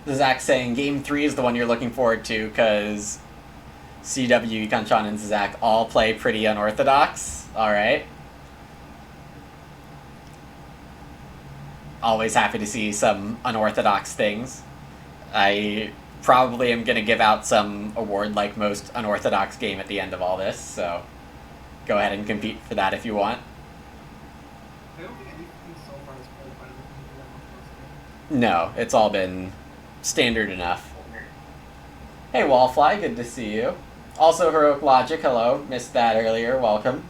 yeah. Zach saying Game 3 is the one you're looking forward to because CW, Kanchan, and Zach all play pretty unorthodox. Alright. Always happy to see some unorthodox things. I probably am going to give out some award like most unorthodox game at the end of all this, so go ahead and compete for that if you want. I don't think anything so far has qualified as a No, it's all been standard enough. Hey Wallfly, good to see you. Also Heroic Logic, hello. Missed that earlier, welcome.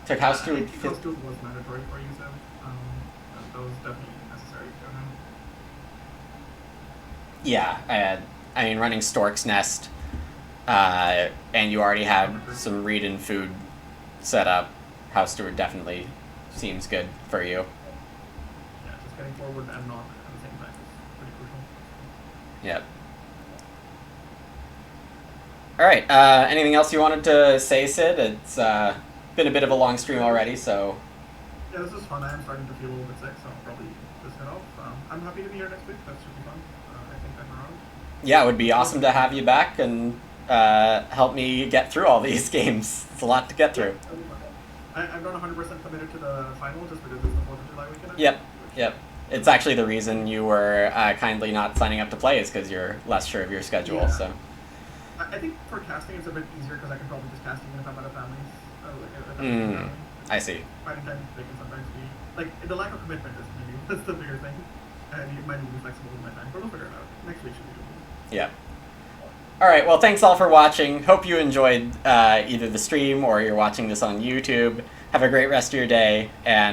Took House I Steward think House Steward was mandatory for you, Sam. That was definitely necessary for him. Yeah, I mean running Stork's Nest, and you already had some read and food set up. House Steward definitely seems good for you. Yeah, just getting forward and not at the same time is pretty crucial. Yep. Alright, anything else you wanted to say, Sid? It's been a bit of a long stream already, so... Yeah, this is fun. I am starting to feel a little bit sick, so I'll probably just head off. I'm happy to be here next week. That should be fun. I think I'm around. Yeah, it would be awesome to have you back and help me get through all these games. It's a lot to get through. I'm not 100% committed to the final just because it's the 4th of July weekend. Yep. It's actually the reason you were kindly not signing up to play is because you're less sure of your schedule, Yeah. so... I think for casting it's a bit easier because I can probably just cast even if I'm at a family. I see. Finding time they can sometimes be... Like, the lack of commitment is maybe that's the bigger thing. And it might be flexible with my time, but we'll figure it out. Next week should be good. Yeah. Alright, well thanks all for watching. Hope you enjoyed either the stream or you're watching this on YouTube. Have a great rest of your day, and